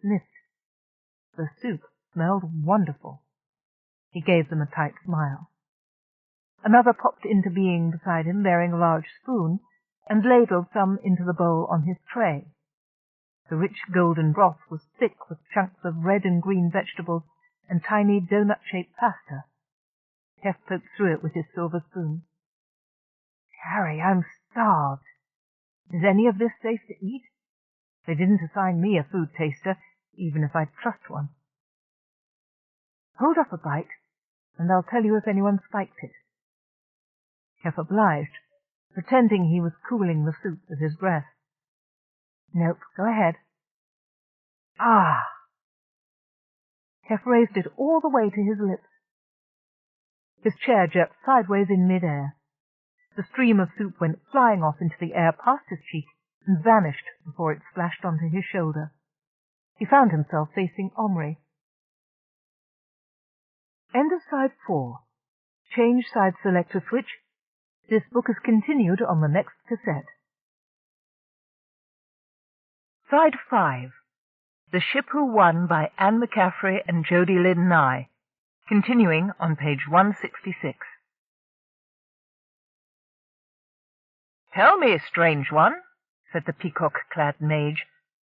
sniffed. The soup smelled wonderful. He gave them a tight smile. Another popped into being beside him, bearing a large spoon, and ladled some into the bowl on his tray. The rich golden broth was thick with chunks of red and green vegetables and tiny donut-shaped pasta. Keff poked through it with his silver spoon. "Harry, I'm starved. Is any of this safe to eat? They didn't assign me a food taster, even if I'd trust one." "Hold up a bite, and I'll tell you if anyone spiked it." Keff obliged, pretending he was cooling the soup with his breath. "Nope, go ahead." "Ah!" Keff raised it all the way to his lips. His chair jerked sideways in mid-air. The stream of soup went flying off into the air past his cheek and vanished before it splashed onto his shoulder. He found himself facing Omri. End of side 4. Change side selector switch. This book is continued on the next cassette. Side 5. The Ship Who Won by Anne McCaffrey and Jody Lynn Nye. Continuing on page 166. "Tell me, strange one," said the peacock-clad mage,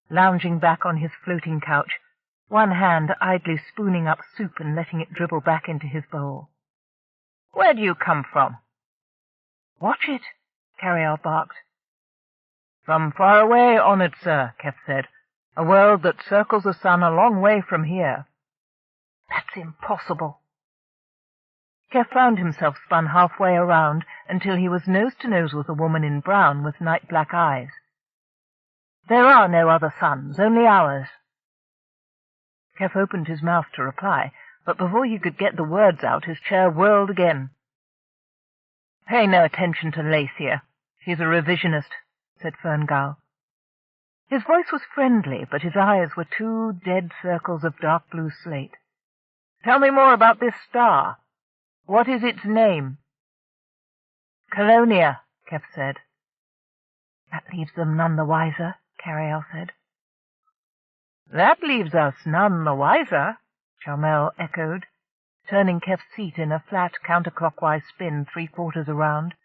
lounging back on his floating couch, one hand idly spooning up soup and letting it dribble back into his bowl. "Where do you come from?" "Watch it," Carialle barked. "From far away, honoured sir," Keff said. "A world that circles the sun a long way from here." "That's impossible." Keff found himself spun halfway around until he was nose to nose with a woman in brown with night-black eyes. "There are no other suns, only ours." Keff opened his mouth to reply, but before he could get the words out, his chair whirled again. "Pay no attention to Lace here. She's a revisionist," said Ferngau. His voice was friendly, but his eyes were two dead circles of dark blue slate. "Tell me more about this star. What is its name?" "Colonia," Keff said. "That leaves them none the wiser," Carialle said. "That leaves us none the wiser," Charmel echoed, turning Keff's seat in a flat counterclockwise spin 3/4 around.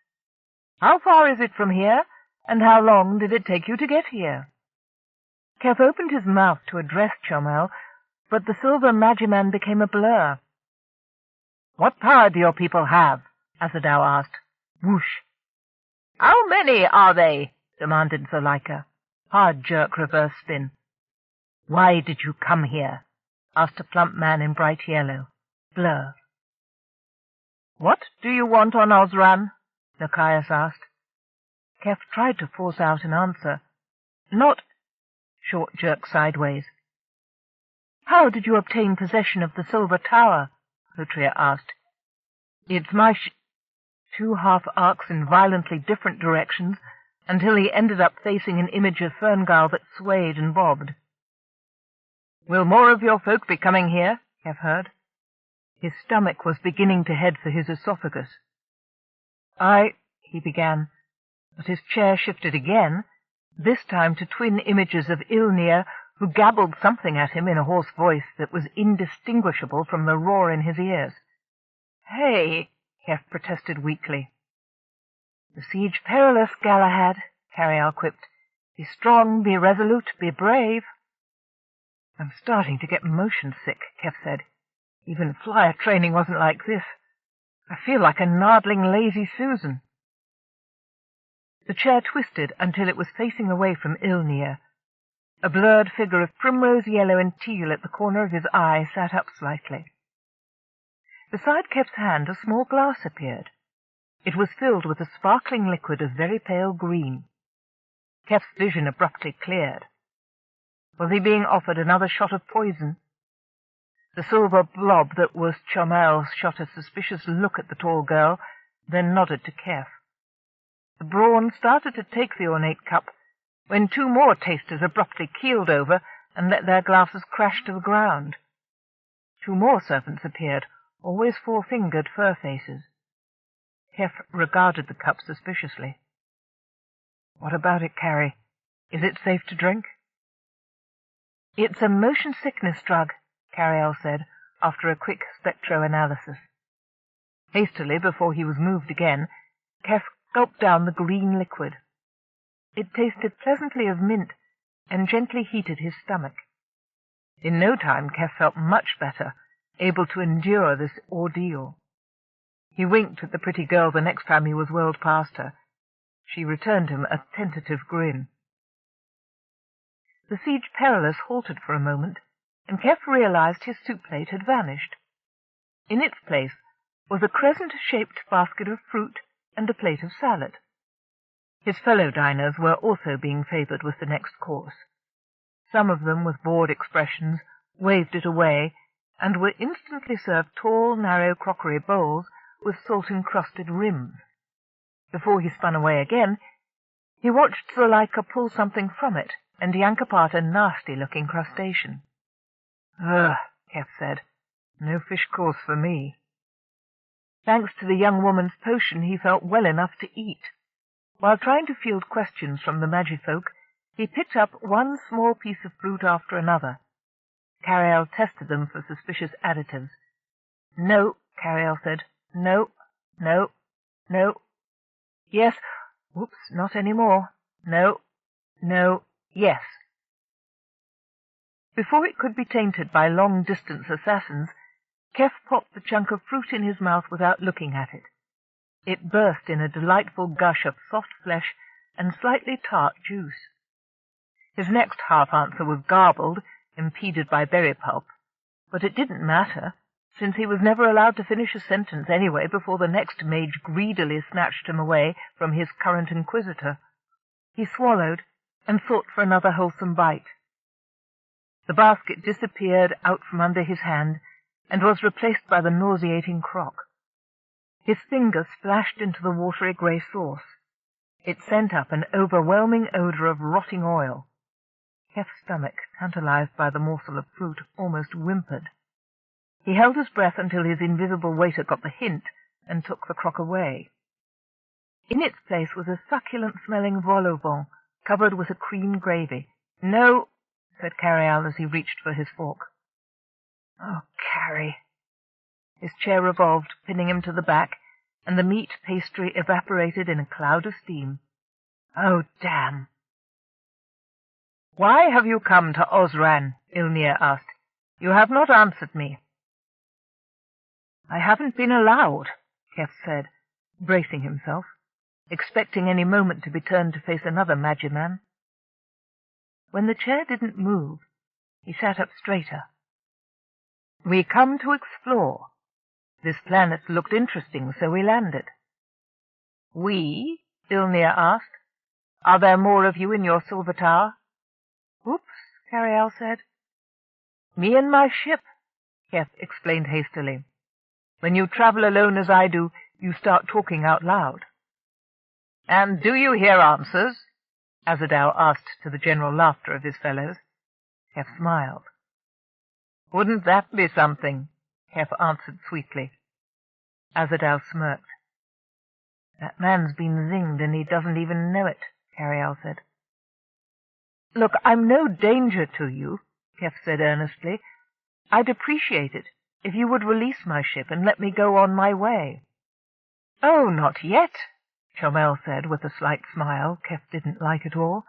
"How far is it from here, and how long did it take you to get here?" Keff opened his mouth to address Charmel, but the silver Magiman became a blur. "What power do your people have?" Azadao asked. Whoosh. "How many are they?" demanded Zuleika. Hard jerk reverse spin. "Why did you come here?" asked a plump man in bright yellow. Blur. "What do you want on Osran?" Nikias asked. Keff tried to force out an answer. "Not—" Short jerk sideways. "How did you obtain possession of the Silver Tower?" Lutria asked. "It's my Two half arcs in violently different directions until he ended up facing an image of Ferngau that swayed and bobbed. "Will more of your folk be coming here?" Keff heard. His stomach was beginning to head for his esophagus. He began, but his chair shifted again, this time to twin images of Ilnir, who gabbled something at him in a hoarse voice that was indistinguishable from the roar in his ears. "Hey!" Keff protested weakly. "The siege perilous, Galahad," Carialle quipped. "Be strong, be resolute, be brave." "I'm starting to get motion sick," Keff said. "Even flyer training wasn't like this. I feel like a nardling lazy Susan." The chair twisted until it was facing away from Ilnir. A blurred figure of primrose yellow and teal at the corner of his eye sat up slightly. Beside Keff's hand a small glass appeared. It was filled with a sparkling liquid of very pale green. Keff's vision abruptly cleared. Was he being offered another shot of poison? The silver blob that was Charmel shot a suspicious look at the tall girl, then nodded to Keff. The Brawn started to take the ornate cup, when two more tasters abruptly keeled over and let their glasses crash to the ground. Two more servants appeared, always four-fingered fur faces. Keff regarded the cup suspiciously. "What about it, Carrie? Is it safe to drink?" "It's a motion sickness drug," Carialle said, after a quick spectroanalysis. Hastily, before he was moved again, Keff gulped down the green liquid. It tasted pleasantly of mint and gently heated his stomach. In no time Keff felt much better, able to endure this ordeal. He winked at the pretty girl the next time he was whirled past her. She returned him a tentative grin. The Siege Perilous halted for a moment, and Keff realized his soup plate had vanished. In its place was a crescent-shaped basket of fruit and a plate of salad. His fellow diners were also being favoured with the next course. Some of them, with bored expressions, waved it away, and were instantly served tall, narrow crockery bowls with salt-encrusted rims. Before he spun away again, he watched Zuleika pull something from it and yank apart a nasty-looking crustacean. "Ugh," Keff said. "No fish course for me." Thanks to the young woman's potion, he felt well enough to eat. While trying to field questions from the Magifolk, he picked up one small piece of fruit after another. Carialle tested them for suspicious additives. "No," Carialle said. "No, no, no. Yes. Whoops, not any more. No, no, yes." Before it could be tainted by long-distance assassins, Keff popped the chunk of fruit in his mouth without looking at it. It burst in a delightful gush of soft flesh and slightly tart juice. His next half-answer was garbled, impeded by berry pulp, but it didn't matter, since he was never allowed to finish a sentence anyway before the next mage greedily snatched him away from his current inquisitor. He swallowed and sought for another wholesome bite. The basket disappeared out from under his hand and was replaced by the nauseating crock. His finger splashed into the watery grey sauce. It sent up an overwhelming odour of rotting oil. Keff's stomach, tantalized by the morsel of fruit, almost whimpered. He held his breath until his invisible waiter got the hint and took the crock away. In its place was a succulent-smelling vol au vent covered with a cream gravy. "No," said Carialle as he reached for his fork. "Oh, Carrie!" His chair revolved, pinning him to the back, and the meat pastry evaporated in a cloud of steam. "Oh, damn!" "Why have you come to Osran?" Ilnir asked. "You have not answered me." "I haven't been allowed," Keff said, bracing himself, expecting any moment to be turned to face another Magiman. When the chair didn't move, he sat up straighter. "We come to explore. This planet looked interesting, so we landed." "We?" Ilnir asked. "Are there more of you in your silver tower?" "Oops," Carialle said. "Me and my ship," Keff explained hastily. "When you travel alone as I do, you start talking out loud." "And do you hear answers?" Azadal asked to the general laughter of his fellows. Keff smiled. "Wouldn't that be something?" Keff answered sweetly. Azadal smirked. "That man's been zinged, and he doesn't even know it," Carialle said. "Look, I'm no danger to you," Keff said earnestly. "I'd appreciate it if you would release my ship and let me go on my way." "Oh, not yet," Chomel said with a slight smile Keff didn't like at all.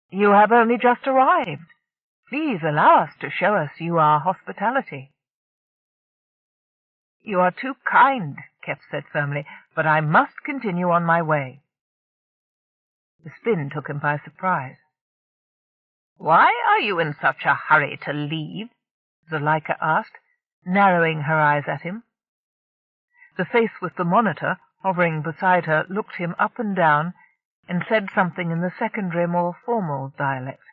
"You have only just arrived. Please allow us to show us you our hospitality." "You are too kind," Keff said firmly, "but I must continue on my way." The spin took him by surprise. "Why are you in such a hurry to leave?" Zuleika asked, narrowing her eyes at him. The face with the monitor, hovering beside her, looked him up and down and said something in the secondary, more formal dialect.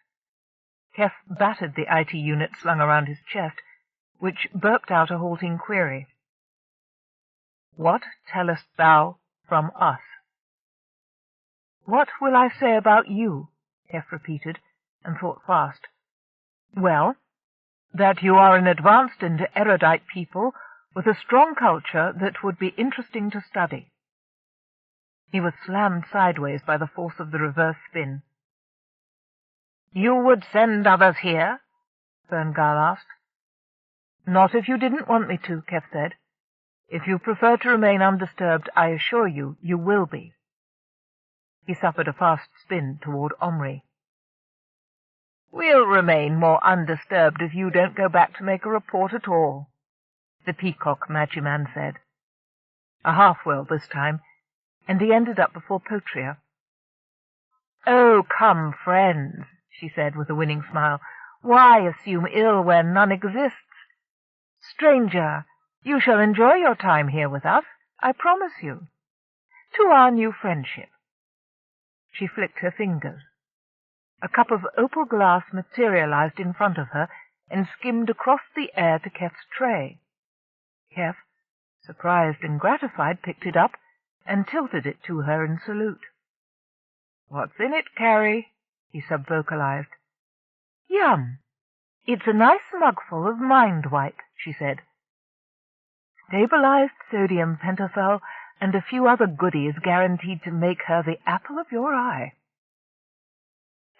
Keff battered the IT unit slung around his chest, which burped out a halting query. "What tellest thou from us?" "What will I say about you?" Keff repeated, and thought fast. "Well, that you are an advanced and erudite people with a strong culture that would be interesting to study." He was slammed sideways by the force of the reverse spin. "You would send others here?" Ferngall asked. Not if you didn't want me to, Keff said. If you prefer to remain undisturbed, I assure you, you will be. He suffered a fast spin toward Omri. We'll remain more undisturbed if you don't go back to make a report at all, the peacock Magiman said. A half-whirl this time, and he ended up before Potria. Oh, come, friends, she said with a winning smile. Why assume ill where none exists? Stranger, you shall enjoy your time here with us, I promise you. To our new friendship. She flicked her fingers. A cup of opal glass materialized in front of her and skimmed across the air to Keff's tray. Keff, surprised and gratified, picked it up and tilted it to her in salute. What's in it, Carrie? He subvocalized. Yum! It's a nice mugful of mind-wipe, she said. Stabilized sodium pentothal and a few other goodies guaranteed to make her the apple of your eye.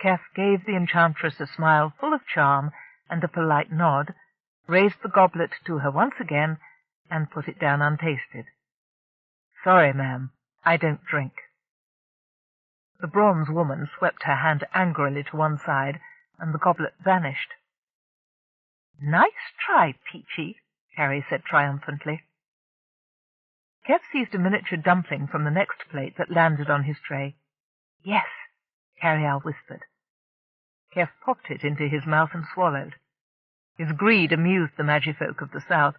Keff gave the enchantress a smile full of charm and a polite nod, raised the goblet to her once again, and put it down untasted. Sorry, ma'am, I don't drink. The bronze woman swept her hand angrily to one side, and the goblet vanished. Nice try, Peachy, Carrie said triumphantly. Keff seized a miniature dumpling from the next plate that landed on his tray. Yes, Carialle whispered. Keff popped it into his mouth and swallowed. His greed amused the magifolk of the south,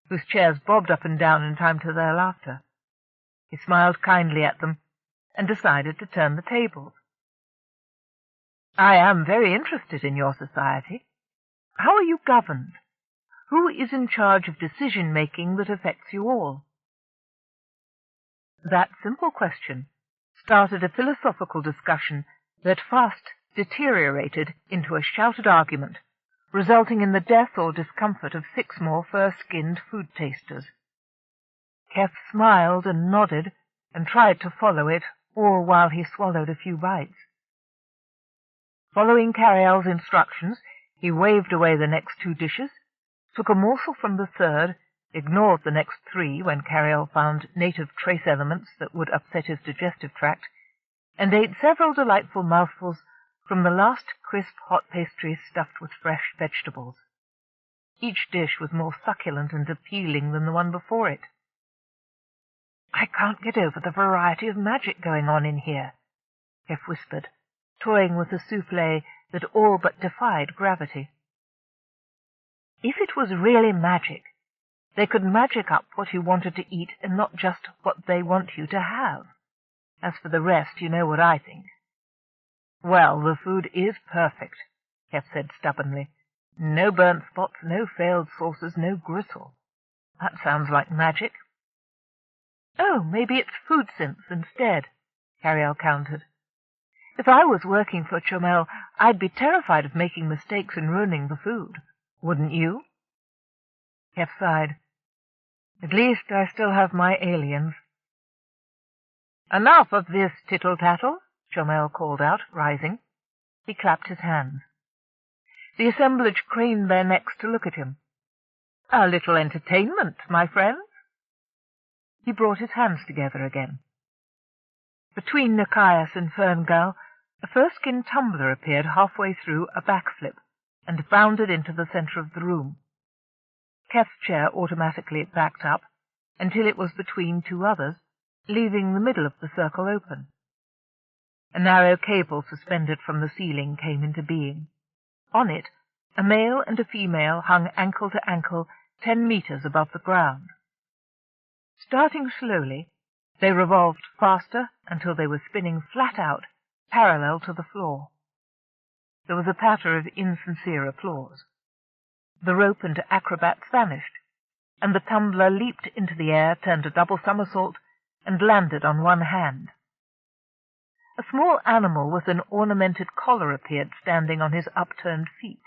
whose chairs bobbed up and down in time to their laughter. He smiled kindly at them, and decided to turn the tables. I am very interested in your society. How are you governed? Who is in charge of decision-making that affects you all? That simple question started a philosophical discussion that fast deteriorated into a shouted argument, resulting in the death or discomfort of 6 more fur-skinned food tasters. Keff smiled and nodded and tried to follow it, all while he swallowed a few bites. Following Carialle's instructions, he waved away the next 2 dishes, took a morsel from the third, ignored the next 3 when Carialle found native trace elements that would upset his digestive tract, and ate several delightful mouthfuls from the last crisp hot pastries stuffed with fresh vegetables. Each dish was more succulent and appealing than the one before it. I can't get over the variety of magic going on in here, Keff whispered, toying with a souffle that all but defied gravity. If it was really magic, they could magic up what you wanted to eat and not just what they want you to have. As for the rest, you know what I think. Well, the food is perfect, Keff said stubbornly. No burnt spots, no failed sauces, no gristle. That sounds like magic. Oh, maybe it's food sense instead, Carialle countered. If I was working for Chomel, I'd be terrified of making mistakes and ruining the food. Wouldn't you? Keff sighed. At least I still have my aliens. Enough of this tittle-tattle, Chomel called out, rising. He clapped his hands. The assemblage craned their necks to look at him. A little entertainment, my friends. He brought his hands together again. Between Nikias and Ferngall, a fur-skin tumbler appeared halfway through a backflip and bounded into the center of the room. Keff's chair automatically backed up until it was between 2 others, leaving the middle of the circle open. A narrow cable suspended from the ceiling came into being. On it, a male and a female hung ankle to ankle 10 meters above the ground. Starting slowly, they revolved faster until they were spinning flat out, parallel to the floor. There was a patter of insincere applause. The rope and acrobats vanished, and the tumbler leaped into the air, turned a double somersault, and landed on one hand. A small animal with an ornamented collar appeared standing on his upturned feet.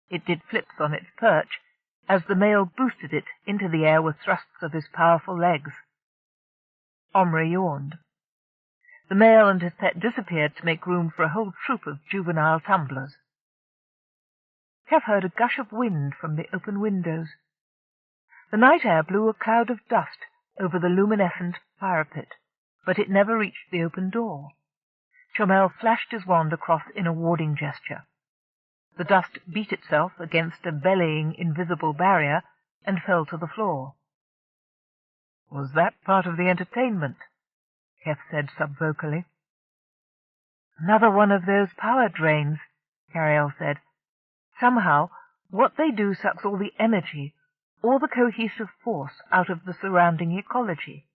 It did flips on its perch, as the male boosted it into the air with thrusts of his powerful legs. Omri yawned. The male and his pet disappeared to make room for a whole troop of juvenile tumblers. Keff heard a gush of wind from the open windows. The night air blew a cloud of dust over the luminescent parapet, but it never reached the open door. Chomel flashed his wand across in a warding gesture. The dust beat itself against a bellying invisible barrier and fell to the floor. "Was that part of the entertainment?" Keff said subvocally. "Another one of those power drains," Carialle said. "Somehow, what they do sucks all the energy, all the cohesive force out of the surrounding ecology.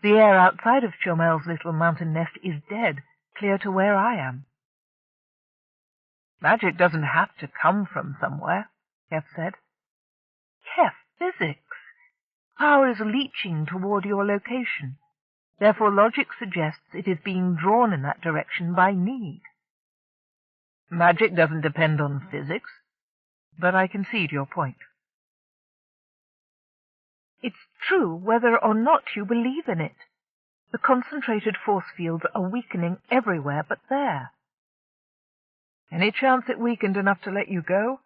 The air outside of Chomel's little mountain nest is dead, clear to where I am." "Magic doesn't have to come from somewhere," Keff said. "Keff, physics. Power is leaching toward your location. Therefore logic suggests it is being drawn in that direction by need." "Magic doesn't depend on physics, but I concede your point." "It's true whether or not you believe in it. The concentrated force fields are weakening everywhere but there." "Any chance it weakened enough to let you go?"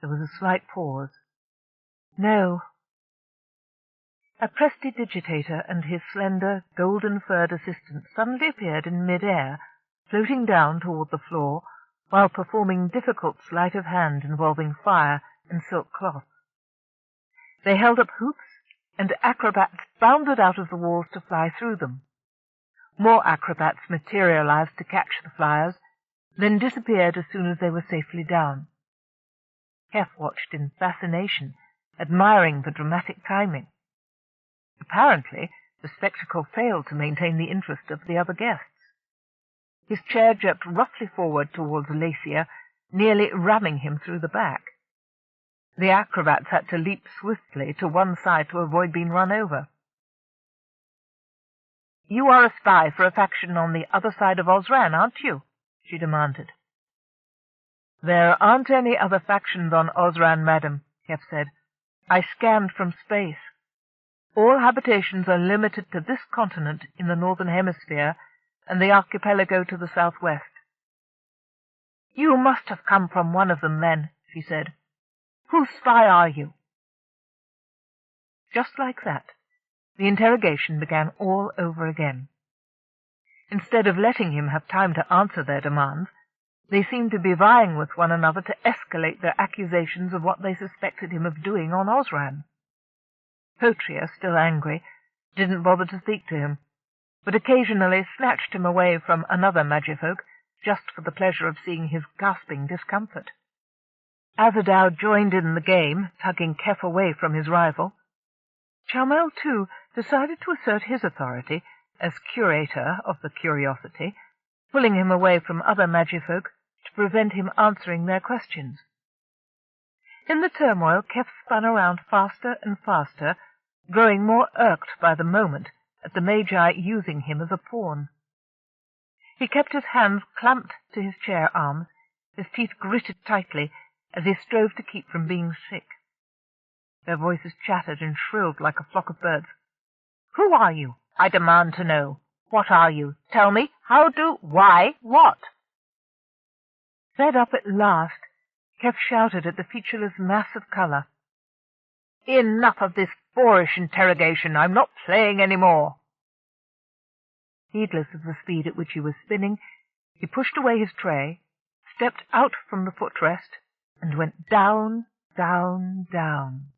There was a slight pause. "No." A prestidigitator and his slender, golden-furred assistant suddenly appeared in mid-air, floating down toward the floor, while performing difficult sleight of hand involving fire and silk cloth. They held up hoops, and acrobats bounded out of the walls to fly through them. More acrobats materialized to catch the flyers, then disappeared as soon as they were safely down. Keff watched in fascination, admiring the dramatic timing. Apparently, the spectacle failed to maintain the interest of the other guests. His chair jerked roughly forward towards Lacia, nearly ramming him through the back. The acrobats had to leap swiftly to one side to avoid being run over. "You are a spy for a faction on the other side of Osran, aren't you?" she demanded. "There aren't any other factions on Osran, madam," Keff said. "I scanned from space. All habitations are limited to this continent in the northern hemisphere and the archipelago to the southwest." "You must have come from one of them, then," she said. "Whose spy are you?" Just like that, the interrogation began all over again. Instead of letting him have time to answer their demands, they seemed to be vying with one another to escalate their accusations of what they suspected him of doing on Osran. Potria, still angry, didn't bother to speak to him, but occasionally snatched him away from another magifolk just for the pleasure of seeing his gasping discomfort. Azadao joined in the game, tugging Keff away from his rival. Chomel, too, decided to assert his authority as curator of the curiosity, pulling him away from other magifolk to prevent him answering their questions. In the turmoil, Keff spun around faster and faster, growing more irked by the moment at the Magi using him as a pawn. He kept his hands clamped to his chair arms, his teeth gritted tightly as he strove to keep from being sick. Their voices chattered and shrilled like a flock of birds. "Who are you? I demand to know. What are you? Tell me. How do? Why? What?" Fed up at last, Keff shouted at the featureless mass of color. "Enough of this boorish interrogation. I'm not playing any more." Heedless of the speed at which he was spinning, he pushed away his tray, stepped out from the footrest, and went down, down, down.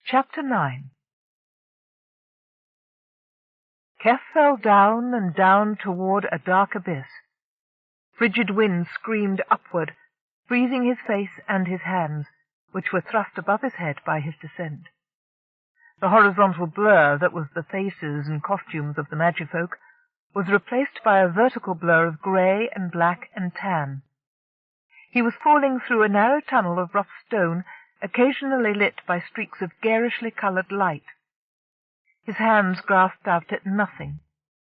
Chapter 9. Keff fell down and down toward a dark abyss. Frigid wind screamed upward, freezing his face and his hands, which were thrust above his head by his descent. The horizontal blur that was the faces and costumes of the magifolk was replaced by a vertical blur of grey and black and tan. He was falling through a narrow tunnel of rough stone, occasionally lit by streaks of garishly coloured light. His hands grasped out at nothing.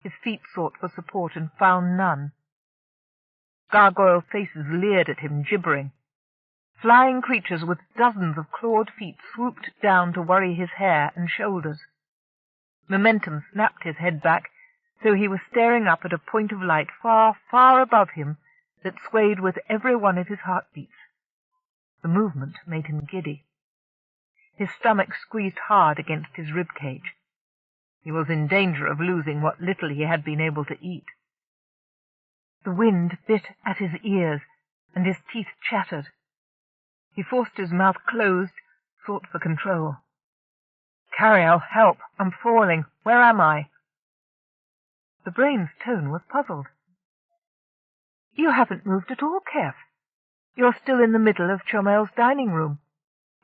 His feet sought for support and found none. Gargoyle faces leered at him, gibbering. Flying creatures with dozens of clawed feet swooped down to worry his hair and shoulders. Momentum snapped his head back, so he was staring up at a point of light far, far above him that swayed with every one of his heartbeats. The movement made him giddy. His stomach squeezed hard against his rib cage. He was in danger of losing what little he had been able to eat. The wind bit at his ears, and his teeth chattered. He forced his mouth closed, sought for control. "Carialle, help! I'm falling! Where am I?" The brain's tone was puzzled. "You haven't moved at all, Keff. You're still in the middle of Chomel's dining room.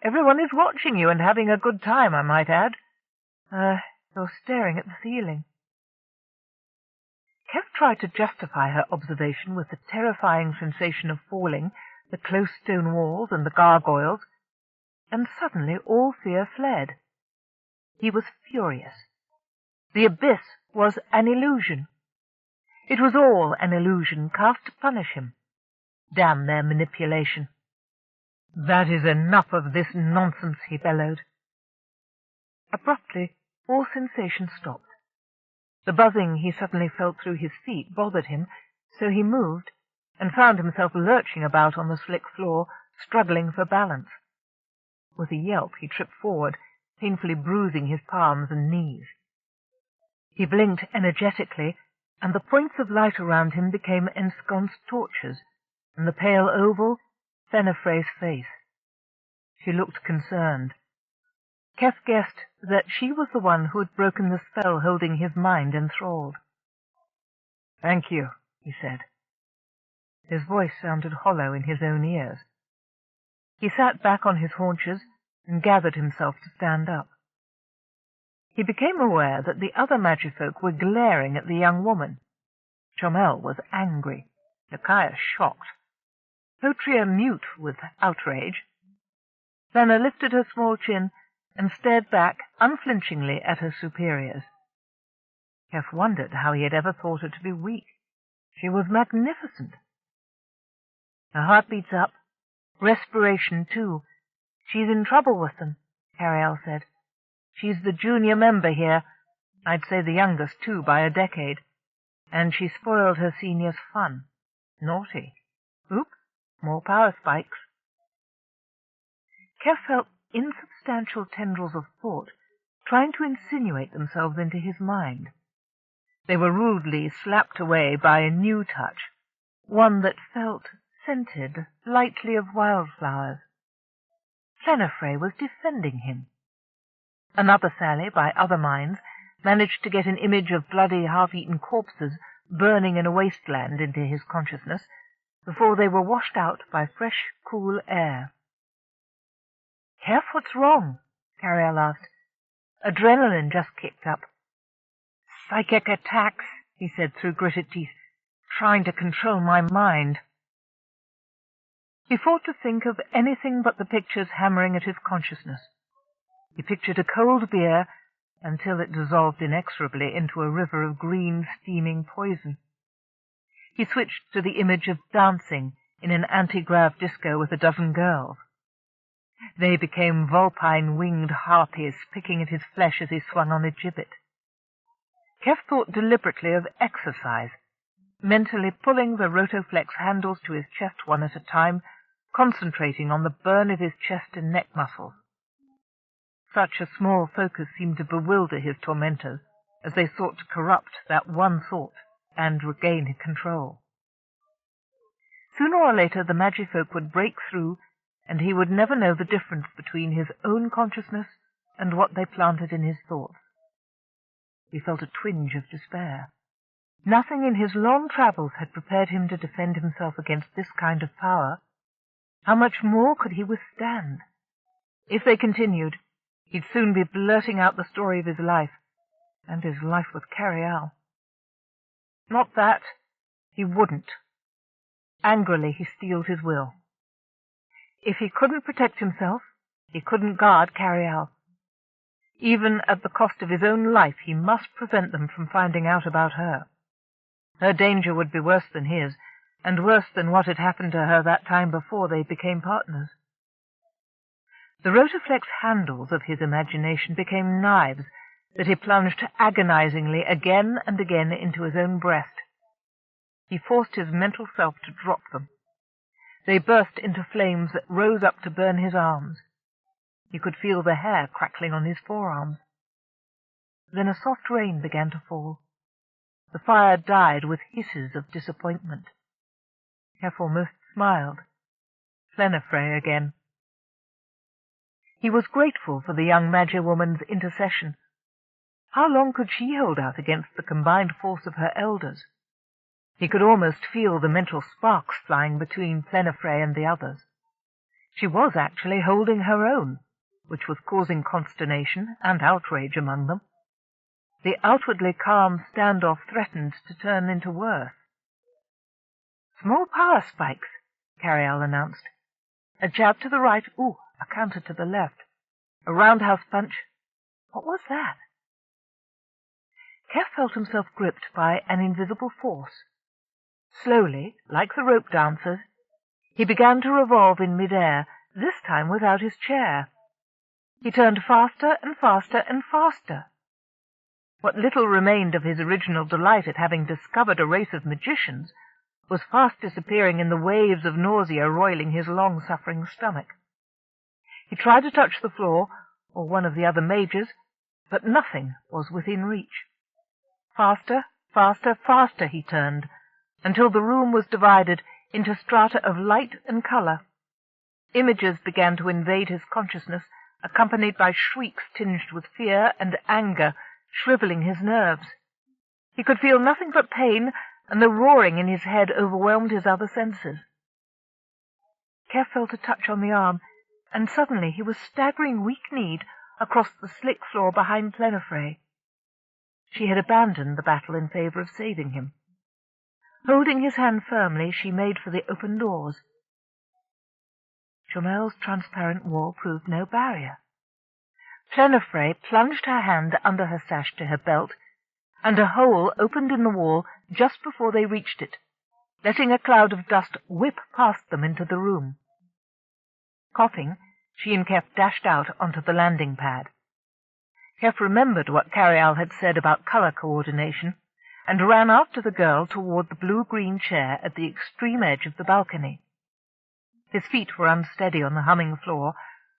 Everyone is watching you and having a good time, I might add. You're staring at the ceiling." Keff tried to justify her observation with the terrifying sensation of falling, the close stone walls and the gargoyles, and suddenly all fear fled. He was furious. The abyss was an illusion. It was all an illusion cast to punish him. Damn their manipulation. "That is enough of this nonsense," he bellowed. Abruptly, all sensation stopped. The buzzing he suddenly felt through his feet bothered him, so he moved, and found himself lurching about on the slick floor, struggling for balance. With a yelp he tripped forward, painfully bruising his palms and knees. He blinked energetically, and the points of light around him became ensconced torches, and the pale oval, Fenifrey's face. She looked concerned. Keff guessed that she was the one who had broken the spell holding his mind enthralled. "Thank you," he said. His voice sounded hollow in his own ears. He sat back on his haunches and gathered himself to stand up. He became aware that the other magifolk were glaring at the young woman. Chomel was angry, Nakia shocked, Potria mute with outrage. Lena lifted her small chin and stared back unflinchingly at her superiors. Keff wondered how he had ever thought her to be weak. She was magnificent. Her heart beats up. Respiration, too. "She's in trouble with them," Carialle said. "She's the junior member here. I'd say the youngest, too, by a decade. And she spoiled her senior's fun. Naughty. Oops, more power spikes." Keff felt insubstantial tendrils of thought trying to insinuate themselves into his mind. They were rudely slapped away by a new touch, one that felt scented lightly of wildflowers. Fenifrey was defending him. Another sally by other minds managed to get an image of bloody, half-eaten corpses burning in a wasteland into his consciousness before they were washed out by fresh, cool air. "Keff, what's wrong?" Carialle asked. "Adrenaline just kicked up." "Psychic attacks," he said through gritted teeth. "Trying to control my mind." He fought to think of anything but the pictures hammering at his consciousness. He pictured a cold beer until it dissolved inexorably into a river of green, steaming poison. He switched to the image of dancing in an anti-grav disco with a dozen girls. They became vulpine-winged harpies picking at his flesh as he swung on a gibbet. Keff thought deliberately of exercise, mentally pulling the rotoflex handles to his chest one at a time, concentrating on the burn of his chest and neck muscles. Such a small focus seemed to bewilder his tormentors as they sought to corrupt that one thought and regain control. Sooner or later the magifolk would break through, and he would never know the difference between his own consciousness and what they planted in his thoughts. He felt a twinge of despair. Nothing in his long travels had prepared him to defend himself against this kind of power. How much more could he withstand? If they continued, he'd soon be blurting out the story of his life, and his life with Carialle. Not that. He wouldn't. Angrily he steeled his will. If he couldn't protect himself, he couldn't guard Carialle. Even at the cost of his own life, he must prevent them from finding out about her. Her danger would be worse than his, and worse than what had happened to her that time before they became partners. The rotoflex handles of his imagination became knives that he plunged agonizingly again and again into his own breast. He forced his mental self to drop them. They burst into flames that rose up to burn his arms. He could feel the hair crackling on his forearms. Then a soft rain began to fall. The fire died with hisses of disappointment. Keff almost smiled. Plenifre again. He was grateful for the young Magi-woman's intercession. How long could she hold out against the combined force of her elders? He could almost feel the mental sparks flying between Plenifre and the others. She was actually holding her own, which was causing consternation and outrage among them. The outwardly calm standoff threatened to turn into worse. "Small power spikes," Carialle announced. "A jab to the right, a counter to the left. A roundhouse punch. What was that?" Keff felt himself gripped by an invisible force. Slowly, like the rope dancers, he began to revolve in mid-air, this time without his chair. He turned faster and faster and faster. What little remained of his original delight at having discovered a race of magicians was fast disappearing in the waves of nausea roiling his long-suffering stomach. He tried to touch the floor, or one of the other mages, but nothing was within reach. Faster, faster, faster he turned, until the room was divided into strata of light and colour. Images began to invade his consciousness, accompanied by shrieks tinged with fear and anger, shrivelling his nerves. He could feel nothing but pain, and the roaring in his head overwhelmed his other senses. Keff felt a touch on the arm, and suddenly he was staggering weak-kneed across the slick floor behind Plenifre. She had abandoned the battle in favour of saving him. Holding his hand firmly, she made for the open doors. Chomel's transparent wall proved no barrier. Plenifre plunged her hand under her sash to her belt, and a hole opened in the wall just before they reached it, letting a cloud of dust whip past them into the room. Coughing, she and Keff dashed out onto the landing pad. Keff remembered what Carialle had said about colour coordination, and ran after the girl toward the blue-green chair at the extreme edge of the balcony. His feet were unsteady on the humming floor,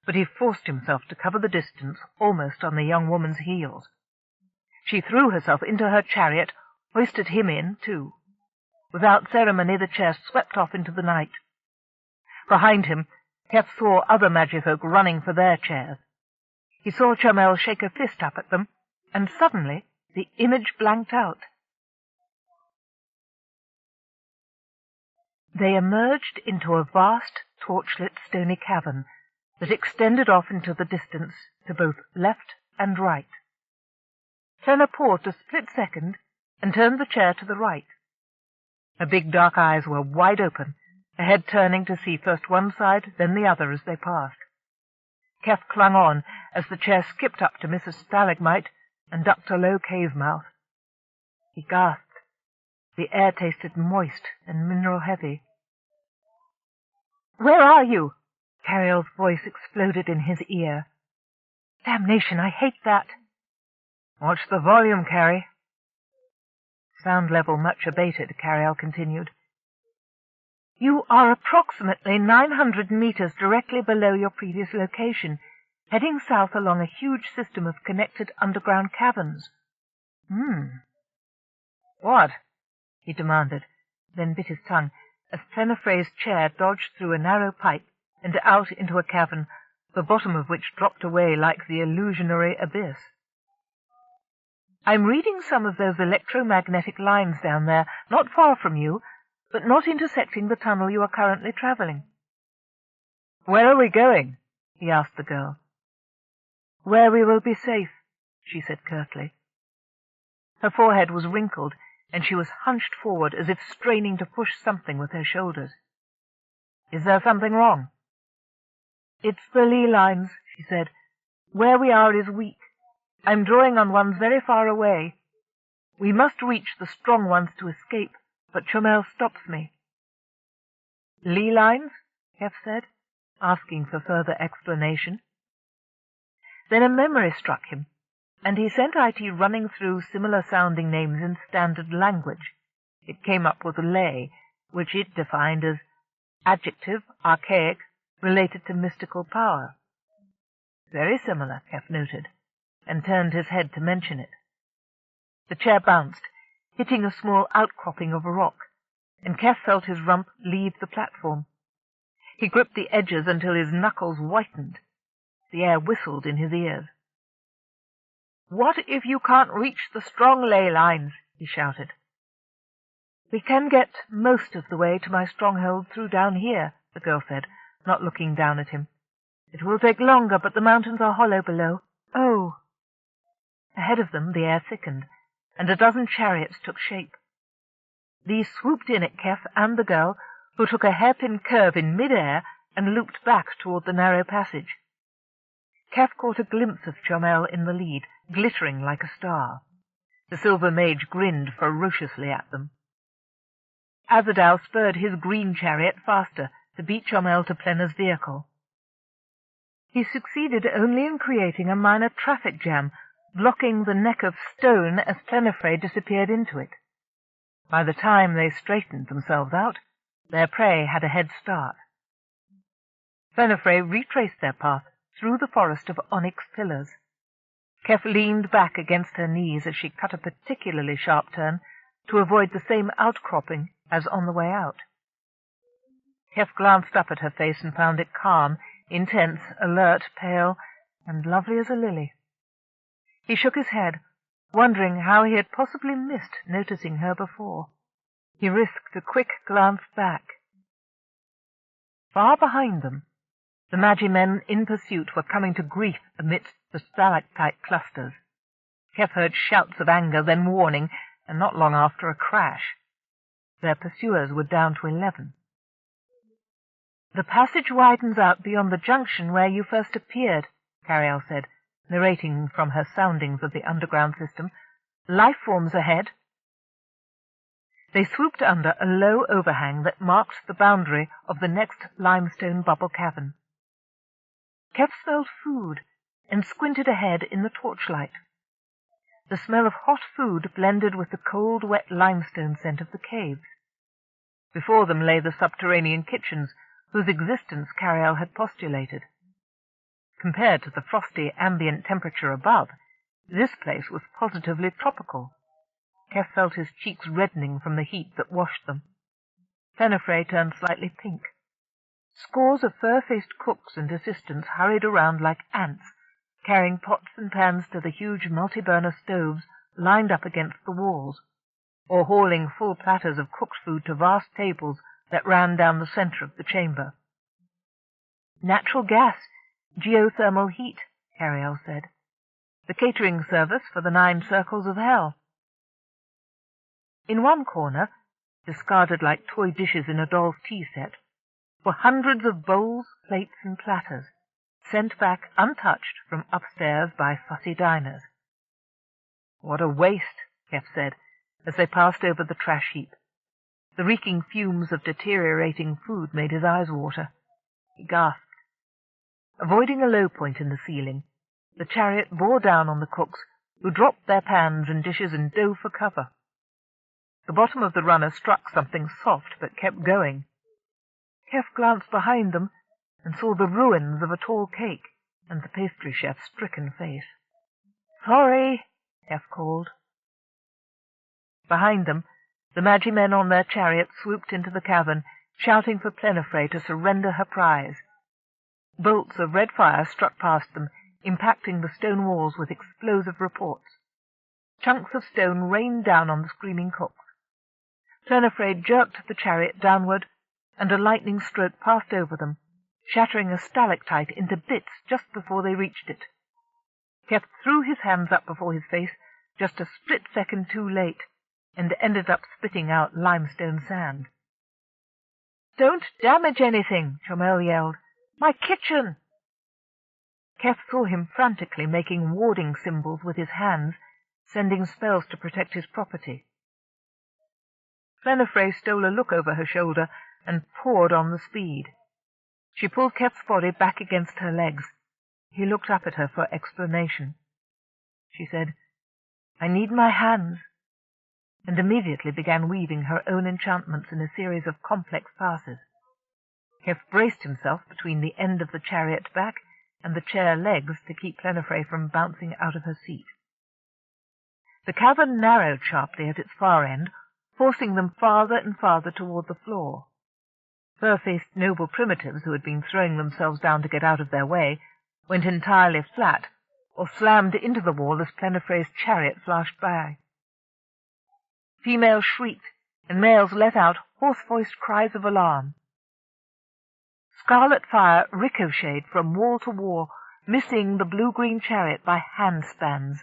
but he forced himself to cover the distance almost on the young woman's heels. She threw herself into her chariot, hoisted him in, too. Without ceremony, the chair swept off into the night. Behind him, Keff saw other magifolk running for their chairs. He saw Chomel shake a fist up at them, and suddenly the image blanked out. They emerged into a vast, torchlit, stony cavern that extended off into the distance to both left and right. Fenner paused a split second and turned the chair to the right. Her big dark eyes were wide open, her head turning to see first one side, then the other as they passed. Keff clung on as the chair skipped up to Mrs. Stalagmite and ducked a low cave mouth. He gasped. The air tasted moist and mineral-heavy. "Where are you?" Carialle's voice exploded in his ear. "Damnation, I hate that." "Watch the volume, Carrie." Sound level much abated, Carialle continued. "You are approximately 900 meters directly below your previous location, heading south along a huge system of connected underground caverns." "What?" he demanded, then bit his tongue as Plenifre's chair dodged through a narrow pipe and out into a cavern, the bottom of which dropped away like the illusionary abyss. "I'm reading some of those electromagnetic lines down there, not far from you, but not intersecting the tunnel you are currently travelling." "Where are we going?" he asked the girl. "Where we will be safe," she said curtly. Her forehead was wrinkled, and she was hunched forward as if straining to push something with her shoulders. "Is there something wrong?" "It's the lee lines," she said. "Where we are is weak. I'm drawing on ones very far away. We must reach the strong ones to escape, but Chomel stops me." "Lee lines?" Keff said, asking for further explanation. Then a memory struck him. and he sent IT running through similar-sounding names in standard language. It came up with a lay, which it defined as adjective, archaic, related to mystical power. Very similar, Keff noted, and turned his head to mention it. The chair bounced, hitting a small outcropping of a rock, and Keff felt his rump leave the platform. He gripped the edges until his knuckles whitened. The air whistled in his ears. "What if you can't reach the strong ley lines?" he shouted. "We can get most of the way to my stronghold through down here," the girl said, not looking down at him. "It will take longer, but the mountains are hollow below. Oh!" Ahead of them the air thickened, and a dozen chariots took shape. These swooped in at Keff and the girl, who took a hairpin curve in mid-air and looped back toward the narrow passage. Keff caught a glimpse of Chomel in the lead, glittering like a star. The silver mage grinned ferociously at them. Azadal spurred his green chariot faster to beat Chomel to Plenna's vehicle. He succeeded only in creating a minor traffic jam, blocking the neck of stone as Plenafre disappeared into it. By the time they straightened themselves out, their prey had a head start. Plenafre retraced their path through the forest of onyx pillars. Keff leaned back against her knees as she cut a particularly sharp turn to avoid the same outcropping as on the way out. Keff glanced up at her face and found it calm, intense, alert, pale, and lovely as a lily. He shook his head, wondering how he had possibly missed noticing her before. He risked a quick glance back. Far behind them, the Magi men in pursuit were coming to grief amidst the stalactite clusters. Keff heard shouts of anger, then warning, and not long after a crash. Their pursuers were down to 11. "The passage widens out beyond the junction where you first appeared," Carialle said, narrating from her soundings of the underground system. "Life forms ahead." They swooped under a low overhang that marked the boundary of the next limestone bubble cavern. Keff smelled food and squinted ahead in the torchlight. The smell of hot food blended with the cold, wet limestone scent of the caves. Before them lay the subterranean kitchens, whose existence Carialle had postulated. Compared to the frosty ambient temperature above, this place was positively tropical. Keff felt his cheeks reddening from the heat that washed them. Plenafre turned slightly pink. Scores of fur-faced cooks and assistants hurried around like ants, carrying pots and pans to the huge multi-burner stoves lined up against the walls, or hauling full platters of cooked food to vast tables that ran down the center of the chamber. "Natural gas, geothermal heat," Carialle said. "The catering service for the 9 circles of hell." In one corner, discarded like toy dishes in a doll's tea set, were hundreds of bowls, plates, and platters, sent back untouched from upstairs by fussy diners. "What a waste," Keff said, as they passed over the trash heap. The reeking fumes of deteriorating food made his eyes water. He gasped. Avoiding a low point in the ceiling, the chariot bore down on the cooks, who dropped their pans and dishes and dove for cover. The bottom of the runner struck something soft, but kept going. Keff glanced behind them and saw the ruins of a tall cake and the pastry chef's stricken face. "Sorry," Keff called. Behind them, the Magi men on their chariots swooped into the cavern, shouting for Plenafre to surrender her prize. Bolts of red fire struck past them, impacting the stone walls with explosive reports. Chunks of stone rained down on the screaming cooks. Plenafre jerked the chariot downward, and a lightning stroke passed over them, shattering a stalactite into bits just before they reached it. Keff threw his hands up before his face just a split second too late, and ended up spitting out limestone sand. "Don't damage anything," Chomel yelled. "My kitchen!" Keff saw him frantically making warding symbols with his hands, sending spells to protect his property. Plenafre stole a look over her shoulder and poured on the speed. She pulled Keff's body back against her legs. He looked up at her for explanation. she said. "I need my hands," and immediately began weaving her own enchantments in a series of complex passes. Keff braced himself between the end of the chariot back and the chair legs to keep Plenifre from bouncing out of her seat. The cavern narrowed sharply at its far end, forcing them farther and farther toward the floor. Fur-faced noble primitives who had been throwing themselves down to get out of their way went entirely flat, or slammed into the wall as Plenifre's chariot flashed by. Females shrieked, and males let out hoarse-voiced cries of alarm. Scarlet fire ricocheted from wall to wall, missing the blue-green chariot by handspans.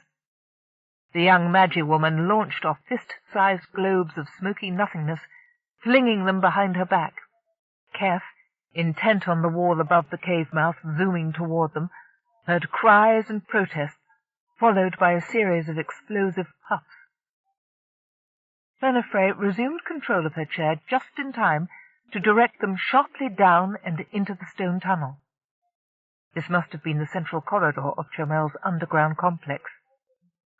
The young Magi-woman launched off fist-sized globes of smoky nothingness, flinging them behind her back. Keff, intent on the wall above the cave-mouth zooming toward them, heard cries and protests, followed by a series of explosive puffs. Plenifre resumed control of her chair just in time to direct them sharply down and into the stone tunnel. This must have been the central corridor of Chomel's underground complex.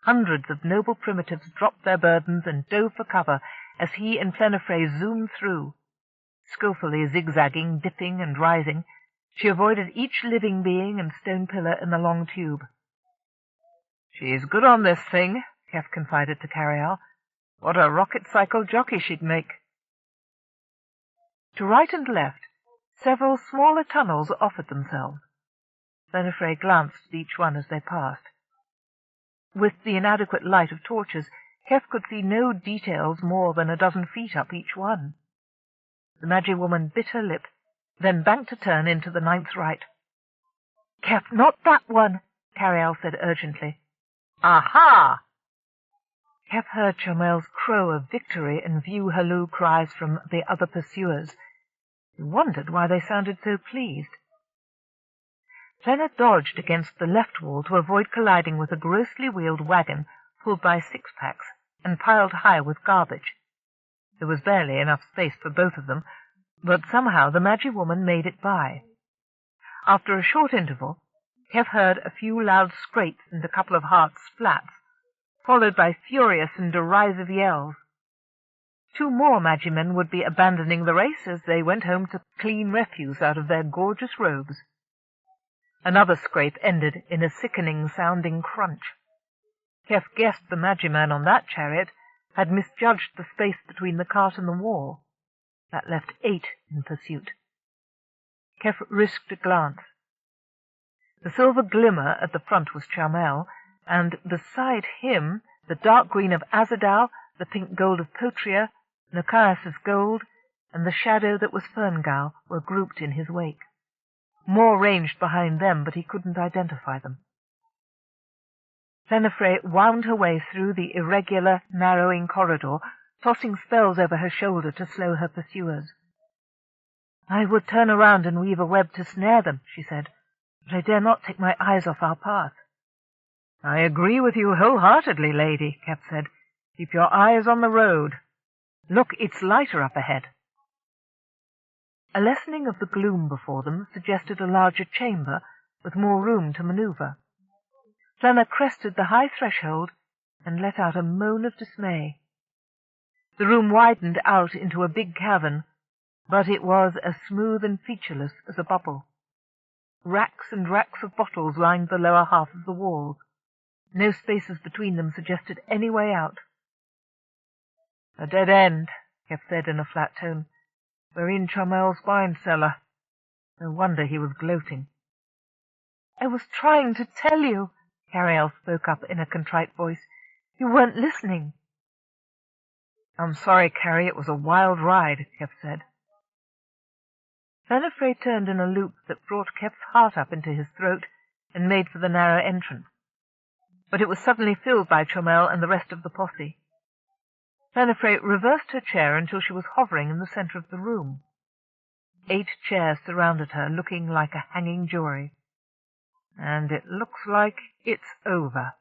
Hundreds of noble primitives dropped their burdens and dove for cover as he and Plenifre zoomed through. Skillfully zigzagging, dipping, and rising, she avoided each living being and stone pillar in the long tube. "She's good on this thing," Keff confided to Carialle. "What a rocket cycle jockey she'd make." To right and left, several smaller tunnels offered themselves. Plenifre glanced at each one as they passed. With the inadequate light of torches, Keff could see no details more than a dozen feet up each one. The Magi-woman bit her lip, then banked a turn into the ninth right. "Keff, not that one," Carialle said urgently. "Aha!" Keff heard Chomel's crow of victory and view halloo cries from the other pursuers. He wondered why they sounded so pleased. Plena dodged against the left wall to avoid colliding with a grossly wheeled wagon pulled by six-packs and piled high with garbage. There was barely enough space for both of them, but somehow the Magi-woman made it by. After a short interval, Keff heard a few loud scrapes and a couple of hard splats, followed by furious and derisive yells. 2 more Magi-men would be abandoning the race as they went home to clean refuse out of their gorgeous robes. Another scrape ended in a sickening-sounding crunch. Keff guessed the Magi-man on that chariot had misjudged the space between the cart and the wall. That left 8 in pursuit. Keff risked a glance. The silver glimmer at the front was Chomel, and beside him the dark green of Azadal, the pink gold of Potria, Nicaeus's gold, and the shadow that was Ferngal were grouped in his wake. More ranged behind them, but he couldn't identify them. Plenifre wound her way through the irregular, narrowing corridor, tossing spells over her shoulder to slow her pursuers. "I would turn around and weave a web to snare them," she said, "but I dare not take my eyes off our path." "I agree with you wholeheartedly, lady," Keff said. "Keep your eyes on the road. Look, it's lighter up ahead." A lessening of the gloom before them suggested a larger chamber, with more room to maneuver. Plena crested the high threshold and let out a moan of dismay. The room widened out into a big cavern, but it was as smooth and featureless as a bubble. Racks and racks of bottles lined the lower half of the walls. No spaces between them suggested any way out. "A dead end," Keff said in a flat tone. "We're in Chomel's wine cellar." No wonder he was gloating. "I was trying to tell you," Carialle spoke up in a contrite voice. "You weren't listening." "I'm sorry, Carrie, it was a wild ride," Keff said. Plenifre turned in a loop that brought Keff's heart up into his throat and made for the narrow entrance. But it was suddenly filled by Chomel and the rest of the posse. Plenifre reversed her chair until she was hovering in the center of the room. 8 chairs surrounded her, looking like a hanging jury. "And it looks like it's over."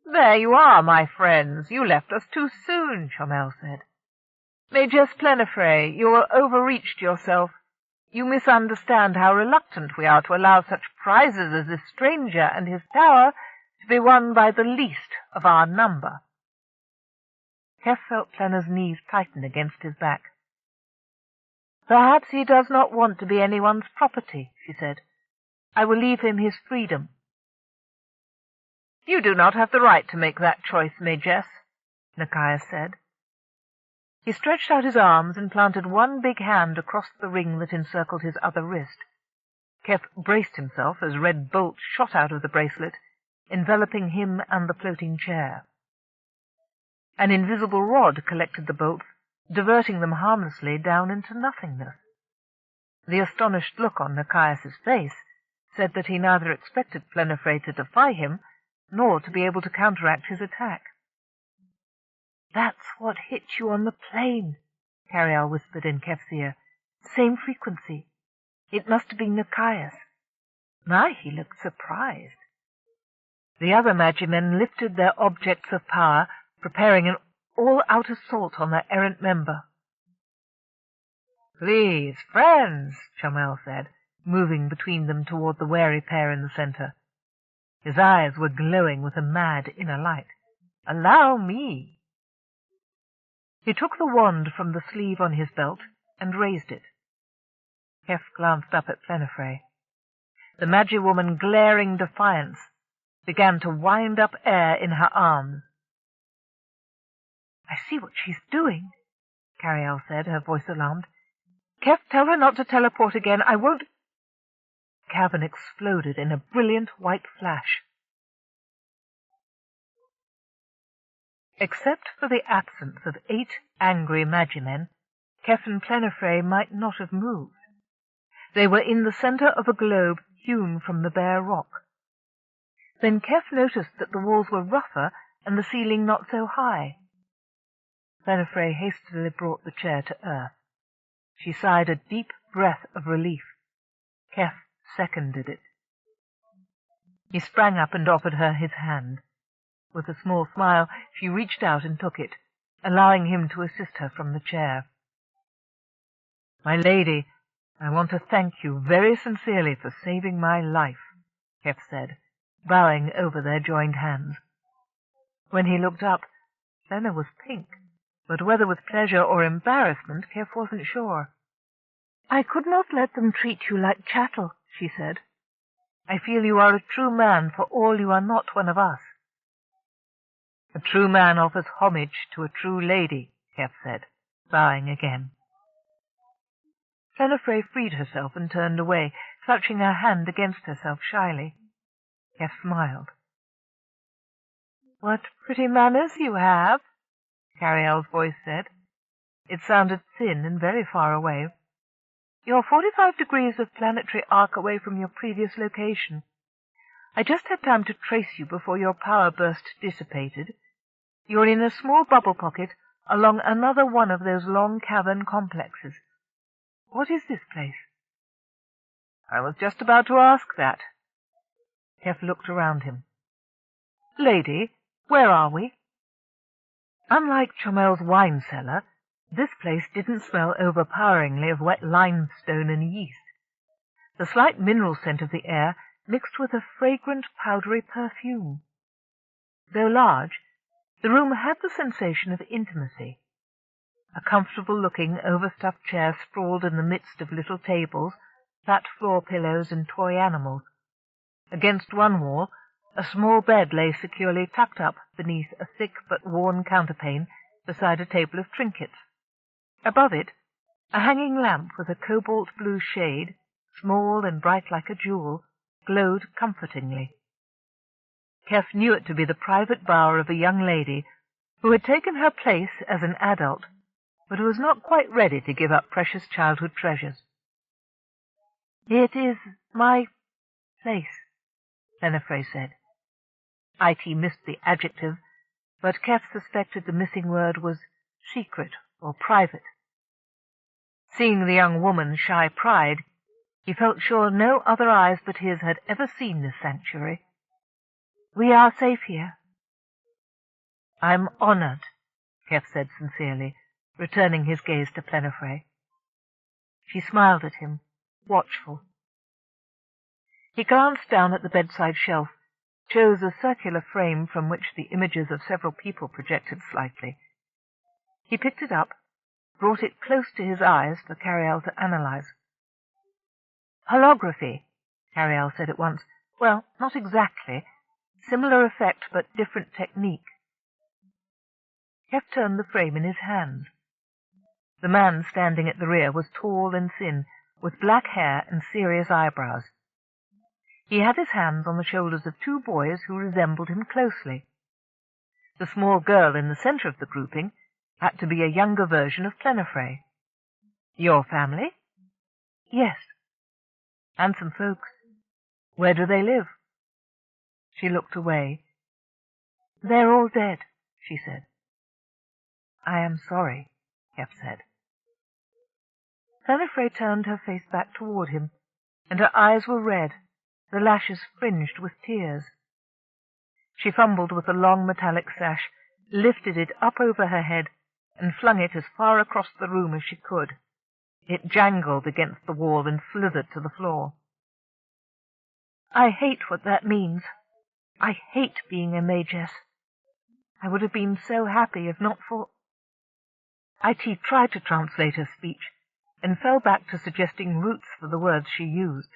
"There you are, my friends. You left us too soon," Chomel said. "Major Plenifre, you overreached yourself. You misunderstand how reluctant we are to allow such prizes as this stranger and his tower to be won by the least of our number. Keff felt Plenna's knees tighten against his back. Perhaps he does not want to be anyone's property, she said. I will leave him his freedom. You do not have the right to make that choice, Majess, Nicaeus said. He stretched out his arms and planted one big hand across the ring that encircled his other wrist. Keff braced himself as red bolts shot out of the bracelet, enveloping him and the floating chair. An invisible rod collected the bolts, diverting them harmlessly down into nothingness. The astonished look on Nicaeus's face said that he neither expected Plenifre to defy him, nor to be able to counteract his attack. "That's what hit you on the plane," Carialle whispered in Keff's ear. "Same frequency. It must have been Nicaeus." My, he looked surprised. The other Magimen lifted their objects of power, preparing an all-out assault on their errant member. "Please, friends," Chomel said, moving between them toward the wary pair in the center. His eyes were glowing with a mad inner light. "Allow me." He took the wand from the sleeve on his belt and raised it. Keff glanced up at Plenifre. The Magiwoman, glaring defiance, began to wind up air in her arms. "I see what she's doing," Carialle said, her voice alarmed. "Keff, tell her not to teleport again. I won't—" The cavern exploded in a brilliant white flash. Except for the absence of 8 angry Magimen, Keff and Plenifre might not have moved. They were in the center of a globe hewn from the bare rock. Then Keff noticed that the walls were rougher and the ceiling not so high. Plenifre hastily brought the chair to earth. She sighed a deep breath of relief. Keff seconded it. He sprang up and offered her his hand. With a small smile, she reached out and took it, allowing him to assist her from the chair. "My lady, I want to thank you very sincerely for saving my life," Keff said, bowing over their joined hands. When he looked up, Plenna was pink, but whether with pleasure or embarrassment, Keff wasn't sure. "I could not let them treat you like chattel," she said. "I feel you are a true man for all you are not one of us." "A true man offers homage to a true lady," Keff said, bowing again. Plenifre freed herself and turned away, clutching her hand against herself shyly. Keff smiled. "What pretty manners you have," Carialle's voice said. It sounded thin and very far away. "You're 45 degrees of planetary arc away from your previous location. I just had time to trace you before your power burst dissipated. You're in a small bubble pocket along another one of those long cavern complexes. What is this place?" "I was just about to ask that." Keff looked around him. "Lady, where are we?" Unlike Chomel's wine cellar, this place didn't smell overpoweringly of wet limestone and yeast. The slight mineral scent of the air mixed with a fragrant, powdery perfume. Though large, the room had the sensation of intimacy. A comfortable-looking, overstuffed chair sprawled in the midst of little tables, flat floor pillows, and toy animals. Against one wall, a small bed lay securely tucked up beneath a thick but worn counterpane beside a table of trinkets. Above it, a hanging lamp with a cobalt-blue shade, small and bright like a jewel, glowed comfortingly. Keff knew it to be the private bower of a young lady who had taken her place as an adult, but who was not quite ready to give up precious childhood treasures. "It is my place," Plenifre said. It missed the adjective, but Keff suspected the missing word was secret or private. Seeing the young woman's shy pride, he felt sure no other eyes but his had ever seen this sanctuary. "We are safe here." "I'm honored," Keff said sincerely, returning his gaze to Plenifre. She smiled at him, watchful. He glanced down at the bedside shelf, chose a circular frame from which the images of several people projected slightly. He picked it up, brought it close to his eyes for Carialle to analyze. "Holography," Carialle said at once. "Well, not exactly. Similar effect, but different technique." Keff turned the frame in his hands. The man standing at the rear was tall and thin, with black hair and serious eyebrows. He had his hands on the shoulders of two boys who resembled him closely. The small girl in the center of the grouping had to be a younger version of Plenifre. "Your family?" "Yes." "Handsome folks. Where do they live?" She looked away. "They're all dead," she said. "I am sorry," Keff said. Plenifre turned her face back toward him, and her eyes were red, the lashes fringed with tears. She fumbled with the long metallic sash, lifted it up over her head, and flung it as far across the room as she could. It jangled against the wall and slithered to the floor. "I hate what that means. I hate being a magus. I would have been so happy if not for—" IT tried to translate her speech, and fell back to suggesting roots for the words she used.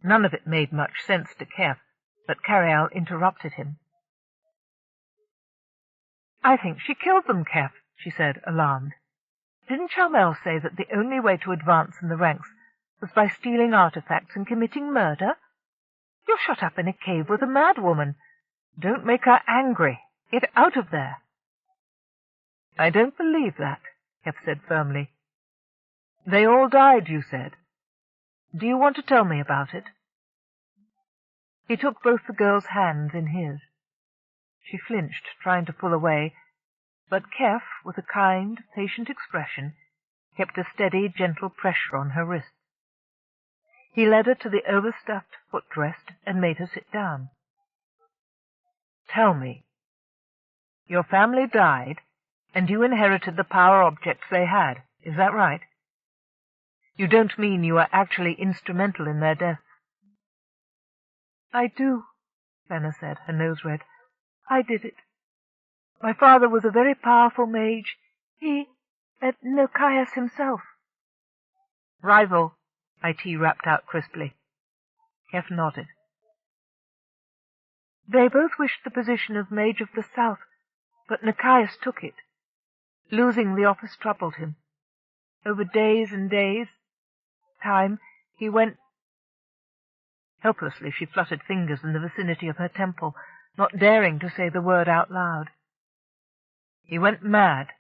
None of it made much sense to Keff, but Carialle interrupted him. "I think she killed them, Keff," she said, alarmed. "Didn't Charmel say that the only way to advance in the ranks was by stealing artifacts and committing murder? You're shut up in a cave with a mad woman. Don't make her angry. Get out of there." "I don't believe that," Keff said firmly. "They all died, you said. Do you want to tell me about it?" He took both the girl's hands in his. She flinched, trying to pull away, but Keff, with a kind, patient expression, kept a steady, gentle pressure on her wrist. He led her to the overstuffed footrest and made her sit down. "Tell me. Your family died, and you inherited the power objects they had. Is that right? You don't mean you were actually instrumental in their death?" "I do," Fenna said, her nose red. "I did it. My father was a very powerful mage. Nochias himself." "Rival," IT rapped out crisply. Keff nodded. "They both wished the position of Mage of the South, but Nochias took it. Losing the office troubled him. Over days and days, he went—" Helplessly she fluttered fingers in the vicinity of her temple, not daring to say the word out loud. "He went mad,"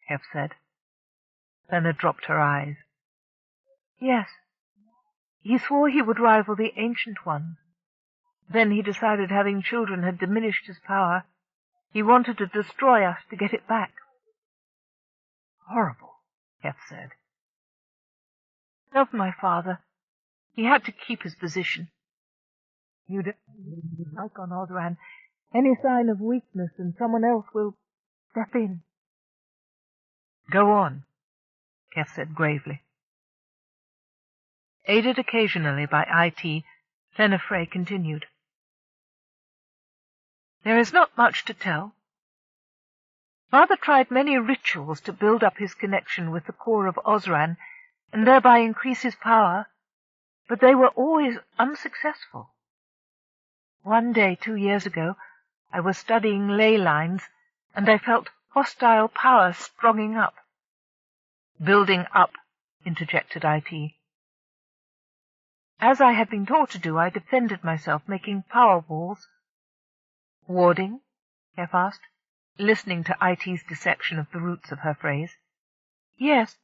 Keff said. Fenna dropped her eyes. "Yes. He swore he would rival the Ancient Ones. Then he decided having children had diminished his power. He wanted to destroy us to get it back." "Horrible," Keff said. "Loved my father. He had to keep his position. You'd like on Osran, any sign of weakness and someone else will step in." "Go on," Keff said gravely. Aided occasionally by IT, Plenifre continued. "There is not much to tell. Father tried many rituals to build up his connection with the core of Osran and thereby increase his power, but they were always unsuccessful. One day 2 years ago, I was studying ley lines, and I felt hostile power stronging up." "Building up," interjected IT. "As I had been taught to do, I defended myself, making power walls." "Warding?" Keff asked, listening to IT's dissection of the roots of her phrase. "Yes,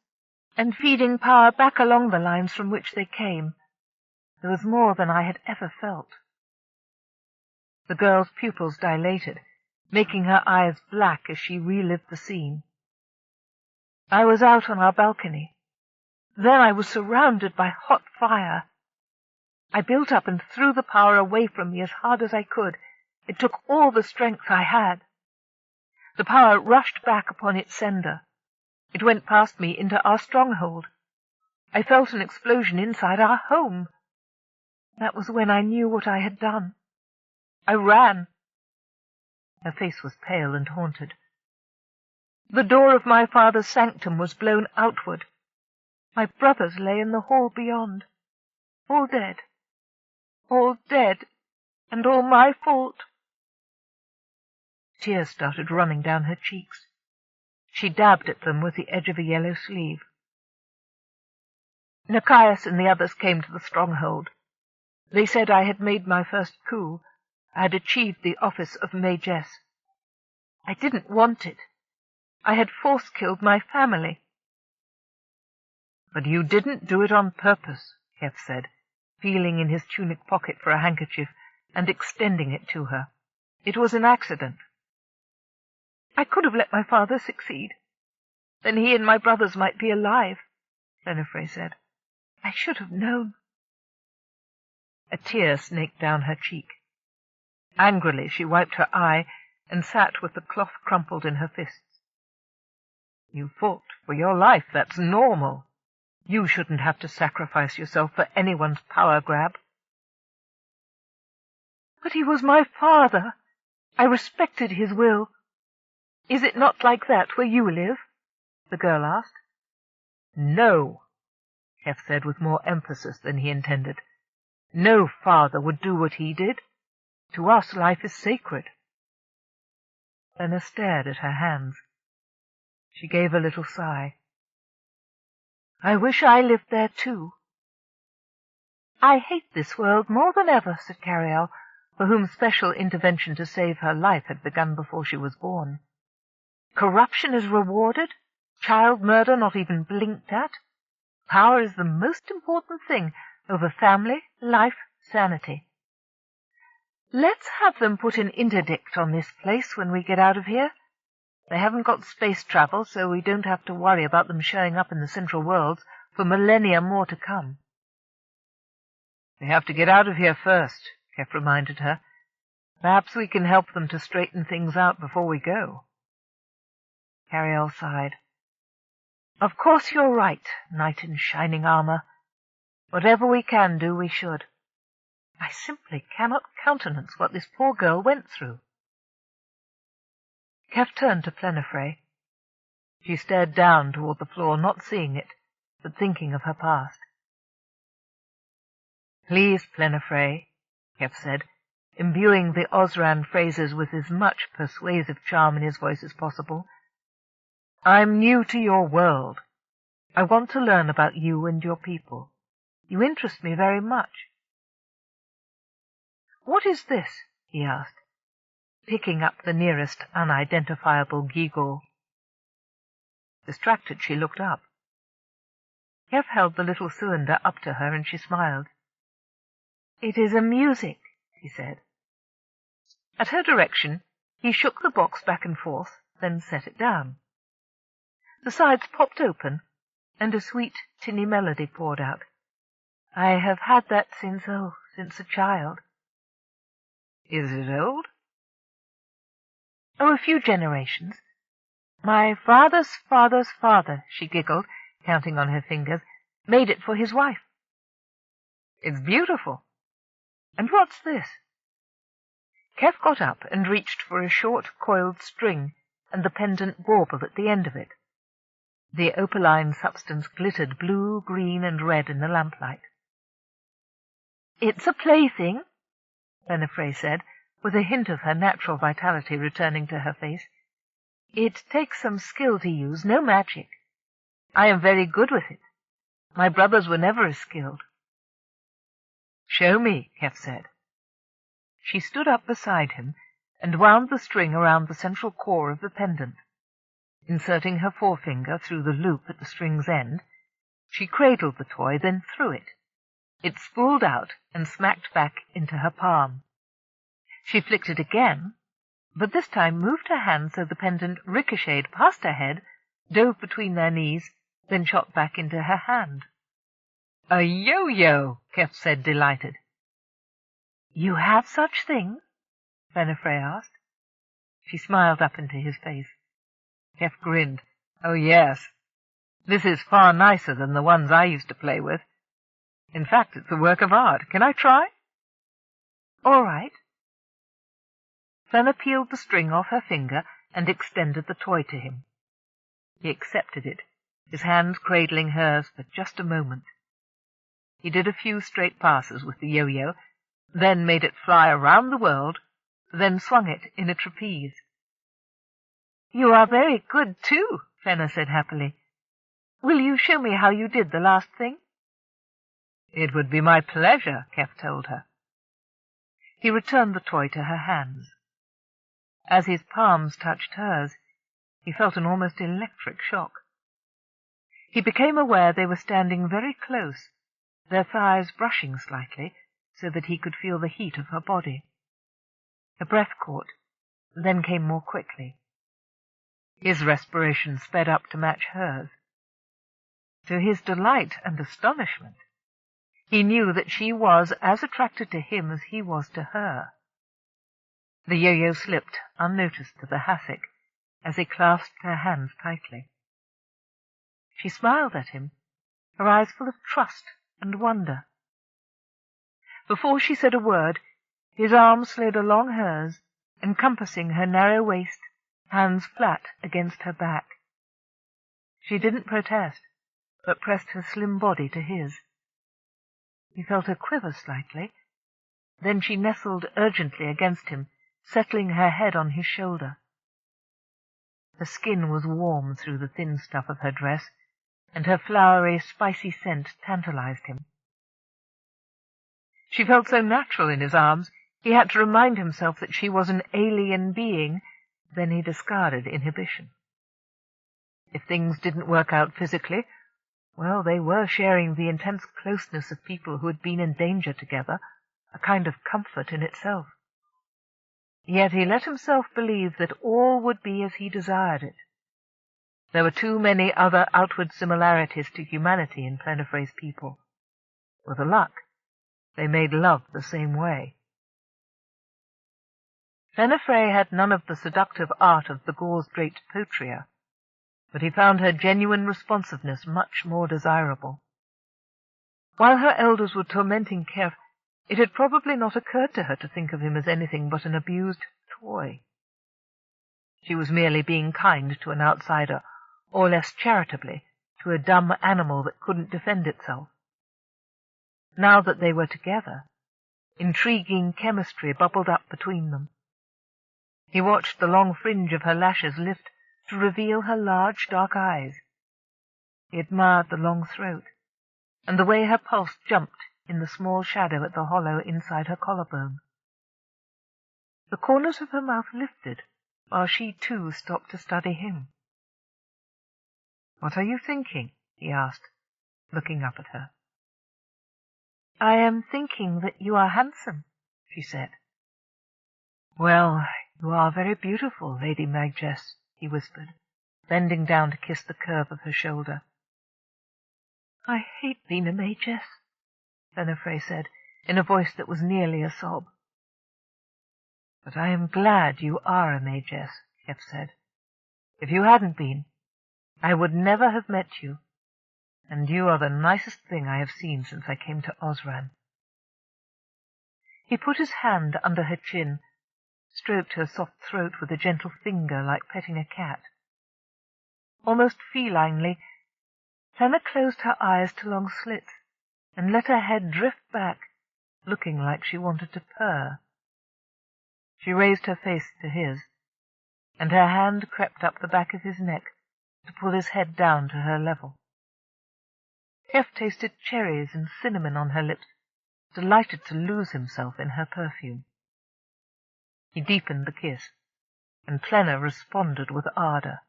and feeding power back along the lines from which they came. There was more than I had ever felt." The girl's pupils dilated, making her eyes black as she relived the scene. "I was out on our balcony. Then I was surrounded by hot fire. I built up and threw the power away from me as hard as I could. It took all the strength I had. The power rushed back upon its sender. It went past me into our stronghold. I felt an explosion inside our home. That was when I knew what I had done. I ran." Her face was pale and haunted. "The door of my father's sanctum was blown outward. My brothers lay in the hall beyond, all dead, and all my fault." Tears started running down her cheeks. She dabbed at them with the edge of a yellow sleeve. "Nikias and the others came to the stronghold. They said I had made my first coup. I had achieved the office of Magess. I didn't want it. I had force-killed my family." "But you didn't do it on purpose," Keff said, feeling in his tunic pocket for a handkerchief and extending it to her. "It was an accident." "I could have let my father succeed. Then he and my brothers might be alive," Plenifrey said. "I should have known." A tear snaked down her cheek. Angrily she wiped her eye and sat with the cloth crumpled in her fists. "You fought for your life. That's normal. You shouldn't have to sacrifice yourself for anyone's power grab." "But he was my father. I respected his will. Is it not like that where you live?" the girl asked. "No," Keff said with more emphasis than he intended. "No father would do what he did. To us life is sacred." Lena stared at her hands. She gave a little sigh. "I wish I lived there too." "I hate this world more than ever," said Carialle, for whom special intervention to save her life had begun before she was born. "Corruption is rewarded, child murder not even blinked at. Power is the most important thing over family, life, sanity. Let's have them put an interdict on this place when we get out of here. They haven't got space travel, so we don't have to worry about them showing up in the Central Worlds for millennia more to come." "They have to get out of here first," Keff reminded her. "Perhaps we can help them to straighten things out before we go." Carialle sighed. "Of course you're right, knight in shining armor. Whatever we can do, we should. I simply cannot countenance what this poor girl went through." Keff turned to Plenifrey. She stared down toward the floor, not seeing it, but thinking of her past. "Please, Plenifrey," Keff said, imbuing the Osran phrases with as much persuasive charm in his voice as possible. "I'm new to your world. I want to learn about you and your people. You interest me very much." "What is this?" he asked, picking up the nearest unidentifiable gewgaw. Distracted, she looked up. Keff held the little cylinder up to her, and she smiled. "It is a music," he said. At her direction, he shook the box back and forth, then set it down. The sides popped open, and a sweet, tinny melody poured out. "I have had that since a child." "Is it old?" "Oh, a few generations. My father's father's father," she giggled, counting on her fingers, "made it for his wife." "It's beautiful. And what's this?" Keff got up and reached for a short, coiled string and the pendant bauble at the end of it. The opaline substance glittered blue, green, and red in the lamplight. "It's a plaything," Plenifrey said, with a hint of her natural vitality returning to her face. "It takes some skill to use, no magic. I am very good with it. My brothers were never as skilled." "Show me," Keff said. She stood up beside him and wound the string around the central core of the pendant. Inserting her forefinger through the loop at the string's end, she cradled the toy, then threw it. It spooled out and smacked back into her palm. She flicked it again, but this time moved her hand so the pendant ricocheted past her head, dove between their knees, then shot back into her hand. "A yo-yo," Keff said, delighted. "You have such things?" Plenifrey asked. She smiled up into his face. Keff grinned. "Oh, yes. This is far nicer than the ones I used to play with. In fact, it's a work of art. Can I try?" "All right." Fenna peeled the string off her finger and extended the toy to him. He accepted it, his hands cradling hers for just a moment. He did a few straight passes with the yo-yo, then made it fly around the world, then swung it in a trapeze. "You are very good, too," Fenna said happily. "Will you show me how you did the last thing?" "It would be my pleasure," Keff told her. He returned the toy to her hands. As his palms touched hers, he felt an almost electric shock. He became aware they were standing very close, their thighs brushing slightly, so that he could feel the heat of her body. Her breath caught, then came more quickly. His respiration sped up to match hers. To his delight and astonishment, he knew that she was as attracted to him as he was to her. The yo-yo slipped unnoticed to the hassock as he clasped her hands tightly. She smiled at him, her eyes full of trust and wonder. Before she said a word, his arm slid along hers, encompassing her narrow waist, hands flat against her back. She didn't protest, but pressed her slim body to his. He felt her quiver slightly. Then she nestled urgently against him, settling her head on his shoulder. Her skin was warm through the thin stuff of her dress, and her flowery, spicy scent tantalized him. She felt so natural in his arms, he had to remind himself that she was an alien being. Then he discarded inhibition. If things didn't work out physically, well, they were sharing the intense closeness of people who had been in danger together, a kind of comfort in itself. Yet he let himself believe that all would be as he desired it. There were too many other outward similarities to humanity in Plenifre's people. With luck, they made love the same way. Plenifre had none of the seductive art of the gauze-draped potria, but he found her genuine responsiveness much more desirable. While her elders were tormenting Keff, it had probably not occurred to her to think of him as anything but an abused toy. She was merely being kind to an outsider, or less charitably, to a dumb animal that couldn't defend itself. Now that they were together, intriguing chemistry bubbled up between them. He watched the long fringe of her lashes lift to reveal her large dark eyes. He admired the long throat, and the way her pulse jumped in the small shadow at the hollow inside her collarbone. The corners of her mouth lifted, while she too stopped to study him. "What are you thinking?" he asked, looking up at her. "I am thinking that you are handsome," she said. "Well, you are very beautiful, Lady Maggess," he whispered, bending down to kiss the curve of her shoulder. "I hate being a Maggess," Plenifre said, in a voice that was nearly a sob. "But I am glad you are a Maggess," Keff said. "If you hadn't been, I would never have met you, and you are the nicest thing I have seen since I came to Osran." He put his hand under her chin, stroked her soft throat with a gentle finger like petting a cat. Almost felinely, Fenna closed her eyes to long slits and let her head drift back, looking like she wanted to purr. She raised her face to his, and her hand crept up the back of his neck to pull his head down to her level. Keff tasted cherries and cinnamon on her lips, delighted to lose himself in her perfume. He deepened the kiss, and Plenna responded with ardor.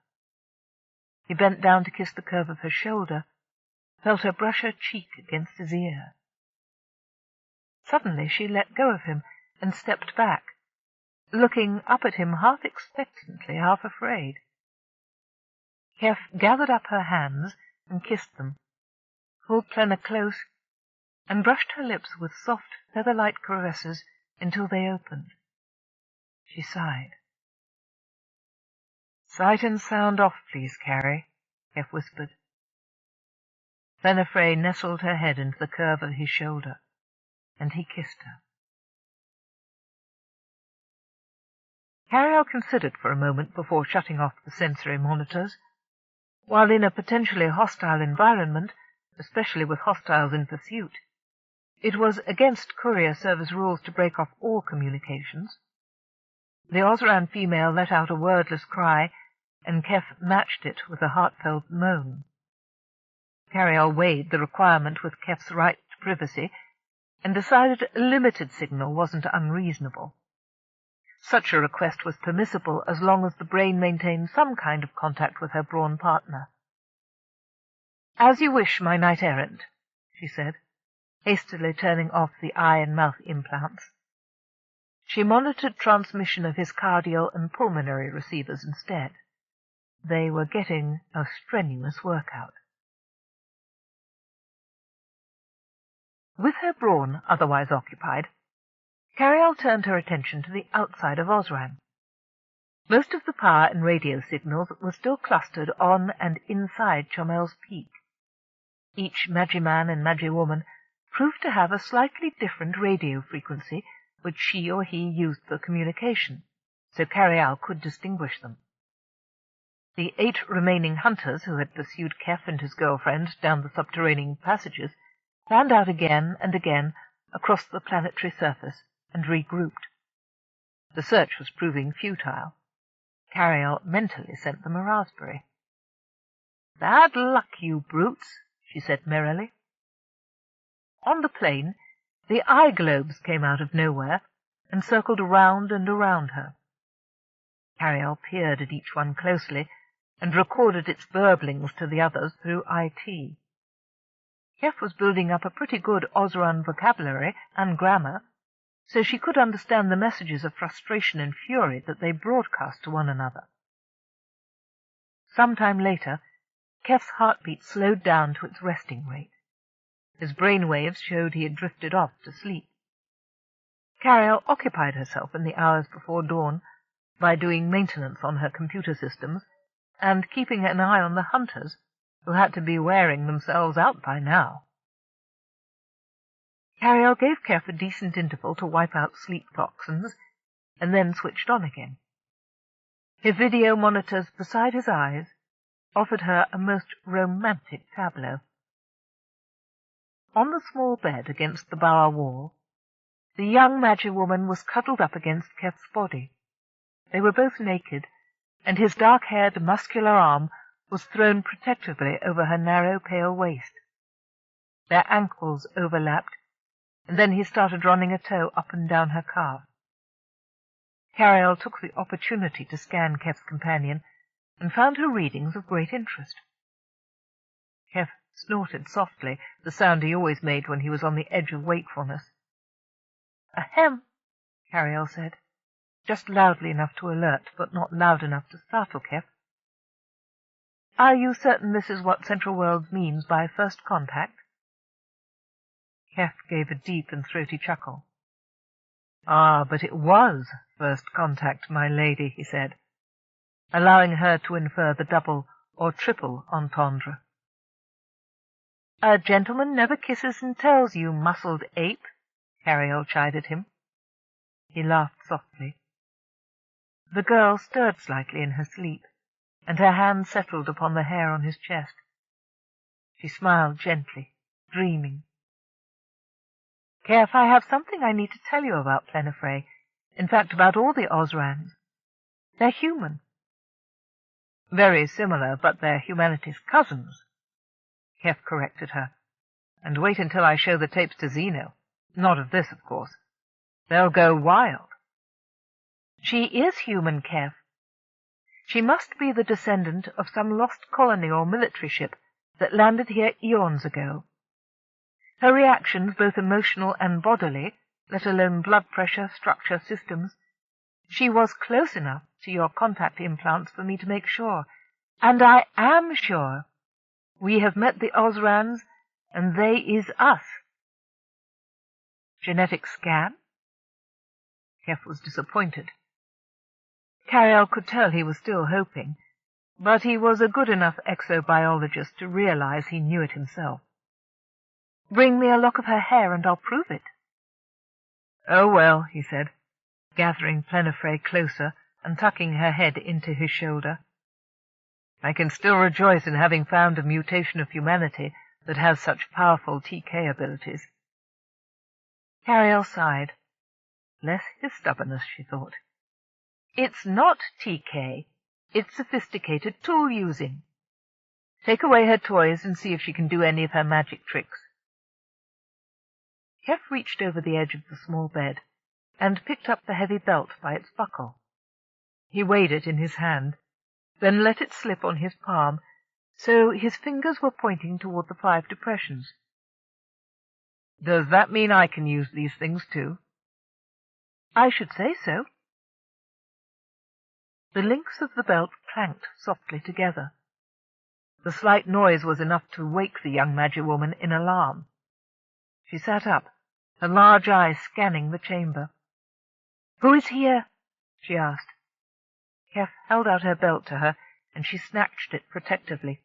He bent down to kiss the curve of her shoulder, felt her brush her cheek against his ear. Suddenly she let go of him and stepped back, looking up at him half expectantly, half afraid. Keff gathered up her hands and kissed them, pulled Plenna close, and brushed her lips with soft, feather-light caresses until they opened. She sighed. "Sight and sound off, please, Carrie," Keff whispered. Plenifre nestled her head into the curve of his shoulder, and he kissed her. Carialle considered for a moment before shutting off the sensory monitors. While in a potentially hostile environment, especially with hostiles in pursuit, it was against courier service rules to break off all communications. The Osran female let out a wordless cry, and Keff matched it with a heartfelt moan. Carialle weighed the requirement with Keff's right to privacy, and decided a limited signal wasn't unreasonable. Such a request was permissible as long as the brain maintained some kind of contact with her Brawn partner. "As you wish, my knight-errant," she said, hastily turning off the eye and mouth implants. She monitored transmission of his cardial and pulmonary receivers instead. They were getting a strenuous workout. With her Brawn otherwise occupied, Carialle turned her attention to the outside of Osran. Most of the power and radio signals were still clustered on and inside Chomel's Peak. Each Magiman and Magiwoman proved to have a slightly different radio frequency which she or he used for communication, so Carialle could distinguish them. The 8 remaining hunters who had pursued Keff and his girlfriend down the subterranean passages fanned out again and again across the planetary surface and regrouped. The search was proving futile. Carialle mentally sent them a raspberry. "Bad luck, you brutes," she said merrily. On the plain, the eye globes came out of nowhere and circled around and around her. Carialle peered at each one closely and recorded its burblings to the others through IT. Keff was building up a pretty good Osran vocabulary and grammar, so she could understand the messages of frustration and fury that they broadcast to one another. Some time later, Keff's heartbeat slowed down to its resting rate. His brain waves showed he had drifted off to sleep. Carialle occupied herself in the hours before dawn by doing maintenance on her computer systems and keeping an eye on the hunters, who had to be wearing themselves out by now. Carialle gave Keff a decent interval to wipe out sleep toxins, and then switched on again. His video monitors beside his eyes offered her a most romantic tableau. On the small bed against the bower wall, the young Magiwoman was cuddled up against Keff's body. They were both naked, and his dark-haired, muscular arm was thrown protectively over her narrow, pale waist. Their ankles overlapped, and then he started running a toe up and down her calf. Carialle took the opportunity to scan Keff's companion, and found her readings of great interest. Keff snorted softly, the sound he always made when he was on the edge of wakefulness. "Ahem," Carialle said, just loudly enough to alert, but not loud enough to startle Keff. "Are you certain this is what Central Worlds means by first contact?" Keff gave a deep and throaty chuckle. "Ah, but it was first contact, my lady," he said, allowing her to infer the double or triple entendre. "A gentleman never kisses and tells, you muscled ape," Carialle chided him. He laughed softly. The girl stirred slightly in her sleep, and her hand settled upon the hair on his chest. She smiled gently, dreaming. "Keff, I have something I need to tell you about Plenifre. In fact, about all the Osrans. They're human." "Very similar, but they're humanity's cousins," Keff corrected her. "And wait until I show the tapes to Zeno. Not of this, of course. They'll go wild." "She is human, Keff. She must be the descendant of some lost colony or military ship that landed here eons ago. Her reactions, both emotional and bodily, let alone blood pressure, structure, systems, she was close enough to your contact implants for me to make sure. And I am sure. We have met the Osrans, and they is us." "Genetic scan?" Keff was disappointed. Carialle could tell he was still hoping, but he was a good enough exobiologist to realize he knew it himself. "Bring me a lock of her hair and I'll prove it." "Oh, well," he said, gathering Plenifre closer and tucking her head into his shoulder. "I can still rejoice in having found a mutation of humanity that has such powerful TK abilities." Carialle sighed. Less his stubbornness, she thought. "It's not TK. It's sophisticated tool-using. Take away her toys and see if she can do any of her magic tricks." Keff reached over the edge of the small bed and picked up the heavy belt by its buckle. He weighed it in his hand, then let it slip on his palm, so his fingers were pointing toward the 5 depressions. "Does that mean I can use these things too?" "I should say so." The links of the belt clanked softly together. The slight noise was enough to wake the young Magiwoman in alarm. She sat up, her large eyes scanning the chamber. "Who is here?" she asked. Keff held out her belt to her, and she snatched it protectively.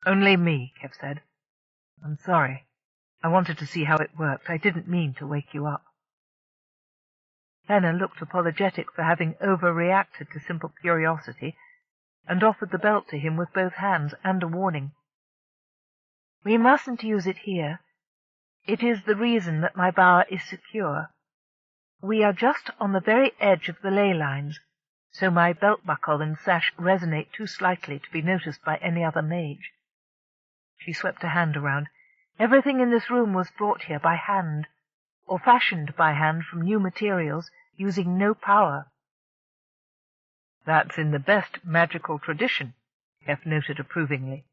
"Only me," Keff said. "I'm sorry. I wanted to see how it worked. I didn't mean to wake you up." Fenner looked apologetic for having overreacted to simple curiosity, and offered the belt to him with both hands and a warning. "We mustn't use it here. It is the reason that my bower is secure. We are just on the very edge of the ley lines, so my belt buckle and sash resonate too slightly to be noticed by any other mage." She swept a hand around. "Everything in this room was brought here by hand, or fashioned by hand from new materials, using no power." "That's in the best magical tradition," Keff noted approvingly.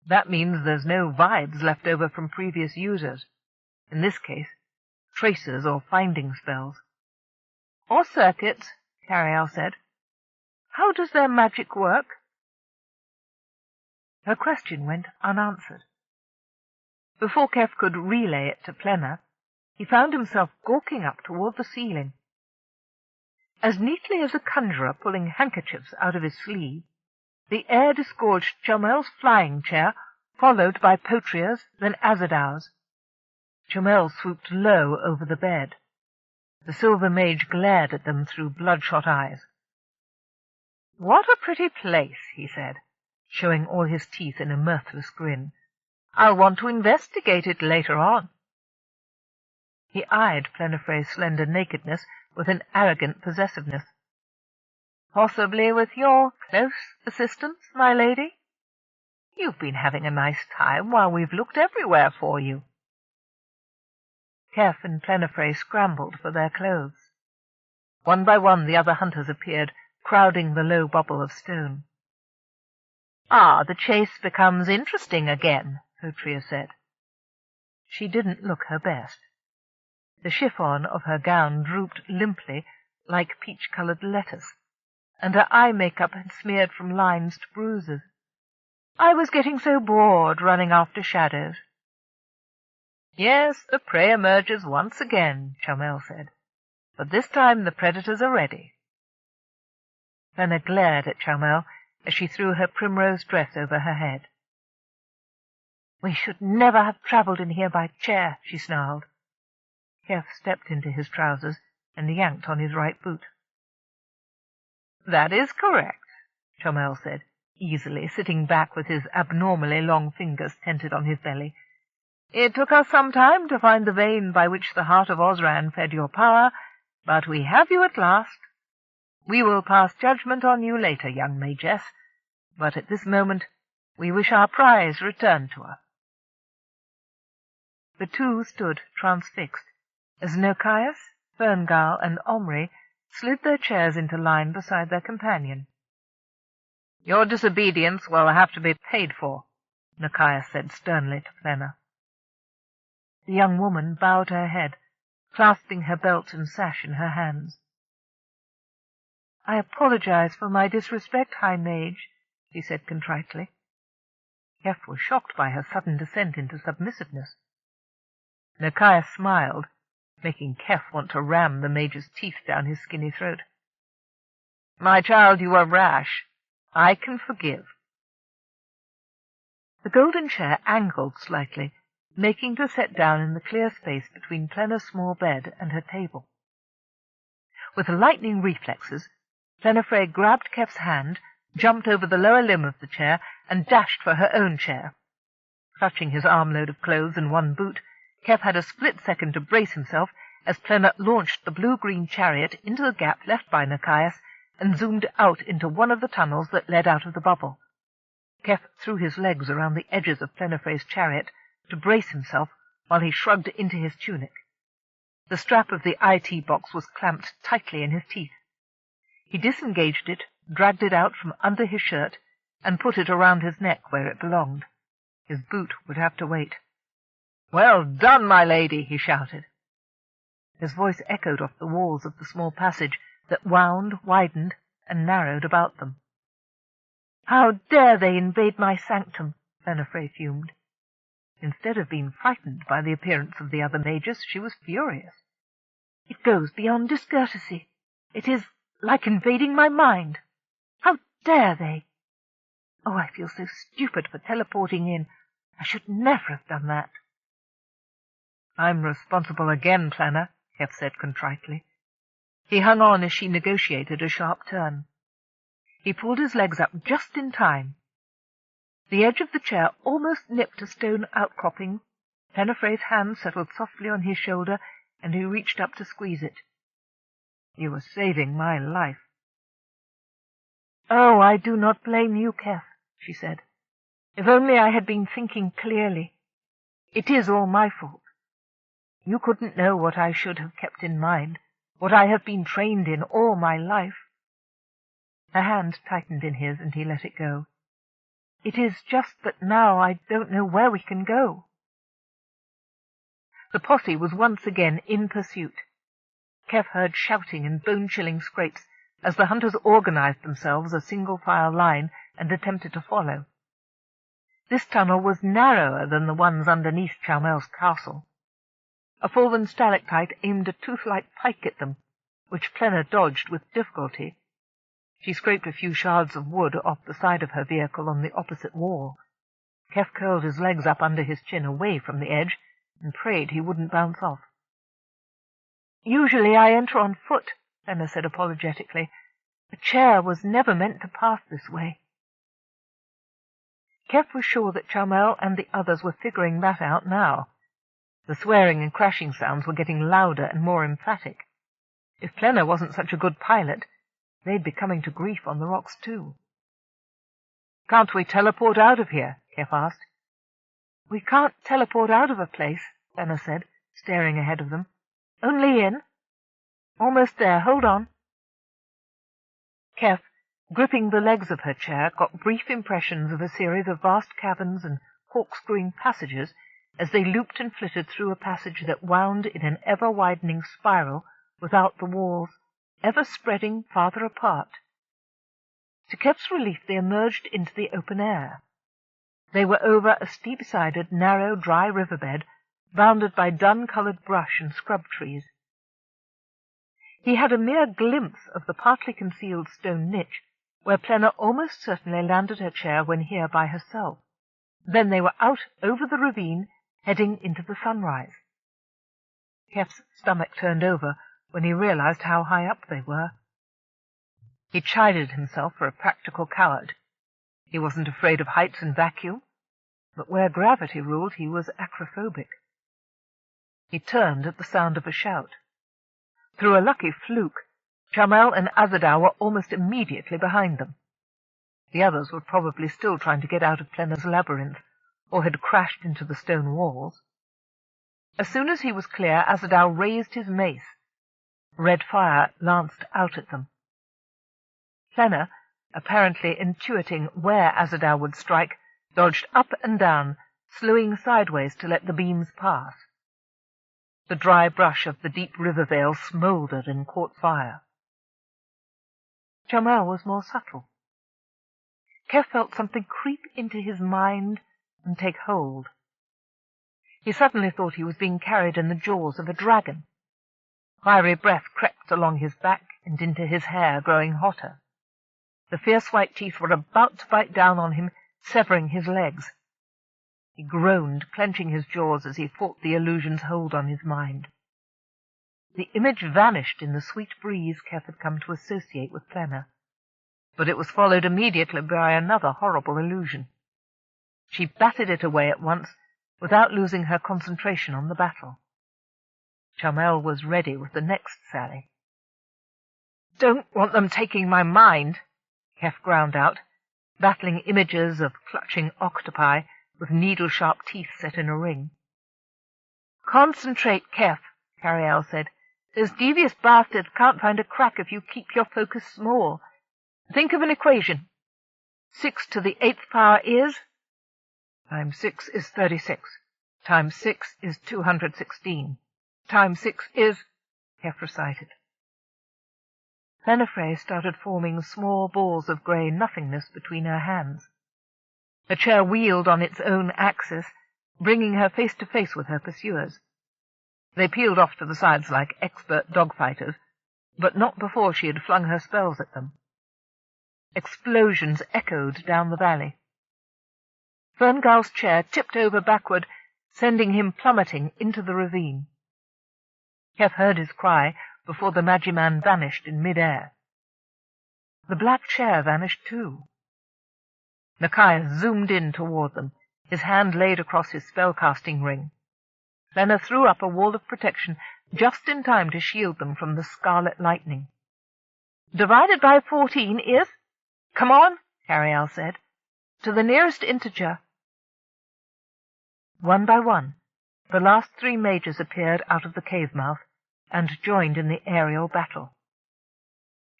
"That means there's no vibes left over from previous users. In this case, traces or finding spells." "Or circuits," Carialle said. "How does their magic work?" Her question went unanswered. Before Keff could relay it to Plenna, he found himself gawking up toward the ceiling. As neatly as a conjurer pulling handkerchiefs out of his sleeve, the air disgorged Chomel's flying chair, followed by Potria's, then Azadow's. Chomel swooped low over the bed. The silver mage glared at them through bloodshot eyes. "What a pretty place," he said, showing all his teeth in a mirthless grin. "I'll want to investigate it later on." He eyed Plenifrey's slender nakedness with an arrogant possessiveness. "Possibly with your close assistance, my lady? You've been having a nice time while we've looked everywhere for you." Keff and Plenifrey scrambled for their clothes. One by one the other hunters appeared, crowding the low bubble of stone. "Ah, the chase becomes interesting again," Potria said. She didn't look her best. The chiffon of her gown drooped limply like peach-colored lettuce, and her eye makeup had smeared from lines to bruises. "I was getting so bored running after shadows." "Yes, the prey emerges once again," Chomel said. "But this time the predators are ready." Fenner glared at Chomel as she threw her primrose dress over her head. "We should never have travelled in here by chair," she snarled. Keff stepped into his trousers and yanked on his right boot. "That is correct," Chomel said, easily, sitting back with his abnormally long fingers tented on his belly. "It took us some time to find the vein by which the heart of Osran fed your power, but we have you at last. We will pass judgment on you later, young Magess, but at this moment we wish our prize returned to us." The two stood transfixed, as Nochias, Ferngal, and Omri slid their chairs into line beside their companion. "Your disobedience will have to be paid for," Nochias said sternly to Plenna. The young woman bowed her head, clasping her belt and sash in her hands. "I apologize for my disrespect, High Mage," she said contritely. Keff was shocked by her sudden descent into submissiveness. Nochias smiled, making Keff want to ram the mage's teeth down his skinny throat. "My child, you were rash. I can forgive." The golden chair angled slightly, making to set down in the clear space between Plenna's small bed and her table. With lightning reflexes, Plenifray grabbed Keff's hand, jumped over the lower limb of the chair, and dashed for her own chair. Clutching his armload of clothes and one boot, Keff had a split second to brace himself as Plenna launched the blue-green chariot into the gap left by Nikias and zoomed out into one of the tunnels that led out of the bubble. Keff threw his legs around the edges of Plenifray's chariot to brace himself while he shrugged into his tunic. The strap of the IT box was clamped tightly in his teeth. He disengaged it, dragged it out from under his shirt, and put it around his neck where it belonged. His boot would have to wait. "Well done, my lady!" he shouted. His voice echoed off the walls of the small passage that wound, widened, and narrowed about them. "How dare they invade my sanctum?" Plenifray fumed. Instead of being frightened by the appearance of the other mages, she was furious. "It goes beyond discourtesy. It is like invading my mind. How dare they? Oh, I feel so stupid for teleporting in. I should never have done that." "I'm responsible again, Plenna," Keff said contritely. He hung on as she negotiated a sharp turn. He pulled his legs up just in time. The edge of the chair almost nipped a stone outcropping. Plenifray's hand settled softly on his shoulder, and he reached up to squeeze it. "You were saving my life." "Oh, I do not blame you, Keff," she said. "If only I had been thinking clearly. It is all my fault. You couldn't know what I should have kept in mind, what I have been trained in all my life." Her hand tightened in his, and he let it go. "It is just that now I don't know where we can go." The posse was once again in pursuit. Keff heard shouting and bone-chilling scrapes as the hunters organized themselves a single-file line and attempted to follow. This tunnel was narrower than the ones underneath Chalmel's castle. A fallen stalactite aimed a tooth-like pike at them, which Plenna dodged with difficulty. She scraped a few shards of wood off the side of her vehicle on the opposite wall. Keff curled his legs up under his chin away from the edge and prayed he wouldn't bounce off. "Usually I enter on foot," Plenna said apologetically. "A chair was never meant to pass this way." Keff was sure that Chalmel and the others were figuring that out now. The swearing and crashing sounds were getting louder and more emphatic. If Plenna wasn't such a good pilot, they'd be coming to grief on the rocks too. "Can't we teleport out of here?" Keff asked. "We can't teleport out of a place," Plenna said, staring ahead of them. "Only in. Almost there. Hold on." Keff, gripping the legs of her chair, got brief impressions of a series of vast caverns and corkscrewing passages as they looped and flitted through a passage that wound in an ever-widening spiral without the walls, ever spreading farther apart. To Keff's relief they emerged into the open air. They were over a steep-sided, narrow, dry riverbed, bounded by dun-coloured brush and scrub trees. He had a mere glimpse of the partly concealed stone niche, where Plenna almost certainly landed her chair when here by herself. Then they were out over the ravine, heading into the sunrise. Keff's stomach turned over when he realized how high up they were. He chided himself for a practical coward. He wasn't afraid of heights and vacuum, but where gravity ruled he was acrophobic. He turned at the sound of a shout. Through a lucky fluke, Chalmel and Azadar were almost immediately behind them. The others were probably still trying to get out of Plenna's labyrinth, or had crashed into the stone walls. As soon as he was clear, Azadar raised his mace. Red fire lanced out at them. Plenna, apparently intuiting where Azadar would strike, dodged up and down, slewing sideways to let the beams pass. The dry brush of the deep river vale smouldered and caught fire. Chalmel was more subtle. Keff felt something creep into his mind and take hold. He suddenly thought he was being carried in the jaws of a dragon. Fiery breath crept along his back and into his hair, growing hotter. The fierce white teeth were about to bite down on him, severing his legs. He groaned, clenching his jaws as he fought the illusion's hold on his mind. The image vanished in the sweet breeze Keff had come to associate with Plena, but it was followed immediately by another horrible illusion. She batted it away at once, without losing her concentration on the battle. Chamel was ready with the next sally. "Don't want them taking my mind," Keff ground out, battling images of clutching octopi with needle-sharp teeth set in a ring. "Concentrate, Keff," Carialle said. "Those devious bastards can't find a crack if you keep your focus small. Think of an equation. 6 to the 8th power is? Times 6 is 36. Times 6 is 216. Times 6 is—" Keff recited. Plenifre started forming small balls of grey nothingness between her hands. Her chair wheeled on its own axis, bringing her face to face with her pursuers. They peeled off to the sides like expert dogfighters, but not before she had flung her spells at them. Explosions echoed down the valley. Ferngal's chair tipped over backward, sending him plummeting into the ravine. Keff heard his cry before the Magiman vanished in mid-air. The black chair vanished too. Nakai zoomed in toward them, his hand laid across his spell-casting ring. Plena threw up a wall of protection just in time to shield them from the scarlet lightning. "Divided by 14 is—" "Come on," Carialle said. "To the nearest integer." One by one, the last 3 mages appeared out of the cave mouth and joined in the aerial battle.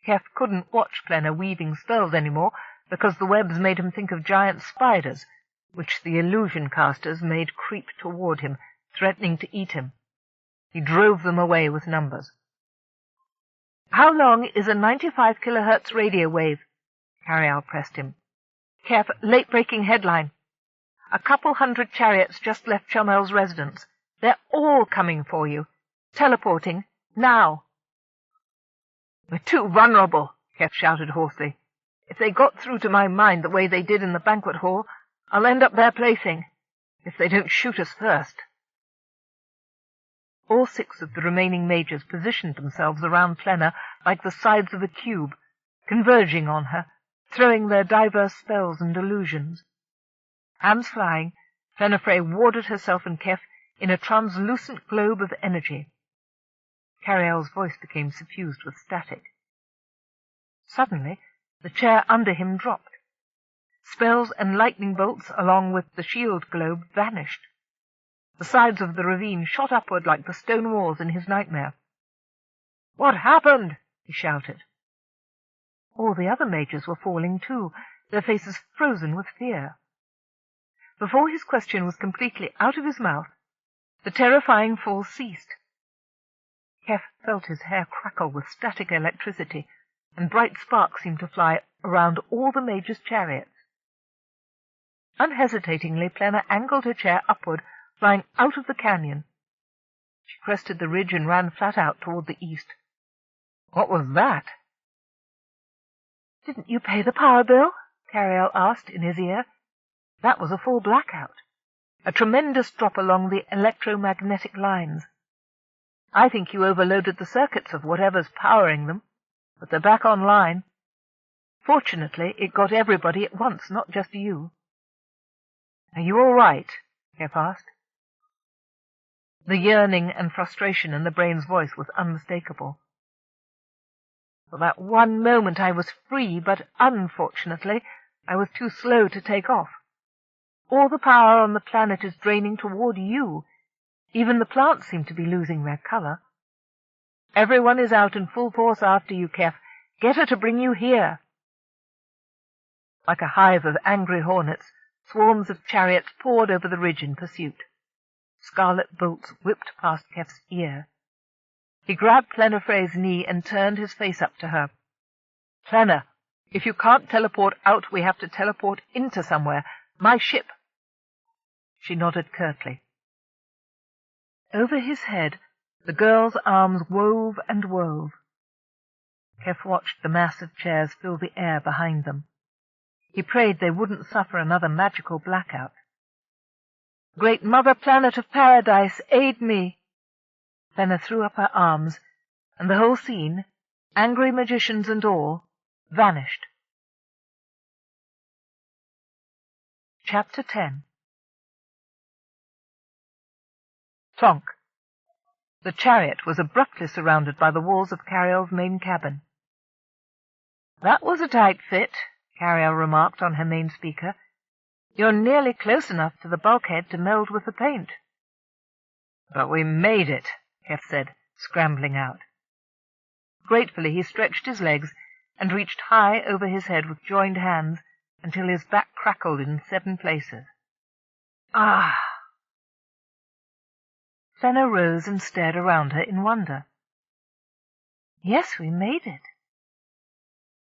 Keff couldn't watch Plena weaving spells any more because the webs made him think of giant spiders, which the illusion casters made creep toward him, threatening to eat him. He drove them away with numbers. "How long is a 95 kilohertz radio wave?" Carialle pressed him. "Keff, late-breaking headline. A couple 100 chariots just left Chamel's residence. They're all coming for you. Teleporting. Now." "We're too vulnerable," Keff shouted hoarsely. "If they got through to my mind the way they did in the banquet hall, I'll end up their plaything, if they don't shoot us first." All 6 of the remaining mages positioned themselves around Plena like the sides of a cube, converging on her, throwing their diverse spells and illusions. Hands flying, Plenifre warded herself and Keff in a translucent globe of energy. Carialle's voice became suffused with static. Suddenly, the chair under him dropped. Spells and lightning bolts, along with the shield globe, vanished. The sides of the ravine shot upward like the stone walls in his nightmare. "What happened?" he shouted. All the other mages were falling too, their faces frozen with fear. Before his question was completely out of his mouth, the terrifying fall ceased. Keff felt his hair crackle with static electricity, and bright sparks seemed to fly around all the mages' chariots. Unhesitatingly, Plena angled her chair upward, flying out of the canyon. She crested the ridge and ran flat out toward the east. "What was that?" "Didn't you pay the power bill?" Carialle asked in his ear. "That was a full blackout, a tremendous drop along the electromagnetic lines. I think you overloaded the circuits of whatever's powering them, but they're back online. Fortunately, it got everybody at once, not just you." "Are you all right?" Keff asked. The yearning and frustration in the brain's voice was unmistakable. "For that one moment I was free, but unfortunately I was too slow to take off. All the power on the planet is draining toward you. Even the plants seem to be losing their color. Everyone is out in full force after you, Keff. Get her to bring you here." Like a hive of angry hornets, swarms of chariots poured over the ridge in pursuit. Scarlet bolts whipped past Keff's ear. He grabbed Plenifre's knee and turned his face up to her. "Plena, if you can't teleport out, we have to teleport into somewhere. My ship." She nodded curtly. Over his head, the girl's arms wove and wove. Keff watched the mass of chairs fill the air behind them. He prayed they wouldn't suffer another magical blackout. "Great Mother Planet of Paradise, aid me!" Plena threw up her arms, and the whole scene, angry magicians and all, vanished. Chapter 10. Plonk. The chariot was abruptly surrounded by the walls of Carialle's main cabin. "That was a tight fit," Carialle remarked on her main speaker. "You're nearly close enough to the bulkhead to meld with the paint." "But we made it," Keff said, scrambling out. Gratefully he stretched his legs and reached high over his head with joined hands until his back crackled in 7 places. "Ah!" Fenner rose and stared around her in wonder. "Yes, we made it.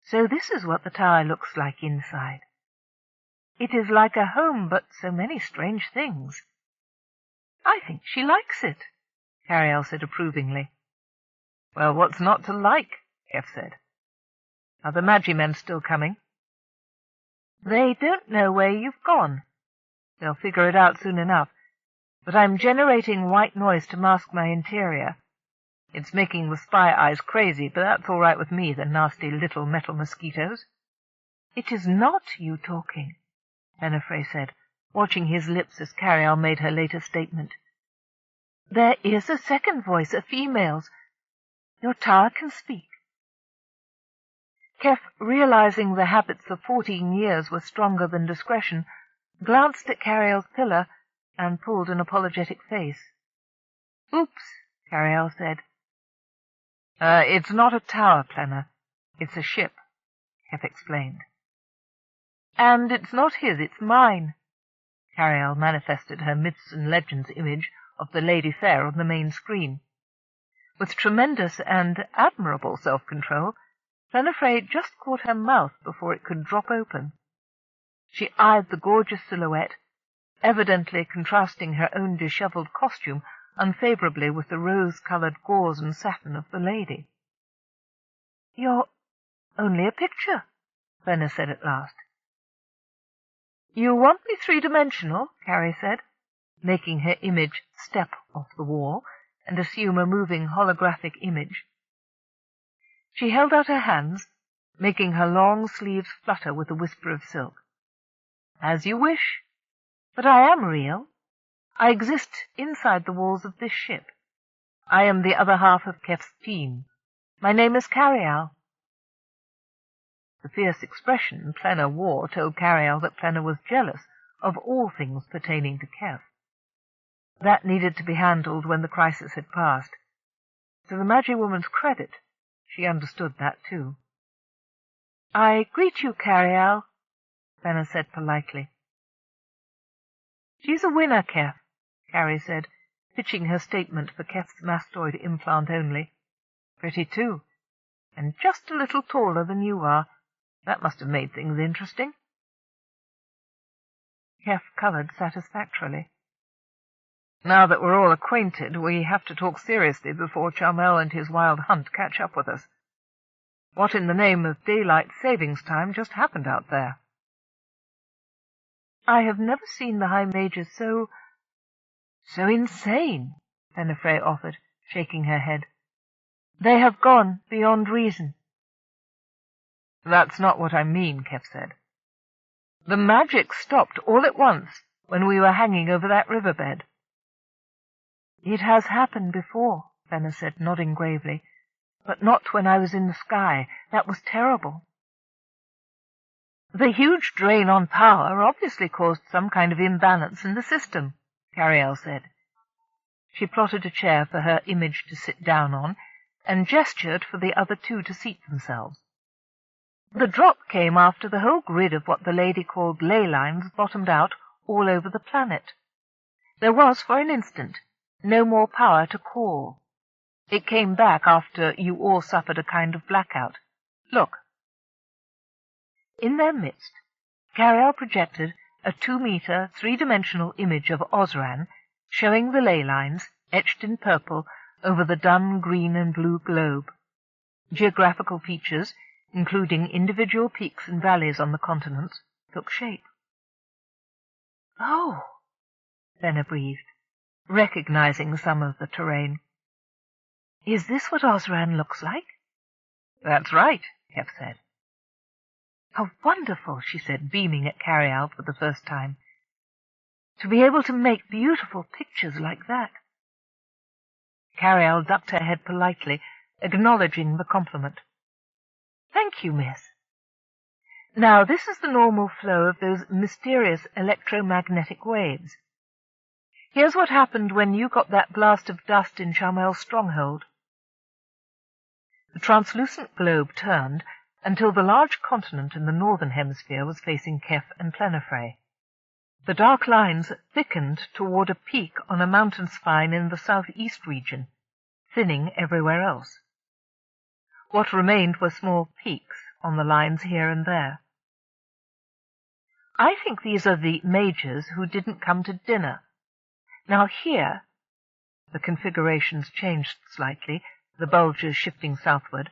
So this is what the tower looks like inside. It is like a home, but so many strange things." "I think she likes it," Carialle said approvingly. "Well, what's not to like?" Keff said. "Are the Magi-men still coming?" "They don't know where you've gone. They'll figure it out soon enough. But I'm generating white noise to mask my interior. It's making the spy eyes crazy, but that's all right with me, the nasty little metal mosquitoes." "It is not you talking," Benefray said, watching his lips as Carialle made her later statement. "There is a second voice, a female's. Your tower can speak." Keff, realizing the habits of 14 years were stronger than discretion, glanced at Carialle's pillar and pulled an apologetic face. "Oops," Carialle said. It's not a tower, Plenner. It's a ship," Keff explained. "And it's not his, it's mine." Carialle manifested her myths and legends image of the Lady Fair on the main screen. With tremendous and admirable self-control, Plenifray just caught her mouth before it could drop open. She eyed the gorgeous silhouette, evidently contrasting her own dishevelled costume unfavourably with the rose-coloured gauze and satin of the lady. "You're only a picture," Fenner said at last. "You want me 3-dimensional, Carrie said, making her image step off the wall and assume a moving holographic image. She held out her hands, making her long sleeves flutter with a whisper of silk. "As you wish. But I am real. I exist inside the walls of this ship. I am the other half of Keff's team. My name is Carialle." The fierce expression Plenner wore told Carialle that Plenner was jealous of all things pertaining to Keff. That needed to be handled when the crisis had passed. To the Magi-woman's credit, she understood that too. "I greet you, Carialle," Plenner said politely. "She's a winner, Keff," Carrie said, pitching her statement for Keff's mastoid implant only. "Pretty, too. And just a little taller than you are. That must have made things interesting." Keff coloured satisfactorily. "Now that we're all acquainted, we have to talk seriously before Charmel and his wild hunt catch up with us. What in the name of daylight savings time just happened out there?" "I have never seen the High Major so insane," Benefray offered, shaking her head. "They have gone beyond reason." "That's not what I mean," Keff said. "The magic stopped all at once when we were hanging over that riverbed." "It has happened before," Fenner said, nodding gravely, "but not when I was in the sky. That was terrible." "The huge drain on power obviously caused some kind of imbalance in the system," Carialle said. She plotted a chair for her image to sit down on, and gestured for the other two to seat themselves. "The drop came after the whole grid of what the lady called ley lines bottomed out all over the planet. There was, for an instant, no more power to call. It came back after you all suffered a kind of blackout. Look." In their midst, Carialle projected a 2-meter, 3-dimensional image of Osran, showing the ley lines, etched in purple, over the dun green and blue globe. Geographical features, including individual peaks and valleys on the continents, took shape. "Oh," Fenner breathed, recognizing some of the terrain. Is this what Osran looks like? That's right, Keff said. How wonderful, she said, beaming at Carialle for the first time. To be able to make beautiful pictures like that. Carialle ducked her head politely, acknowledging the compliment. Thank you, miss. Now, this is the normal flow of those mysterious electromagnetic waves. Here's what happened when you got that blast of dust in Charmel's stronghold. The translucent globe turned until the large continent in the northern hemisphere was facing Keff and Plenafre. The dark lines thickened toward a peak on a mountain spine in the southeast region, thinning everywhere else. What remained were small peaks on the lines here and there. I think these are the majors who didn't come to dinner. Now here, the configurations changed slightly, the bulges shifting southward,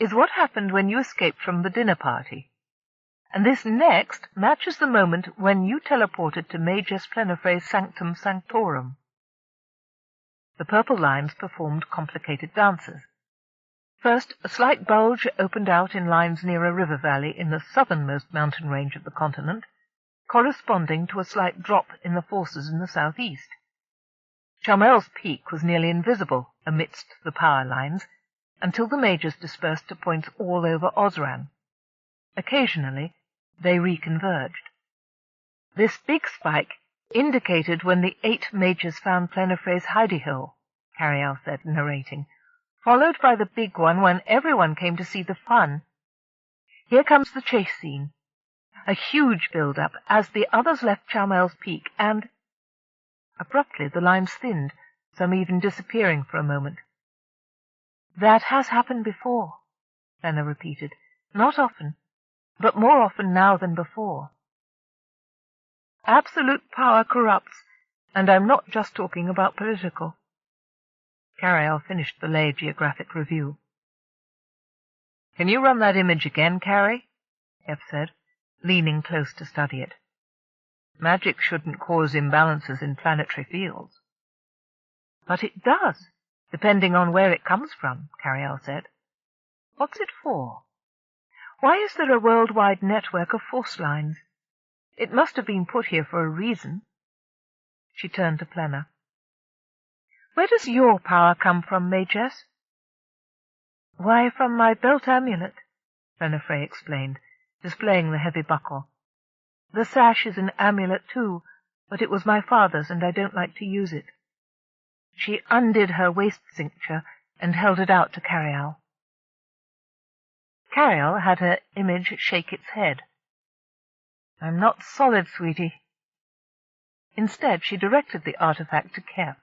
is what happened when you escaped from the dinner party. And this next matches the moment when you teleported to Magus Plenafre's Sanctum Sanctorum. The purple lines performed complicated dances. First, a slight bulge opened out in lines near a river valley in the southernmost mountain range of the continent, corresponding to a slight drop in the forces in the southeast. Charmel's peak was nearly invisible amidst the power lines, until the majors dispersed to points all over Osran. Occasionally, they reconverged. This big spike indicated when the 8 majors found Plenafre's hidey hole, Carialle said, narrating, followed by the big one when everyone came to see the fun. Here comes the chase scene. A huge build-up as the others left Charmel's peak, and abruptly the lines thinned, some even disappearing for a moment. That has happened before, Plena repeated. Not often, but more often now than before. Absolute power corrupts, and I'm not just talking about political. Carialle finished the lay geographic review. Can you run that image again, Carrie? Keff said, leaning close to study it. Magic shouldn't cause imbalances in planetary fields. But it does, depending on where it comes from, Carialle said. What's it for? Why is there a worldwide network of force lines? It must have been put here for a reason. She turned to Plena. Where does your power come from, Magus? Why, from my belt amulet, Plenafre explained, displaying the heavy buckle. The sash is an amulet, too, but it was my father's, and I don't like to use it. She undid her waist cincture and held it out to Carialle. Carialle had her image shake its head. I'm not solid, sweetie. Instead, she directed the artifact to Keff.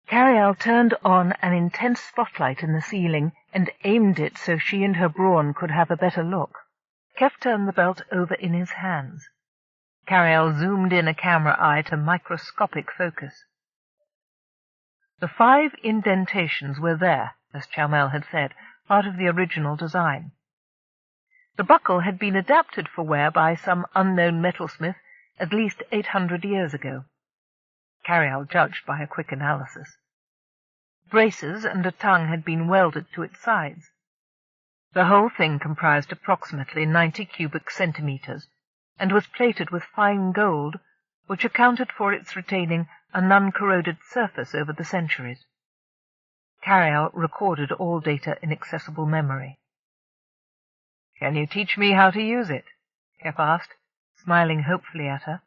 Carialle turned on an intense spotlight in the ceiling and aimed it so she and her Brawn could have a better look. Keff turned the belt over in his hands. Carialle zoomed in a camera eye to microscopic focus. The 5 indentations were there, as Charmel had said, part of the original design. The buckle had been adapted for wear by some unknown metalsmith at least 800 years ago. Carialle judged by a quick analysis. Braces and a tongue had been welded to its sides. The whole thing comprised approximately 90 cubic centimeters, and was plated with fine gold, which accounted for its retaining a non-corroded surface over the centuries. Carialle recorded all data in accessible memory. "Can you teach me how to use it?" Keff asked, smiling hopefully at her.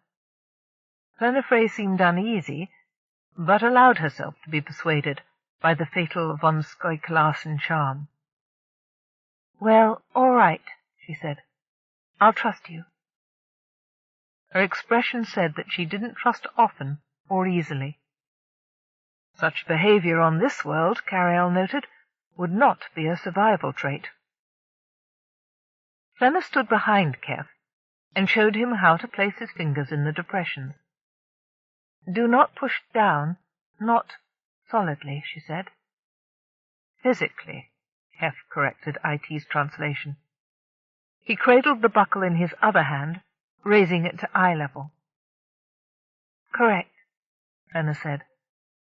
Plenafre seemed uneasy, but allowed herself to be persuaded by the fatal von Skoik-Larsen charm. "Well, all right," she said. "I'll trust you." Her expression said that she didn't trust often or easily. Such behavior on this world, Carialle noted, would not be a survival trait. Plena stood behind Keff and showed him how to place his fingers in the depressions. "Do not push down, not solidly," she said. "Physically," Keff corrected IT's translation. He cradled the buckle in his other hand, raising it to eye level. "Correct," Plena said.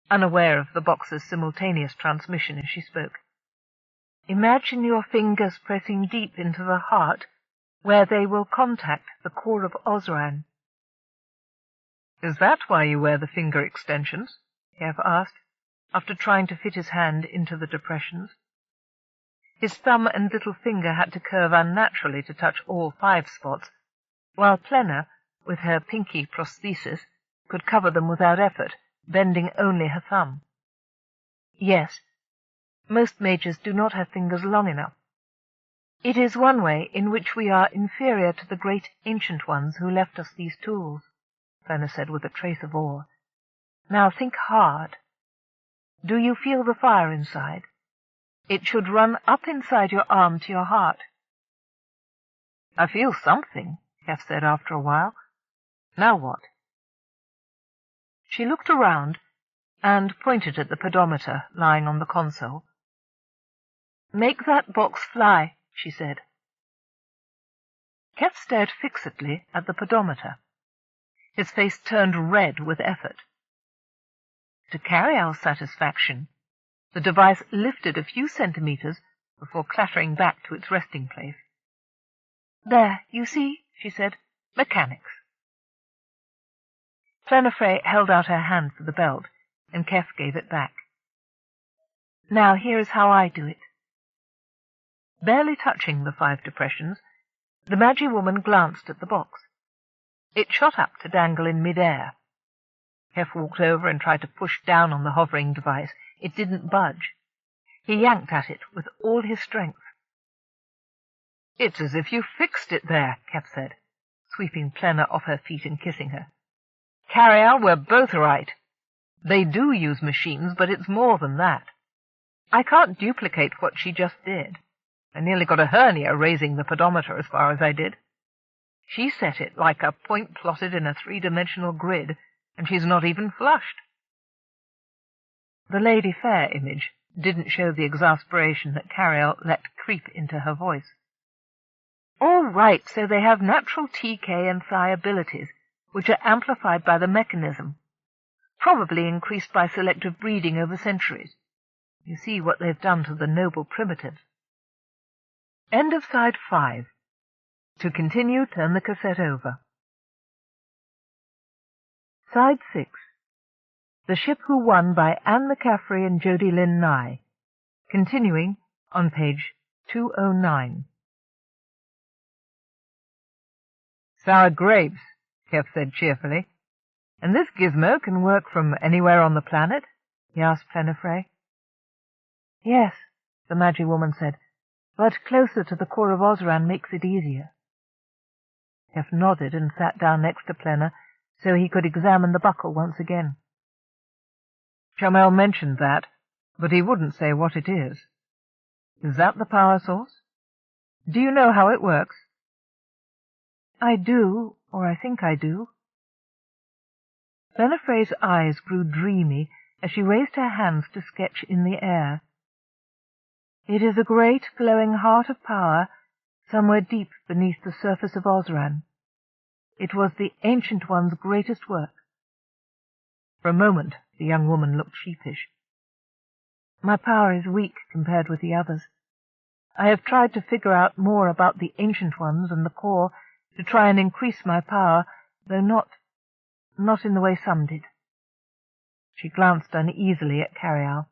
unaware of the box's simultaneous transmission as she spoke. "Imagine your fingers pressing deep into the heart, where they will contact the core of Osran." "Is that why you wear the finger extensions?" Keff asked, after trying to fit his hand into the depressions. His thumb and little finger had to curve unnaturally to touch all 5 spots, while Plenna, with her pinky prosthesis, could cover them without effort, bending only her thumb. "Yes, most mages do not have fingers long enough. It is one way in which we are inferior to the great ancient ones who left us these tools," Plenna said with a trace of awe. "Now think hard. Do you feel the fire inside? It should run up inside your arm to your heart." "I feel something," Keff said after a while. "Now what?" She looked around and pointed at the pedometer lying on the console. "Make that box fly," she said. Keff stared fixedly at the pedometer. His face turned red with effort. To Carialle's satisfaction, the device lifted a few centimeters before clattering back to its resting place. "There, you see," she said. "Mechanics." Plenifre held out her hand for the belt, and Keff gave it back. "Now here is how I do it." Barely touching the 5 depressions, the Magi woman glanced at the box. It shot up to dangle in mid-air. Keff walked over and tried to push down on the hovering device. It didn't budge. He yanked at it with all his strength. "It's as if you fixed it there," Keff said, sweeping Plenna off her feet and kissing her. "Carialle, we're both right. They do use machines, but it's more than that. I can't duplicate what she just did. I nearly got a hernia raising the pedometer as far as I did. She set it like a point plotted in a 3-dimensional grid, and she's not even flushed." The Lady Fair image didn't show the exasperation that Carialle let creep into her voice. "All right, so they have natural TK and Psi abilities, which are amplified by the mechanism, probably increased by selective breeding over centuries. You see what they've done to the noble primitives." End of side 5. To continue, turn the cassette over. Side 6. The Ship Who Won by Anne McCaffrey and Jody Lynn Nye. Continuing on page 209. "Sour grapes," Keff said cheerfully. "And this gizmo can work from anywhere on the planet?" he asked Plenifre. "Yes," the Magi woman said, "but closer to the core of Osran makes it easier." Keff nodded and sat down next to Plenna so he could examine the buckle once again. "Chamel mentioned that, but he wouldn't say what it is. Is that the power source? Do you know how it works?" "I do, or I think I do." Plenifre's eyes grew dreamy as she raised her hands to sketch in the air. "It is a great glowing heart of power somewhere deep beneath the surface of Osran. It was the Ancient One's greatest work." For a moment the young woman looked sheepish. "My power is weak compared with the others. I have tried to figure out more about the Ancient Ones and the core to try and increase my power, though not in the way some did." She glanced uneasily at Carialle.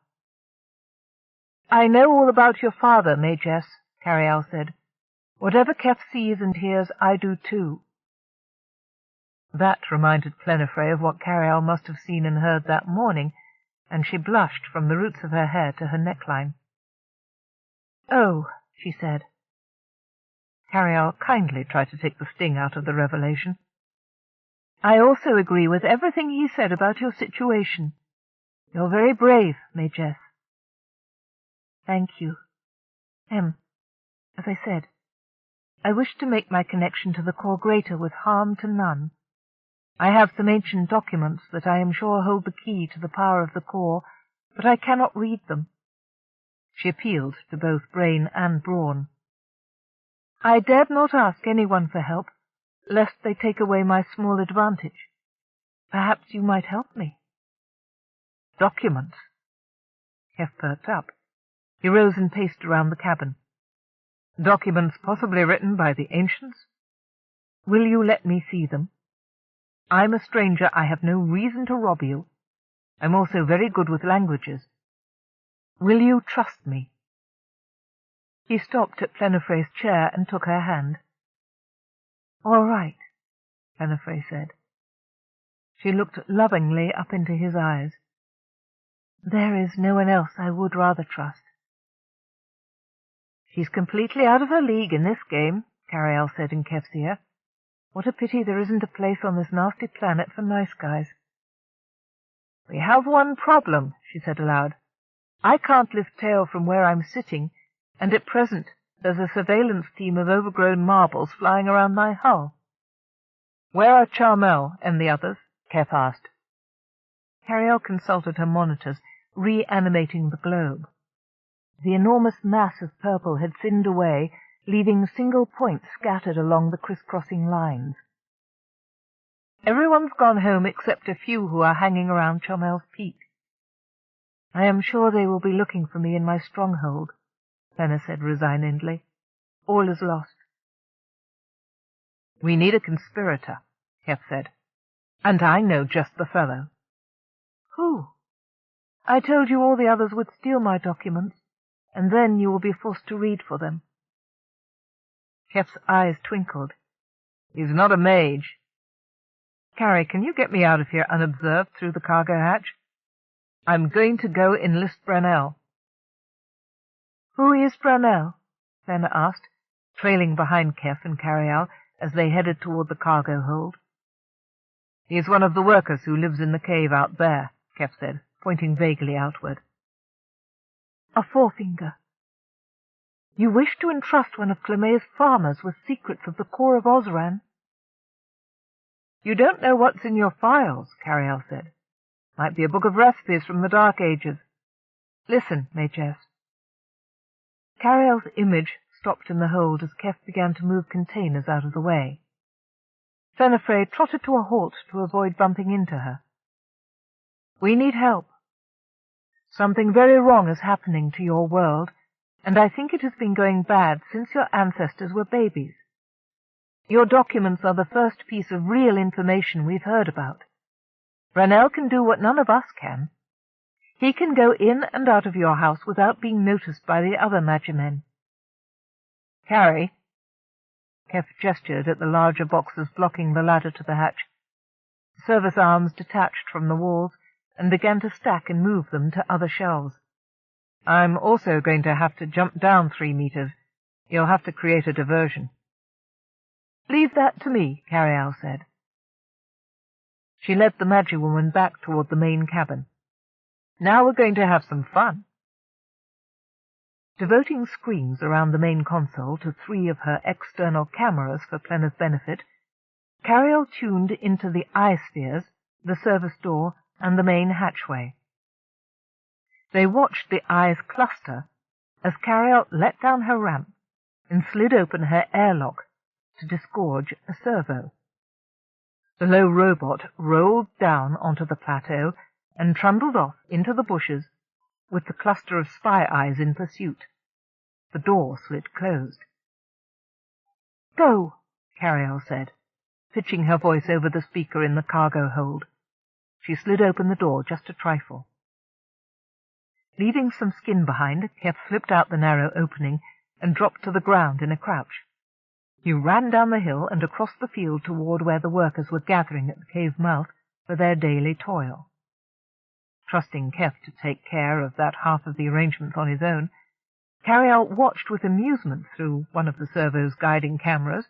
"I know all about your father, Majess," Carialle said. "Whatever Keff sees and hears, I do too." That reminded Plenifre of what Carialle must have seen and heard that morning, and she blushed from the roots of her hair to her neckline. "Oh," she said. Carialle kindly tried to take the sting out of the revelation. "I also agree with everything he said about your situation. You're very brave, Majess." "Thank you. As I said, I wish to make my connection to the core greater with harm to none. I have some ancient documents that I am sure hold the key to the power of the core, but I cannot read them." She appealed to both Brain and Brawn. "I dared not ask anyone for help, lest they take away my small advantage. Perhaps you might help me." Documents. Keff perked up. He rose and paced around the cabin. Documents possibly written by the ancients? Will you let me see them? I'm a stranger. I have no reason to rob you. I'm also very good with languages. Will you trust me? He stopped at Plenifre's chair and took her hand. All right, Plenifre said. She looked lovingly up into his eyes. There is no one else I would rather trust. She's completely out of her league in this game, Carialle said in Keff's ear. What a pity there isn't a place on this nasty planet for nice guys. We have one problem, she said aloud. I can't lift tail from where I'm sitting, and at present there's a surveillance team of overgrown marbles flying around my hull. Where are Charmel and the others? Keff asked. Carialle consulted her monitors, reanimating the globe. The enormous mass of purple had thinned away, leaving single points scattered along the crisscrossing lines. Everyone's gone home except a few who are hanging around Charmel's Peak. I am sure they will be looking for me in my stronghold, Fenner said resignedly. All is lost. We need a conspirator, Keff said. And I know just the fellow. Who? I told you all the others would steal my documents, and then you will be forced to read for them. Keff's eyes twinkled. He's not a mage. Carrie, can you get me out of here unobserved through the cargo hatch? I'm going to go enlist Brunel. Who is Brunel? Fenner asked, trailing behind Keff and Carialle as they headed toward the cargo hold. He is one of the workers who lives in the cave out there, Keff said, pointing vaguely outward. A forefinger. You wish to entrust one of Clemei's farmers with secrets of the core of Osran? You don't know what's in your files, Carialle said. Might be a book of recipes from the Dark Ages. Listen, Majess. Carialle's image stopped in the hold as Keff began to move containers out of the way. Fenifre trotted to a halt to avoid bumping into her. We need help. Something very wrong is happening to your world, and I think it has been going bad since your ancestors were babies. Your documents are the first piece of real information we've heard about. Brunel can do what none of us can. He can go in and out of your house without being noticed by the other Magimen. Carrie, Keff gestured at the larger boxes blocking the ladder to the hatch. Service arms detached from the walls and began to stack and move them to other shelves. I'm also going to have to jump down 3 meters. You'll have to create a diversion. Leave that to me, Carialle said. She led the Magiwoman back toward the main cabin. Now we're going to have some fun. Devoting screens around the main console to 3 of her external cameras for Plenna's benefit, Carialle tuned into the eye spheres, the service door, and the main hatchway. They watched the eyes cluster as Carialle let down her ramp and slid open her airlock to disgorge a servo. The low robot rolled down onto the plateau and trundled off into the bushes with the cluster of spy eyes in pursuit. The door slid closed. Go, Carialle said, pitching her voice over the speaker in the cargo hold. She slid open the door just a trifle. Leaving some skin behind, Keff slipped out the narrow opening and dropped to the ground in a crouch. He ran down the hill and across the field toward where the workers were gathering at the cave mouth for their daily toil. Trusting Keff to take care of that half of the arrangements on his own, Carialle watched with amusement through one of the servo's guiding cameras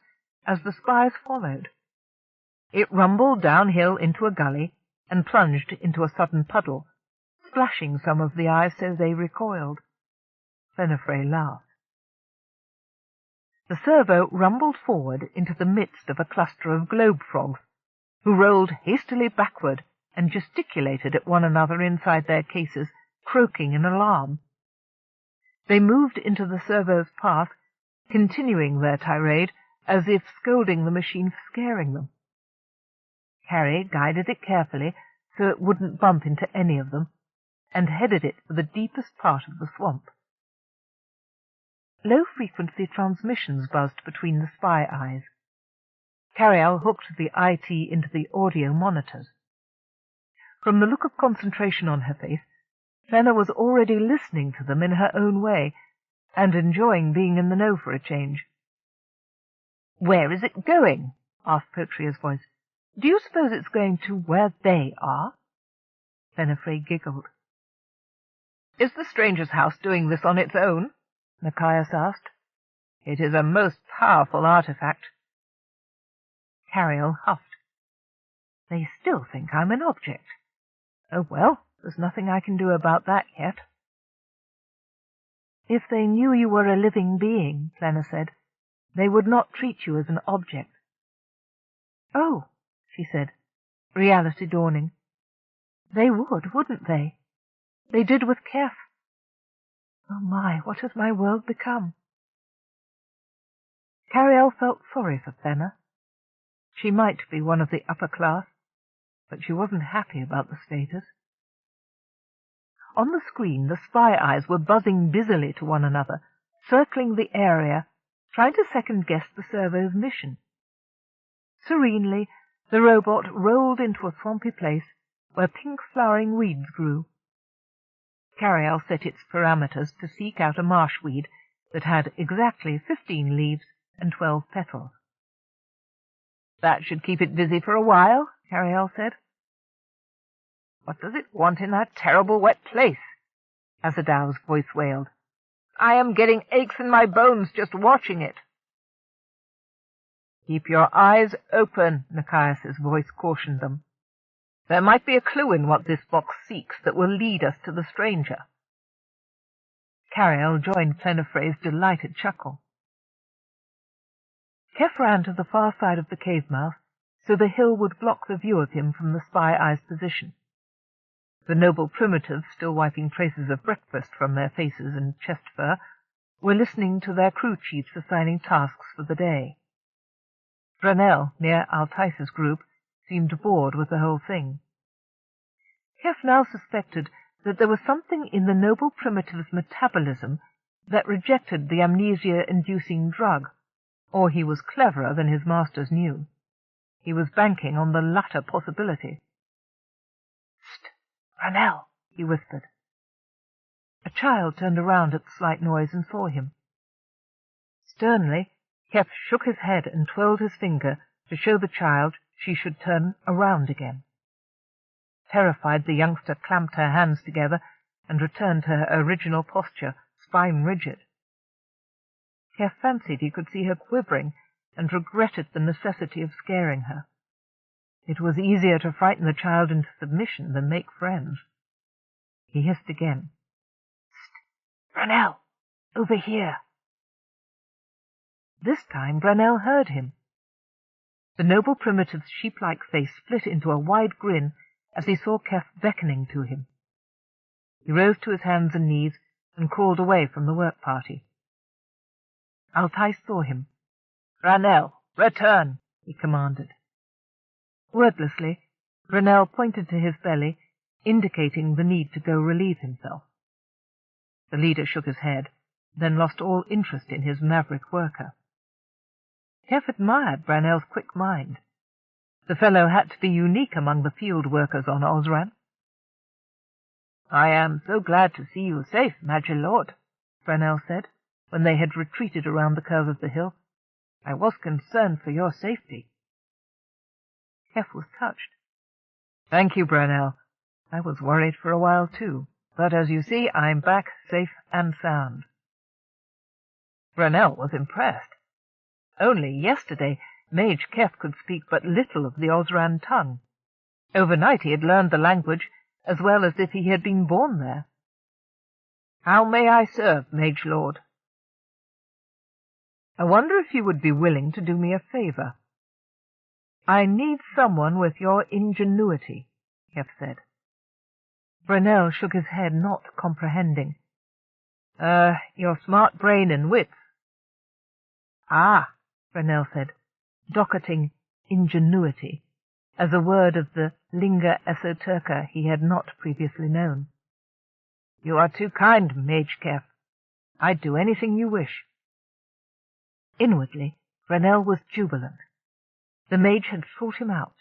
as the spies followed. It rumbled downhill into a gully and plunged into a sudden puddle, splashing some of the eyes so they recoiled. Fenifre laughed. The servo rumbled forward into the midst of a cluster of globe frogs, who rolled hastily backward and gesticulated at one another inside their cases, croaking in alarm. They moved into the servo's path, continuing their tirade as if scolding the machine for scaring them. Carrie guided it carefully so it wouldn't bump into any of them, and headed it for the deepest part of the swamp. Low-frequency transmissions buzzed between the spy eyes. Carialle hooked the IT into the audio monitors. From the look of concentration on her face, Fenner was already listening to them in her own way, and enjoying being in the know for a change. "Where is it going?" asked Potria's voice. "Do you suppose it's going to where they are?" Fenner giggled. "Is the stranger's house doing this on its own?" Nikias asked. "It is a most powerful artifact." Carialle huffed. "They still think I'm an object. Oh, well, there's nothing I can do about that yet." "If they knew you were a living being," Fenner said, "they would not treat you as an object." "Oh," she said, reality dawning. "They would, wouldn't they? They did with Keff. Oh my, what has my world become?" Carialle felt sorry for Fenner. She might be one of the upper class, but she wasn't happy about the status. On the screen, the spy eyes were buzzing busily to one another, circling the area, trying to second-guess the servo's mission. Serenely, the robot rolled into a swampy place where pink-flowering weeds grew. Carialle set its parameters to seek out a marshweed that had exactly 15 leaves and 12 petals. "That should keep it busy for a while," Carialle said. "What does it want in that terrible wet place?" Azadow's voice wailed. "I am getting aches in my bones just watching it." "Keep your eyes open," Nikias's voice cautioned them. "There might be a clue in what this box seeks that will lead us to the stranger." Carialle joined Plenifrey's delighted chuckle. Keff ran to the far side of the cave mouth, so the hill would block the view of him from the spy eye's position. The noble primitives, still wiping traces of breakfast from their faces and chest fur, were listening to their crew chiefs assigning tasks for the day. Brunel, near Altice's group, seemed bored with the whole thing. Keff now suspected that there was something in the noble primitive's metabolism that rejected the amnesia-inducing drug, or he was cleverer than his masters knew. He was banking on the latter possibility. "St, Brunel," he whispered. A child turned around at the slight noise and saw him. Sternly, Keff shook his head and twirled his finger to show the child she should turn around again. Terrified, the youngster clamped her hands together and returned to her original posture, spine rigid. Keff fancied he could see her quivering and regretted the necessity of scaring her. It was easier to frighten the child into submission than make friends. He hissed again. "St, Brunel, over here." This time Brunel heard him. The noble primitive's sheep-like face split into a wide grin as he saw Keff beckoning to him. He rose to his hands and knees and crawled away from the work party. Altice saw him. "Brunel, return," he commanded. Wordlessly, Brunel pointed to his belly, indicating the need to go relieve himself. The leader shook his head, then lost all interest in his maverick worker. Keff admired Brunel's quick mind. The fellow had to be unique among the field workers on Osran. "I am so glad to see you safe, Magilord," Brunel said, when they had retreated around the curve of the hill. "I was concerned for your safety." Keff was touched. "Thank you, Brunel. I was worried for a while, too, but as you see, I'm back safe and sound." Brunel was impressed. Only yesterday, Mage Keff could speak but little of the Osran tongue. Overnight he had learned the language as well as if he had been born there. "How may I serve, Mage Lord?" "I wonder if you would be willing to do me a favor." "I need someone with your ingenuity," Keff said. Brunel shook his head, not comprehending. Your smart brain and wits." "Ah," Brunel said, docketing ingenuity as a word of the lingua esoterica he had not previously known. "You are too kind, Mage Keff. I'd do anything you wish." Inwardly, Brunel was jubilant. The mage had sought him out.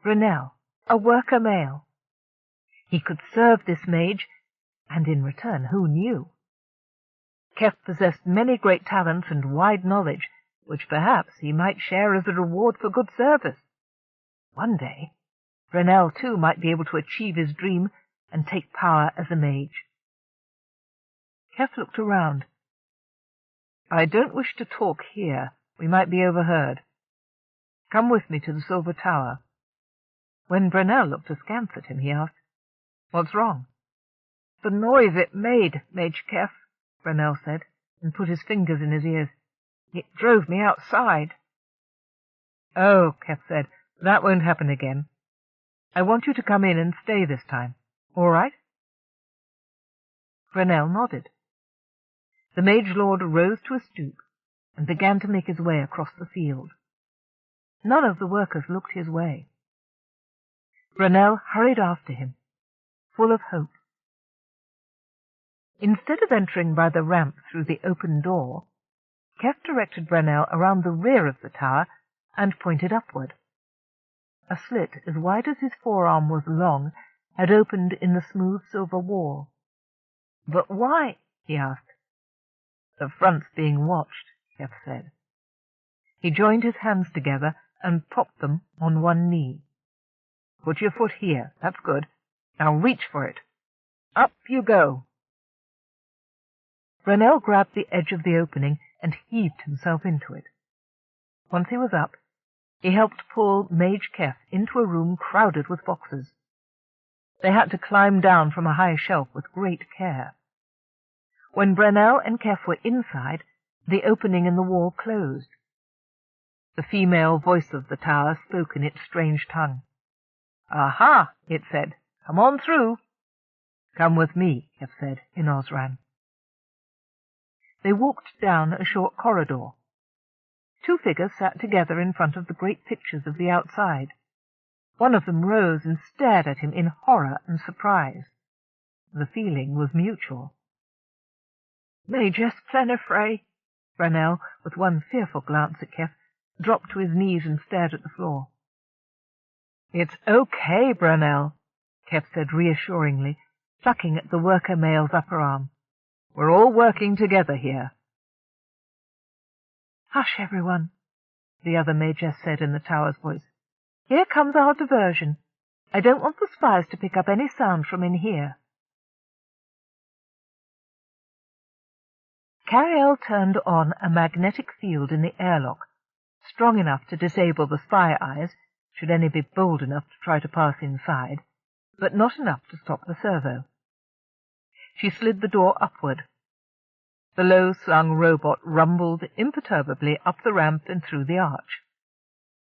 Brunel, a worker male. He could serve this mage, and in return, who knew? Keff possessed many great talents and wide knowledge, which perhaps he might share as a reward for good service. One day, Brunel too might be able to achieve his dream and take power as a mage. Keff looked around. "I don't wish to talk here. We might be overheard. Come with me to the Silver Tower." When Brunel looked askance at him, he asked, "What's wrong?" "The noise it made, Mage Keff," Brunel said, and put his fingers in his ears. "It drove me outside." "Oh," Keff said, "that won't happen again. I want you to come in and stay this time. All right?" Brunel nodded. The mage lord rose to a stoop and began to make his way across the field. None of the workers looked his way. Brunel hurried after him, full of hope. Instead of entering by the ramp through the open door, Keff directed Brunel around the rear of the tower and pointed upward. A slit as wide as his forearm was long had opened in the smooth silver wall. "But why?" he asked. "The front's being watched," Keff said. He joined his hands together and propped them on one knee. "Put your foot here. That's good. Now reach for it. Up you go." Brunel grabbed the edge of the opening and heaved himself into it. Once he was up, he helped pull Mage Keff into a room crowded with boxes. They had to climb down from a high shelf with great care. When Brunel and Keff were inside, the opening in the wall closed. The female voice of the tower spoke in its strange tongue. "Aha!" it said. "Come on through." "Come with me," Keff said in Osran. They walked down a short corridor. Two figures sat together in front of the great pictures of the outside. One of them rose and stared at him in horror and surprise. The feeling was mutual. "Magus Plenifray," Brunel, with one fearful glance at Keff, dropped to his knees and stared at the floor. "It's okay, Brunel," Keff said reassuringly, plucking at the worker male's upper arm. "We're all working together here." "Hush, everyone," the other Magus said in the tower's voice. "Here comes our diversion. I don't want the spies to pick up any sound from in here." Carialle turned on a magnetic field in the airlock, strong enough to disable the spy eyes, should any be bold enough to try to pass inside, but not enough to stop the servo. She slid the door upward. The low-slung robot rumbled imperturbably up the ramp and through the arch.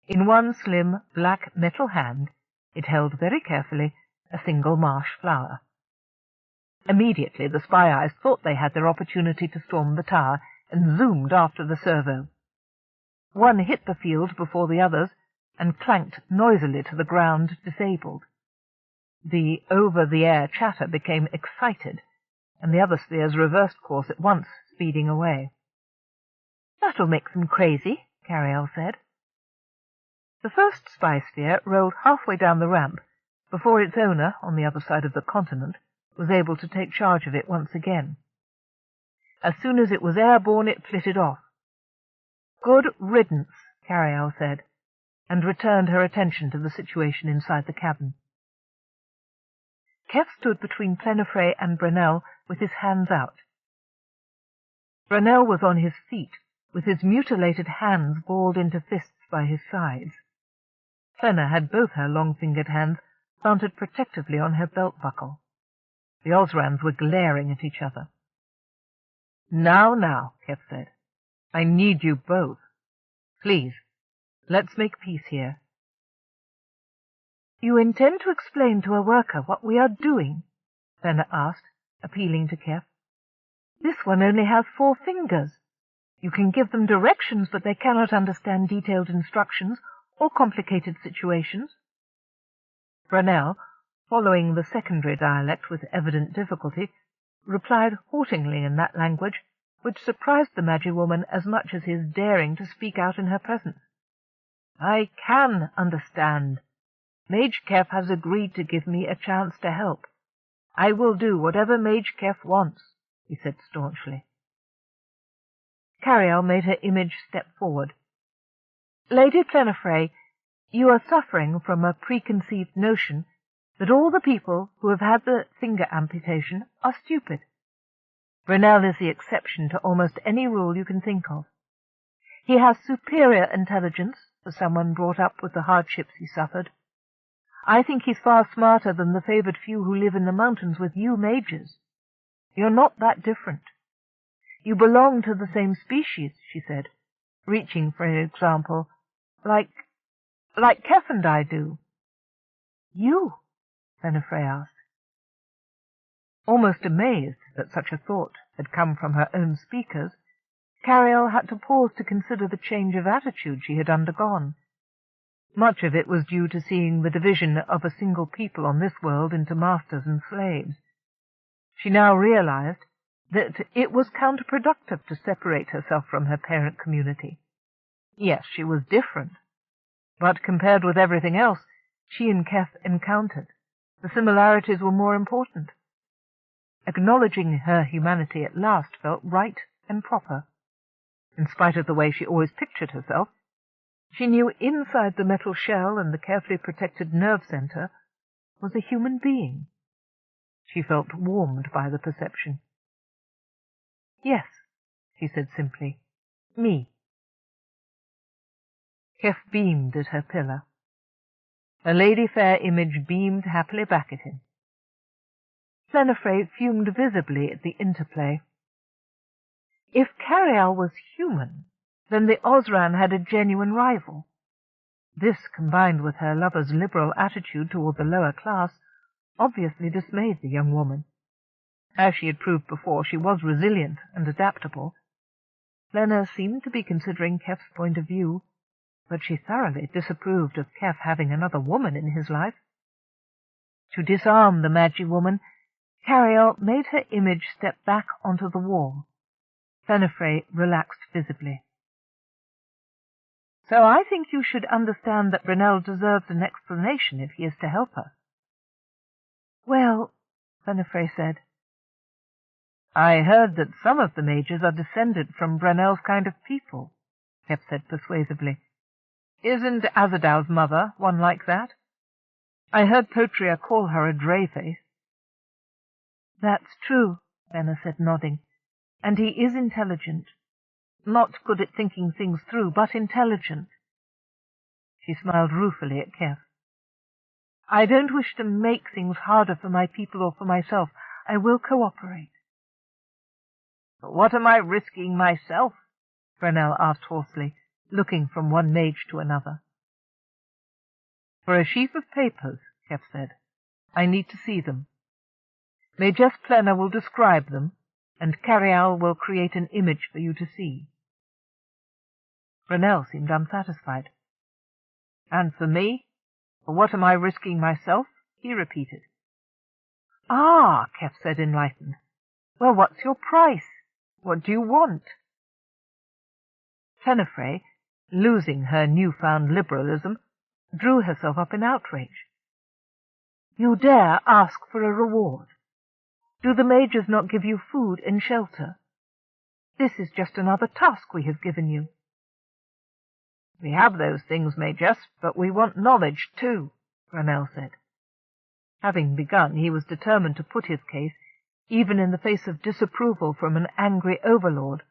In one slim, black metal hand it held very carefully a single marsh flower. Immediately the spy eyes thought they had their opportunity to storm the tower and zoomed after the servo. One hit the field before the others and clanked noisily to the ground, disabled. The over-the-air chatter became excited, and the other spheres reversed course at once, speeding away. "That'll make them crazy," Carialle said. The first spy sphere rolled halfway down the ramp before its owner, on the other side of the continent, was able to take charge of it once again. As soon as it was airborne, it flitted off. "Good riddance," Carialle said, and returned her attention to the situation inside the cabin. Keff stood between Plenifray and Brunel with his hands out. Brunel was on his feet, with his mutilated hands balled into fists by his sides. Plena had both her long-fingered hands planted protectively on her belt-buckle. The Osrans were glaring at each other. Now, Keff said. "I need you both. Please, let's make peace here." "You intend to explain to a worker what we are doing?" Plena asked, appealing to Keff. "This one only has 4 fingers. You can give them directions, but they cannot understand detailed instructions or complicated situations." Brunel, following the secondary dialect with evident difficulty, replied haltingly in that language, which surprised the Magi-woman as much as his daring to speak out in her presence. "I can understand. Mage Keff has agreed to give me a chance to help. I will do whatever Mage Keff wants," he said staunchly. Carialle made her image step forward. "Lady Plenifray, you are suffering from a preconceived notion that all the people who have had the finger amputation are stupid. Brunel is the exception to almost any rule you can think of. He has superior intelligence for someone brought up with the hardships he suffered. I think he's far smarter than the favoured few who live in the mountains with you mages. You're not that different. You belong to the same species," she said, reaching for an example, like Keff and I do." "You?" Plenifray asked. Almost amazed that such a thought had come from her own speakers, Carialle had to pause to consider the change of attitude she had undergone. Much of it was due to seeing the division of a single people on this world into masters and slaves. She now realized that it was counterproductive to separate herself from her parent community. Yes, she was different, but compared with everything else she and Keff encountered, the similarities were more important. Acknowledging her humanity at last felt right and proper. In spite of the way she always pictured herself, she knew inside the metal shell and the carefully protected nerve center was a human being. She felt warmed by the perception. "Yes," she said simply, "me." Keff beamed at her pillar. Her lady fair image beamed happily back at him. Plenifray fumed visibly at the interplay. If Carialle was human, then the Osran had a genuine rival. This, combined with her lover's liberal attitude toward the lower class, obviously dismayed the young woman. As she had proved before, she was resilient and adaptable. Plena seemed to be considering Keff's point of view, but she thoroughly disapproved of Keff having another woman in his life. To disarm the Magi-woman, Carialle made her image step back onto the wall. Plenifray relaxed visibly. "So I think you should understand that Brunel deserves an explanation if he is to help us." "Well," Plenifray said. "I heard that some of the mages are descended from Brunel's kind of people," Keff said persuasively. "Isn't Azadow's mother one like that? I heard Potria call her a dray-face." "That's true," Plena said, nodding. "And he is intelligent. Not good at thinking things through, but intelligent." She smiled ruefully at Keff. "I don't wish to make things harder for my people or for myself. I will cooperate." "What am I risking myself?" Brunel asked hoarsely, looking from one mage to another. "For a sheaf of papers," Keff said. "I need to see them. Magess Plena will describe them, and Carialle will create an image for you to see." Brunel seemed unsatisfied. "And for me? For what am I risking myself?" he repeated. "Ah," Keff said, enlightened. "Well, what's your price? What do you want?" Plenifray, losing her newfound liberalism, drew herself up in outrage. "You dare ask for a reward? Do the mages not give you food and shelter? This is just another task we have given you." "We have those things, Magess, but we want knowledge too," Brunel said. Having begun, he was determined to put his case, even in the face of disapproval from an angry overlord,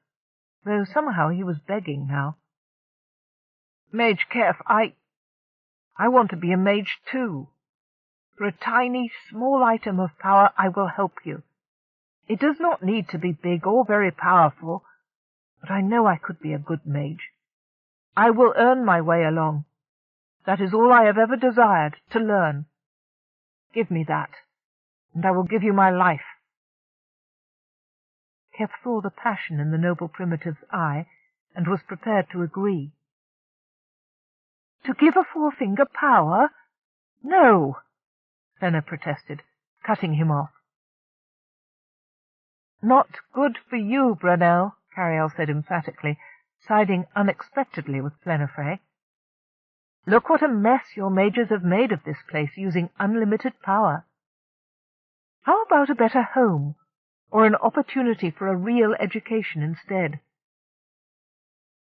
though somehow he was begging now. "Mage Keff, I want to be a mage too. For a tiny, small item of power I will help you. It does not need to be big or very powerful, but I know I could be a good mage. I will earn my way along. That is all I have ever desired, to learn. Give me that, and I will give you my life." Keff saw the passion in the noble primitive's eye, and was prepared to agree. "To give a forefinger power? No!" Plena protested, cutting him off. Not good for you, Brunel, Carialle said emphatically, siding unexpectedly with Plenifre. Look what a mess your mages have made of this place, using unlimited power. How about a better home, or an opportunity for a real education instead?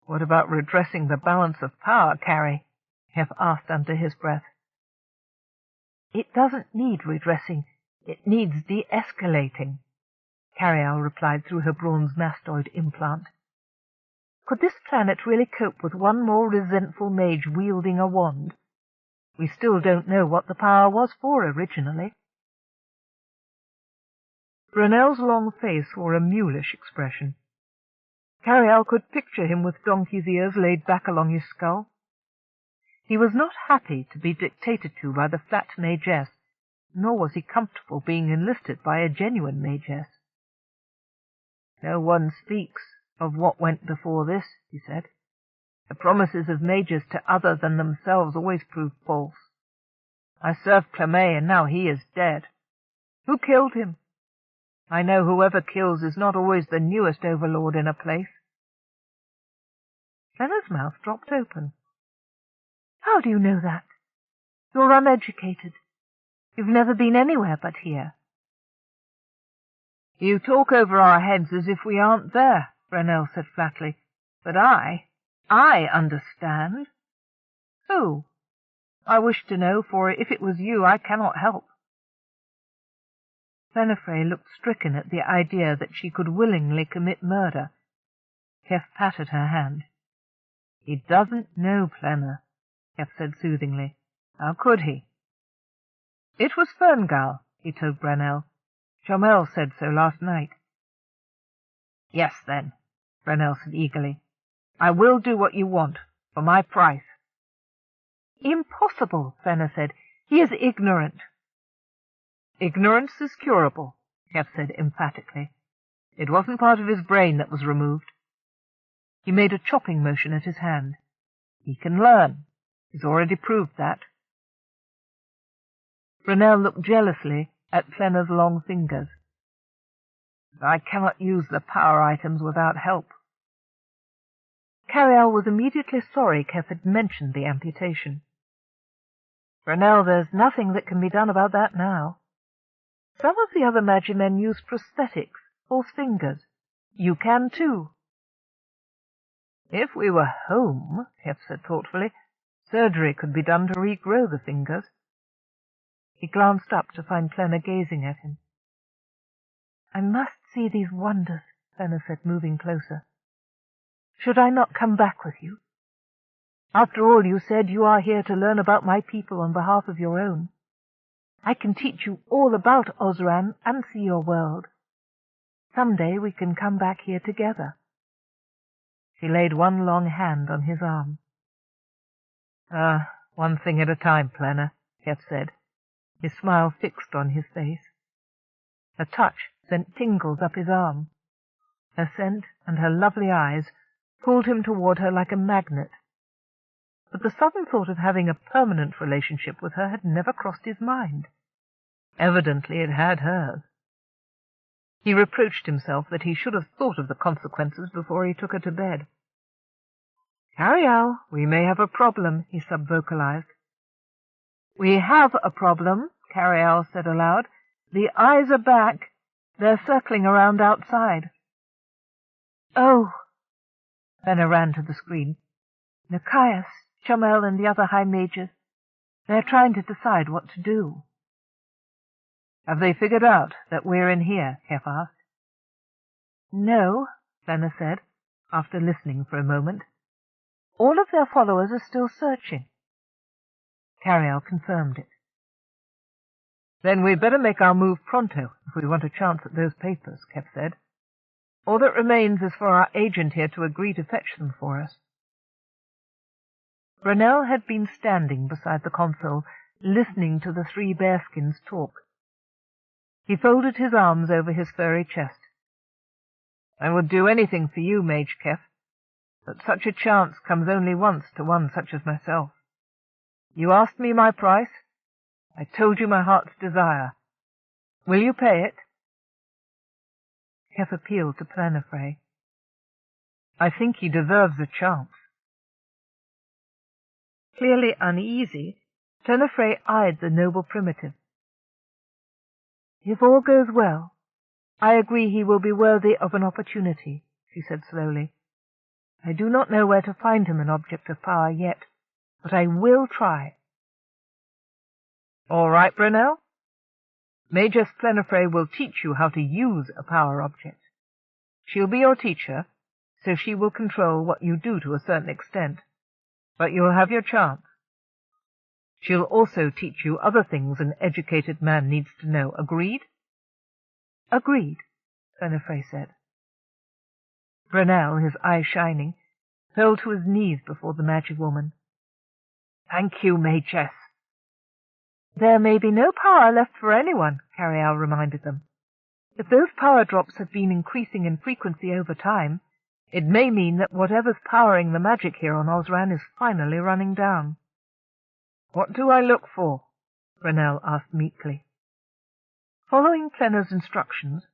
What about redressing the balance of power, Carrie? Keff asked under his breath. It doesn't need redressing, it needs de-escalating, Carialle replied through her Brawn's mastoid implant. Could this planet really cope with one more resentful mage wielding a wand? We still don't know what the power was for originally. Brunel's long face wore a mulish expression. Carialle could picture him with donkey's ears laid back along his skull. He was not happy to be dictated to by the flat magess, nor was he comfortable being enlisted by a genuine magess. No one speaks of what went before this, he said. The promises of mages to other than themselves always prove false. I served Clemay, and now he is dead. Who killed him? I know whoever kills is not always the newest overlord in a place. Fenner's mouth dropped open. How do you know that? You're uneducated. You've never been anywhere but here. You talk over our heads as if we aren't there, Brunel said flatly. But I understand. Who? I wish to know, for if it was you, I cannot help. Plenifre looked stricken at the idea that she could willingly commit murder. Keff patted her hand. He doesn't know, Plenna, Keff said soothingly. How could he? It was Ferngal, he told Brunel. Chomel said so last night. Yes, then, Brunel said eagerly. I will do what you want, for my price. Impossible, Fenner said. He is ignorant. Ignorance is curable, Keff said emphatically. It wasn't part of his brain that was removed. He made a chopping motion at his hand. He can learn. He's already proved that. Brunel looked jealously at Plenna's long fingers. I cannot use the power items without help. Carialle was immediately sorry Keff had mentioned the amputation. Brunel, there's nothing that can be done about that now. Some of the other Magimen use prosthetics, false fingers. You can too. If we were home, Keff said thoughtfully, surgery could be done to regrow the fingers. He glanced up to find Plenna gazing at him. I must see these wonders, Plenna said, moving closer. Should I not come back with you? After all, you said you are here to learn about my people on behalf of your own. I can teach you all about Osran and see your world. Some day we can come back here together. She laid one long hand on his arm. One thing at a time, Plenna, Keff said, his smile fixed on his face. Her touch sent tingles up his arm. Her scent and her lovely eyes pulled him toward her like a magnet. But the sudden thought of having a permanent relationship with her had never crossed his mind. Evidently it had hers. He reproached himself that he should have thought of the consequences before he took her to bed. Carialle, we may have a problem, he subvocalized. We have a problem, Carialle said aloud. The eyes are back. They're circling around outside. Oh! Fenner ran to the screen. Nikias, Chomel, and the other high mages. They're trying to decide what to do. Have they figured out that we're in here? Keff asked. No, Fenner said, after listening for a moment. All of their followers are still searching. Carialle confirmed it. Then we'd better make our move pronto if we want a chance at those papers, Keff said. All that remains is for our agent here to agree to fetch them for us. Brunel had been standing beside the console, listening to the three bearskins talk. He folded his arms over his furry chest. I would do anything for you, Mage Keff, but such a chance comes only once to one such as myself. You asked me my price. I told you my heart's desire. Will you pay it? Keff appealed to Plenifray. "I think he deserves a chance." Clearly uneasy, Plenifray eyed the noble primitive. "If all goes well, I agree he will be worthy of an opportunity," she said slowly. "I do not know where to find him an object of power yet, but I will try." "All right, Brunel. Magus Plenifray will teach you how to use a power object. She'll be your teacher, so she will control what you do to a certain extent, but you'll have your chance. She'll also teach you other things an educated man needs to know. Agreed?" "Agreed," Plenifray said. Brunel, his eyes shining, fell to his knees before the magic woman. "Thank you, Magus." "There may be no power left for anyone," Carialle reminded them. "If those power drops have been increasing in frequency over time, it may mean that whatever's powering the magic here on Osran is finally running down." "What do I look for?" Brunel asked meekly. Following Plenna's instructions,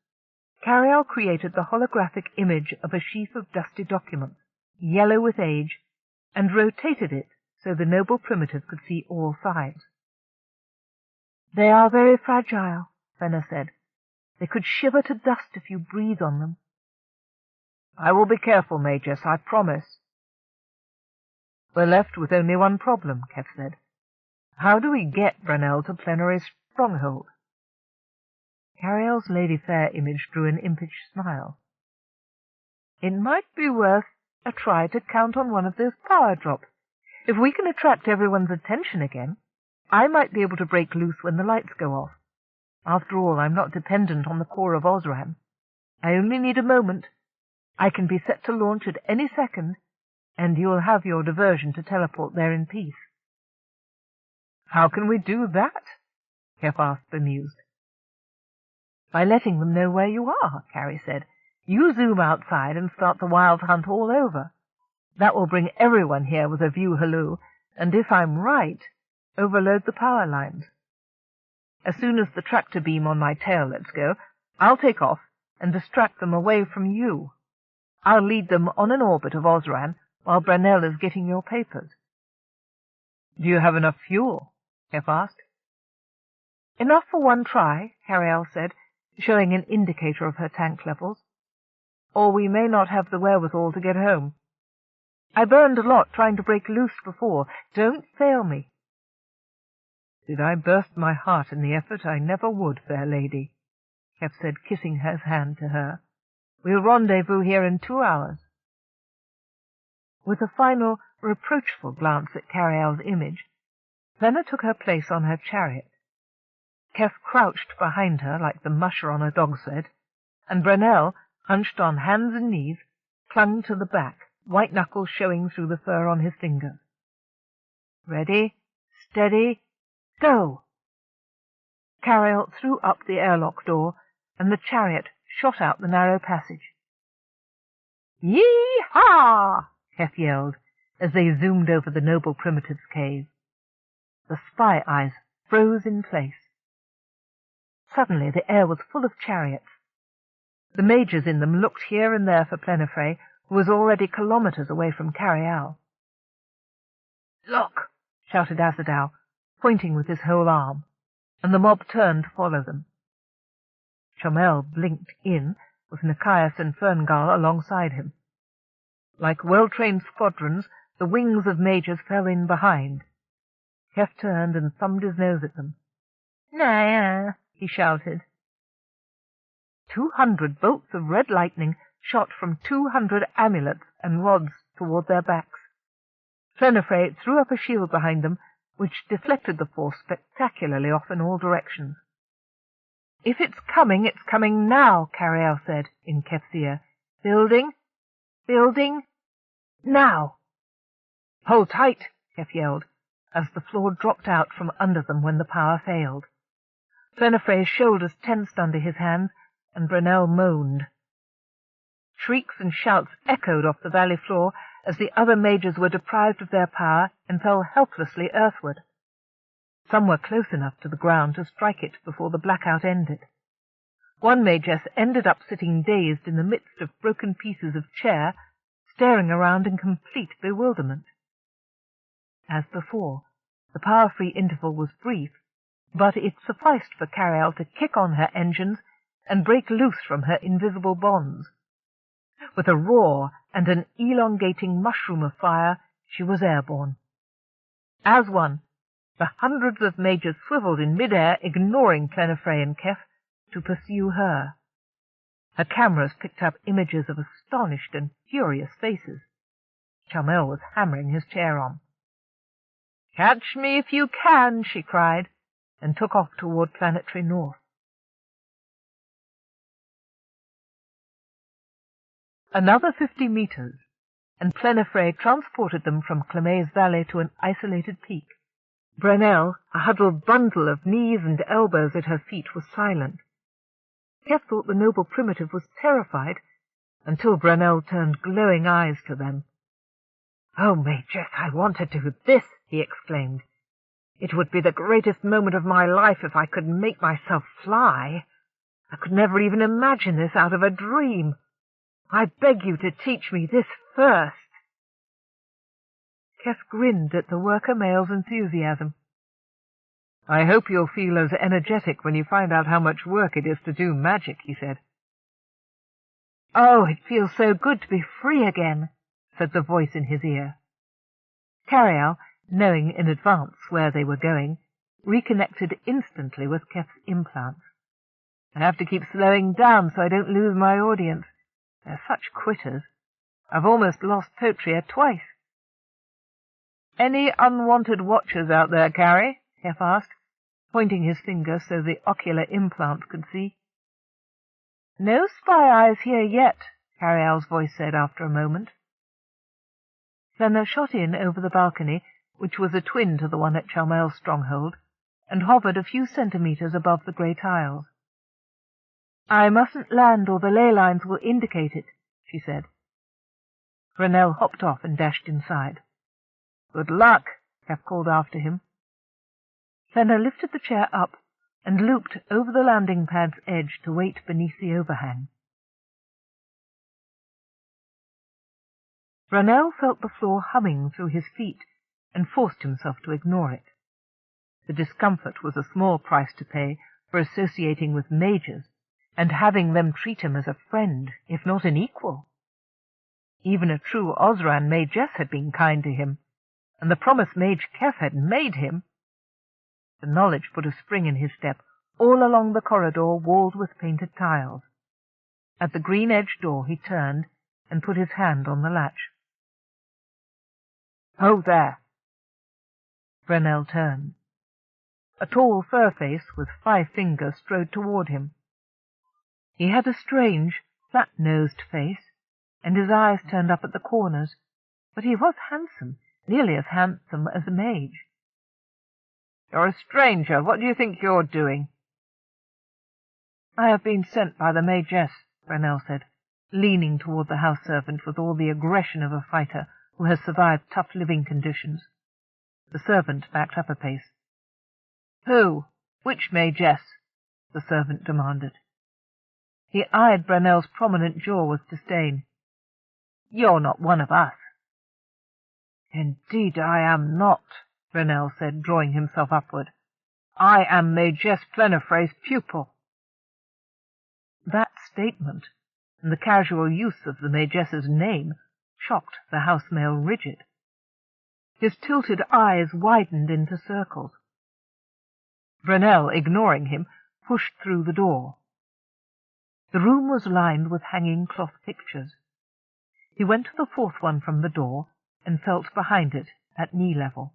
Carialle created the holographic image of a sheaf of dusty documents, yellow with age, and rotated it so the noble primitive could see all sides. "They are very fragile," Plenna said. "They could shiver to dust if you breathe on them." "I will be careful, Magus, I promise." "We're left with only one problem," Keff said. "How do we get Brunel to Plenaray's stronghold?" Carialle's Lady Fair image drew an impish smile. "It might be worth a try to count on one of those power drops. If we can attract everyone's attention again, I might be able to break loose when the lights go off. After all, I'm not dependent on the core of Osran. I only need a moment. I can be set to launch at any second, and you'll have your diversion to teleport there in peace." "How can we do that?" Keff asked, bemused. "By letting them know where you are," Carrie said. "You zoom outside and start the wild hunt all over. That will bring everyone here with a view halloo, and if I'm right, overload the power lines. As soon as the tractor beam on my tail lets go, I'll take off and distract them away from you. I'll lead them on an orbit of Osran while Brunel is getting your papers." "Do you have enough fuel?" Keff asked. "Enough for one try," Carialle said, showing an indicator of her tank levels. "Or we may not have the wherewithal to get home. I burned a lot trying to break loose before. Don't fail me." "Did I burst my heart in the effort, I never would, fair lady," Keff said, kissing his hand to her. "We'll rendezvous here in 2 hours." With a final, reproachful glance at Carialle's image, Plenna took her place on her chariot. Keff crouched behind her like the musher on a dog sled, and Brunel, hunched on hands and knees, clung to the back, white knuckles showing through the fur on his fingers. "Ready, steady, go!" Carialle threw up the airlock door, and the chariot shot out the narrow passage. "Yee-haw!" Keff yelled, as they zoomed over the noble primitive's cave. The spy eyes froze in place. Suddenly the air was full of chariots. The majors in them looked here and there for Plenifray, who was already kilometers away from Carialle. "Look!" shouted Azadal, pointing with his whole arm, and the mob turned to follow them. Chomel blinked in, with Nikias and Ferngal alongside him. Like well-trained squadrons, the wings of majors fell in behind. Keff turned and thumbed his nose at them. "Nah," he shouted. 200 bolts of red lightning shot from 200 amulets and rods toward their backs. Plenifray threw up a shield behind them, which deflected the force spectacularly off in all directions. "If it's coming now," Carialle said in Keff's ear. "Building, building, now!" "Hold tight!" Keff yelled, as the floor dropped out from under them when the power failed. Plenifray's shoulders tensed under his hands, and Brunel moaned. Shrieks and shouts echoed off the valley floor as the other majors were deprived of their power and fell helplessly earthward. Some were close enough to the ground to strike it before the blackout ended. One Majess ended up sitting dazed in the midst of broken pieces of chair, staring around in complete bewilderment. As before, the power-free interval was brief, but it sufficed for Carialle to kick on her engines and break loose from her invisible bonds. With a roar and an elongating mushroom of fire, she was airborne. As one, the hundreds of Majors swiveled in mid-air, ignoring Plenifre and Keff, to pursue her. Her cameras picked up images of astonished and furious faces. Carialle was hammering his chair on. "Catch me if you can," she cried, and took off toward Planetary North. Another 50 meters, and Plenifre transported them from Clemets Valley to an isolated peak. Brunel, a huddled bundle of knees and elbows at her feet, was silent. Keff thought the noble primitive was terrified, until Brunel turned glowing eyes to them. "Oh, Majess, I want to do this," he exclaimed. "It would be the greatest moment of my life if I could make myself fly. I could never even imagine this out of a dream. I beg you to teach me this first." Keff grinned at the worker male's enthusiasm. "I hope you'll feel as energetic when you find out how much work it is to do magic," he said. "Oh, it feels so good to be free again," said the voice in his ear. Carialle, knowing in advance where they were going, reconnected instantly with Keff's implants. "I have to keep slowing down so I don't lose my audience. They're such quitters. I've almost lost Potria twice." "Any unwanted watchers out there, Carrie?" Keff asked, pointing his finger so the ocular implants could see. "No spy eyes here yet," Carialle's voice said after a moment. Fenner shot in over the balcony, which was a twin to the one at Chalmel's stronghold, and hovered a few centimeters above the grey tiles. "I mustn't land or the ley lines will indicate it," she said. Brunel hopped off and dashed inside. "Good luck," Keff called after him. Fenner lifted the chair up and looped over the landing pad's edge to wait beneath the overhang. Brunel felt the floor humming through his feet and forced himself to ignore it. The discomfort was a small price to pay for associating with Majors and having them treat him as a friend, if not an equal. Even a true Osran Majess had been kind to him, and the promise Mage Keff had made him. The knowledge put a spring in his step all along the corridor walled with painted tiles. At the green-edged door he turned and put his hand on the latch. "Oh, there!" Brunel turned. A tall fur-face with 5 fingers strode toward him. He had a strange, flat-nosed face, and his eyes turned up at the corners, but he was handsome, nearly as handsome as a mage. "You're a stranger. What do you think you're doing?" "I have been sent by the Majess," Brunel said, leaning toward the house-servant with all the aggression of a fighter who has survived tough living conditions. The servant backed up a pace. "Who? Which Majess?" the servant demanded. He eyed Brunel's prominent jaw with disdain. "You're not one of us." "Indeed I am not," Brunel said, drawing himself upward. "I am Majess Plenifre's pupil." That statement, and the casual use of the Majess's name, shocked the house-male rigid. His tilted eyes widened into circles. Brunel, ignoring him, pushed through the door. The room was lined with hanging cloth pictures. He went to the 4th one from the door and felt behind it at knee level.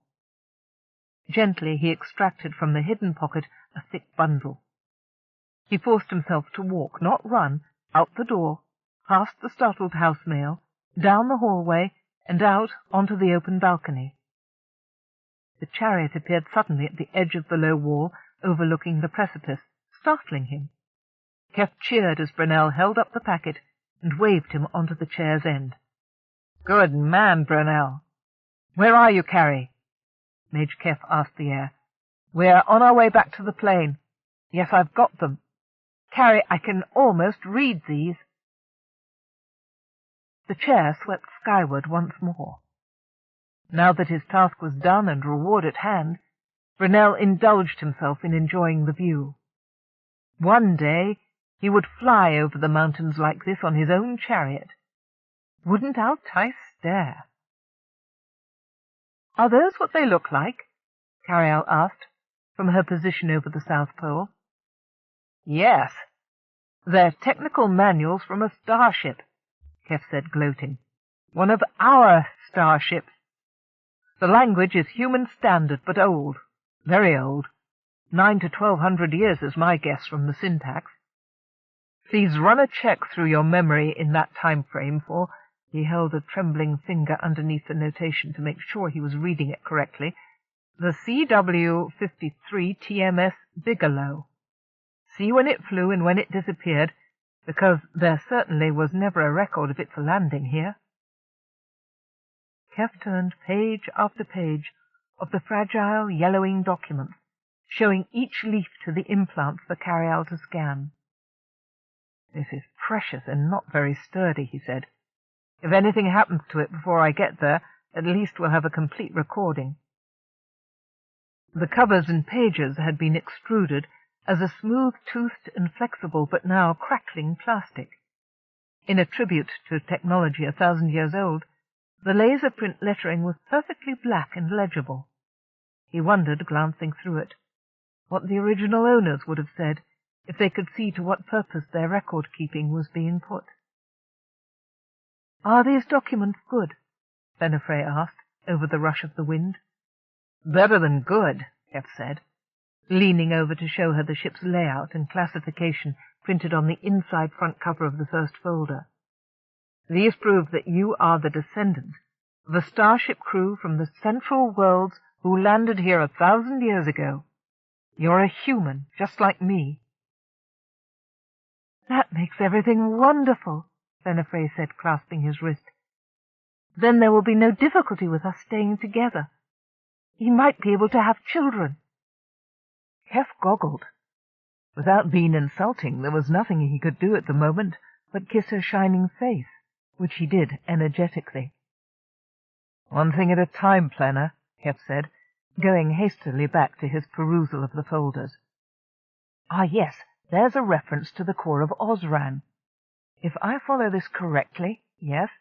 Gently he extracted from the hidden pocket a thick bundle. He forced himself to walk, not run, out the door, past the startled housemail, down the hallway, and out onto the open balcony. The chariot appeared suddenly at the edge of the low wall overlooking the precipice, startling him. Keff cheered as Brunel held up the packet and waved him onto the chair's end. "Good man, Brunel. Where are you, Carrie?" Mage Keff asked the air. "We're on our way back to the plane. Yes, I've got them." Carrie, I can almost read these. The chair swept skyward once more. Now that his task was done and reward at hand, Brunel indulged himself in enjoying the view. One day he would fly over the mountains like this on his own chariot. Wouldn't Altai stare? "Are those what they look like?" Carialle asked, from her position over the South Pole. "Yes. They're technical manuals from a starship," Keff said, gloating. "One of our starships. The language is human standard, but old. Very old. 900 to 1200 years is my guess from the syntax. Please run a check through your memory in that time frame for—" He held a trembling finger underneath the notation to make sure he was reading it correctly. "The CW-53 TMS Bigelow. See when it flew and when it disappeared, because there certainly was never a record of its landing here." Keff turned page after page of the fragile, yellowing documents, showing each leaf to the implant for Carialle to scan. "This is precious and not very sturdy," he said. "If anything happens to it before I get there, at least we'll have a complete recording." The covers and pages had been extruded as a smooth-toothed and flexible but now crackling plastic. In a tribute to technology 1,000 years old, the laser print lettering was perfectly black and legible. He wondered, glancing through it, what the original owners would have said if they could see to what purpose their record-keeping was being put. "Are these documents good?" Benefray asked, over the rush of the wind. "Better than good," Keff said, leaning over to show her the ship's layout and classification printed on the inside front cover of the first folder. "These prove that you are the descendant of a starship crew from the Central Worlds who landed here 1,000 years ago. You're a human, just like me." "That makes everything wonderful," Benefray said, clasping his wrist. "Then there will be no difficulty with us staying together. He might be able to have children." Keff goggled. Without being insulting, there was nothing he could do at the moment but kiss her shining face, which he did energetically. "One thing at a time, Planner," Keff said, going hastily back to his perusal of the folders. "Ah, yes, there's a reference to the core of Osran. If I follow this correctly, yes,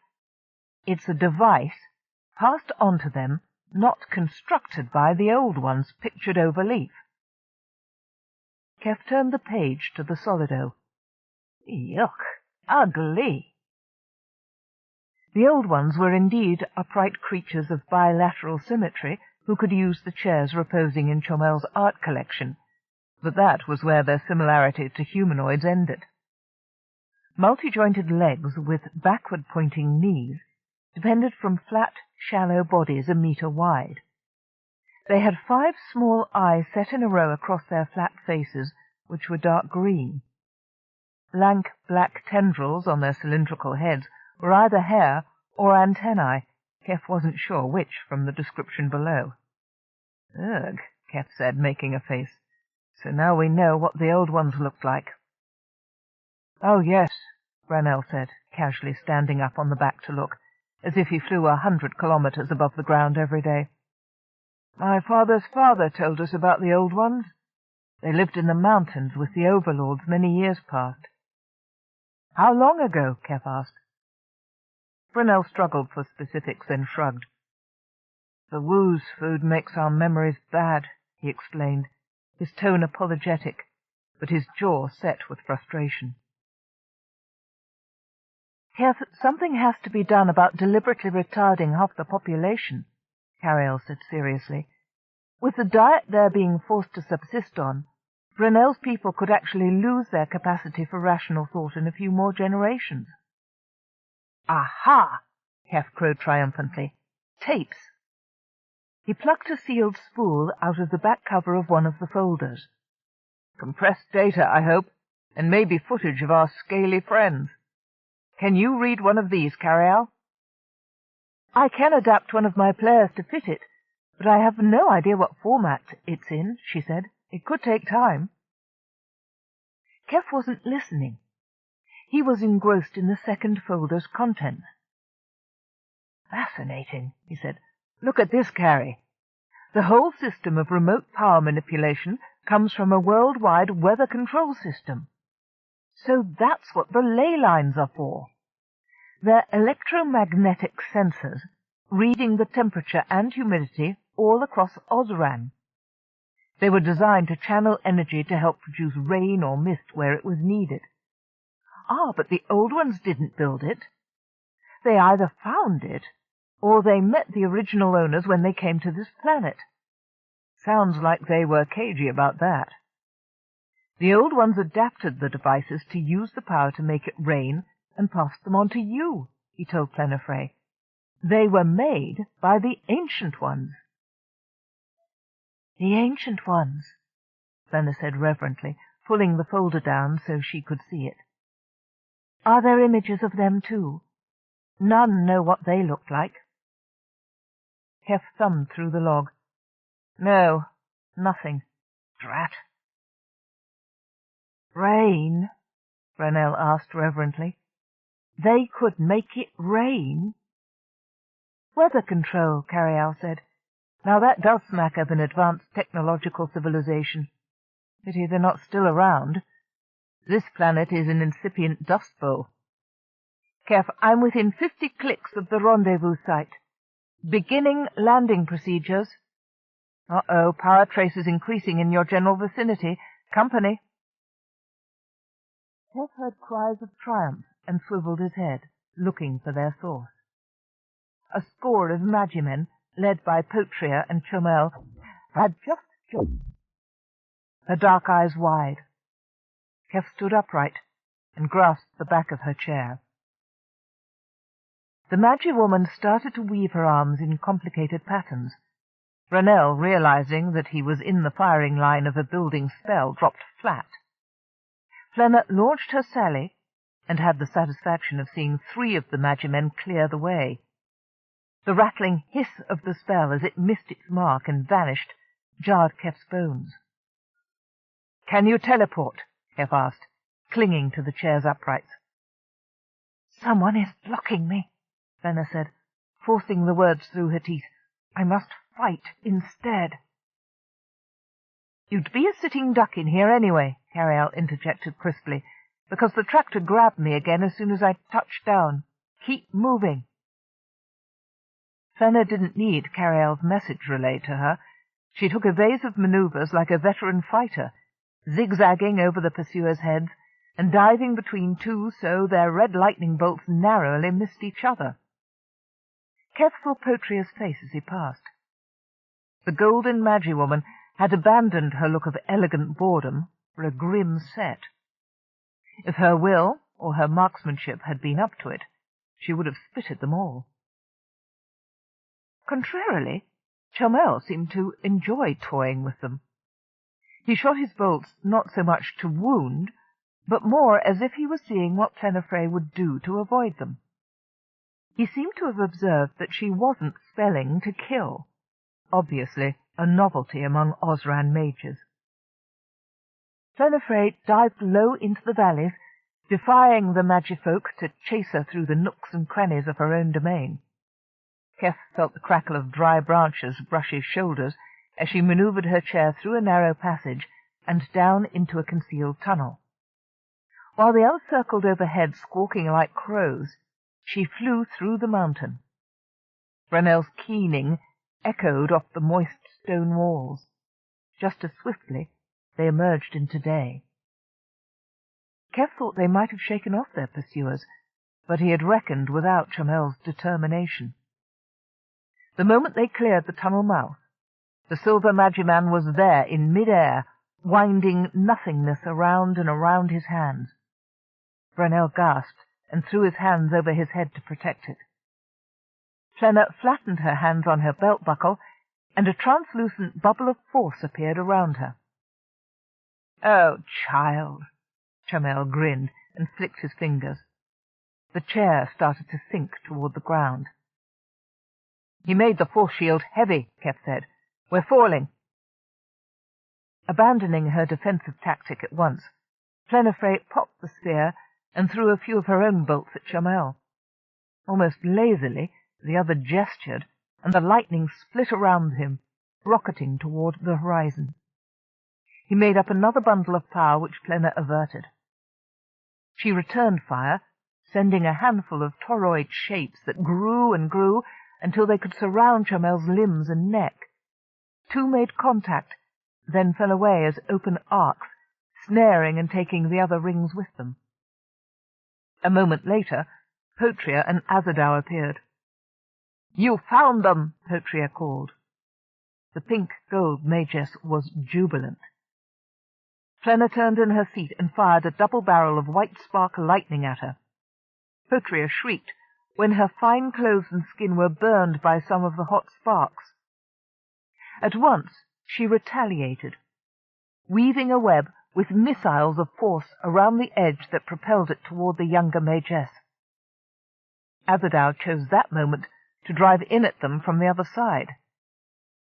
it's a device passed on to them, not constructed by the old ones pictured over leaf." Keff turned the page to the Solido. "Yuck! Ugly!" The old ones were indeed upright creatures of bilateral symmetry who could use the chairs reposing in Chomel's art collection, but that was where their similarity to humanoids ended. Multi-jointed legs with backward-pointing knees depended from flat, shallow bodies 1 meter wide. They had 5 small eyes set in a row across their flat faces, which were dark green. Lank black tendrils on their cylindrical heads were either hair or antennae. Keff wasn't sure which from the description below. "Ugh," Keff said, making a face. "So now we know what the old ones looked like." "Oh, yes," Brunel said, casually standing up on the back to look, as if he flew 100 kilometers above the ground every day. "My father's father told us about the old ones. They lived in the mountains with the overlords many years past." "How long ago?" Keff asked. Brunel struggled for specifics, then shrugged. "The woo's food makes our memories bad," he explained, his tone apologetic, but his jaw set with frustration. "Keff, something has to be done about deliberately retarding half the population," Carialle said seriously. "With the diet they're being forced to subsist on, Brunel's people could actually lose their capacity for rational thought in a few more generations." "Aha!" Keff crowed triumphantly. "Tapes." He plucked a sealed spool out of the back cover of one of the folders. "Compressed data, I hope, and maybe footage of our scaly friends. Can you read one of these, Carialle?" "I can adapt one of my players to fit it, but I have no idea what format it's in," she said. "It could take time." Keff wasn't listening. He was engrossed in the second folder's contents. "Fascinating," he said. "Look at this, Carrie. The whole system of remote power manipulation comes from a worldwide weather control system. So that's what the ley lines are for. They're electromagnetic sensors reading the temperature and humidity all across Osran. They were designed to channel energy to help produce rain or mist where it was needed. Ah, but the old ones didn't build it. They either found it, or they met the original owners when they came to this planet. Sounds like they were cagey about that. The old ones adapted the devices to use the power to make it rain and passed them on to you," he told Plenifrey. "They were made by the Ancient Ones." "The Ancient Ones," Plena said reverently, pulling the folder down so she could see it. "Are there images of them, too? None know what they looked like." Keff thumbed through the log. "No, nothing. Drat." "Rain?" Brunel asked reverently. "They could make it rain?" "Weather control," Carialle said. "Now that does smack of an advanced technological civilization. Pity they're not still around. This planet is an incipient dust bowl. Keff, I'm within 50 clicks of the rendezvous site. Beginning landing procedures. Uh-oh, power traces increasing in your general vicinity. Company." Keff heard cries of triumph and swiveled his head, looking for their source. A score of Magimen, led by Potria and Chomel, had just jumped. Her dark eyes wide. Keff stood upright and grasped the back of her chair. The Magi-woman started to weave her arms in complicated patterns. Brunel, realizing that he was in the firing line of a building spell, dropped flat. Plena launched her sally and had the satisfaction of seeing 3 of the Magimen clear the way. The rattling hiss of the spell as it missed its mark and vanished jarred Keff's bones. "Can you teleport?" Keff asked, clinging to the chair's uprights. "Someone is blocking me," Plena said, forcing the words through her teeth. "I must fight instead." "You'd be a sitting duck in here anyway," Carialle interjected crisply, "because the tractor grabbed me again as soon as I touched down. Keep moving." Plena didn't need Carialle's message relayed to her. She took evasive maneuvers like a veteran fighter, zigzagging over the pursuers' heads and diving between 2 so their red lightning bolts narrowly missed each other. Keff saw Potria's face as he passed. The golden Magi-woman had abandoned her look of elegant boredom for a grim set. If her will or her marksmanship had been up to it, she would have spitted them all. Contrarily, Chomel seemed to enjoy toying with them. He shot his bolts not so much to wound, but more as if he was seeing what Plenifrey would do to avoid them. He seemed to have observed that she wasn't spelling to kill, obviously a novelty among Osran mages. Plenifrey dived low into the valleys, defying the Magifolk to chase her through the nooks and crannies of her own domain. Keff felt the crackle of dry branches brush his shoulders as she manoeuvred her chair through a narrow passage and down into a concealed tunnel. While the others circled overhead, squawking like crows, she flew through the mountain. Brunel's keening echoed off the moist stone walls. Just as swiftly, they emerged into day. Keff thought they might have shaken off their pursuers, but he had reckoned without Chomel's determination. The moment they cleared the tunnel mouth, the silver Magiman was there in mid-air, winding nothingness around and around his hands. Brunel gasped and threw his hands over his head to protect it. Plena flattened her hands on her belt buckle, and a translucent bubble of force appeared around her. "Oh, child!" Chomel grinned and flicked his fingers. The chair started to sink toward the ground. "He made the force shield heavy," Keff said. "We're falling." Abandoning her defensive tactic at once, Plenifre popped the spear and threw a few of her own bolts at Chamel. Almost lazily, the other gestured, and the lightning split around him, rocketing toward the horizon. He made up another bundle of power which Plena averted. She returned fire, sending a handful of toroid shapes that grew and grew until they could surround Chamel's limbs and neck. Two made contact, then fell away as open arcs, snaring and taking the other rings with them. A moment later, Potria and Azadao appeared. "You found them!" Potria called. The pink-gold Magus was jubilant. Plena turned in her seat and fired a double barrel of white spark lightning at her. Potria shrieked when her fine clothes and skin were burned by some of the hot sparks. At once she retaliated, weaving a web with missiles of force around the edge that propelled it toward the younger Magus. Azadao chose that moment to drive in at them from the other side.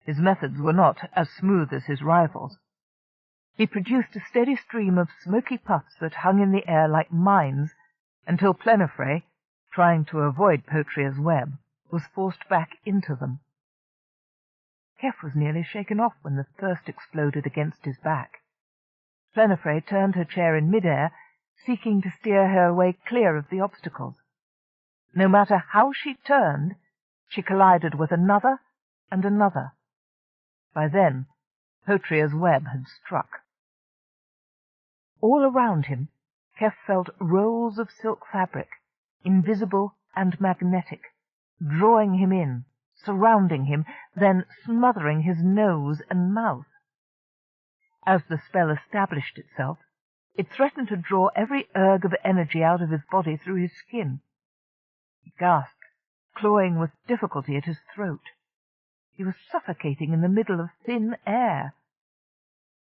His methods were not as smooth as his rivals. He produced a steady stream of smoky puffs that hung in the air like mines until Plenifre, trying to avoid Potria's web, was forced back into them. Keff was nearly shaken off when the first exploded against his back. Plenifre turned her chair in mid-air, seeking to steer her way clear of the obstacles. No matter how she turned, she collided with another and another. By then, Potria's web had struck. All around him, Keff felt rolls of silk fabric, invisible and magnetic, drawing him in, surrounding him, then smothering his nose and mouth. As the spell established itself, it threatened to draw every erg of energy out of his body through his skin. He gasped, clawing with difficulty at his throat. He was suffocating in the middle of thin air.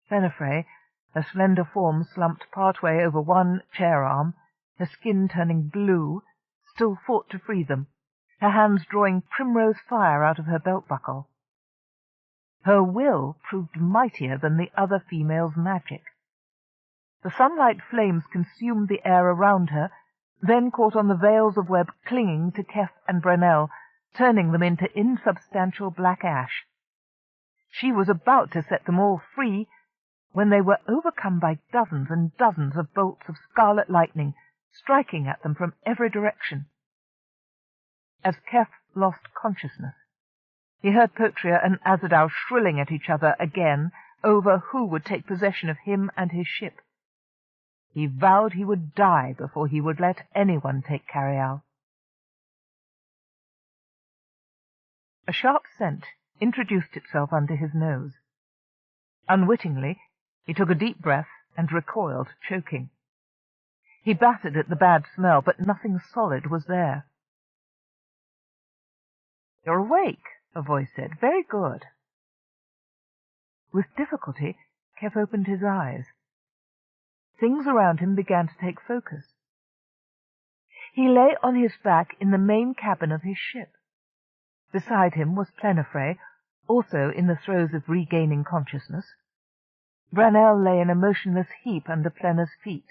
Plenifre, her slender form slumped partway over one chair-arm, her skin turning blue, still fought to free them, her hands drawing primrose fire out of her belt-buckle. Her will proved mightier than the other female's magic. The sunlight flames consumed the air around her, then caught on the veils of web clinging to Keff and Brunel, turning them into insubstantial black ash. She was about to set them all free when they were overcome by dozens and dozens of bolts of scarlet lightning, striking at them from every direction. As Keff lost consciousness, he heard Potria and Azadao shrilling at each other again over who would take possession of him and his ship. He vowed he would die before he would let anyone take Carialle. A sharp scent introduced itself under his nose. Unwittingly, he took a deep breath and recoiled, choking. He battered at the bad smell, but nothing solid was there. "You're awake," a voice said. "Very good." With difficulty, Keff opened his eyes. Things around him began to take focus. He lay on his back in the main cabin of his ship. Beside him was Plenifre, also in the throes of regaining consciousness. Brunel lay in a motionless heap under Plena's feet,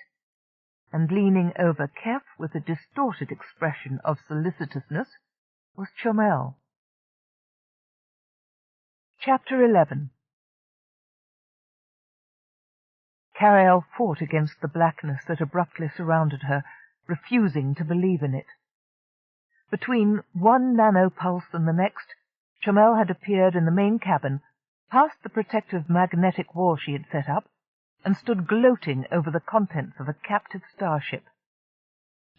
and leaning over Keff with a distorted expression of solicitousness was Chamel. Chapter 11. Carialle fought against the blackness that abruptly surrounded her, refusing to believe in it. Between one nanopulse and the next, Chamel had appeared in the main cabin, past the protective magnetic wall she had set up, and stood gloating over the contents of a captive starship.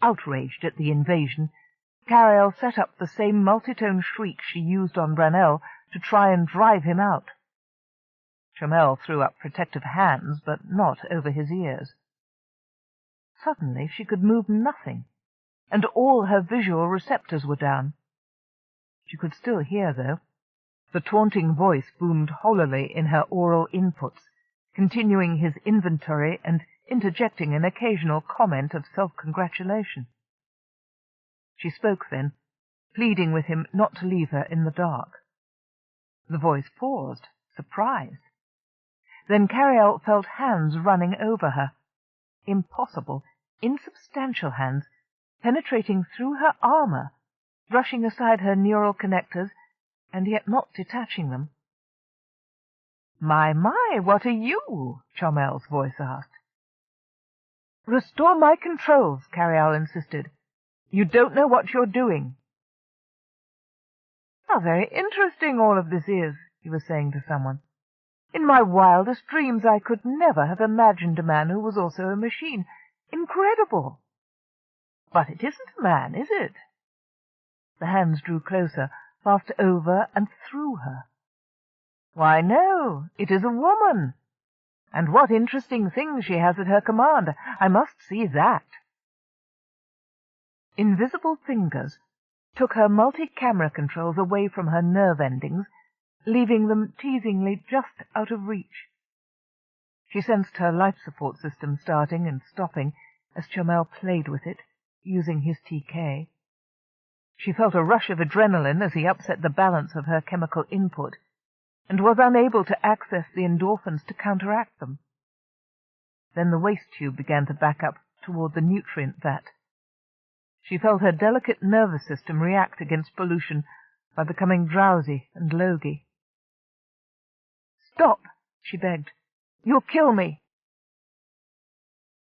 Outraged at the invasion, Carialle set up the same multitone shriek she used on Brunel to try and drive him out. Chamel threw up protective hands, but not over his ears. Suddenly she could move nothing, and all her visual receptors were down. She could still hear, though. The taunting voice boomed hollowly in her oral inputs, continuing his inventory and interjecting an occasional comment of self-congratulation. She spoke then, pleading with him not to leave her in the dark. The voice paused, surprised. Then Carialle felt hands running over her. impossible, insubstantial hands penetrating through her armor, brushing aside her neural connectors, and yet not detaching them. "My, what are you?" Chomel's voice asked. "Restore my controls," Carialle insisted. "You don't know what you're doing." "How very interesting all of this is," he was saying to someone. "In my wildest dreams I could never have imagined a man who was also a machine. Incredible! But it isn't a man, is it?" The hands drew closer, passed over and through her. "Why, no, it is a woman. And what interesting things she has at her command. I must see that." Invisible fingers took her multi-camera controls away from her nerve endings, leaving them teasingly just out of reach. She sensed her life support system starting and stopping as Chomel played with it, using his TK. She felt a rush of adrenaline as he upset the balance of her chemical input, and was unable to access the endorphins to counteract them. Then the waste tube began to back up toward the nutrient vat. She felt her delicate nervous system react against pollution by becoming drowsy and logy. "Stop," she begged. "You'll kill me."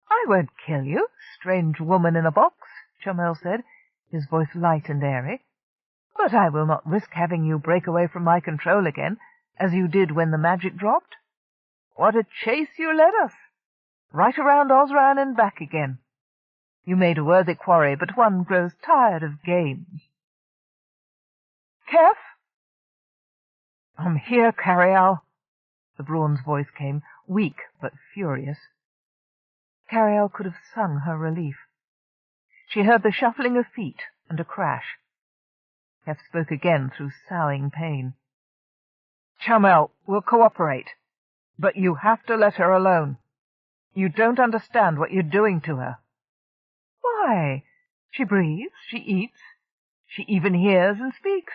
"I won't kill you, strange woman in a box," Chomel said, his voice light and airy. "But I will not risk having you break away from my control again, as you did when the magic dropped. What a chase you led us! Right around Osran and back again. You made a worthy quarry, but one grows tired of games." "Keff?" "I'm here, Carialle." The Brawn's voice came, weak but furious. Carialle could have sung her relief. She heard the shuffling of feet and a crash. Keff spoke again through soughing pain. "Chomel will cooperate, but you have to let her alone. You don't understand what you're doing to her." "Why? She breathes, she eats, she even hears and speaks.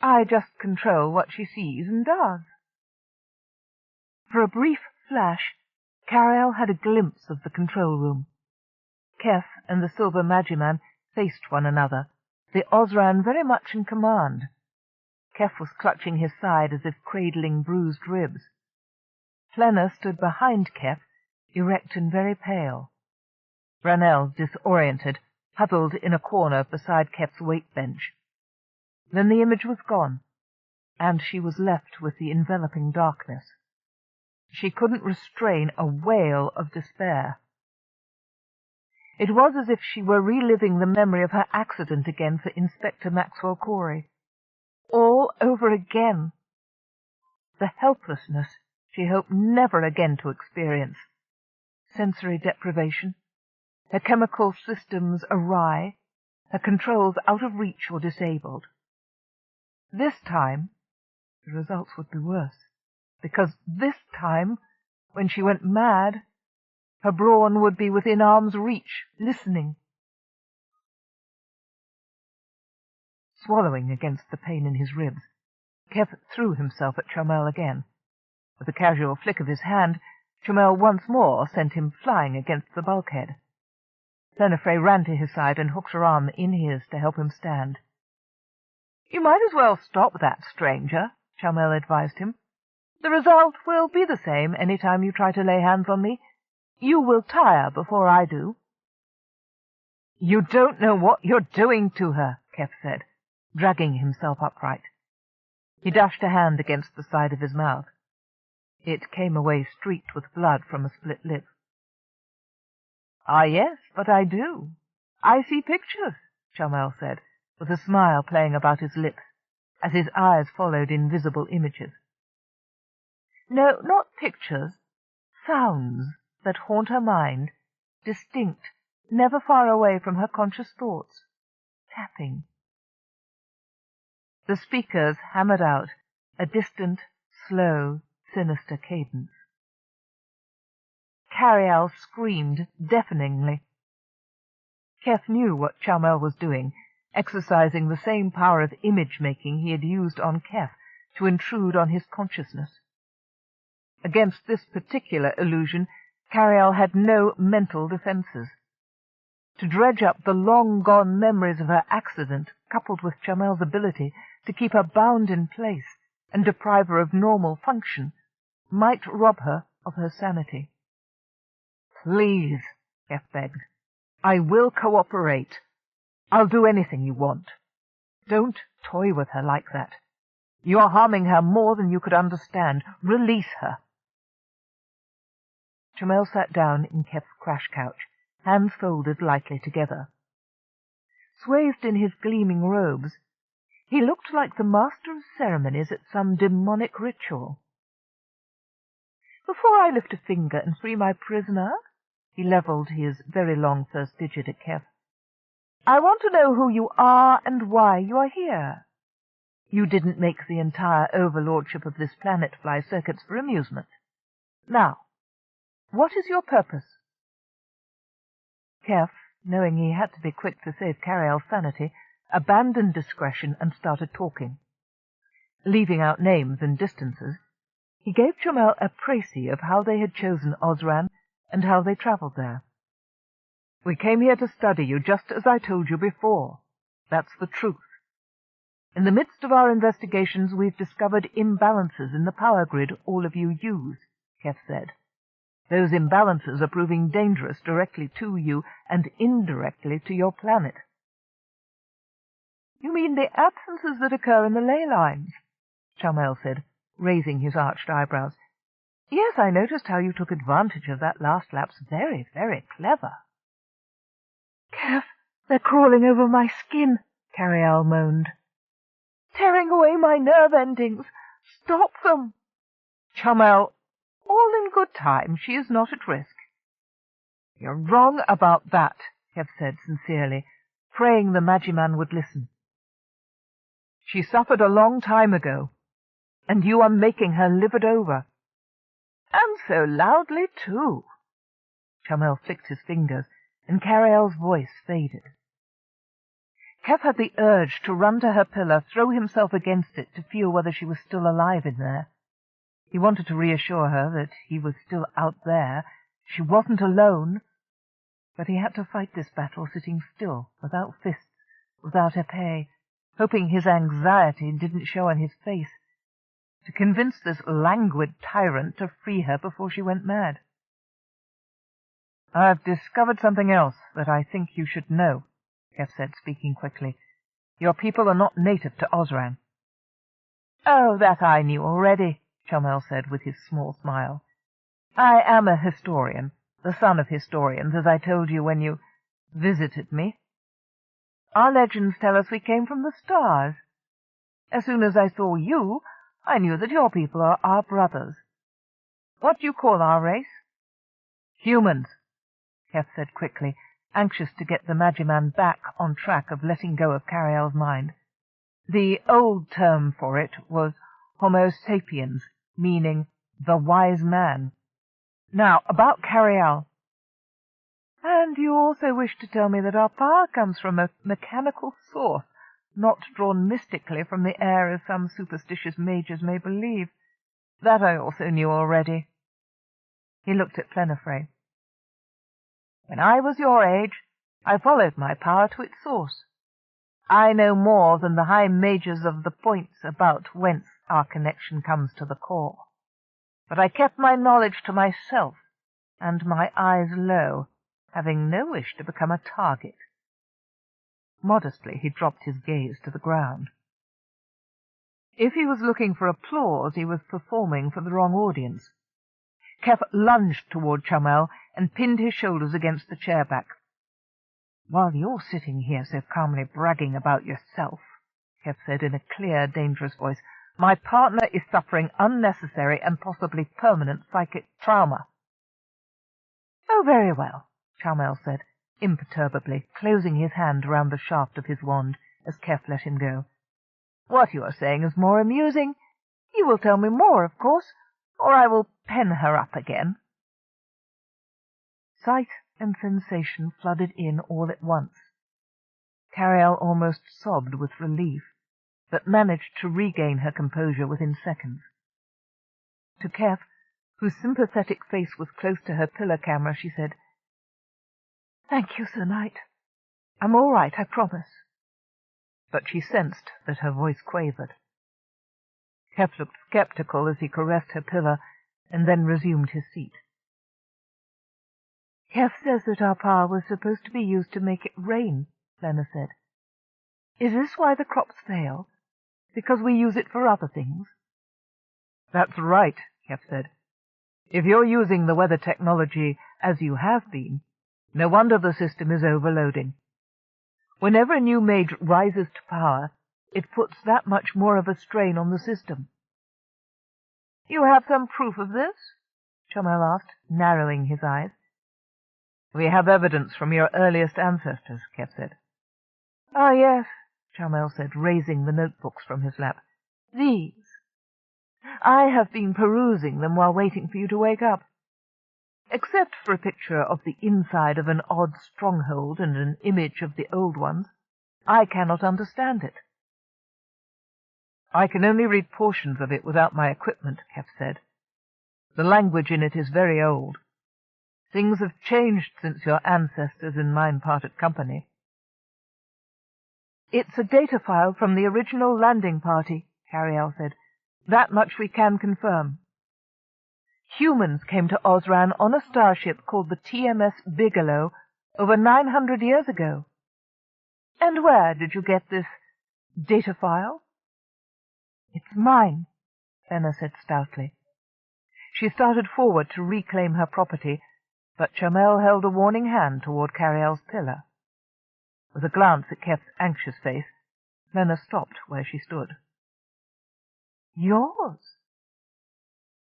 I just control what she sees and does." For a brief flash, Carialle had a glimpse of the control room. Keff and the silver Magiman faced one another, the Osran very much in command. Keff was clutching his side as if cradling bruised ribs. Flenner stood behind Keff, erect and very pale. Ranel, disoriented, huddled in a corner beside Keff's weight bench. Then the image was gone, and she was left with the enveloping darkness. She couldn't restrain a wail of despair. It was as if she were reliving the memory of her accident again for Inspector Maxwell Corey. All over again. The helplessness she hoped never again to experience. Sensory deprivation, her chemical systems awry, her controls out of reach or disabled. This time, the results would be worse, because this time, when she went mad, her Brawn would be within arm's reach, listening. Swallowing against the pain in his ribs, Keff threw himself at Chomel again. With a casual flick of his hand, Chomel once more sent him flying against the bulkhead. Flenner ran to his side and hooked her arm in his to help him stand. "You might as well stop that, stranger," Chomel advised him. "The result will be the same any time you try to lay hands on me. You will tire before I do." "You don't know what you're doing to her," Keff said, dragging himself upright. He dashed a hand against the side of his mouth. It came away streaked with blood from a split lip. "Ah, yes, but I do. I see pictures," Chomel said, with a smile playing about his lips, as his eyes followed invisible images. "No, not pictures. Sounds that haunt her mind, distinct, never far away from her conscious thoughts. Tapping." The speakers hammered out a distant, slow, sinister cadence. Carialle screamed deafeningly. Keff knew what Chomel was doing, exercising the same power of image-making he had used on Keff to intrude on his consciousness. Against this particular illusion, Carialle had no mental defences. To dredge up the long-gone memories of her accident, coupled with Chamel's ability to keep her bound in place and deprive her of normal function, might rob her of her sanity. "Please," Keff begged. "I will cooperate. I'll do anything you want. Don't toy with her like that. You are harming her more than you could understand. Release her." Chamel sat down in Keff's crash couch, hands folded lightly together. Swathed in his gleaming robes, he looked like the master of ceremonies at some demonic ritual. "Before I lift a finger and free my prisoner," he levelled his very long first digit at Keff, "I want to know who you are and why you are here. You didn't make the entire overlordship of this planet fly circuits for amusement. Now, what is your purpose?" Keff, knowing he had to be quick to save Carialle's sanity, abandoned discretion and started talking. Leaving out names and distances, he gave Chamel a précis of how they had chosen Osran and how they travelled there. "We came here to study you, just as I told you before. That's the truth. In the midst of our investigations, we've discovered imbalances in the power grid all of you use," Keff said. "Those imbalances are proving dangerous directly to you and indirectly to your planet." "You mean the absences that occur in the ley lines?" Chamel said, raising his arched eyebrows. "Yes, I noticed how you took advantage of that last lapse. Very, very clever." "Keff, they're crawling over my skin," Carialle moaned. "Tearing away my nerve endings. Stop them." "Chamel, all in good time. She is not at risk." "You're wrong about that," Keff said sincerely, praying the Magiman would listen. "She suffered a long time ago, and you are making her live it over. And so loudly, too." Chamel flicked his fingers, and Carialle's voice faded. Keff had the urge to run to her pillar, throw himself against it to feel whether she was still alive in there. He wanted to reassure her that he was still out there. She wasn't alone. But he had to fight this battle sitting still, without fists, without épée, hoping his anxiety didn't show on his face, to convince this languid tyrant to free her before she went mad. "I've discovered something else that I think you should know," Keff said, speaking quickly. "Your people are not native to Osran." "Oh, that I knew already," Chamel said with his small smile. "I am a historian, the son of historians, as I told you when you visited me. Our legends tell us we came from the stars. As soon as I saw you, I knew that your people are our brothers. What do you call our race?" "Humans," Keff said quickly, anxious to get the Magiman back on track of letting go of Carialle's mind. "The old term for it was Homo sapiens, meaning the wise man. Now, about Carialle." "And you also wish to tell me that our power comes from a mechanical source, not drawn mystically from the air as some superstitious mages may believe. That I also knew already." He looked at Plenifre. "When I was your age, I followed my power to its source. I know more than the high mages of the points about whence our connection comes to the core. But I kept my knowledge to myself, and my eyes low, having no wish to become a target." Modestly he dropped his gaze to the ground. If he was looking for applause, he was performing for the wrong audience. Keff lunged toward Chamel and pinned his shoulders against the chair back. "While you're sitting here so calmly bragging about yourself," Keff said in a clear, dangerous voice, "my partner is suffering unnecessary and possibly permanent psychic trauma." "Oh, very well," Chamel said, imperturbably, closing his hand round the shaft of his wand as Keff let him go. "What you are saying is more amusing. You will tell me more, of course, or I will pen her up again." Sight and sensation flooded in all at once. Carialle almost sobbed with relief, but managed to regain her composure within seconds. To Keff, whose sympathetic face was close to her pillar camera, she said, "Thank you, Sir Knight. I'm all right, I promise." But she sensed that her voice quavered. Keff looked sceptical as he caressed her pillar, and then resumed his seat. "Keff says that our power was supposed to be used to make it rain," Lena said. "Is this why the crops fail? Because we use it for other things?" "That's right," Keff said. "If you're using the weather technology as you have been, no wonder the system is overloading. Whenever a new mage rises to power, it puts that much more of a strain on the system." "You have some proof of this?" Chamel asked, narrowing his eyes. "We have evidence from your earliest ancestors," Keff said. "Ah, yes," Chamel said, raising the notebooks from his lap. "These. I have been perusing them while waiting for you to wake up. Except for a picture of the inside of an odd stronghold and an image of the old ones, I cannot understand it." "I can only read portions of it without my equipment," Keff said. "The language in it is very old. Things have changed since your ancestors and mine parted company." "It's a data file from the original landing party," Carialle said. "That much we can confirm. Humans came to Osran on a starship called the TMS Bigelow over 900 years ago. And where did you get this data file?" "It's mine," Lena said stoutly. She started forward to reclaim her property, but Chamel held a warning hand toward Carialle's pillar. With a glance at Keff's anxious face, Lena stopped where she stood. "Yours?"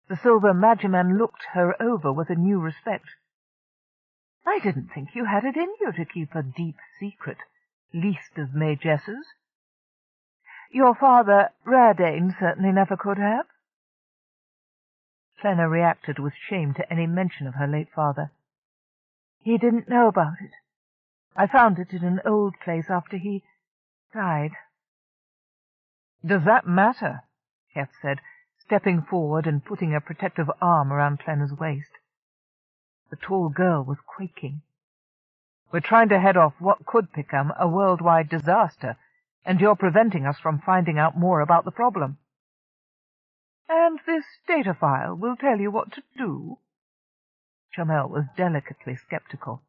The silver Magiman looked her over with a new respect. "I didn't think you had it in you to keep a deep secret, least of magesses. Your father, Rardane, certainly never could have." Lena reacted with shame to any mention of her late father. "He didn't know about it. I found it in an old place after he died." "Does that matter?" Keff said, stepping forward and putting a protective arm around Lena's waist. The tall girl was quaking. "We're trying to head off what could become a worldwide disaster, and you're preventing us from finding out more about the problem." "And this data file will tell you what to do?" Chamel was delicately sceptical.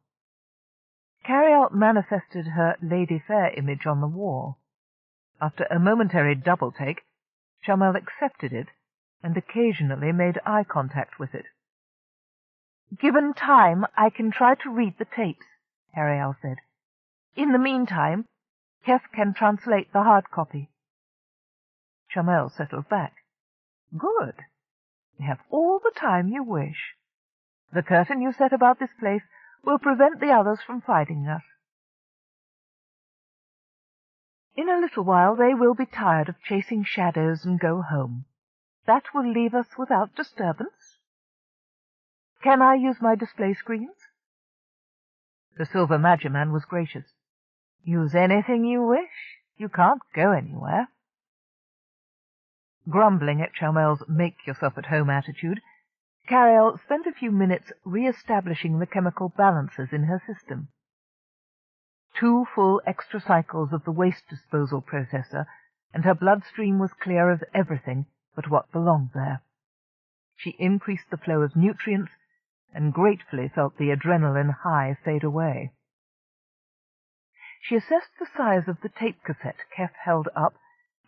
Carialle manifested her Lady Fair image on the wall. After a momentary double-take, Chamel accepted it and occasionally made eye contact with it. "Given time, I can try to read the tapes," Carialle said. "In the meantime, Keff can translate the hard copy." Chamel settled back. "Good. You have all the time you wish. The curtain you set about this place will prevent the others from finding us. In a little while they will be tired of chasing shadows and go home. That will leave us without disturbance. Can I use my display screens?" The silver Magiman was gracious. "Use anything you wish. You can't go anywhere." Grumbling at Chamel's make-yourself-at-home attitude, Carialle spent a few minutes re-establishing the chemical balances in her system. 2 full extra cycles of the waste disposal processor, and her bloodstream was clear of everything but what belonged there. She increased the flow of nutrients and gratefully felt the adrenaline high fade away. She assessed the size of the tape cassette Keff held up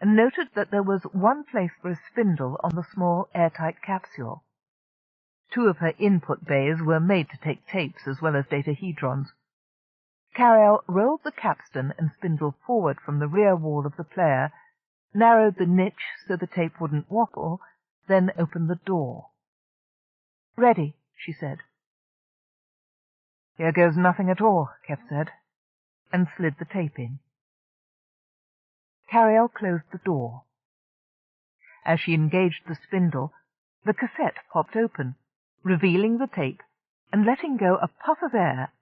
and noted that there was one place for a spindle on the small airtight capsule. 2 of her input bays were made to take tapes as well as datahedrons. Carialle rolled the capstan and spindle forward from the rear wall of the player, narrowed the niche so the tape wouldn't wobble, then opened the door. "Ready," she said. "Here goes nothing at all," Keff said, and slid the tape in. Carialle closed the door. As she engaged the spindle, the cassette popped open, revealing the tape and letting go a puff of air.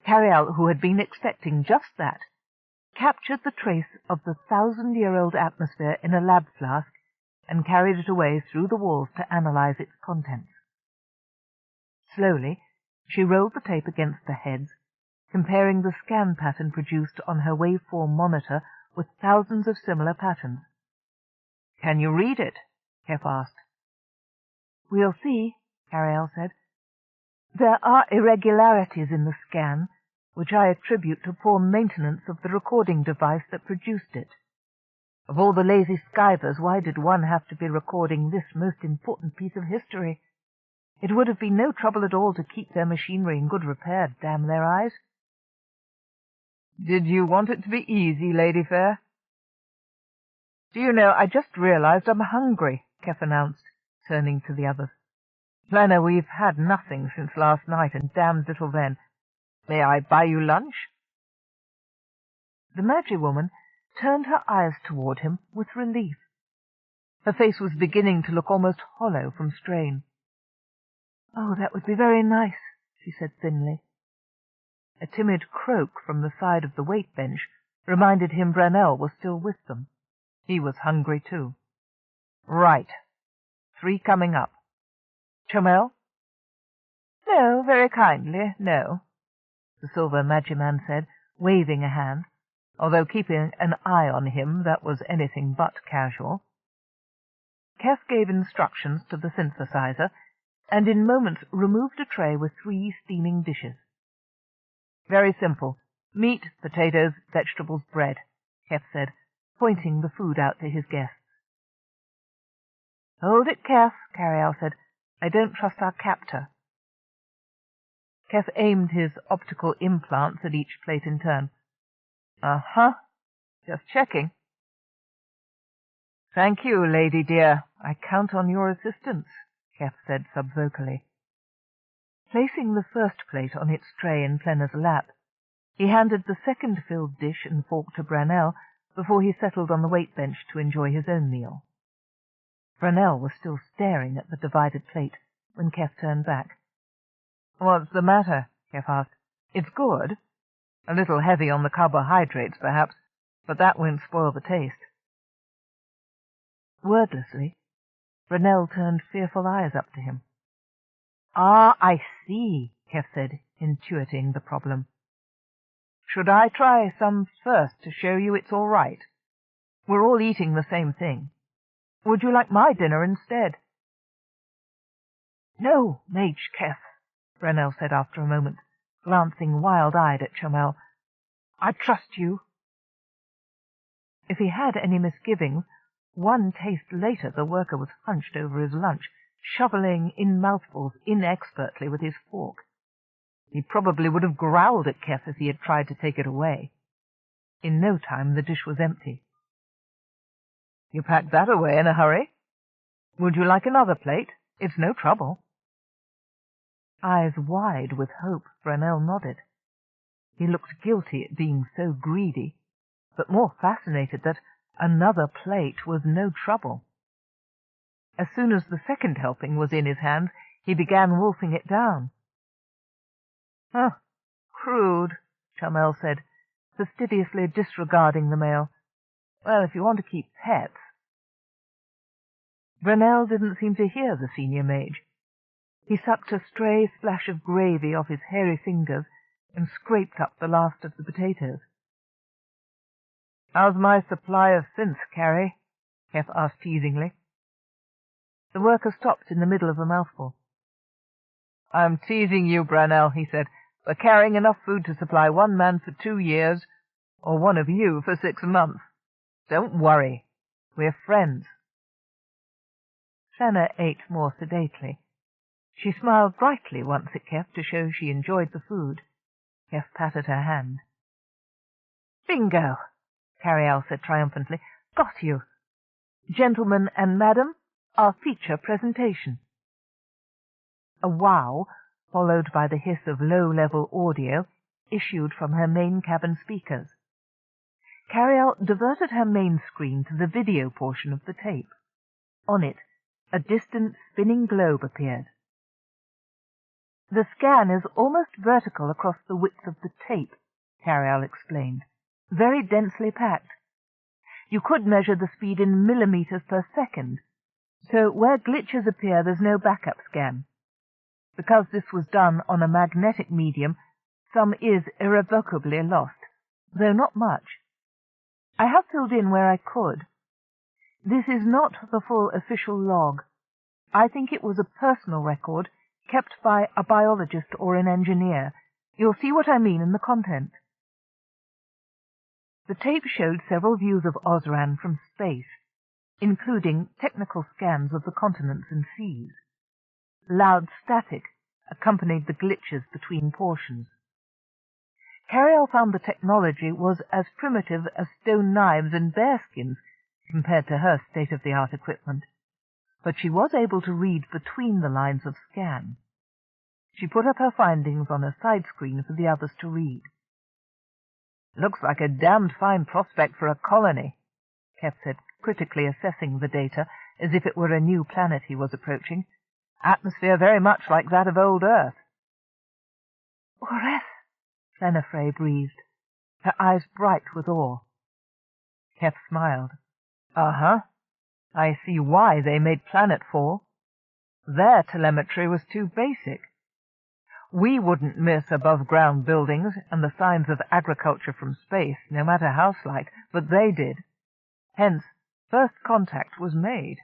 Carialle, who had been expecting just that, captured the trace of the 1,000-year-old atmosphere in a lab flask and carried it away through the walls to analyze its contents. Slowly, she rolled the tape against the heads, comparing the scan pattern produced on her waveform monitor with thousands of similar patterns. "Can you read it?" Keff asked. "We'll see," Carialle said. "There are irregularities in the scan, which I attribute to poor maintenance of the recording device that produced it. Of all the lazy skivers, why did one have to be recording this most important piece of history? It would have been no trouble at all to keep their machinery in good repair, damn their eyes." "Did you want it to be easy, Lady Fair?" "Do you know, I just realized I'm hungry," Keff announced, turning to the others. "Plenna, we've had nothing since last night, and damned little then. May I buy you lunch?" The Magi woman turned her eyes toward him with relief. Her face was beginning to look almost hollow from strain. "Oh, that would be very nice," she said thinly. A timid croak from the side of the weight-bench reminded him Brunel was still with them. He was hungry too. "Right. 3 coming up. Chomel?" "No, very kindly, no," the silver Magiman said, waving a hand, although keeping an eye on him that was anything but casual. Keff gave instructions to the synthesizer, and in moments removed a tray with 3 steaming dishes. "Very simple. Meat, potatoes, vegetables, bread," Keff said, pointing the food out to his guests. "Hold it, Keff," Carialle said. "I don't trust our captor." Keff aimed his optical implants at each plate in turn. "Uh-huh. Just checking." "Thank you, lady dear. I count on your assistance," Keff said subvocally. Placing the first plate on its tray in Plenna's lap, he handed the second filled dish and fork to Brunel before he settled on the weight-bench to enjoy his own meal. Brunel was still staring at the divided plate when Keff turned back. "What's the matter?" Keff asked. "It's good. A little heavy on the carbohydrates, perhaps, but that won't spoil the taste." Wordlessly, Brunel turned fearful eyes up to him. "Ah, I see," Keff said, intuiting the problem. "Should I try some first to show you it's all right? We're all eating the same thing. Would you like my dinner instead?" "No, Mage Keff," Brunel said after a moment, glancing wild-eyed at Chomel. "I trust you." If he had any misgivings, one taste later the worker was hunched over his lunch, shoveling in mouthfuls inexpertly with his fork. He probably would have growled at Keff if he had tried to take it away. In no time the dish was empty. "You packed that away in a hurry? Would you like another plate? It's no trouble." Eyes wide with hope, Brunel nodded. He looked guilty at being so greedy, but more fascinated that another plate was no trouble. As soon as the second helping was in his hands, he began wolfing it down. "Huh, crude," Chomel said, fastidiously disregarding the mail. "Well, if you want to keep pets—" Brunel didn't seem to hear the senior mage. He sucked a stray splash of gravy off his hairy fingers and scraped up the last of the potatoes. "How's my supply of synth, Carrie?" Keff asked teasingly. The worker stopped in the middle of a mouthful. "I'm teasing you, Brunel," he said. "We're carrying enough food to supply 1 man for 2 years, or one of you for 6 months. Don't worry. We're friends." Plenna ate more sedately. She smiled brightly once at Keff to show she enjoyed the food. Keff patted her hand. "Bingo!" Carialle said triumphantly. "Got you. Gentlemen and madam, our feature presentation." A wow, followed by the hiss of low-level audio, issued from her main cabin speakers. Carialle diverted her main screen to the video portion of the tape. On it, a distant spinning globe appeared. "The scan is almost vertical across the width of the tape," Carialle explained. "Very densely packed. You could measure the speed in millimeters per second, So where glitches appear, there's no backup scan. Because this was done on a magnetic medium, some is irrevocably lost, though not much. I have filled in where I could. This is not the full official log. I think it was a personal record kept by a biologist or an engineer. You'll see what I mean in the content. The tape showed several views of Osran from space, including technical scans of the continents and seas. Loud static accompanied the glitches between portions. Carialle found the technology was as primitive as stone knives and bearskins compared to her state-of-the-art equipment, but she was able to read between the lines of scan. She put up her findings on a side screen for the others to read. "Looks like a damned fine prospect for a colony," Keff said, critically assessing the data as if it were a new planet he was approaching. "Atmosphere very much like that of old Earth." "Oreth," Lenafrey breathed, her eyes bright with awe. Keff smiled. "Uh-huh. I see why they made planetfall. Their telemetry was too basic. We wouldn't miss above-ground buildings and the signs of agriculture from space, no matter how slight, but they did. Hence, first contact was made."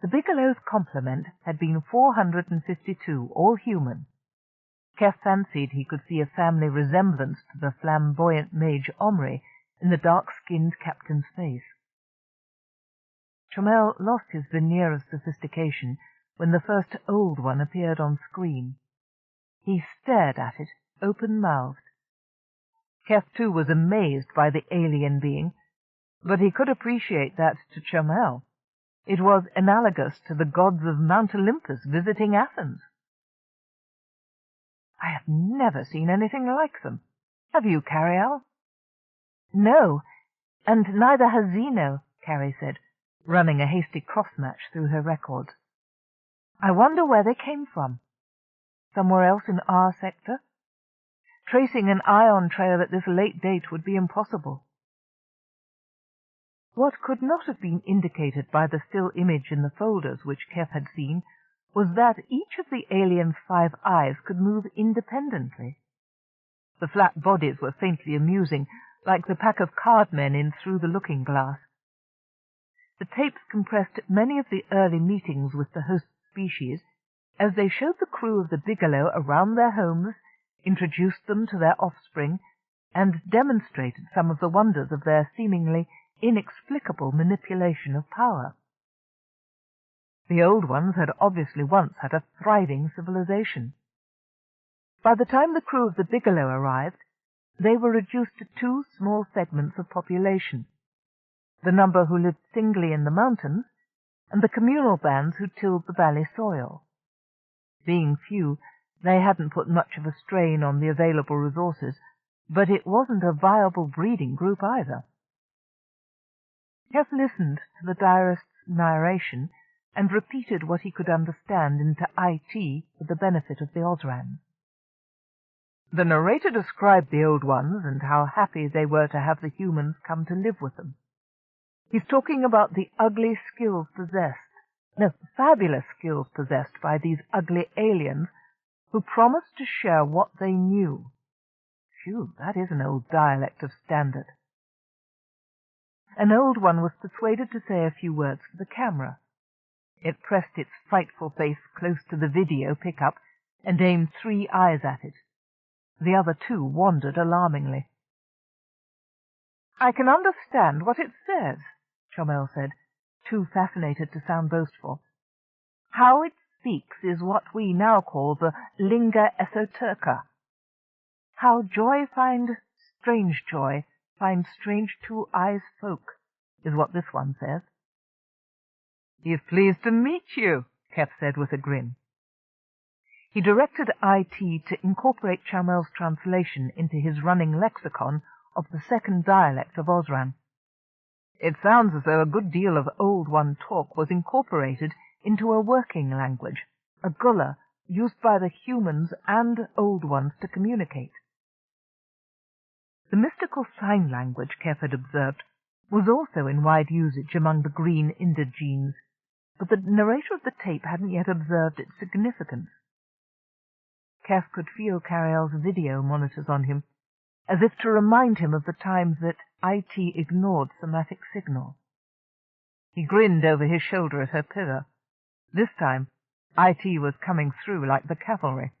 The Bigelow's complement had been 452, all human. Keff fancied he could see a family resemblance to the flamboyant Mage Omri in the dark-skinned captain's face. Chomel lost his veneer of sophistication when the first old one appeared on screen. He stared at it, open-mouthed. Keff, too, was amazed by the alien being, but he could appreciate that to Chomel it was analogous to the gods of Mount Olympus visiting Athens. "I have never seen anything like them. Have you, Carialle?" "No, and neither has Zeno," Carrie said, running a hasty cross-match through her records. "I wonder where they came from. Somewhere else in our sector? Tracing an ion trail at this late date would be impossible." What could not have been indicated by the still image in the folders which Keff had seen was that each of the alien's 5 eyes could move independently. The flat bodies were faintly amusing, like the pack of cardmen in Through the Looking-Glass. The tapes compressed many of the early meetings with the host species, as they showed the crew of the Bigelow around their homes, introduced them to their offspring, and demonstrated some of the wonders of their seemingly inexplicable manipulation of power. The old ones had obviously once had a thriving civilization. By the time the crew of the Bigelow arrived, they were reduced to 2 small segments of population, the number who lived singly in the mountains, and the communal bands who tilled the valley soil. Being few, they hadn't put much of a strain on the available resources, but it wasn't a viable breeding group either. Keff listened to the diarist's narration and repeated what he could understand into IT for the benefit of the Osrans. The narrator described the old ones and how happy they were to have the humans come to live with them. He's talking about the fabulous skills possessed by these ugly aliens who promised to share what they knew. Phew, that is an old dialect of Standard. An old one was persuaded to say a few words for the camera. It pressed its frightful face close to the video pickup and aimed 3 eyes at it. The other 2 wandered alarmingly. "I can understand what it says," Chomel said, too fascinated to sound boastful. "How it speaks is what we now call the lingua esoterica. How joy find strange joy, find strange 2 eyes folk, is what this one says." "He is pleased to meet you," Keff said with a grin. He directed IT to incorporate Chomel's translation into his running lexicon of the second dialect of Osran. It sounds as though a good deal of Old One talk was incorporated into a working language, a gullah, used by the humans and Old Ones to communicate. The mystical sign language, Keff had observed, was also in wide usage among the green indigenes, but the narrator of the tape hadn't yet observed its significance. Keff could feel Carialle's video monitors on him, as if to remind him of the times that IT ignored somatic signals. He grinned over his shoulder at her pivot. This time, IT was coming through like the cavalry.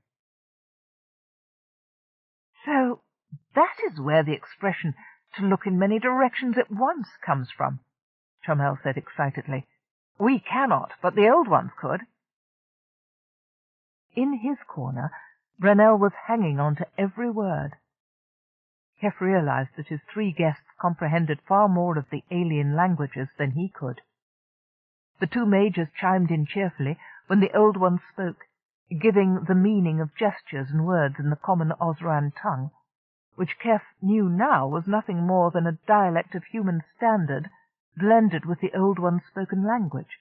So that is where the expression "to look in many directions at once" comes from, Chomel said excitedly. We cannot, but the old ones could. In his corner, Brunel was hanging on to every word. Keff realized that his three guests comprehended far more of the alien languages than he could. The two majors chimed in cheerfully when the old one spoke, giving the meaning of gestures and words in the common Osran tongue, which Keff knew now was nothing more than a dialect of human standard blended with the old one's spoken language.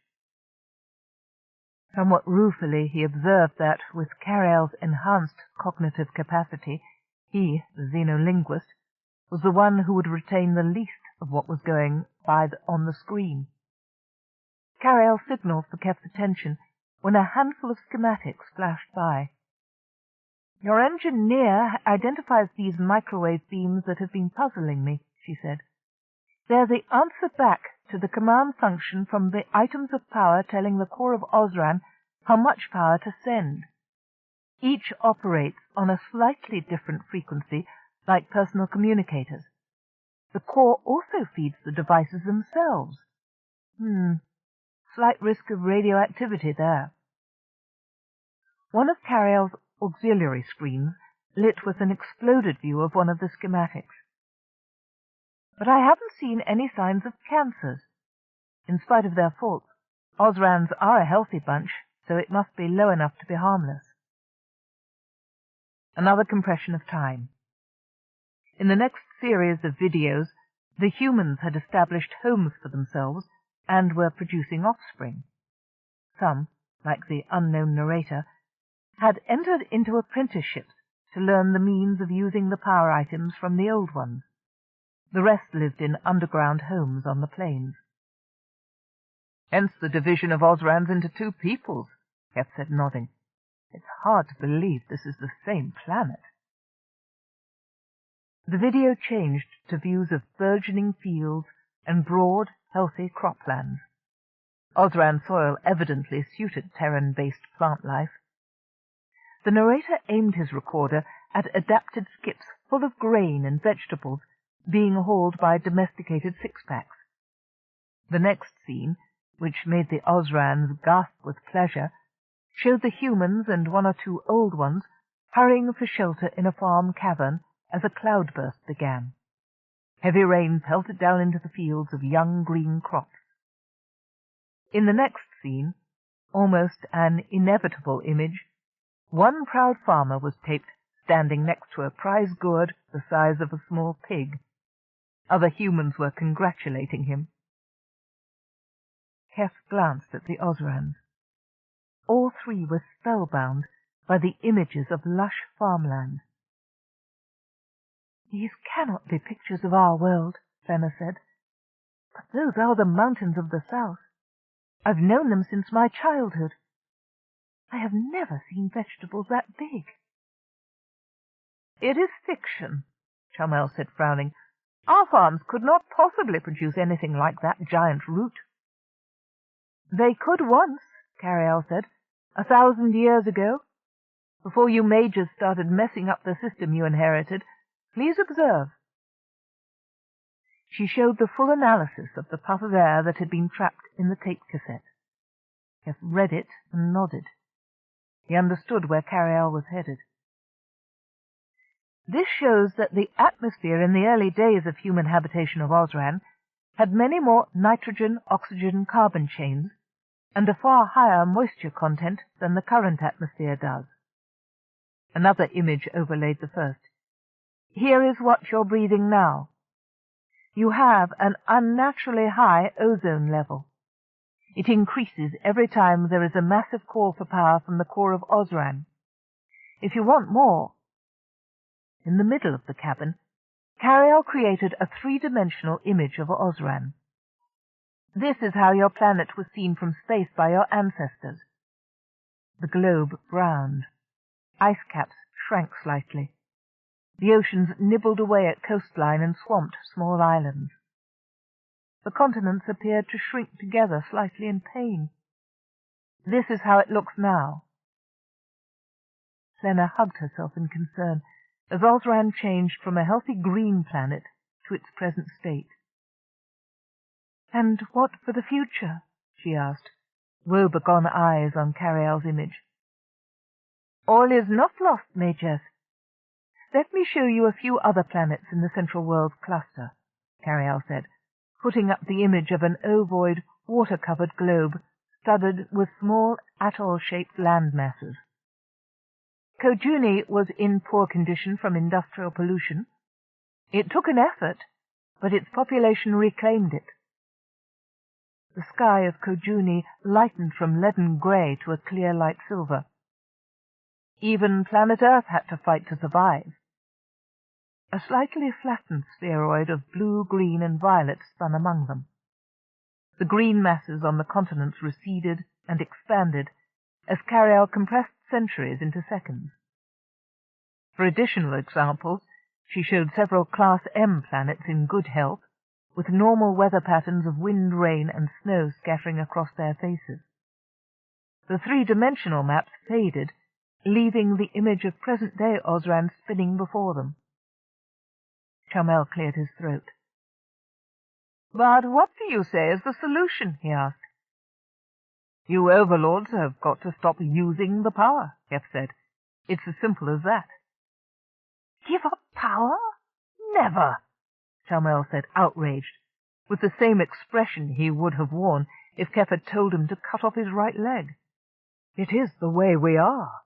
Somewhat ruefully he observed that, with Carialle's enhanced cognitive capacity, he, the xenolinguist, was the one who would retain the least of what was going by on the screen. Carialle signaled for Keff's attention when a handful of schematics flashed by. "Your engineer identifies these microwave beams that have been puzzling me," she said. "They're the answer back to the command function from the items of power telling the core of Osran how much power to send. Each operates on a slightly different frequency, like personal communicators. The core also feeds the devices themselves. Slight risk of radioactivity there." One of Carialle's auxiliary screens lit with an exploded view of one of the schematics. "But I haven't seen any signs of cancers. In spite of their faults, Osrans are a healthy bunch, so it must be low enough to be harmless." Another compression of time. In the next series of videos, the humans had established homes for themselves and were producing offspring. Some, like the unknown narrator, had entered into apprenticeships to learn the means of using the power items from the old ones. The rest lived in underground homes on the plains. "Hence the division of Osrans into two peoples," Keff said, nodding. "It's hard to believe this is the same planet." The video changed to views of burgeoning fields and broad, healthy croplands. Osran soil evidently suited Terran-based plant life. The narrator aimed his recorder at adapted skips full of grain and vegetables being hauled by domesticated six-packs. The next scene, which made the Osrans gasp with pleasure, showed the humans and one or two old ones hurrying for shelter in a farm cavern as a cloudburst began. Heavy rain pelted down into the fields of young green crops. In the next scene, almost an inevitable image, one proud farmer was taped standing next to a prize gourd the size of a small pig. Other humans were congratulating him. Keff glanced at the Osrans. All three were spellbound by the images of lush farmland. "These cannot be pictures of our world," Fenner said. "But those are the mountains of the south. I've known them since my childhood. I have never seen vegetables that big." "It is fiction," Chomel said, frowning. "Our farms could not possibly produce anything like that giant root." "They could once," Carialle said, 1,000 years ago. Before you majors started messing up the system you inherited. Please observe." She showed the full analysis of the puff of air that had been trapped in the tape cassette. Keff read it and nodded. He understood where Carialle was headed. "This shows that the atmosphere in the early days of human habitation of Osran had many more nitrogen, oxygen, carbon chains, and a far higher moisture content than the current atmosphere does." Another image overlaid the first. "Here is what you're breathing now. You have an unnaturally high ozone level. It increases every time there is a massive call for power from the core of Osran. If you want more—" In the middle of the cabin, Carialle created a three-dimensional image of Osran. This is how your planet was seen from space by your ancestors. The globe browned. Ice caps shrank slightly. The oceans nibbled away at coastline and swamped small islands. The continents appeared to shrink together slightly in pain. This is how it looks now. Flenna hugged herself in concern as Osran changed from a healthy green planet to its present state. "And what for the future?" she asked, woe-begone eyes on Carialle's image. "All is not lost, Mages. Let me show you a few other planets in the Central World cluster," Carialle said, putting up the image of an ovoid, water-covered globe studded with small atoll-shaped land masses. Kojuni was in poor condition from industrial pollution. It took an effort, but its population reclaimed it. The sky of Kojuni lightened from leaden grey to a clear light silver. Even planet Earth had to fight to survive. A slightly flattened spheroid of blue, green, and violet spun among them. The green masses on the continents receded and expanded as Carialle compressed centuries into seconds. For additional examples, she showed several Class M planets in good health, with normal weather patterns of wind, rain, and snow scattering across their faces. The three-dimensional maps faded, leaving the image of present-day Osran spinning before them. Chamel cleared his throat. "But what do you say is the solution?" he asked. "You overlords have got to stop using the power," Keff said. "It's as simple as that." "Give up power? Never!" Chamel said, outraged, with the same expression he would have worn if Keff had told him to cut off his right leg. "It is the way we are."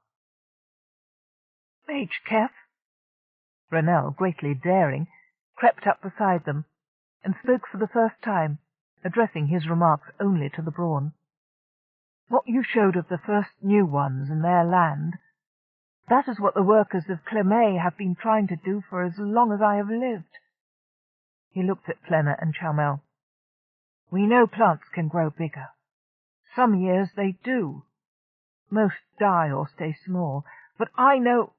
"Mage Keff." Brunel, greatly daring, crept up beside them and spoke for the first time, addressing his remarks only to the Brawn. "What you showed of the first new ones and their land, that is what the workers of Clemay have been trying to do for as long as I have lived." He looked at Flenna and Chamel. "We know plants can grow bigger. Some years they do. Most die or stay small. But I know—"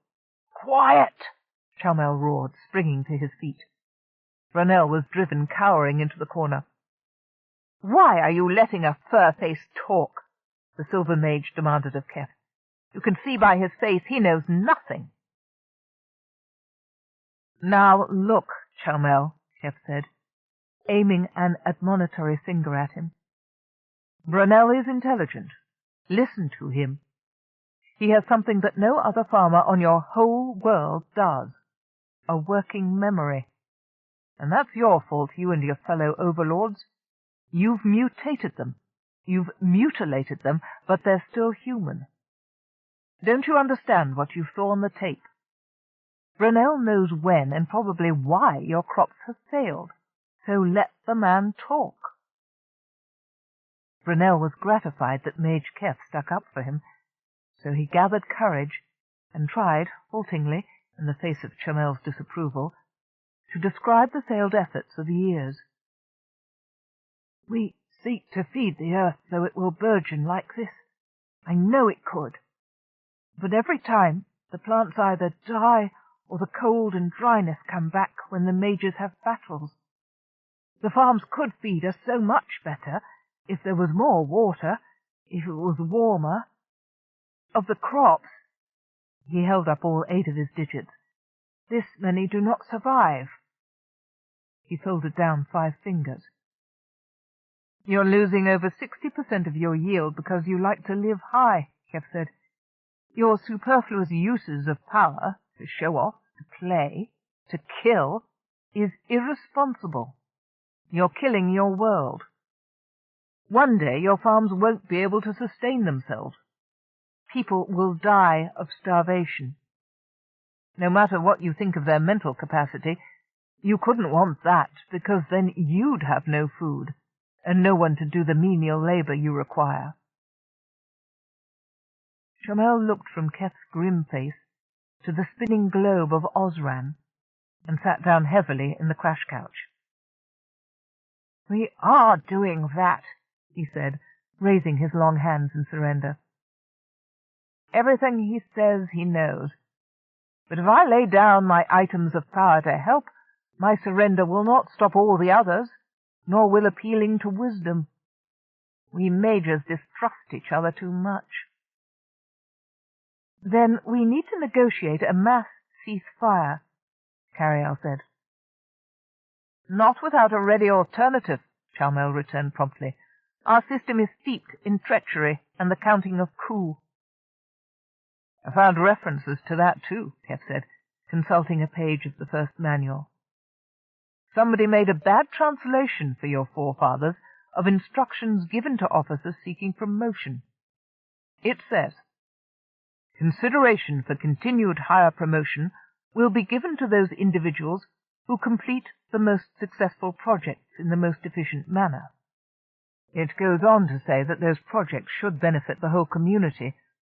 "Quiet!" Chamel roared, springing to his feet. Brunel was driven cowering into the corner. "Why are you letting a fur-face talk?" the Silver Mage demanded of Keff. "You can see by his face he knows nothing." "Now look, Chamel," Keff said, aiming an admonitory finger at him. "Brunel is intelligent. Listen to him. He has something that no other farmer on your whole world does, a working memory. And that's your fault, you and your fellow overlords. You've mutated them. You've mutilated them, but they're still human. Don't you understand what you saw on the tape? Brunel knows when and probably why your crops have failed, so let the man talk." Brunel was gratified that Mage Keff stuck up for him, so he gathered courage and tried, haltingly, in the face of Chamel's disapproval, to describe the failed efforts of years. "We seek to feed the earth so it will burgeon like this. I know it could. But every time the plants either die or the cold and dryness come back when the mages have battles. The farms could feed us so much better if there was more water, if it was warmer. Of the crops," he held up all 8 of his digits, "this many do not survive." He folded down 5 fingers. "You're losing over 60% of your yield because you like to live high," Keff said. "Your superfluous uses of power, to show off, to play, to kill, is irresponsible. You're killing your world. One day your farms won't be able to sustain themselves. People will die of starvation. No matter what you think of their mental capacity, you couldn't want that, because then you'd have no food, and no one to do the menial labor you require." Chamel looked from Keff's grim face to the spinning globe of Osran, and sat down heavily in the crash couch. "We are doing that," he said, raising his long hands in surrender. "Everything he says he knows. But if I lay down my items of power to help, my surrender will not stop all the others, nor will appealing to wisdom. We majors distrust each other too much." "Then we need to negotiate a mass cease-fire," Carialle said. "Not without a ready alternative," Chalmel returned promptly. "Our system is steeped in treachery and the counting of coups." "I found references to that too," Keff said, consulting a page of the first manual. "Somebody made a bad translation for your forefathers of instructions given to officers seeking promotion. It says, 'Consideration for continued higher promotion will be given to those individuals who complete the most successful projects in the most efficient manner.' It goes on to say that those projects should benefit the whole community,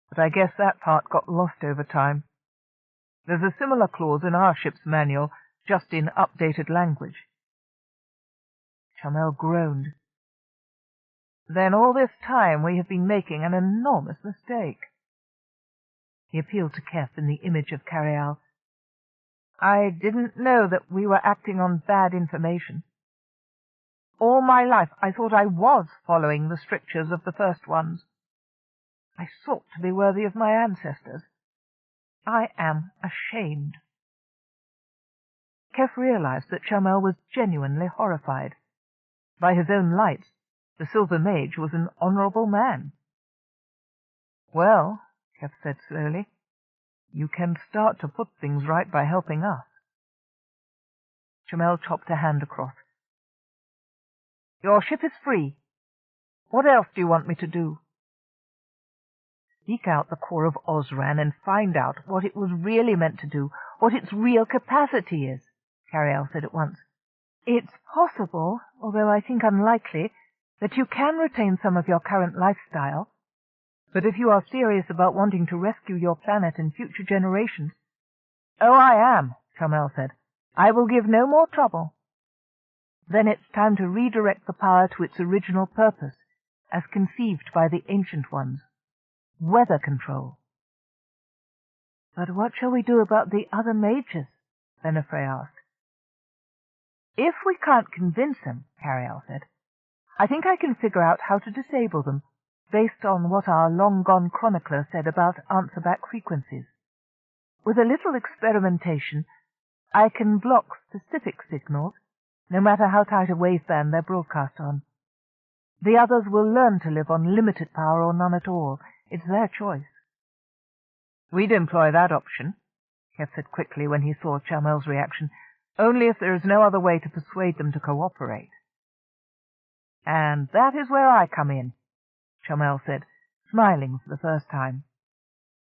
but I guess that part got lost over time. There's a similar clause in our ship's manual, just in updated language." Chalmel groaned. "Then all this time we have been making an enormous mistake." He appealed to Keff in the image of Carialle. "I didn't know that we were acting on bad information. All my life I thought I was following the strictures of the first ones. I sought to be worthy of my ancestors. I am ashamed." Keff realized that Chalmel was genuinely horrified. By his own lights, the Silver Mage was an honorable man. "Well," Keff said slowly, "you can start to put things right by helping us." Chalmel chopped a hand across. "Your ship is free. What else do you want me to do?" "Seek out the core of Osran and find out what it was really meant to do, what its real capacity is," Carialle said at once. "It's possible, although I think unlikely, that you can retain some of your current lifestyle. But if you are serious about wanting to rescue your planet and future generations—" "Oh, I am," Chalmel said. "I will give no more trouble." "Then it's time to redirect the power to its original purpose, as conceived by the Ancient Ones. Weather control." "But what shall we do about the other mages?" Benefray asked. "If we can't convince them," Carialle said, "I think I can figure out how to disable them, based on what our long-gone chronicler said about answer-back frequencies. With a little experimentation, I can block specific signals, no matter how tight a waveband they're broadcast on. The others will learn to live on limited power or none at all. It's their choice." "We'd employ that option," Keff said quickly when he saw Chalmel's reaction, "only if there is no other way to persuade them to cooperate." "And that is where I come in," Chalmel said, smiling for the first time.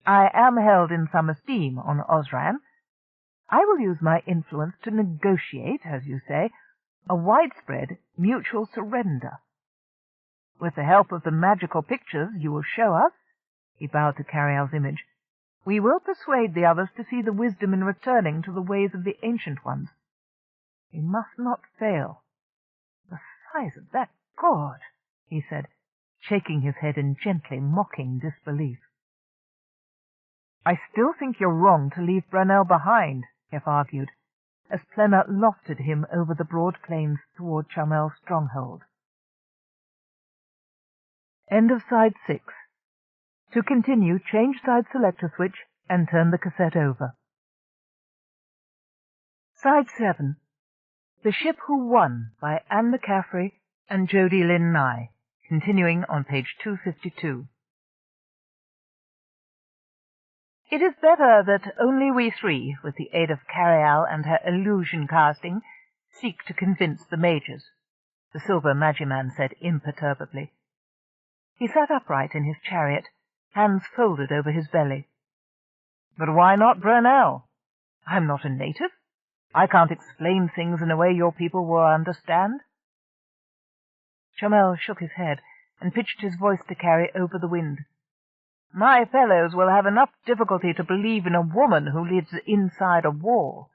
"I am held in some esteem on Osran. I will use my influence to negotiate, as you say, a widespread mutual surrender. With the help of the magical pictures you will show us," he bowed to Carialle's image, "we will persuade the others to see the wisdom in returning to the ways of the Ancient Ones. We must not fail." "The size of that gourd," he said, shaking his head in gently mocking disbelief. "I still think you're wrong to leave Brunel behind," Keff argued, as Plenna lofted him over the broad plains toward Chalmel's stronghold. End of side 6. To continue, change side selector switch and turn the cassette over. Side 7. The Ship Who Won by Anne McCaffrey and Jody Lynn Nye, continuing on page 252. It is better that only we three, with the aid of Carialle and her illusion casting, seek to convince the mages, the Silver Magiman said imperturbably. He sat upright in his chariot, hands folded over his belly. "But why not Brunel? I'm not a native. I can't explain things in a way your people will understand." Chalmel shook his head and pitched his voice to carry over the wind. "My fellows will have enough difficulty to believe in a woman who lives inside a wall.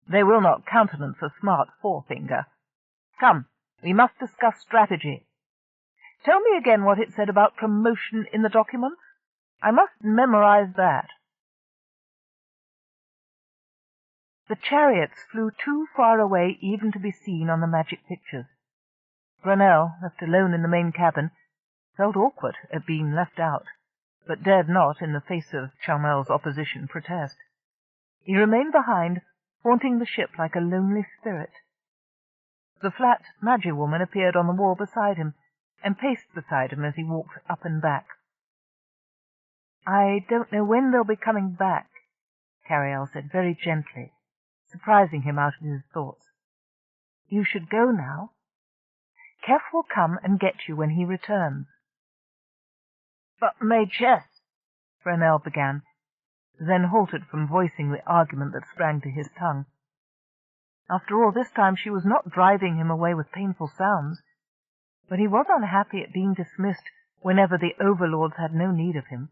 They will not countenance a smart forefinger. Come, we must discuss strategy. Tell me again what it said about promotion in the documents. I must memorize that. The chariots flew too far away even to be seen on the magic pictures. Brunel, left alone in the main cabin, felt awkward at being left out, but dared not, in the face of Charmel's opposition, protest. He remained behind, haunting the ship like a lonely spirit. The flat Magi woman appeared on the wall beside him, and paced beside him as he walked up and back. "I don't know when they'll be coming back," Carialle said very gently, surprising him out of his thoughts. "You should go now. Keff will come and get you when he returns." "But, Majest," Brunel began, then halted from voicing the argument that sprang to his tongue. After all, this time she was not driving him away with painful sounds, but he was unhappy at being dismissed whenever the overlords had no need of him.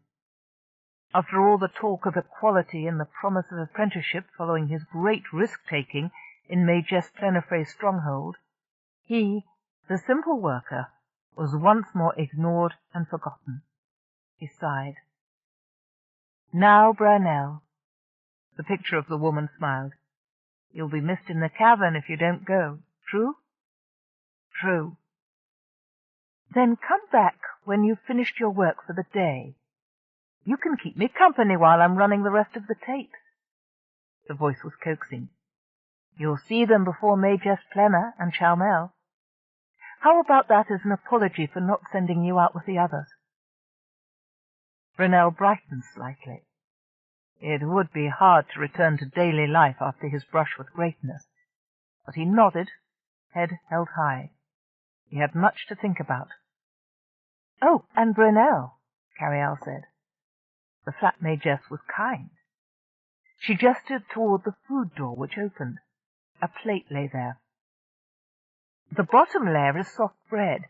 After all the talk of equality and the promise of apprenticeship following his great risk-taking in Majest Plenifre's stronghold, he, the simple worker, was once more ignored and forgotten. He sighed. "Now, Brunel." The picture of the woman smiled. "You'll be missed in the cavern if you don't go. True?" "True." "Then come back when you've finished your work for the day. You can keep me company while I'm running the rest of the tapes." The voice was coaxing. "You'll see them before Majest Plena and Charmel. How about that as an apology for not sending you out with the others?" Brunel brightened slightly. It would be hard to return to daily life after his brush with greatness, but he nodded, head held high. He had much to think about. "Oh, and Brunel," Carialle said. The flat Majest was kind. She gestured toward the food door, which opened. A plate lay there. "The bottom layer is soft bread.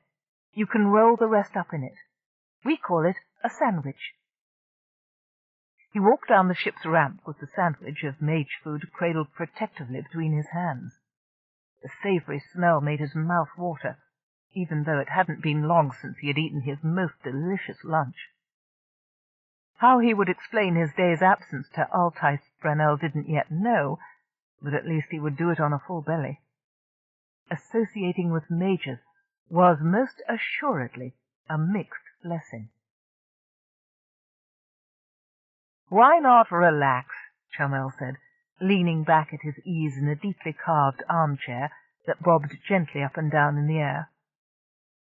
You can roll the rest up in it. We call it a sandwich." He walked down the ship's ramp with the sandwich of mage food cradled protectively between his hands. The savory smell made his mouth water, even though it hadn't been long since he had eaten his most delicious lunch. How he would explain his day's absence to Altice Brunel didn't yet know, but at least he would do it on a full belly. Associating with mages was most assuredly a mixed blessing. "Why not relax?" Charmel said, leaning back at his ease in a deeply carved armchair that bobbed gently up and down in the air.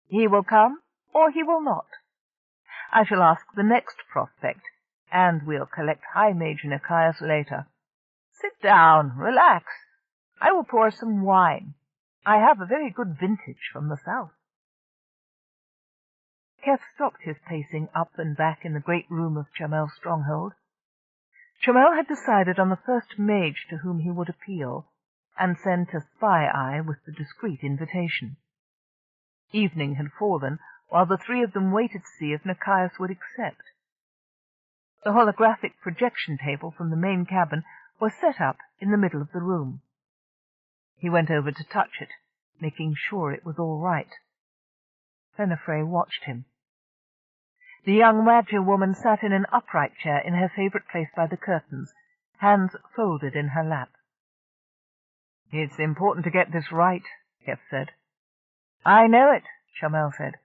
"He will come, or he will not. I shall ask the next prospect, and we'll collect High Mage Nikias later. Sit down, relax. I will pour some wine. I have a very good vintage from the south." Keff stopped his pacing up and back in the great room of Charmel's stronghold. Charmel had decided on the first mage to whom he would appeal, and sent a spy-eye with the discreet invitation. Evening had fallen, while the three of them waited to see if Nikias would accept. The holographic projection table from the main cabin was set up in the middle of the room. He went over to touch it, making sure it was all right. Plenifre watched him. The young Magi woman sat in an upright chair in her favorite place by the curtains, hands folded in her lap. "It's important to get this right," Keff said. "I know it," Charmel said.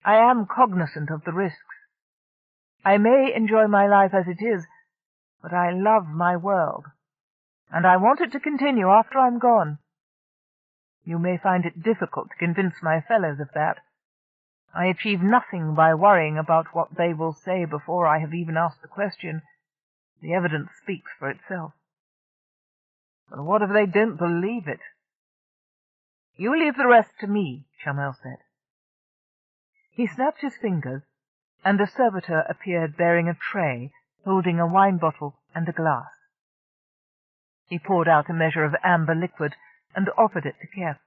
"I am cognizant of the risks. I may enjoy my life as it is, but I love my world, and I want it to continue after I'm gone. You may find it difficult to convince my fellows of that. I achieve nothing by worrying about what they will say before I have even asked the question. The evidence speaks for itself." "But what if they don't believe it?" "You leave the rest to me," Charmel said. He snapped his fingers, and a servitor appeared bearing a tray, holding a wine bottle and a glass. He poured out a measure of amber liquid and offered it to Keff.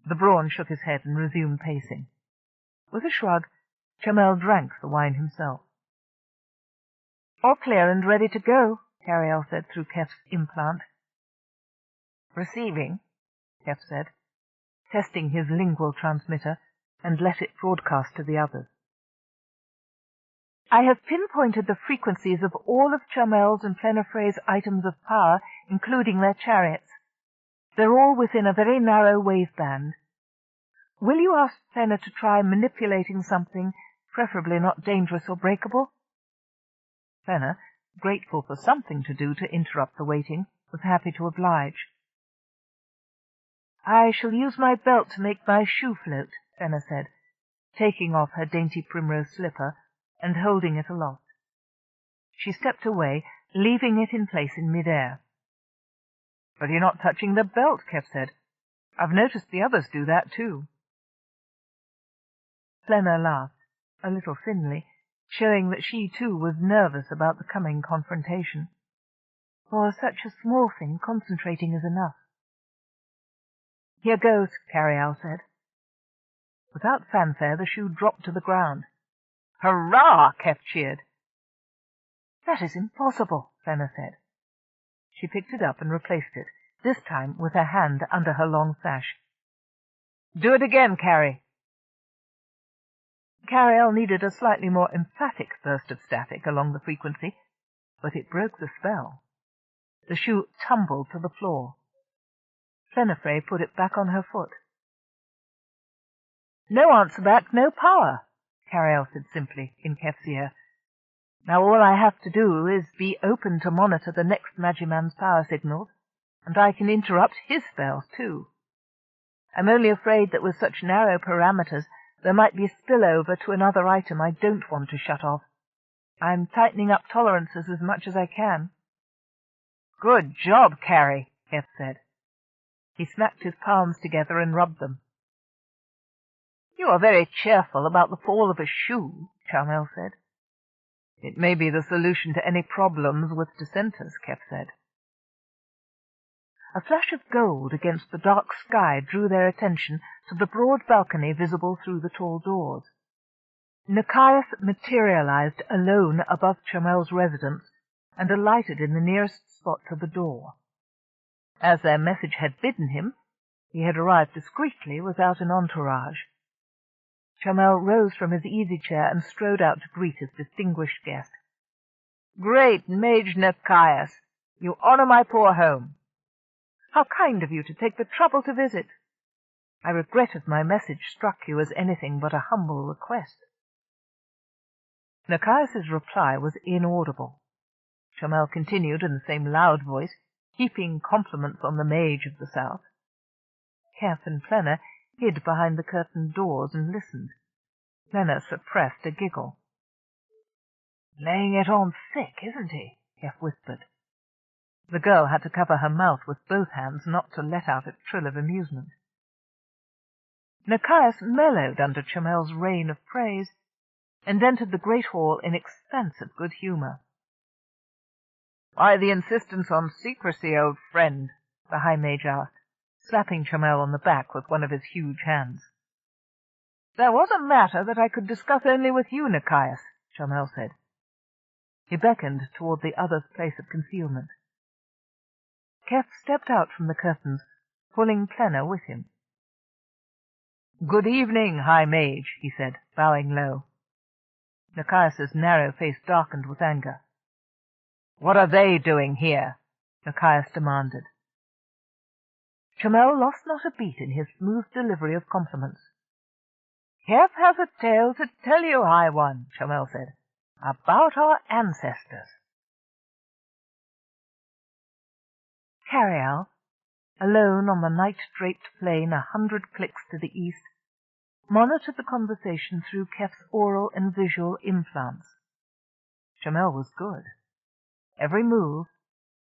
The Brawn shook his head and resumed pacing. With a shrug, Charmel drank the wine himself. "All clear and ready to go," Carialle said through Keff's implant. Receiving, Keff said, testing his lingual transmitter, and let it broadcast to the others. I have pinpointed the frequencies of all of Chamel's and Plenafrey's items of power, including their chariots. They're all within a very narrow wave band. Will you ask Plena to try manipulating something, preferably not dangerous or breakable? Plena, grateful for something to do to interrupt the waiting, was happy to oblige. I shall use my belt to make my shoe float, Plena said, taking off her dainty primrose slipper and holding it aloft. She stepped away, leaving it in place in mid-air. But you're not touching the belt, Keff said. I've noticed the others do that too. Plena laughed, a little thinly, showing that she too was nervous about the coming confrontation. For such a small thing, concentrating is enough. Here goes, Carialle said. Without fanfare, the shoe dropped to the ground. Hurrah! Keff cheered. That is impossible, Plena said. She picked it up and replaced it, this time with her hand under her long sash. Do it again, Carrie. Carialle needed a slightly more emphatic burst of static along the frequency, but it broke the spell. The shoe tumbled to the floor. Plenafrey put it back on her foot. No answer back, no power, Carialle said simply, in Keff's ear. Now all I have to do is be open to monitor the next Magiman's power signals, and I can interrupt his spells too. I'm only afraid that with such narrow parameters there might be a spillover to another item I don't want to shut off. I'm tightening up tolerances as much as I can. Good job, Carrie, Keff said. He smacked his palms together and rubbed them. You are very cheerful about the fall of a shoe, Chamel said. It may be the solution to any problems with dissenters, Keff said. A flash of gold against the dark sky drew their attention to the broad balcony visible through the tall doors. Nicaeus materialized alone above Chamel's residence and alighted in the nearest spot to the door. As their message had bidden him, he had arrived discreetly without an entourage. Chamel rose from his easy-chair and strode out to greet his distinguished guest. Great Mage Nicaeus, you honor my poor home. How kind of you to take the trouble to visit. I regret if my message struck you as anything but a humble request. Nicaeus's reply was inaudible. Chamel continued in the same loud voice, heaping compliments on the mage of the south. Keff and Plena hid behind the curtained doors and listened. Plena suppressed a giggle. Laying it on thick, isn't he? Keff whispered. The girl had to cover her mouth with both hands not to let out a trill of amusement. Nicaeus mellowed under Chamel's rain of praise, and entered the great hall in expansive good humour. Why the insistence on secrecy, old friend? The High Mage asked, slapping Chamel on the back with one of his huge hands. There was a matter that I could discuss only with you, Nicaeus, Chamel said. He beckoned toward the other's place of concealment. Keff stepped out from the curtains, pulling Plena with him. Good evening, High Mage, he said, bowing low. Nicaeus's narrow face darkened with anger. What are they doing here? Nicaeus demanded. Chamel lost not a beat in his smooth delivery of compliments. Keff has a tale to tell you, High One, Chamel said, about our ancestors. Carialle, alone on the night-draped plain 100 clicks to the east, monitored the conversation through Keff's oral and visual implants. Chamel was good. Every move,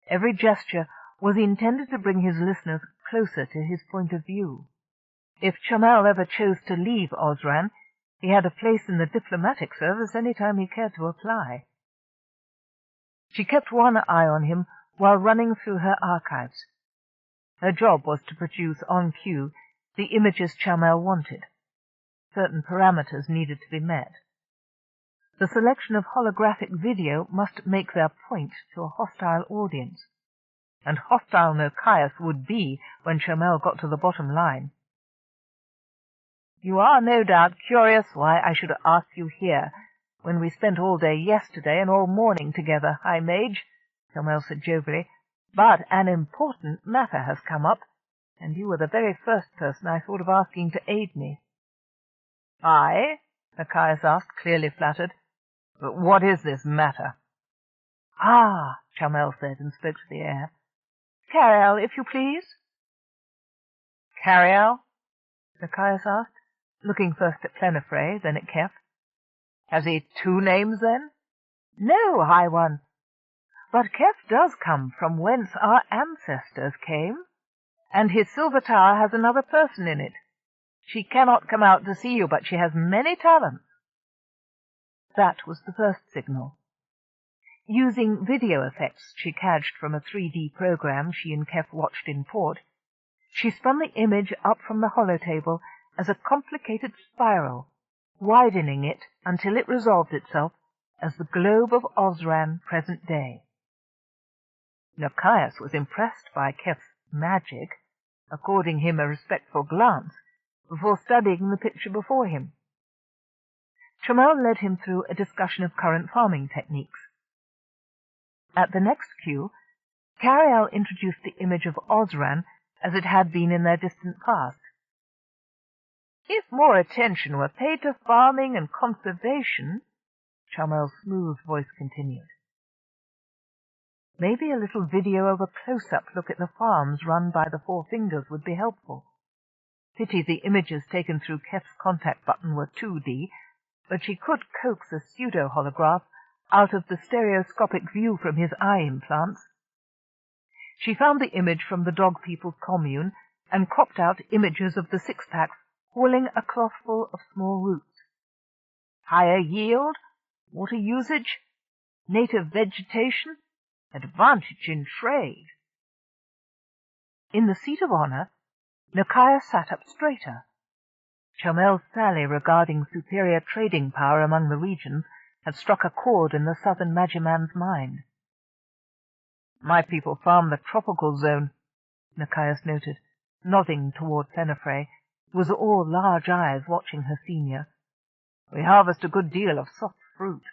every gesture was intended to bring his listeners closer to his point of view. If Chamel ever chose to leave Osran, he had a place in the diplomatic service any time he cared to apply. She kept one eye on him while running through her archives. Her job was to produce on cue the images Chamel wanted. Certain parameters needed to be met. The selection of holographic video must make their point to a hostile audience. and hostile Nochias would be when Chamel got to the bottom line. "You are no doubt curious why I should ask you here, when we spent all day yesterday and all morning together, High Mage," Chamel said jovially, "but an important matter has come up, and you were the very first person I thought of asking to aid me." "I?" Nochias asked, clearly flattered. "But what is this matter?" "Ah," Chamel said, and spoke to the air. "Carialle, if you please." "Carialle?" Nochias asked, looking first at Plenifre, then at Keff. "Has he two names, then?" "No, High One. But Keff does come from whence our ancestors came, and his silver tower has another person in it. She cannot come out to see you, but she has many talents." That was the first signal. Using video effects she cadged from a 3D program she and Keff watched in port, she spun the image up from the holotable as a complicated spiral, widening it until it resolved itself as the globe of Osran present day. Nochias was impressed by Keff's magic, according him a respectful glance, before studying the picture before him. Chamel led him through a discussion of current farming techniques. At the next cue, Carialle introduced the image of Osran as it had been in their distant past. "If more attention were paid to farming and conservation," Chamel's smooth voice continued. "Maybe a little video of a close-up look at the farms run by the Four Fingers would be helpful. Pity the images taken through Keff's contact button were 2D, but she could coax a pseudo-holograph out of the stereoscopic view from his eye implants." She found the image from the Dog People's commune and cropped out images of the six-packs hauling a clothful of small roots. "Higher yield, water usage, native vegetation, advantage in trade." In the seat of honor, Nochias sat up straighter. Chamel's sally regarding superior trading power among the regions had struck a chord in the southern Magiman's mind. "My people farm the tropical zone," Nochias noted, nodding toward Plenifre, who was all large eyes watching her senior. "We harvest a good deal of soft fruit."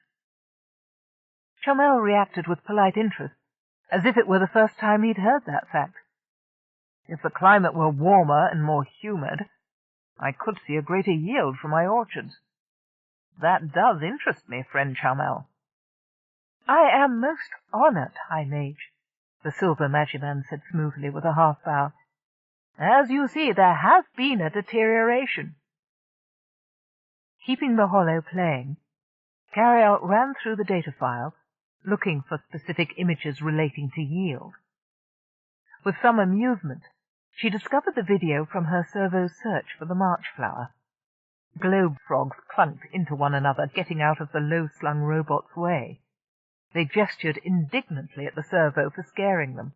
Chamel reacted with polite interest, as if it were the first time he'd heard that fact. "If the climate were warmer and more humid, I could see a greater yield from my orchards. That does interest me, friend Chamel." "I am most honored, High Mage," the silver Magiman said smoothly with a half-bow. "As you see, there has been a deterioration." Keeping the holo playing, Carialle ran through the data file, looking for specific images relating to yield. With some amusement, she discovered the video from her servo's search for the March flower. Globe frogs clunked into one another, getting out of the low-slung robot's way. They gestured indignantly at the servo for scaring them.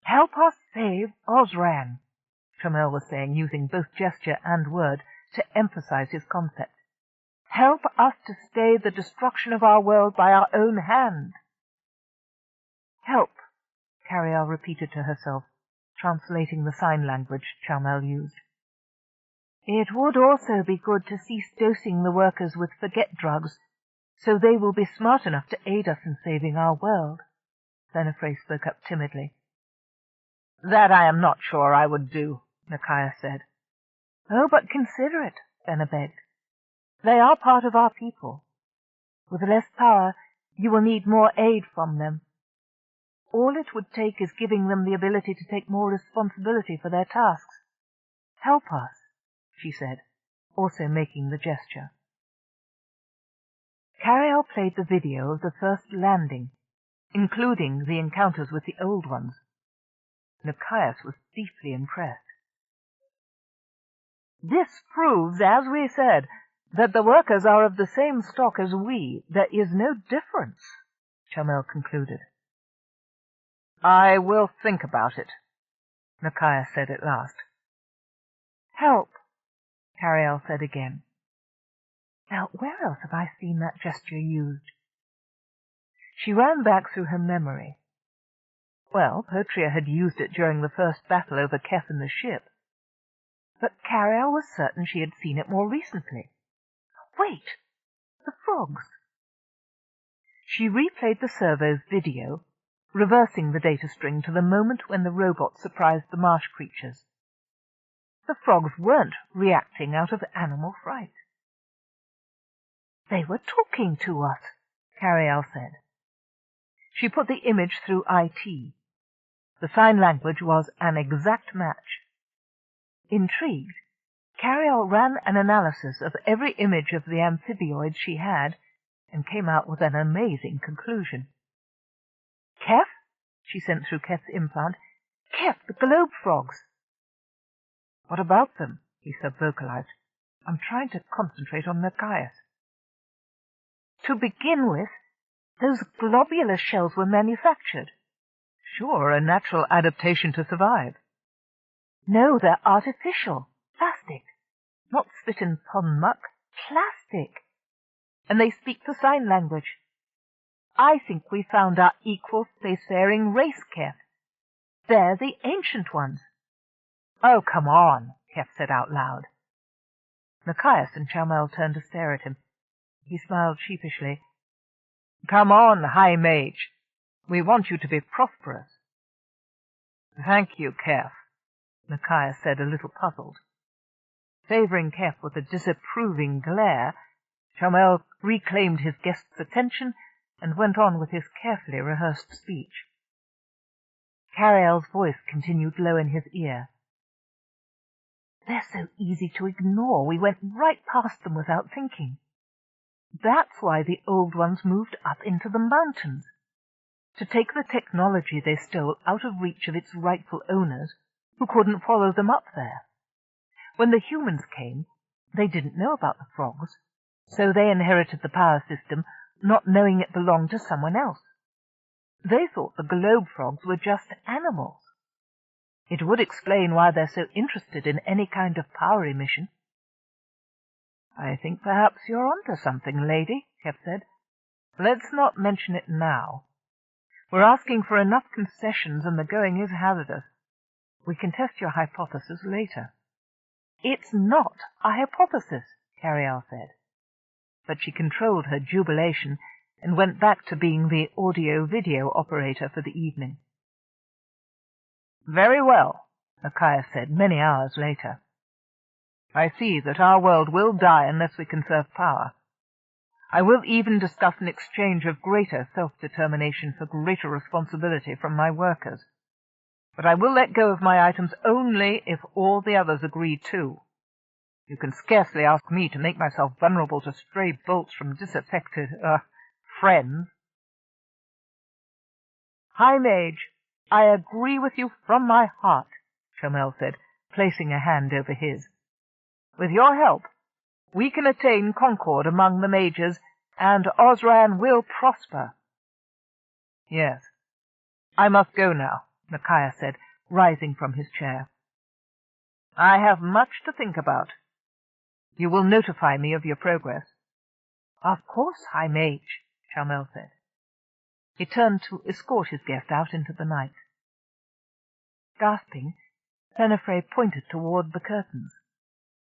"Help us save Osran," Chamel was saying, using both gesture and word to emphasize his concept. "Help us to stay the destruction of our world by our own hand." "Help," Carialle repeated to herself, translating the sign language Chamel used. "It would also be good to cease dosing the workers with forget drugs, so they will be smart enough to aid us in saving our world," Plenifre spoke up timidly. "That I am not sure I would do," Nochias said. "Oh, but consider it," Fenna begged. "They are part of our people. With less power, you will need more aid from them. All it would take is giving them the ability to take more responsibility for their tasks. Help us," she said, also making the gesture. Carialle played the video of the first landing, including the encounters with the old ones. Nochias was deeply impressed. "This proves, as we said, that the workers are of the same stock as we. There is no difference," Chamel concluded. "I will think about it," Nochias said at last. "Help," Carialle said again. Now, where else have I seen that gesture used? She ran back through her memory. Well, Potria had used it during the first battle over Keff and the ship. But Carialle was certain she had seen it more recently. Wait! The frogs! She replayed the servo's video, reversing the data string to the moment when the robot surprised the marsh creatures. The frogs weren't reacting out of animal fright. "They were talking to us," Carialle said. She put the image through IT. The sign language was an exact match. Intrigued, Carialle ran an analysis of every image of the amphibioid she had and came out with an amazing conclusion. "Keff?" she sent through Keff's implant. "Keff, the globe frogs." "What about them?" he sub-vocalized. "I'm trying to concentrate on Machias." "To begin with, those globular shells were manufactured." "Sure, a natural adaptation to survive." "No, they're artificial. Plastic. Not spit and pond muck. Plastic. And they speak the sign language. I think we found our equal spacefaring race, Keff. They're the ancient ones." "Oh, come on," Keff said out loud. Machias and Chamel turned to stare at him. He smiled sheepishly. "Come on, High Mage. We want you to be prosperous." "Thank you, Keff," Machias said, a little puzzled. Favoring Keff with a disapproving glare, Chamel reclaimed his guest's attention and went on with his carefully rehearsed speech. Carialle's voice continued low in his ear. "They're so easy to ignore, we went right past them without thinking. That's why the old ones moved up into the mountains, to take the technology they stole out of reach of its rightful owners, who couldn't follow them up there. When the humans came, they didn't know about the frogs, so they inherited the power system, not knowing it belonged to someone else. They thought the globe frogs were just animals. It would explain why they're so interested in any kind of power emission." "I think perhaps you're onto something, lady," Keff said. "Let's not mention it now. We're asking for enough concessions and the going is hazardous. We can test your hypothesis later." "It's not a hypothesis," Carialle said. But she controlled her jubilation and went back to being the audio-video operator for the evening. "Very well," Machias said many hours later. "I see that our world will die unless we conserve power. I will even discuss an exchange of greater self-determination for greater responsibility from my workers. But I will let go of my items only if all the others agree too. You can scarcely ask me to make myself vulnerable to stray bolts from disaffected, friends." "High Mage, I agree with you from my heart," Chamel said, placing a hand over his. "With your help, we can attain concord among the mages, and Osran will prosper." "Yes. I must go now," Machias said, rising from his chair. "I have much to think about. You will notify me of your progress." "Of course, High Mage," Chamel said. He turned to escort his guest out into the night. Gasping, Plenifre pointed toward the curtains.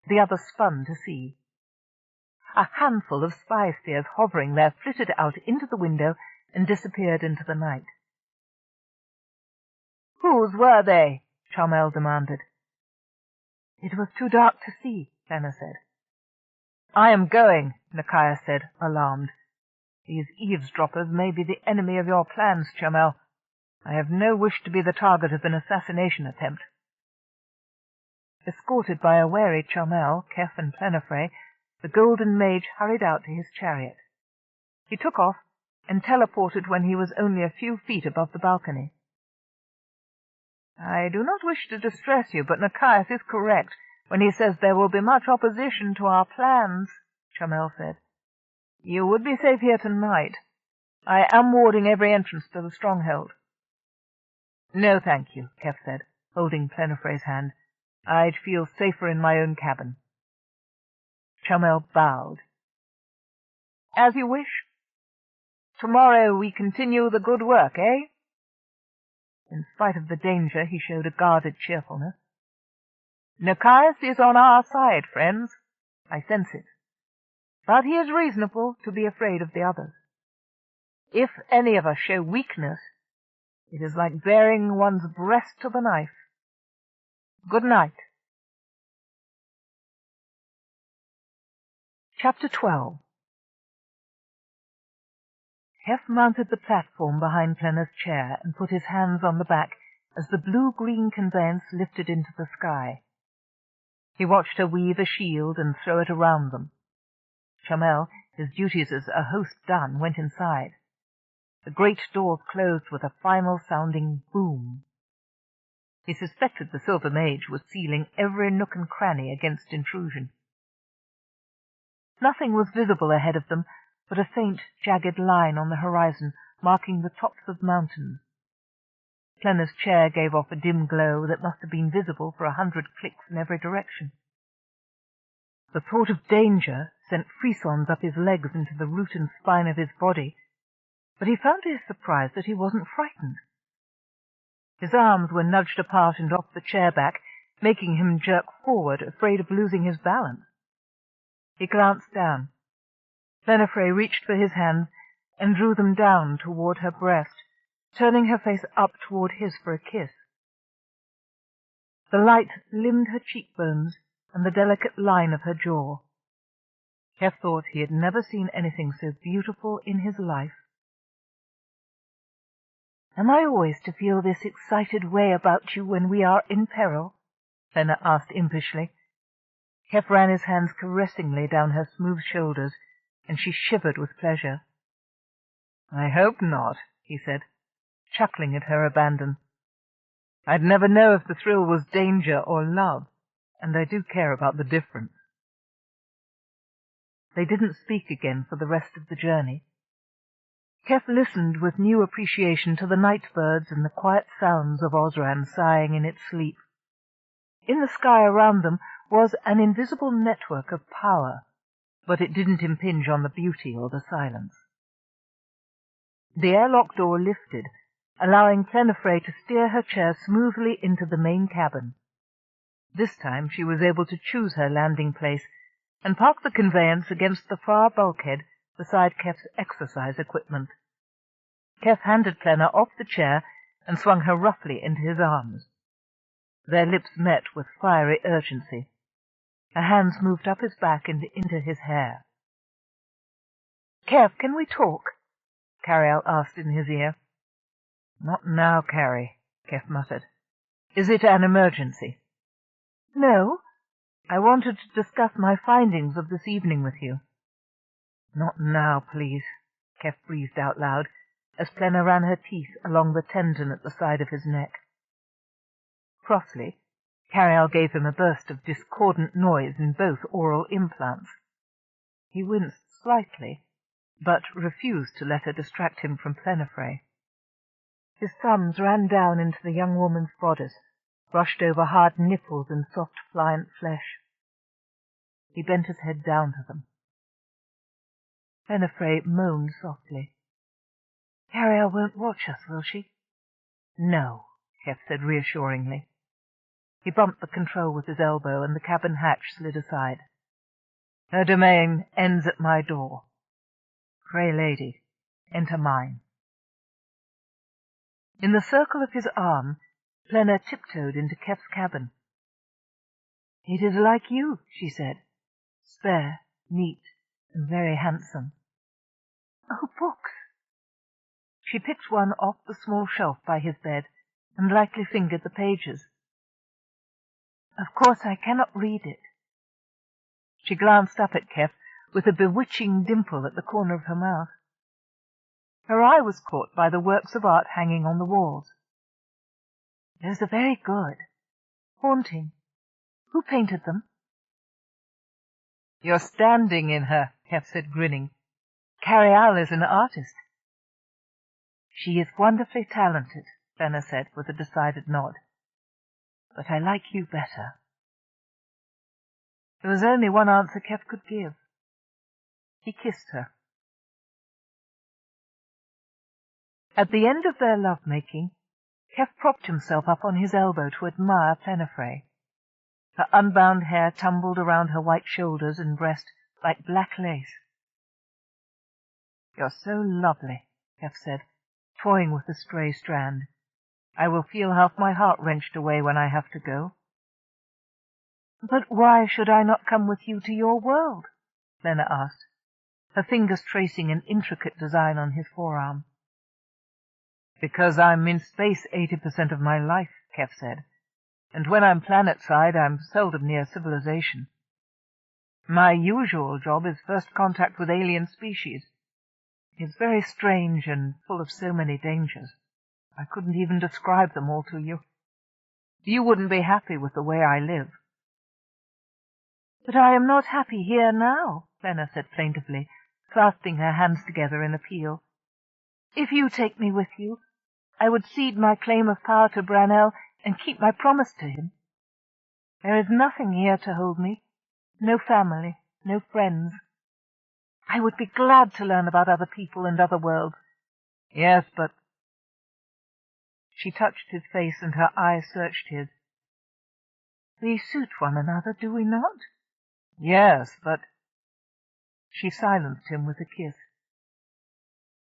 The other spun to see. A handful of spy spheres hovering there flitted out into the window and disappeared into the night. "Whose were they?" Chamel demanded. "It was too dark to see," Plena said. "I am going," Machias said, alarmed. "These eavesdroppers may be the enemy of your plans, Chamel. I have no wish to be the target of an assassination attempt." Escorted by a wary Chamel, Keff, and Plenifre, the Golden Mage hurried out to his chariot. He took off and teleported when he was only a few feet above the balcony. "I do not wish to distress you, but Machias is correct when he says there will be much opposition to our plans," Chamel said. "You would be safe here tonight. I am warding every entrance to the stronghold." "No, thank you," Keff said, holding Plenifre's hand. "I'd feel safer in my own cabin." Chamel bowed. "As you wish. Tomorrow we continue the good work, eh?" In spite of the danger, he showed a guarded cheerfulness. "Nikias is on our side, friends. I sense it. But he is reasonable to be afraid of the others. If any of us show weakness, it is like baring one's breast to the knife. Good night." Chapter 12. Keff mounted the platform behind Plenna's chair and put his hands on the back as the blue-green conveyance lifted into the sky. He watched her weave a shield and throw it around them. Chamel, his duties as a host done, went inside. The great doors closed with a final-sounding boom. He suspected the Silver Mage was sealing every nook and cranny against intrusion. Nothing was visible ahead of them but a faint, jagged line on the horizon marking the tops of mountains. Plenna's chair gave off a dim glow that must have been visible for 100 clicks in every direction. The thought of danger sent frissons up his legs into the root and spine of his body, but he found to his surprise that he wasn't frightened. His arms were nudged apart and off the chair back, making him jerk forward, afraid of losing his balance. He glanced down. Plenafre reached for his hands and drew them down toward her breast, turning her face up toward his for a kiss. The light limned her cheekbones and the delicate line of her jaw. Keff thought he had never seen anything so beautiful in his life. "Am I always to feel this excited way about you when we are in peril?" Plenna asked impishly. Keff ran his hands caressingly down her smooth shoulders, and she shivered with pleasure. "I hope not," he said, chuckling at her abandon. "I'd never know if the thrill was danger or love, and I do care about the difference." They didn't speak again for the rest of the journey. Keff listened with new appreciation to the night birds and the quiet sounds of Osran sighing in its sleep. In the sky around them was an invisible network of power, but it didn't impinge on the beauty or the silence. The airlock door lifted, allowing Plenafre to steer her chair smoothly into the main cabin. This time she was able to choose her landing place and park the conveyance against the far bulkhead beside Keff's exercise equipment. Keff handed Plenna off the chair and swung her roughly into his arms. Their lips met with fiery urgency. Her hands moved up his back and into his hair. "Keff, can we talk?" Carialle asked in his ear. "Not now, Carrie," Keff muttered. "Is it an emergency?" "No. I wanted to discuss my findings of this evening with you." "Not now, please," Keff breathed out loud, as Plenna ran her teeth along the tendon at the side of his neck. Crossly, Carialle gave him a burst of discordant noise in both oral implants. He winced slightly, but refused to let her distract him from Plenafre. His thumbs ran down into the young woman's bodice, brushed over hard nipples and soft, pliant flesh. He bent his head down to them. Plenafre moaned softly. "Carialle won't watch us, will she?" "No," Keff said reassuringly. He bumped the control with his elbow, and the cabin hatch slid aside. "Her domain ends at my door. Pray, lady, enter mine." In the circle of his arm, Plenna tiptoed into Keff's cabin. "It is like you," she said, "spare, neat, and very handsome." "Oh, books!" She picked one off the small shelf by his bed and lightly fingered the pages. "Of course I cannot read it." She glanced up at Keff with a bewitching dimple at the corner of her mouth. Her eye was caught by the works of art hanging on the walls. "Those are very good. Haunting. Who painted them?" "You're standing in her," Keff said, grinning. "Carialle is an artist." "She is wonderfully talented," Plenna said with a decided nod. "But I like you better." There was only one answer Keff could give. He kissed her. At the end of their love-making, Keff propped himself up on his elbow to admire Plenifray. Her unbound hair tumbled around her white shoulders and breast like black lace. "You're so lovely," Keff said, toying with the stray strand. "I will feel half my heart wrenched away when I have to go." "But why should I not come with you to your world?" Lena asked, her fingers tracing an intricate design on his forearm. "Because I'm in space 80% of my life," Keff said, "and when I'm planet-side I'm seldom near civilization. My usual job is first contact with alien species. It's very strange and full of so many dangers. I couldn't even describe them all to you. You wouldn't be happy with the way I live." "But I am not happy here now," Lena said plaintively, clasping her hands together in appeal. "If you take me with you, I would cede my claim of power to Brannel and keep my promise to him. There is nothing here to hold me, no family, no friends. I would be glad to learn about other people and other worlds." "Yes, but—" She touched his face and her eyes searched his. "We suit one another, do we not?" "Yes, but—" She silenced him with a kiss.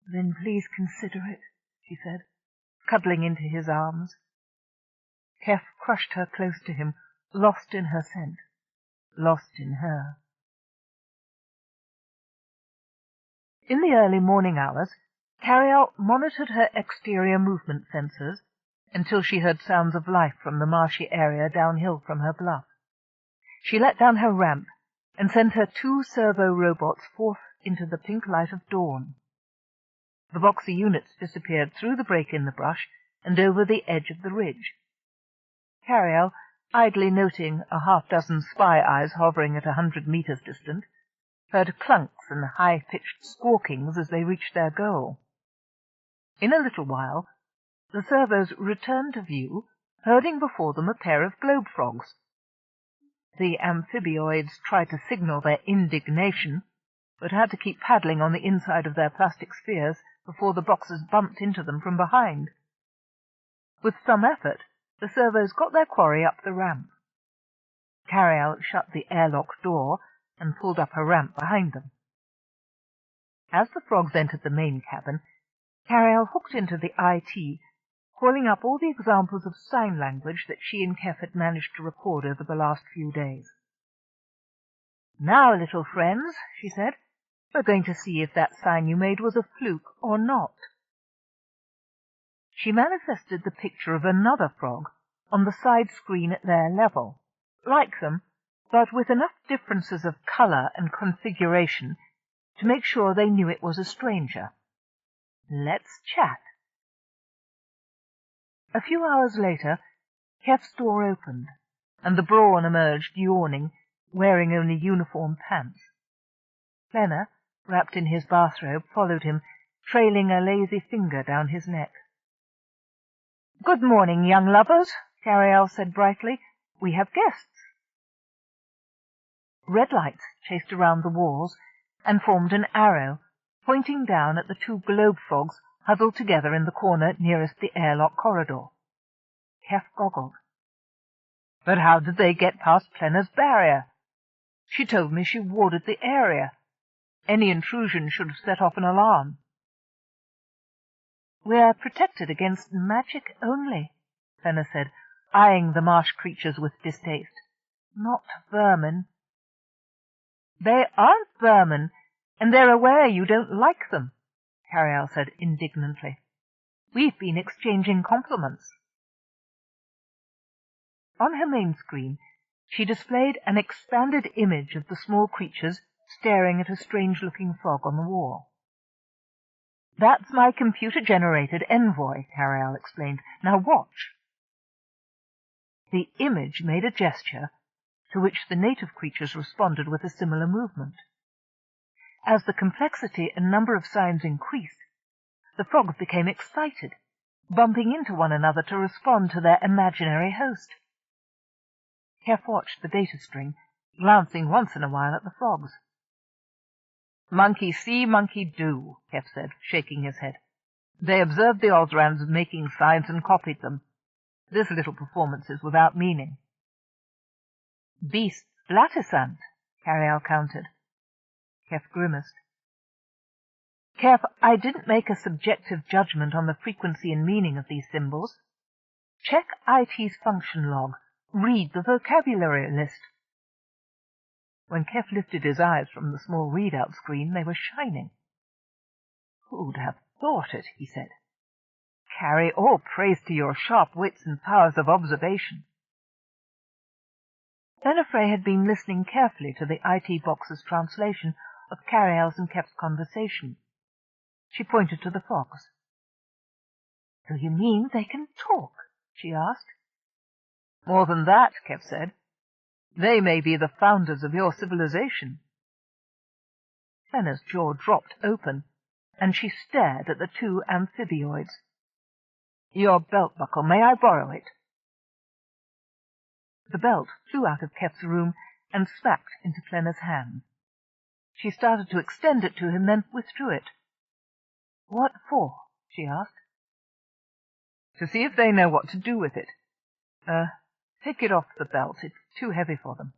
"Then please consider it," she said, cuddling into his arms. Keff crushed her close to him, lost in her scent, lost in her. In the early morning hours, Carialle monitored her exterior movement sensors until she heard sounds of life from the marshy area downhill from her bluff. She let down her ramp and sent her 2 servo-robots forth into the pink light of dawn. The boxy units disappeared through the break in the brush and over the edge of the ridge. Carialle, idly noting a half-dozen spy eyes hovering at 100 meters distant, heard clunks and high-pitched squawkings as they reached their goal. In a little while, the servos returned to view, herding before them a pair of globe frogs. The amphibioids tried to signal their indignation, but had to keep paddling on the inside of their plastic spheres before the boxes bumped into them from behind. With some effort, the servos got their quarry up the ramp. Carialle shut the airlock door and pulled up her ramp behind them. As the frogs entered the main cabin, Carialle hooked into the IT, calling up all the examples of sign language that she and Keff had managed to record over the last few days. "Now, little friends," she said, "we're going to see if that sign you made was a fluke or not." She manifested the picture of another frog on the side screen at their level, like them, but with enough differences of color and configuration to make sure they knew it was a stranger. "Let's chat." A few hours later, Keff's door opened, and the Brawn emerged yawning, wearing only uniform pants. Lena, wrapped in his bathrobe, followed him, trailing a lazy finger down his neck. "Good morning, young lovers," Carialle said brightly. "We have guests." Red lights chased around the walls and formed an arrow, pointing down at the 2 globe frogs huddled together in the corner nearest the airlock corridor. Keff goggled. "But how did they get past Plena's barrier? She told me she warded the area. Any intrusion should have set off an alarm." "We're protected against magic only," Plena said, eyeing the marsh creatures with distaste. "Not vermin." "They aren't vermin, and they're aware you don't like them," Carialle said indignantly. "We've been exchanging compliments." On her main screen, she displayed an expanded image of the small creatures staring at a strange-looking frog on the wall. "That's my computer-generated envoy," Carialle explained. "Now watch." The image made a gesture, to which the native creatures responded with a similar movement. As the complexity and number of signs increased, the frogs became excited, bumping into one another to respond to their imaginary host. Keff watched the data string, glancing once in a while at the frogs. "Monkey see, monkey do," Keff said, shaking his head. They observed the Osrans making signs and copied them. This little performance is without meaning. Beasts blattisant, Carialle countered. Keff grimaced. Keff, I didn't make a subjective judgment on the frequency and meaning of these symbols. Check IT's function log. Read the vocabulary list. When Keff lifted his eyes from the small readout screen, they were shining. Who'd have thought it, he said. Carry all praise to your sharp wits and powers of observation. Plenifrey had been listening carefully to the IT box's translation of Carialle's and Keff's conversation. She pointed to the frogs. Do you mean they can talk? She asked. More than that, Keff said. They may be the founders of your civilization. Fenner's jaw dropped open, and she stared at the two amphibioids. Your belt buckle, may I borrow it? The belt flew out of Keff's room and smacked into Plenna's hand. She started to extend it to him, then withdrew it. What for? She asked. To see if they know what to do with it. Take it off the belt. It's too heavy for them.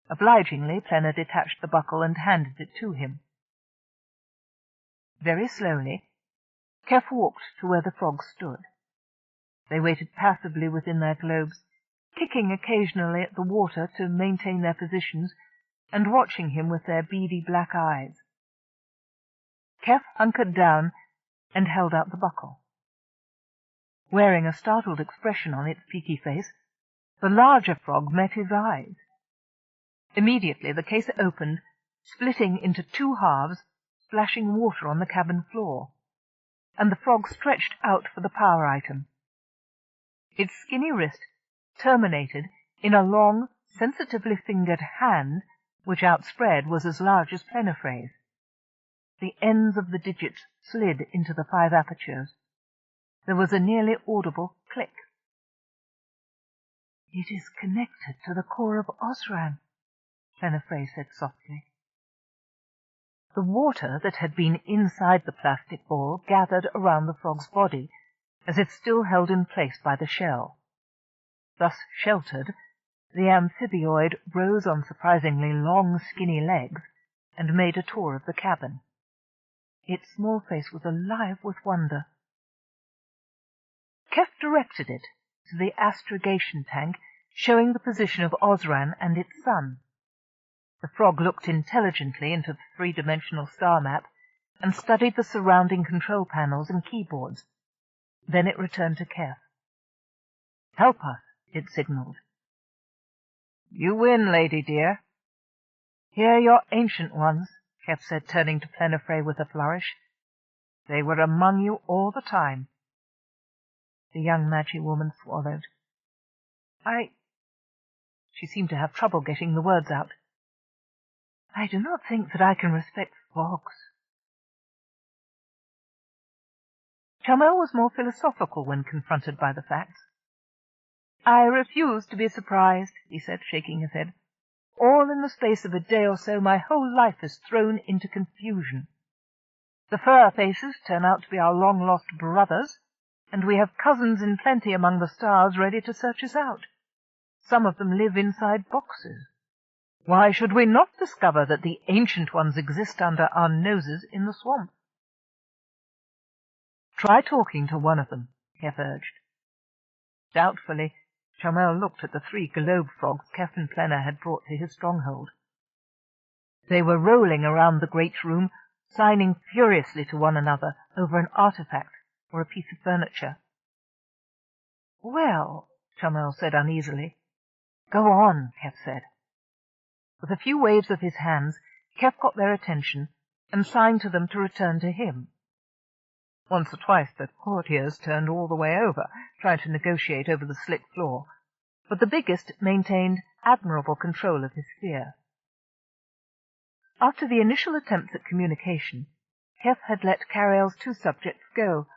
Obligingly, Plenna detached the buckle and handed it to him. Very slowly, Keff walked to where the frogs stood. They waited passively within their globes, kicking occasionally at the water to maintain their positions, and watching him with their beady black eyes. Keff hunkered down and held out the buckle. Wearing a startled expression on its peaky face, the larger frog met his eyes. Immediately the case opened, splitting into two halves, splashing water on the cabin floor, and the frog stretched out for the power item. Its skinny wrist terminated in a long, sensitively fingered hand, which outspread was as large as Plenifrey's. The ends of the digits slid into the 5 apertures. There was a nearly audible click. It is connected to the core of Osran, Plenifrey said softly. The water that had been inside the plastic ball gathered around the frog's body, as if still held in place by the shell. Thus sheltered, the amphibioid rose on surprisingly long, skinny legs and made a tour of the cabin. Its small face was alive with wonder. Keff directed it to the astrogation tank, showing the position of Osran and its sun. The frog looked intelligently into the 3-dimensional star map and studied the surrounding control panels and keyboards. Then it returned to Keff. Help us, it signaled. You win, lady dear. Here are your ancient ones, Keff said, turning to Plenifrey with a flourish. They were among you all the time. The young Magi woman swallowed. She seemed to have trouble getting the words out. I do not think that I can respect frogs. Chamel was more philosophical when confronted by the facts. I refuse to be surprised, he said, shaking his head. All in the space of a day or so, my whole life is thrown into confusion. The fur faces turn out to be our long-lost brothers, and we have cousins in plenty among the stars ready to search us out. Some of them live inside boxes. Why should we not discover that the ancient ones exist under our noses in the swamp? Try talking to one of them, Keff urged. Doubtfully, Chamel looked at the 3 globe frogs Keff and Plenna had brought to his stronghold. They were rolling around the great room, signing furiously to one another over an artifact or a piece of furniture. Well, Chamel said uneasily. Go on, Keff said. With a few waves of his hands, Keff got their attention and signed to them to return to him. Once or twice the courtiers turned all the way over, trying to negotiate over the slick floor, but the biggest maintained admirable control of his sphere. After the initial attempts at communication, Keff had let Carialle's 2 subjects go,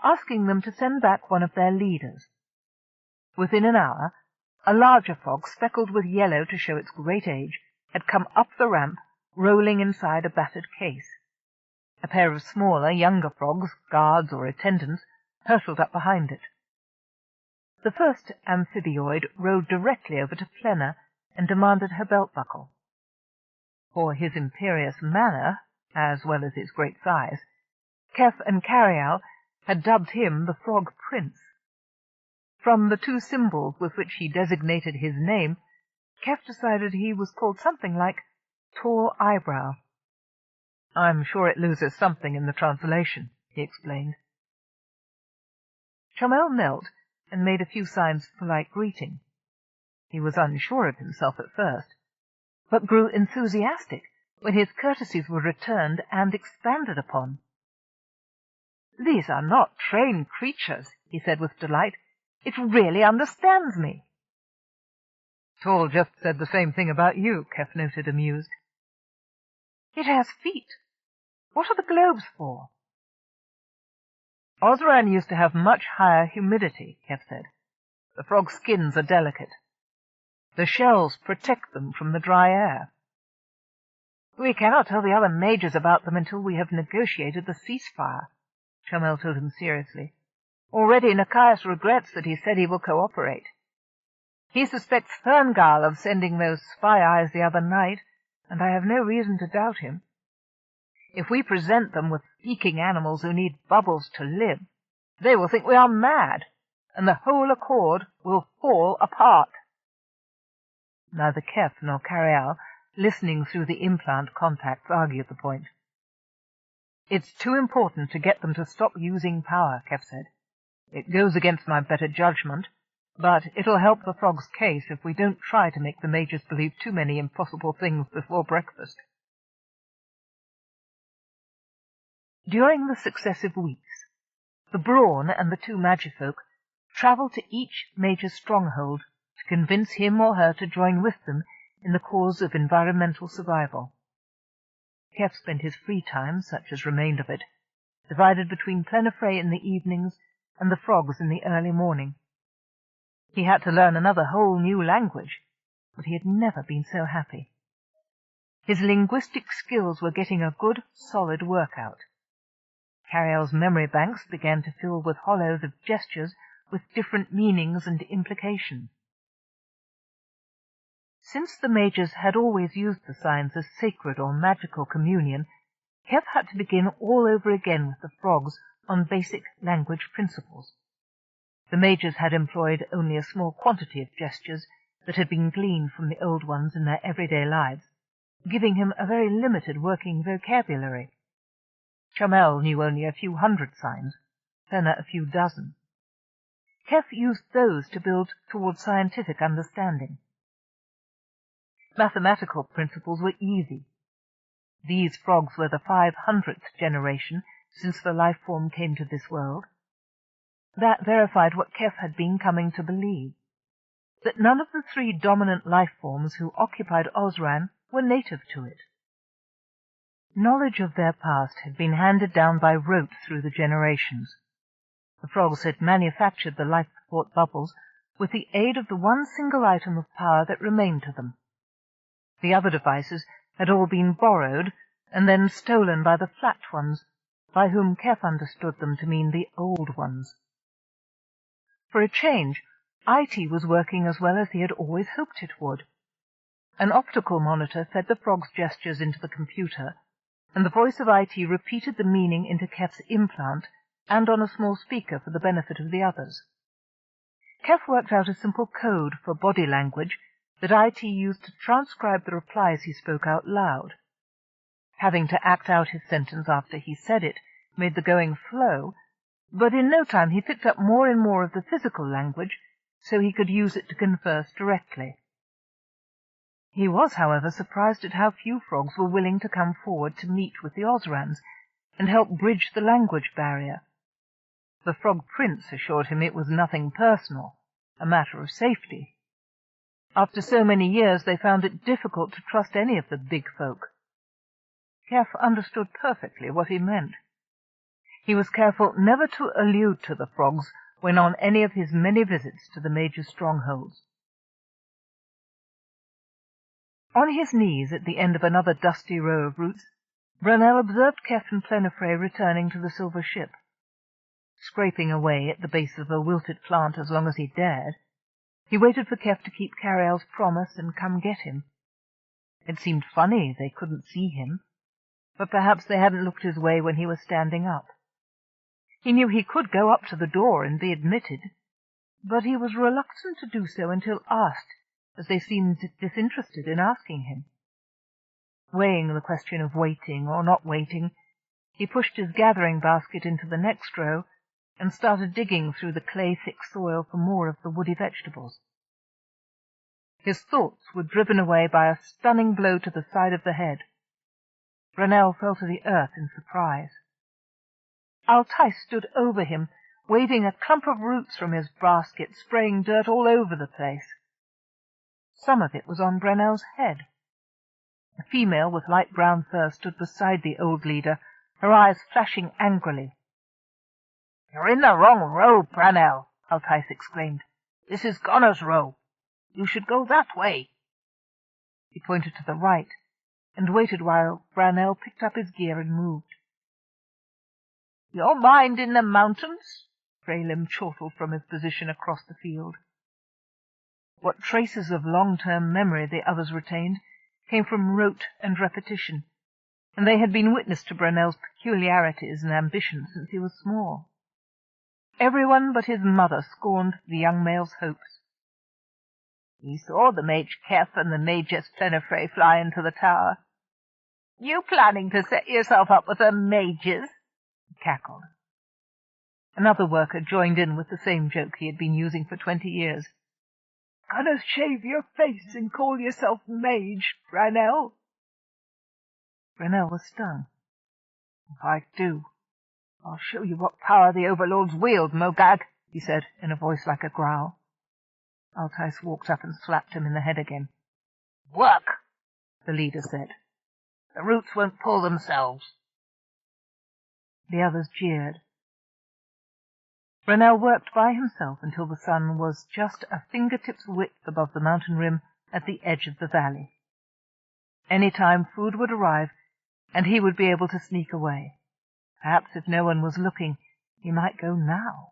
asking them to send back one of their leaders. Within an hour, a larger frog, speckled with yellow to show its great age, had come up the ramp, rolling inside a battered case. A pair of smaller, younger frogs, guards or attendants, hurtled up behind it. The first amphibioid rode directly over to Flenna and demanded her belt-buckle. For his imperious manner, as well as his great size, Keff and Carialle had dubbed him the Frog Prince. From the two symbols with which he designated his name, Keff decided he was called something like Tall Eyebrow. "I'm sure it loses something in the translation," he explained. Chamel knelt and made a few signs of polite greeting. He was unsure of himself at first, but grew enthusiastic when his courtesies were returned and expanded upon. "These are not trained creatures," he said with delight. "It really understands me." "Tall just said the same thing about you," Keff noted, amused. "It has feet. What are the globes for?" "Osran used to have much higher humidity," Keff said. "The frogs' skins are delicate. The shells protect them from the dry air." "We cannot tell the other mages about them until we have negotiated the ceasefire," Chamel told him seriously. "Already Nikias regrets that he said he will cooperate. He suspects Ferngal of sending those spy eyes the other night, and I have no reason to doubt him. If we present them with speaking animals who need bubbles to live, they will think we are mad, and the whole accord will fall apart." Neither Keff nor Carialle, listening through the implant contacts, argued the point. "It's too important to get them to stop using power," Keff said. "It goes against my better judgment, but it'll help the frog's case if we don't try to make the mages believe too many impossible things before breakfast." During the successive weeks, the Brawn and the two magifolk travelled to each mage's stronghold to convince him or her to join with them in the cause of environmental survival. Keff spent his free time, such as remained of it, divided between Plenifray in the evenings and the frogs in the early morning. He had to learn another whole new language, but he had never been so happy. His linguistic skills were getting a good, solid workout. Carialle's memory banks began to fill with hollows of gestures with different meanings and implications. Since the mages had always used the signs as sacred or magical communion, Keff had to begin all over again with the frogs on basic language principles. The mages had employed only a small quantity of gestures that had been gleaned from the old ones in their everyday lives, giving him a very limited working vocabulary. Chamel knew only a few hundred signs, Fenner a few dozen. Keff used those to build toward scientific understanding. Mathematical principles were easy. These frogs were the 500th generation since the life form came to this world. That verified what Keff had been coming to believe, that none of the three dominant life forms who occupied Osran were native to it. Knowledge of their past had been handed down by rote through the generations. The frogs had manufactured the life support bubbles with the aid of the one single item of power that remained to them. The other devices had all been borrowed and then stolen by the flat ones, by whom Keff understood them to mean the old ones. For a change, IT was working as well as he had always hoped it would. An optical monitor fed the frog's gestures into the computer, and the voice of IT repeated the meaning into Keff's implant and on a small speaker for the benefit of the others. Keff worked out a simple code for body language that IT used to transcribe the replies he spoke out loud. Having to act out his sentence after he said it made the going flow, but in no time he picked up more and more of the physical language so he could use it to converse directly. He was, however, surprised at how few frogs were willing to come forward to meet with the Osrans and help bridge the language barrier. The Frog Prince assured him it was nothing personal, a matter of safety. After so many years they found it difficult to trust any of the big folk. Keff understood perfectly what he meant. He was careful never to allude to the frogs when on any of his many visits to the major strongholds. On his knees at the end of another dusty row of roots, Brunel observed Keff and Plenifre returning to the silver ship. Scraping away at the base of a wilted plant as long as he dared, he waited for Keff to keep Carialle's promise and come get him. It seemed funny they couldn't see him, but perhaps they hadn't looked his way when he was standing up. He knew he could go up to the door and be admitted, but he was reluctant to do so until asked, as they seemed disinterested in asking him. Weighing the question of waiting or not waiting, he pushed his gathering basket into the next row and started digging through the clay-thick soil for more of the woody vegetables. His thoughts were driven away by a stunning blow to the side of the head. Brunel fell to the earth in surprise. Altais stood over him, waving a clump of roots from his basket, spraying dirt all over the place. Some of it was on Brunel's head. A female with light brown fur stood beside the old leader, her eyes flashing angrily. "You're in the wrong row, Brunel," Altais exclaimed. "This is Gunner's row. You should go that way." He pointed to the right, and waited while Brunel picked up his gear and moved. "Your mind in the mountains?" Freylim chortled from his position across the field. What traces of long-term memory the others retained came from rote and repetition, and they had been witness to Brunel's peculiarities and ambitions since he was small. Everyone but his mother scorned the young male's hopes. "We saw the Mage Keff and the Mages Plenifre fly into the tower. You planning to set yourself up with the mages?" He cackled. Another worker joined in with the same joke he had been using for 20 years. "Gonna shave your face and call yourself mage, Brunel?" Brunel was stung. "If I do, I'll show you what power the overlords wield, Mogag," he said in a voice like a growl. Altais walked up and slapped him in the head again. "Work," the leader said. "The roots won't pull themselves." The others jeered. Brunel worked by himself until the sun was just a fingertip's width above the mountain rim at the edge of the valley. Any time food would arrive, and he would be able to sneak away. Perhaps if no one was looking, he might go now.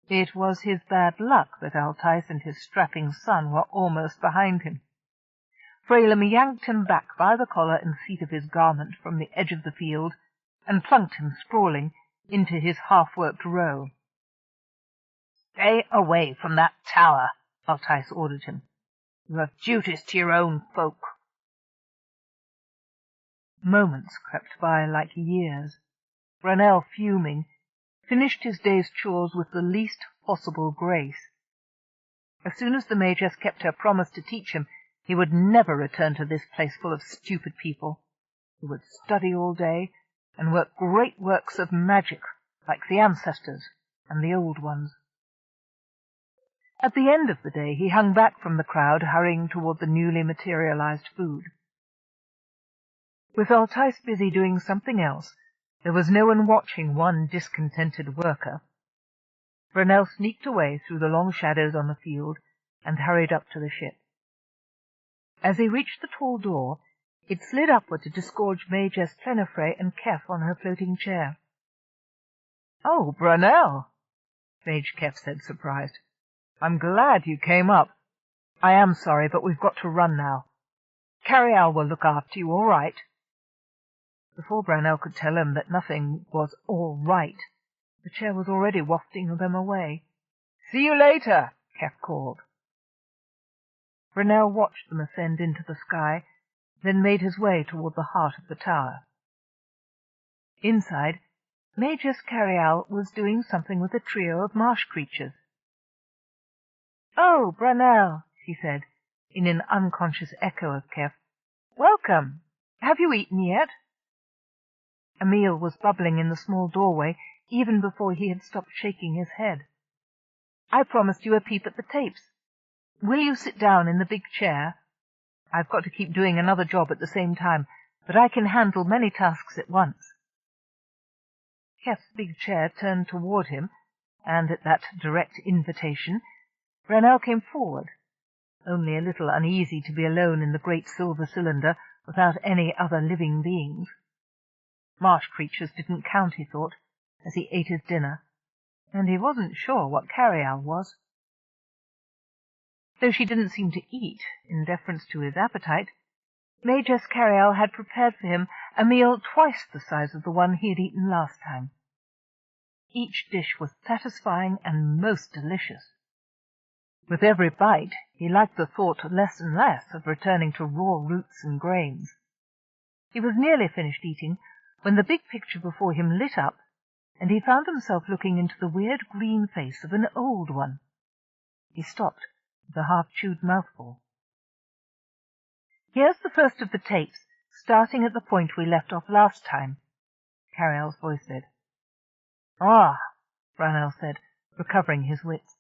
It was his bad luck that Altais and his strapping son were almost behind him. Freylim yanked him back by the collar and seat of his garment from the edge of the field, and plunked him sprawling into his half-worked row. "Stay away from that tower," Altais ordered him. "You have duties to your own folk." Moments crept by like years. Brunel, fuming, finished his day's chores with the least possible grace. As soon as the Mages kept her promise to teach him, he would never return to this place full of stupid people. He would study all day, and work great works of magic, like the ancestors and the old ones. At the end of the day he hung back from the crowd, hurrying toward the newly materialized food. With Altais busy doing something else, there was no one watching one discontented worker. Brunel sneaked away through the long shadows on the field and hurried up to the ship. As he reached the tall door, it slid upward to disgorge Mages Plenifre and Keff on her floating chair. "Oh, Brunel," Mage Keff said, surprised. "I'm glad you came up. I am sorry, but we've got to run now. Carialle will look after you, all right." Before Brunel could tell him that nothing was all right, the chair was already wafting them away. "See you later," Keff called. Brunel watched them ascend into the sky, then made his way toward the heart of the tower. Inside, Mages Carialle was doing something with a trio of marsh creatures. "Oh, Brunel," she said, in an unconscious echo of Keff. "Welcome. Have you eaten yet?" A meal was bubbling in the small doorway even before he had stopped shaking his head. "I promised you a peep at the tapes. Will you sit down in the big chair? I've got to keep doing another job at the same time, but I can handle many tasks at once." Keff's big chair turned toward him, and at that direct invitation, Brunel came forward, only a little uneasy to be alone in the great silver cylinder without any other living beings. Marsh creatures didn't count, he thought, as he ate his dinner, and he wasn't sure what Carialle was. Though she didn't seem to eat, in deference to his appetite, Major Carialle had prepared for him a meal twice the size of the one he had eaten last time. Each dish was satisfying and most delicious. With every bite, he liked the thought less and less of returning to raw roots and grains. He was nearly finished eating when the big picture before him lit up, and he found himself looking into the weird green face of an old one. He stopped with a half-chewed mouthful. "Here's the first of the tapes, starting at the point we left off last time," Carialle's voice said. "Ah," Brownell said, recovering his wits.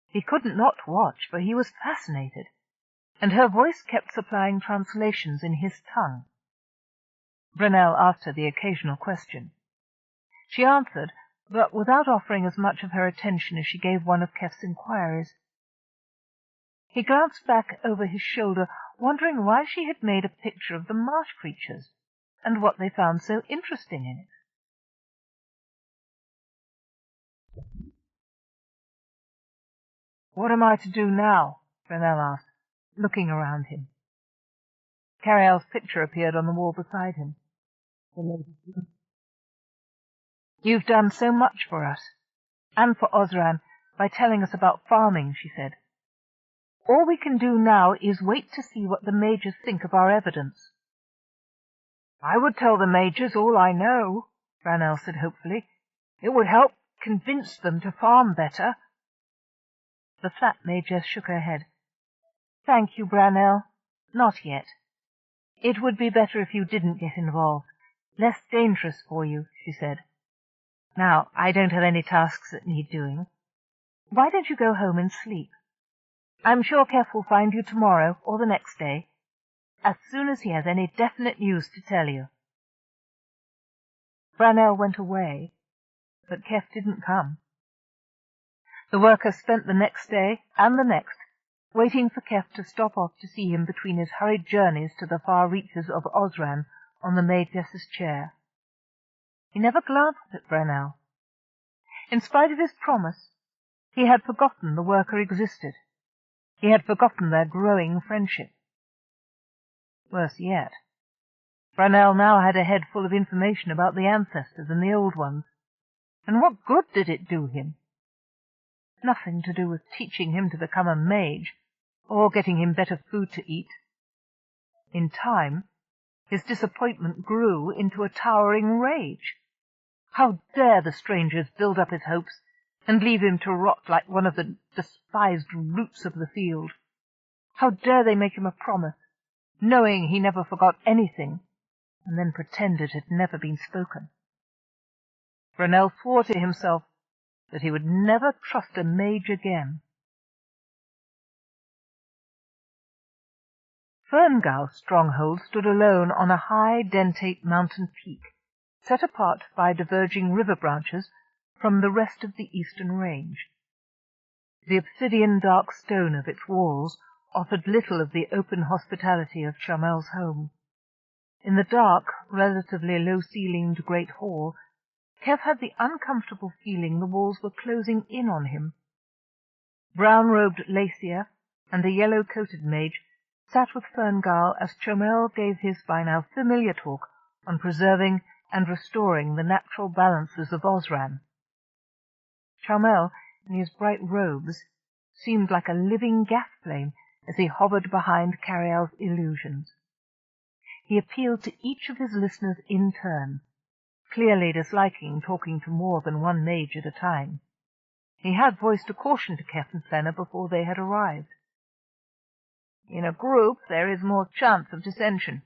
He couldn't not watch, for he was fascinated, and her voice kept supplying translations in his tongue. Brownell asked her the occasional question. She answered, but without offering as much of her attention as she gave one of Keff's inquiries. He glanced back over his shoulder, wondering why she had made a picture of the marsh creatures, and what they found so interesting in it. "What am I to do now?" Brownell asked, looking around him. Carialle's picture appeared on the wall beside him. "You've done so much for us, and for Osran, by telling us about farming," she said. "All we can do now is wait to see what the Majors think of our evidence." "I would tell the Majors all I know," Brownell said hopefully. "It would help convince them to farm better." The fat Major shook her head. "Thank you, Brownell. Not yet. It would be better if you didn't get involved. Less dangerous for you," she said. "Now, I don't have any tasks that need doing. Why don't you go home and sleep? I'm sure Keff will find you tomorrow or the next day, as soon as he has any definite news to tell you." Brownell went away, but Keff didn't come. The worker spent the next day and the next waiting for Keff to stop off to see him between his hurried journeys to the far reaches of Osran on the Maidess's chair. He never glanced at Brownell. In spite of his promise, he had forgotten the worker existed. He had forgotten their growing friendship. Worse yet, Brownell now had a head full of information about the ancestors and the old ones. And what good did it do him? Nothing to do with teaching him to become a mage, or getting him better food to eat. In time, his disappointment grew into a towering rage. How dare the strangers build up his hopes and leave him to rot like one of the despised roots of the field? How dare they make him a promise, knowing he never forgot anything, and then pretend it had never been spoken? Brownell swore to himself that he would never trust a mage again. Ferngau's stronghold stood alone on a high dentate mountain peak, set apart by diverging river branches from the rest of the eastern range. The obsidian dark stone of its walls offered little of the open hospitality of Chamel's home. In the dark, relatively low-ceilinged great hall, Keff had the uncomfortable feeling the walls were closing in on him. Brown-robed Lacia and a yellow-coated mage sat with Ferngau as Chamel gave his by now familiar talk on preserving and restoring the natural balances of Osran. Chamel, in his bright robes, seemed like a living gas-flame as he hovered behind Carialle's illusions. He appealed to each of his listeners in turn, clearly disliking talking to more than one mage at a time. He had voiced a caution to Keff and Fenner before they had arrived. "In a group there is more chance of dissension.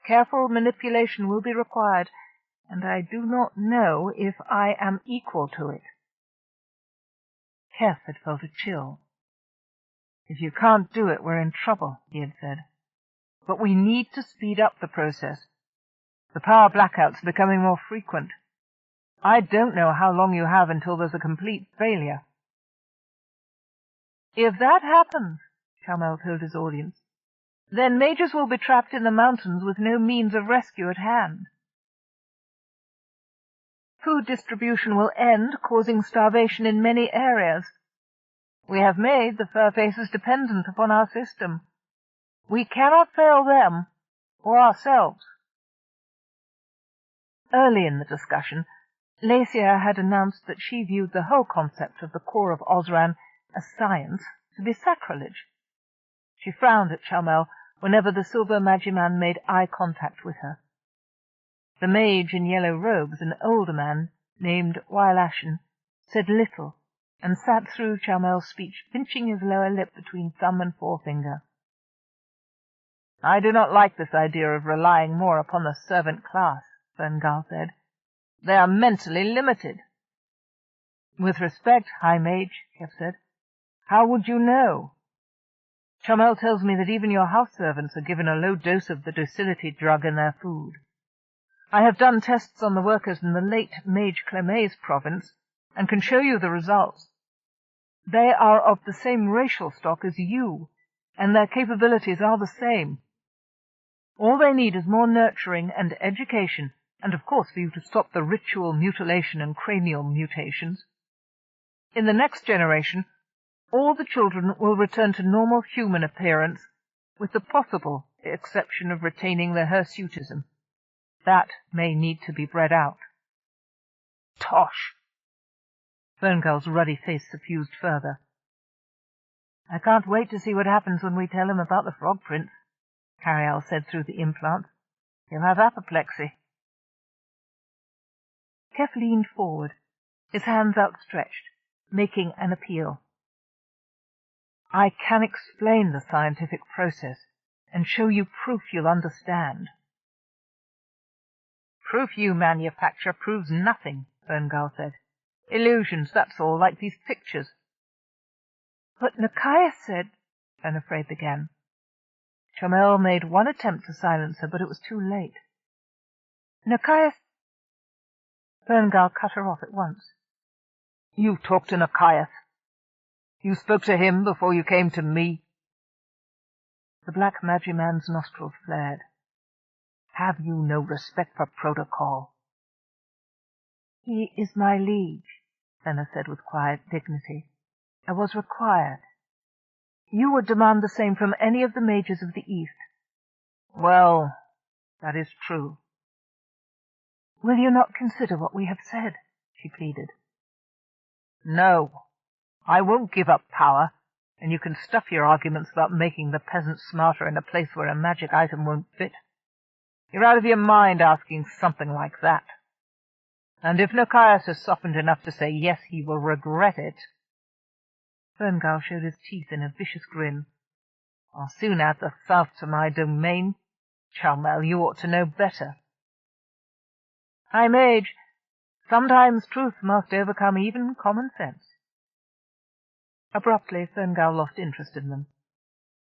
Careful manipulation will be required, and I do not know if I am equal to it." Keff had felt a chill. "If you can't do it, we're in trouble," he had said. "But we need to speed up the process. The power blackouts are becoming more frequent. I don't know how long you have until there's a complete failure." "If that happens," Chamel told his audience, Then mages will be trapped in the mountains with no means of rescue at hand. Food distribution will end, causing starvation in many areas. We have made the fur faces dependent upon our system. We cannot fail them or ourselves. Early in the discussion, Lacia had announced that she viewed the whole concept of the core of Osran as science to be sacrilege. She frowned at Charmel whenever the silver Magiman made eye contact with her. The mage in yellow robes, an older man named Wylashen, said little and sat through Charmel's speech, pinching his lower lip between thumb and forefinger. "I do not like this idea of relying more upon the servant class," Ferngall said. "They are mentally limited." "With respect, High Mage," Keff said, "how would you know? Charmel tells me that even your house servants are given a low dose of the docility drug in their food. I have done tests on the workers in the late Mage Clemets province, and can show you the results. They are of the same racial stock as you, and their capabilities are the same. All they need is more nurturing and education, and of course for you to stop the ritual mutilation and cranial mutations. In the next generation, all the children will return to normal human appearance, with the possible exception of retaining their hirsutism. That may need to be bred out." "Tosh!" Ferngall's ruddy face suffused further. "I can't wait to see what happens when we tell him about the Frog Prince," Carialle said through the implant. "He'll have apoplexy." Keff leaned forward, his hands outstretched, making an appeal. "I can explain the scientific process and show you proof you'll understand." "Proof you manufacture proves nothing," Ferngall said. "Illusions, that's all, like these pictures." "But Nikias said—" Fenifrey began. Charmel made one attempt to silence her, but it was too late. "Nikias—" Ferngall cut her off at once. "You talked to Nikias? You spoke to him before you came to me?" The black Magiman's nostrils flared. "Have you no respect for protocol?" "He is my liege," Fenna said with quiet dignity. "I was required. You would demand the same from any of the mages of the East." "Well, that is true." "Will you not consider what we have said?" she pleaded. "No, I won't give up power, and you can stuff your arguments about making the peasants smarter in a place where a magic item won't fit. You're out of your mind asking something like that. And if Nikias is softened enough to say yes, he will regret it." Ferngall showed his teeth in a vicious grin. "I'll soon add the south to my domain. Charmel, you ought to know better." "High Mage, sometimes truth must overcome even common sense." Abruptly, Ferngall lost interest in them.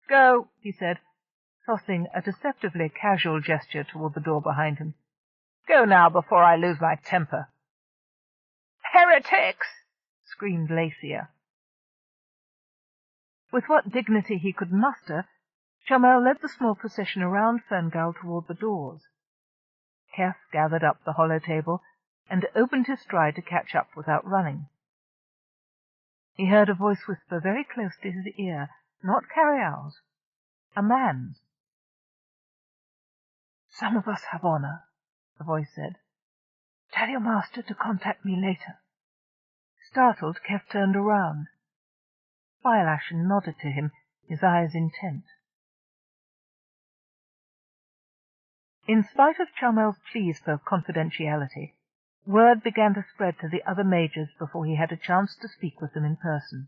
"Go," he said, tossing a deceptively casual gesture toward the door behind him. "Go now, before I lose my temper." "Heretics!" screamed Lacia. With what dignity he could muster, Charmel led the small procession around Ferngall toward the doors. Keff gathered up the hollow table and opened his stride to catch up without running. He heard a voice whisper very close to his ear, not Carialle's, a man's. "Some of us have honor," the voice said. "Tell your master to contact me later." Startled, Keff turned around. Wylashen nodded to him, his eyes intent. In spite of Charmel's pleas for confidentiality, word began to spread to the other mages before he had a chance to speak with them in person.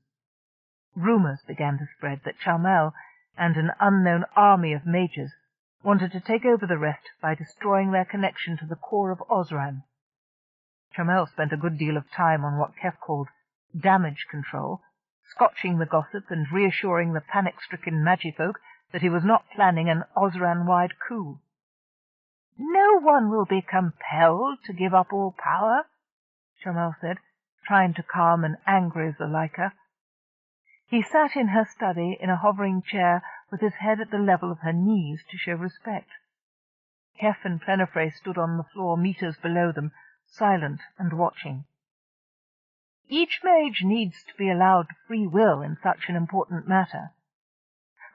Rumors began to spread that Charmel and an unknown army of mages wanted to take over the rest by destroying their connection to the core of Osran. Charmel spent a good deal of time on what Keff called damage control, scotching the gossip and reassuring the panic-stricken magifolk that he was not planning an Osran-wide coup. "No one will be compelled to give up all power," Charmel said, trying to calm an angry Zuleika. He sat in her study in a hovering chair with his head at the level of her knees to show respect. Keff and Plenifre stood on the floor meters below them, silent and watching. Each mage needs to be allowed free will in such an important matter.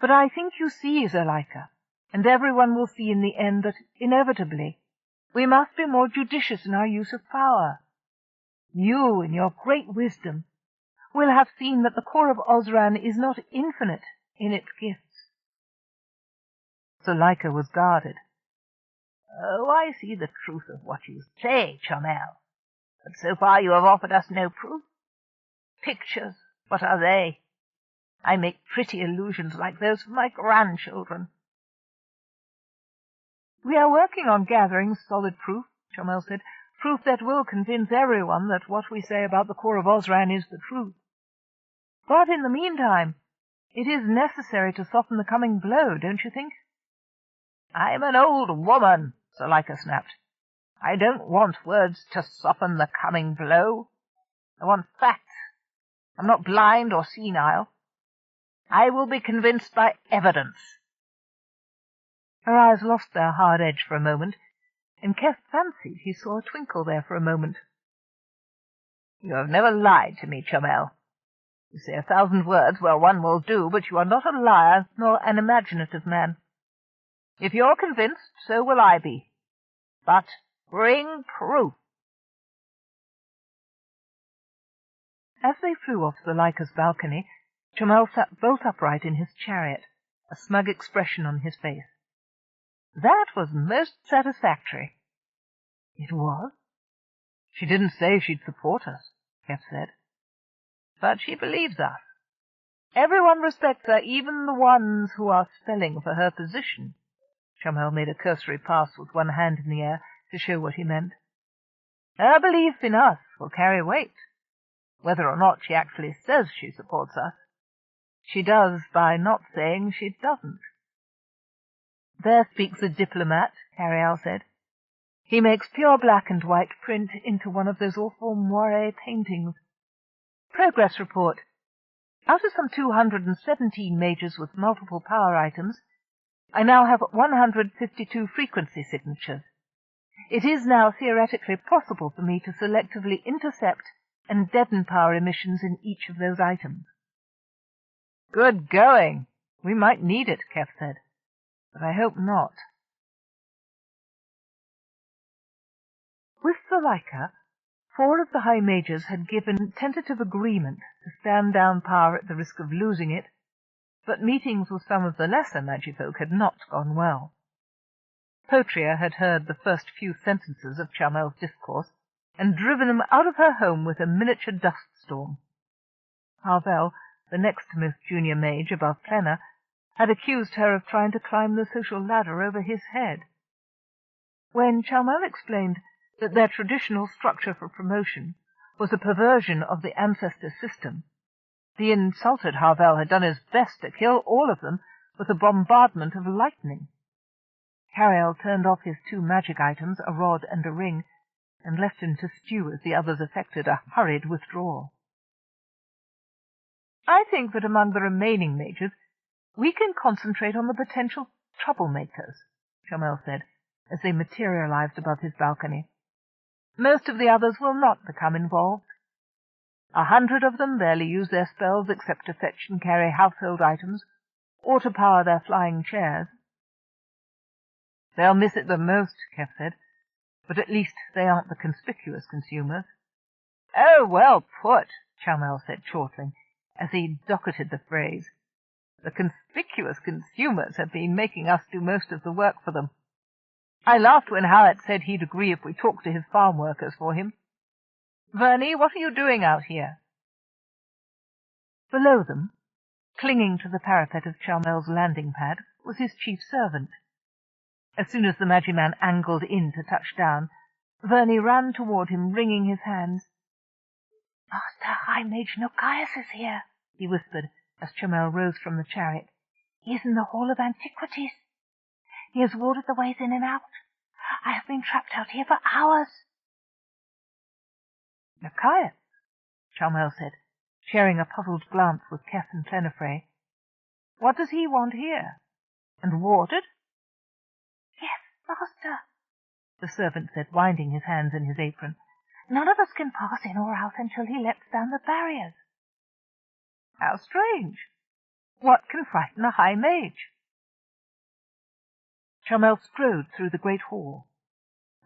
But I think you see, Zuleika, and everyone will see in the end that, inevitably, we must be more judicious in our use of power. You, in your great wisdom, will have seen that the core of Osran is not infinite in its gifts. Zuleika was guarded. Oh, I see the truth of what you say, Chamel. But so far you have offered us no proof. Pictures, what are they? I make pretty illusions like those for my grandchildren. We are working on gathering solid proof, Chamel said, proof that will convince everyone that what we say about the core of Osran is the truth. But in the meantime, it is necessary to soften the coming blow, don't you think? I'm an old woman, Zuleika snapped. I don't want words to soften the coming blow. I want facts. I'm not blind or senile. I will be convinced by evidence. Her eyes lost their hard edge for a moment, and Keff fancied he saw a twinkle there for a moment. You have never lied to me, Chamel. You say 1,000 words, well, one will do, but you are not a liar nor an imaginative man. If you're convinced, so will I be. But bring proof. As they flew off Zuleika's balcony, Chamel sat bolt upright in his chariot, a smug expression on his face. That was most satisfactory. It was? She didn't say she'd support us, Keff said. But she believes us. Everyone respects her, even the ones who are spelling for her position. Chamel made a cursory pass with one hand in the air to show what he meant. Her belief in us will carry weight, whether or not she actually says she supports us. She does by not saying she doesn't. There speaks a diplomat, Carialle said. He makes pure black and white print into one of those awful moire paintings. Progress report. Out of some 217 mages with multiple power items, I now have 152 frequency signatures. It is now theoretically possible for me to selectively intercept and deaden power emissions in each of those items. Good going. We might need it, Keff said, but I hope not. With Zuleika, 4 of the High Mages had given tentative agreement to stand down power at the risk of losing it, but meetings with some of the lesser magifolk had not gone well. Potria had heard the first few sentences of Chamel's discourse, and driven them out of her home with a miniature dust storm. Harvel, the next most junior mage above Plena, had accused her of trying to climb the social ladder over his head. When Chamel explained that their traditional structure for promotion was a perversion of the ancestor system, the insulted Harvel had done his best to kill all of them with a bombardment of lightning. Carialle turned off his 2 magic items, a rod and a ring, and left him to stew as the others effected a hurried withdrawal. I think that among the remaining mages we can concentrate on the potential troublemakers, Chamel said, as they materialized above his balcony. Most of the others will not become involved. 100 of them barely use their spells except to fetch and carry household items, or to power their flying chairs. They'll miss it the most, Keff said, but at least they aren't the conspicuous consumers. Oh, well put, Chamel said, chortling, as he docketed the phrase. The conspicuous consumers have been making us do most of the work for them. I laughed when Howard said he'd agree if we talked to his farm workers for him. Verney, what are you doing out here? Below them, clinging to the parapet of Chamel's landing pad, was his chief servant. As soon as the Magiman angled in to touch down, Verney ran toward him, wringing his hands. "Master High Mage Nochias is here," he whispered, as Chamel rose from the chariot. "He is in the Hall of Antiquities. He has warded the ways in and out. I have been trapped out here for hours." "Nochias," Chamel said, sharing a puzzled glance with Keff and Plenifre. What does he want here? And warded? Yes, master, the servant said, winding his hands in his apron. None of us can pass in or out until he lets down the barriers. How strange! What can frighten a high mage? Chomel strode through the great hall.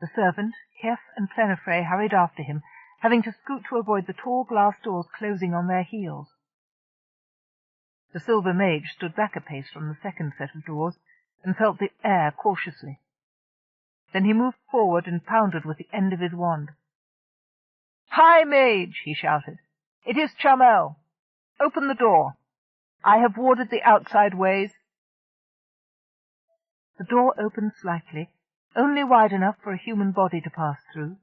The servant, Keff, and Plenifre hurried after him, having to scoot to avoid the tall glass doors closing on their heels. The silver mage stood back a pace from the second set of doors and felt the air cautiously. Then he moved forward and pounded with the end of his wand. "High mage!" he shouted. "It is Chomel. Open the door. I have warded the outside ways." The door opened slightly, only wide enough for a human body to pass through.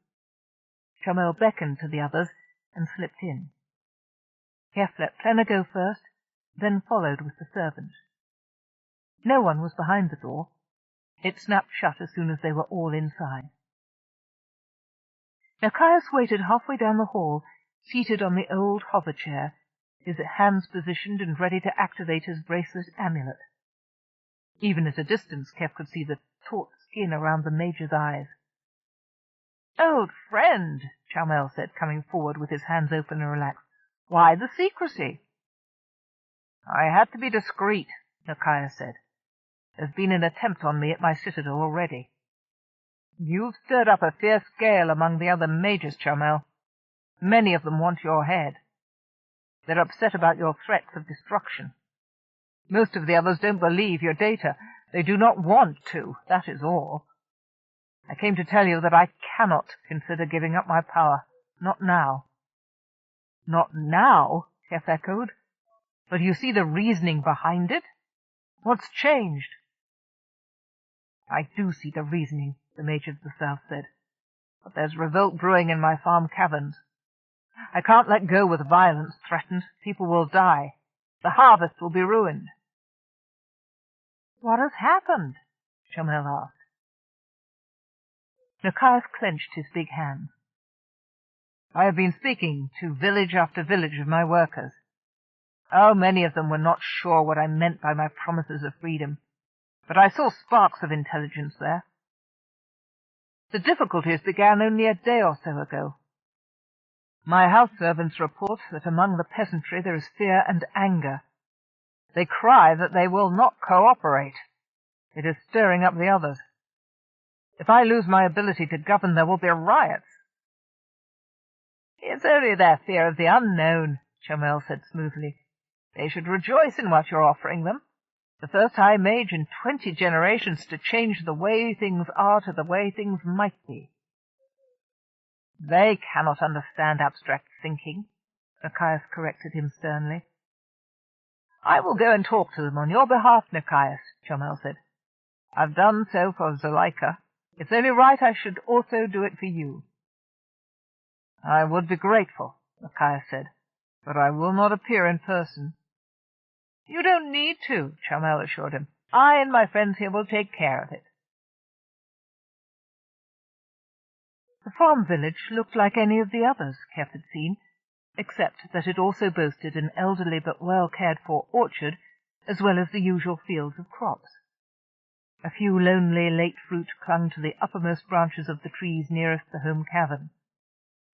Chomel beckoned to the others and slipped in. Keff let Plenna go first, then followed with the servant. No one was behind the door. It snapped shut as soon as they were all inside. Now Caius waited halfway down the hall, seated on the old hover chair, his hands positioned and ready to activate his bracelet amulet. Even at a distance, Keff could see the taut skin around the mage's eyes. "Old friend," Chomel said, coming forward with his hands open and relaxed. "Why the secrecy?" "I had to be discreet," Caius said. "There's been an attempt on me at my citadel already. You've stirred up a fierce gale among the other mages, Chomel. Many of them want your head. They're upset about your threats of destruction. Most of the others don't believe your data. They do not want to, that is all. I came to tell you that I cannot consider giving up my power. Not now." "Not now?" Keff echoed. "But you see the reasoning behind it? What's changed?" "I do see the reasoning," the mage of the south said. "But there's revolt brewing in my farm caverns. I can't let go with violence threatened. People will die. The harvest will be ruined." "What has happened?" Chomel asked. Caius clenched his big hands. "I have been speaking to village after village of my workers. Oh, many of them were not sure what I meant by my promises of freedom, but I saw sparks of intelligence there. The difficulties began only a day or so ago. My house servants report that among the peasantry there is fear and anger. They cry that they will not cooperate. It is stirring up the others. If I lose my ability to govern, there will be riots." "It's only their fear of the unknown," Chomel said smoothly. "They should rejoice in what you're offering them. The first high mage in 20 generations to change the way things are to the way things might be." "They cannot understand abstract thinking," Caius corrected him sternly. "I will go and talk to them on your behalf, Caius," Chomel said. "I've done so for Zuleika. It's only right I should also do it for you." "I would be grateful," Caius said, "but I will not appear in person." "You don't need to," Chomel assured him. "I and my friends here will take care of it." The farm village looked like any of the others Keff had seen, except that it also boasted an elderly but well-cared-for orchard, as well as the usual fields of crops. A few lonely late fruit clung to the uppermost branches of the trees nearest the home cavern.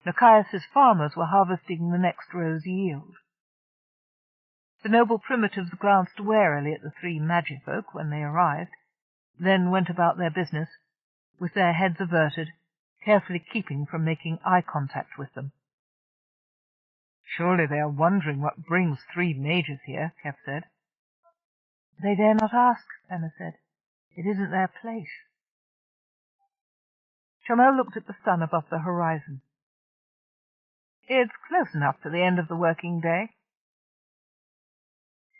Caius's farmers were harvesting the next row's yield. The noble primitives glanced warily at the 3 magifolk when they arrived, then went about their business, with their heads averted, carefully keeping from making eye contact with them. "Surely they are wondering what brings 3 mages here," Keff said. "They dare not ask," Anna said. "It isn't their place." Chomel looked at the sun above the horizon. "It's close enough to the end of the working day."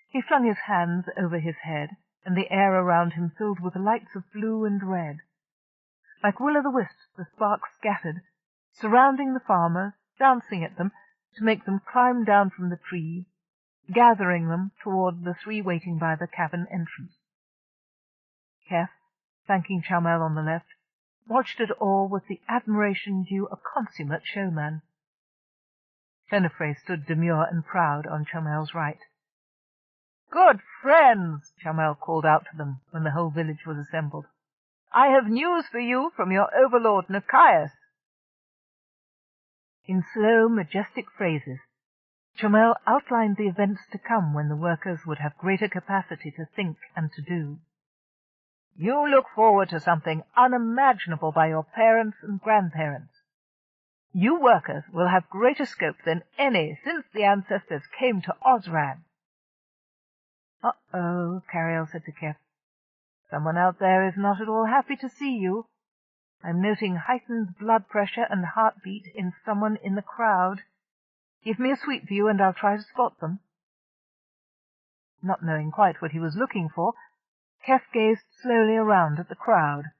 He flung his hands over his head, and the air around him filled with lights of blue and red. Like will-o'-the-wisps, the sparks scattered, surrounding the farmers, dancing at them, to make them climb down from the trees, gathering them toward the 3 waiting by the cavern entrance. Keff, flanking Chomel on the left, watched it all with the admiration due a consummate showman. Plenifre stood demure and proud on Chomel's right. "Good friends," Chamel called out to them when the whole village was assembled, "I have news for you from your overlord Nikias." In slow, majestic phrases, Chamel outlined the events to come when the workers would have greater capacity to think and to do. "You look forward to something unimaginable by your parents and grandparents. You workers will have greater scope than any since the ancestors came to Osran." "Uh-oh," Carialle said to Keff. "Someone out there is not at all happy to see you. I'm noting heightened blood pressure and heartbeat in someone in the crowd. Give me a sweep view and I'll try to spot them." Not knowing quite what he was looking for, Keff gazed slowly around at the crowd.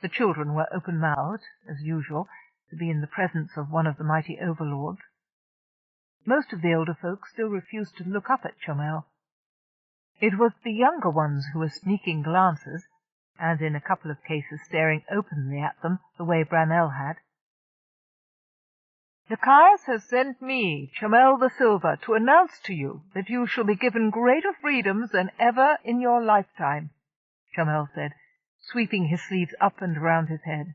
The children were open-mouthed, as usual, to be in the presence of one of the mighty overlords. Most of the older folk still refused to look up at Chamel. It was the younger ones who were sneaking glances, and in a couple of cases staring openly at them the way Branel had. "Nikias has sent me, Chamel the Silver, to announce to you that you shall be given greater freedoms than ever in your lifetime," Chamel said, sweeping his sleeves up and around his head.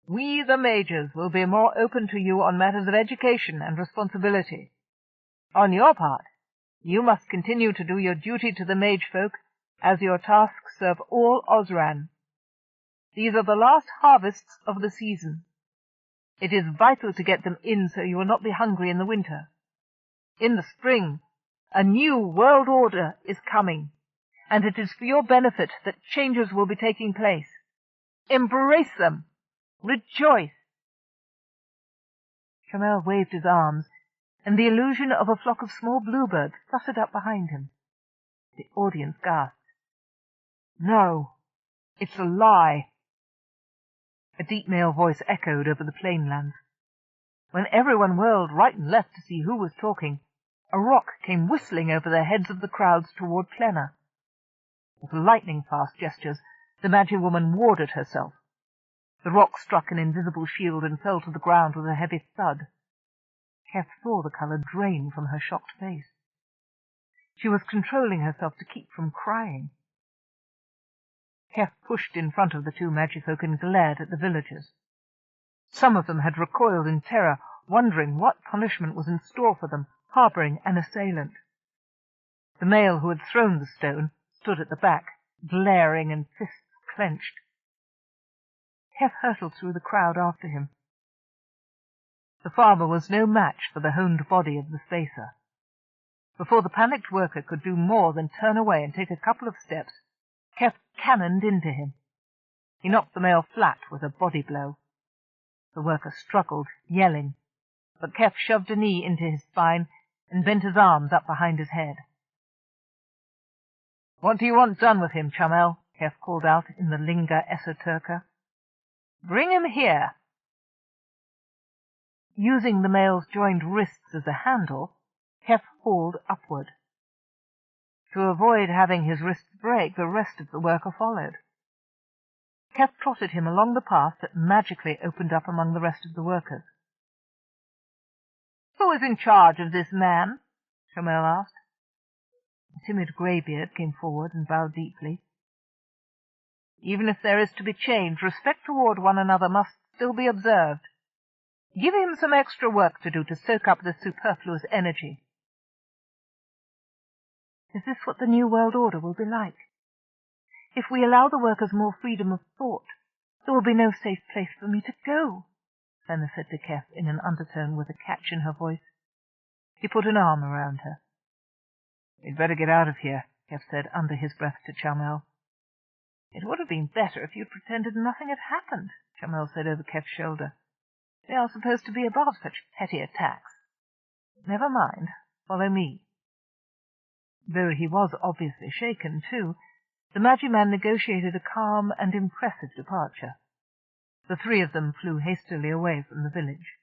"We, the mages, will be more open to you on matters of education and responsibility. On your part, you must continue to do your duty to the mage folk, as your tasks serve all Osran. These are the last harvests of the season. It is vital to get them in so you will not be hungry in the winter. In the spring, a new world order is coming, and it is for your benefit that changes will be taking place. Embrace them! Rejoice!" Chamel waved his arms, and the illusion of a flock of small bluebirds fluttered up behind him. The audience gasped. "No, it's a lie." A deep male voice echoed over the plainlands. When everyone whirled right and left to see who was talking, a rock came whistling over the heads of the crowds toward Plena. With lightning-fast gestures, the Magic Woman warded herself. The rock struck an invisible shield and fell to the ground with a heavy thud. Keff saw the color drain from her shocked face. She was controlling herself to keep from crying. Keff pushed in front of the two magifolk and glared at the villagers. Some of them had recoiled in terror, wondering what punishment was in store for them, harboring an assailant. The male who had thrown the stone stood at the back, glaring and fists clenched. Keff hurtled through the crowd after him. The farmer was no match for the honed body of the spacer. Before the panicked worker could do more than turn away and take a couple of steps, Keff cannoned into him. He knocked the male flat with a body blow. The worker struggled, yelling, but Keff shoved a knee into his spine and bent his arms up behind his head. "What do you want done with him, Chamel?" Keff called out in the Linga Esoturca. "Bring him here." Using the male's joined wrists as a handle, Keff hauled upward. To avoid having his wrists break, the rest of the worker followed. Keff trotted him along the path that magically opened up among the rest of the workers. "Who is in charge of this man?" Chamel asked. A timid greybeard came forward and bowed deeply. "Even if there is to be change, respect toward one another must still be observed. Give him some extra work to do to soak up this superfluous energy." Is this what the New World Order will be like? If we allow the workers more freedom of thought, there will be no safe place for me to go, Plena said to Keff in an undertone with a catch in her voice. He put an arm around her. "We'd better get out of here," Keff said under his breath to Chamel. "It would have been better if you'd pretended nothing had happened," Chamel said over Keff's shoulder. "They are supposed to be above such petty attacks. Never mind. Follow me." Though he was obviously shaken, too, the Magiman negotiated a calm and impressive departure. The three of them flew hastily away from the village.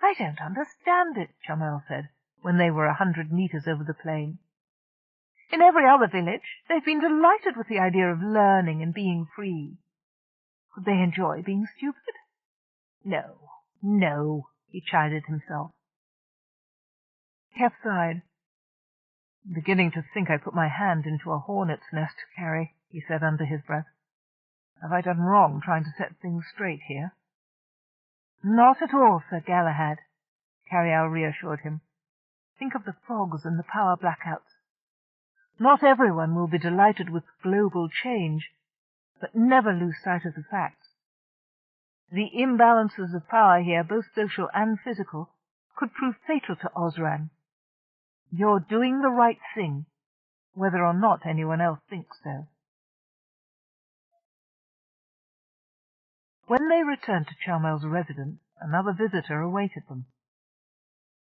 "I don't understand it," Chamel said, when they were 100 meters over the plain. "In every other village they've been delighted with the idea of learning and being free. Could they enjoy being stupid? No, he chided himself. Keff sighed. "I'm beginning to think I put my hand into a hornet's nest, Carrie," he said under his breath. "Have I done wrong trying to set things straight here?" "Not at all, Sir Galahad," Carialle reassured him. "Think of the fogs and the power blackouts. Not everyone will be delighted with global change, but never lose sight of the facts. The imbalances of power here, both social and physical, could prove fatal to Osran. You're doing the right thing, whether or not anyone else thinks so." When they returned to Charmel's residence, another visitor awaited them.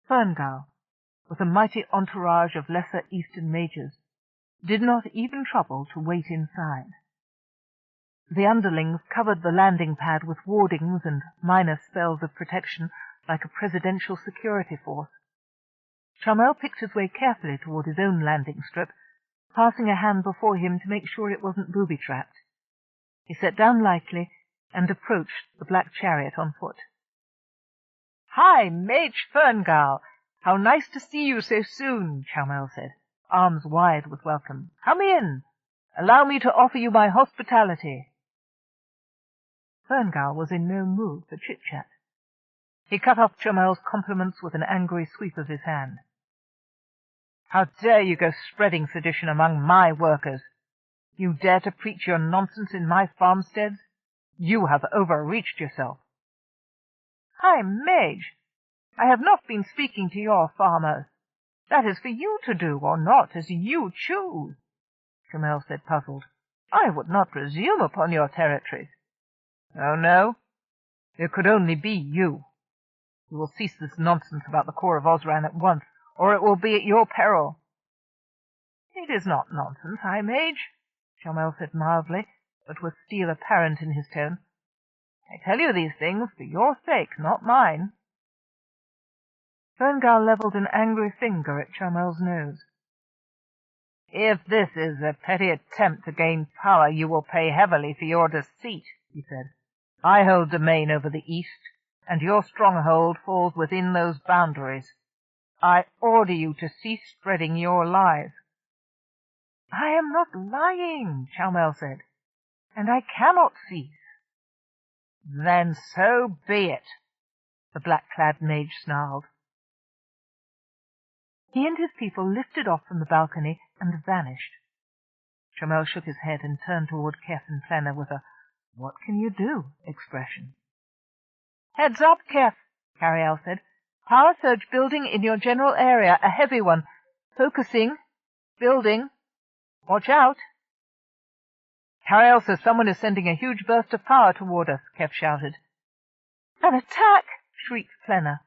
Ferngale, with a mighty entourage of lesser Eastern mages, did not even trouble to wait inside. The underlings covered the landing pad with wardings and minor spells of protection like a presidential security force. Charmel picked his way carefully toward his own landing strip, passing a hand before him to make sure it wasn't booby-trapped. He sat down lightly and approached the black chariot on foot. "Hi, Mage Ferngale! How nice to see you so soon," Charmel said, arms wide with welcome. "Come in. Allow me to offer you my hospitality." Ferngale was in no mood for chit-chat. He cut off Charmel's compliments with an angry sweep of his hand. "How dare you go spreading sedition among my workers? You dare to preach your nonsense in my farmsteads? You have overreached yourself." "Hi, Mage! I have not been speaking to your farmers. That is for you to do or not, as you choose," Charmel said, puzzled. "I would not presume upon your territories." "Oh, no? It could only be you. You will cease this nonsense about the core of Osran at once, or it will be at your peril." "It is not nonsense, High Mage," Charmel said mildly, but with steel apparent in his tone. "I tell you these things for your sake, not mine." Ferngale levelled an angry finger at Charmel's nose. "If this is a petty attempt to gain power, you will pay heavily for your deceit," he said. "I hold domain over the East, and your stronghold falls within those boundaries. I order you to cease spreading your lies." "I am not lying," Charmel said, "and I cannot cease." "Then so be it," the black-clad mage snarled. He and his people lifted off from the balcony and vanished. Charmel shook his head and turned toward Keff and Fenner with a "what can you do" expression. "Heads up, Keff," Carialle said. "Power surge building in your general area, a heavy one. Focusing. Building. Watch out." "Carialle says someone is sending a huge burst of power toward us," Keff shouted. "An attack!" shrieked Fenner.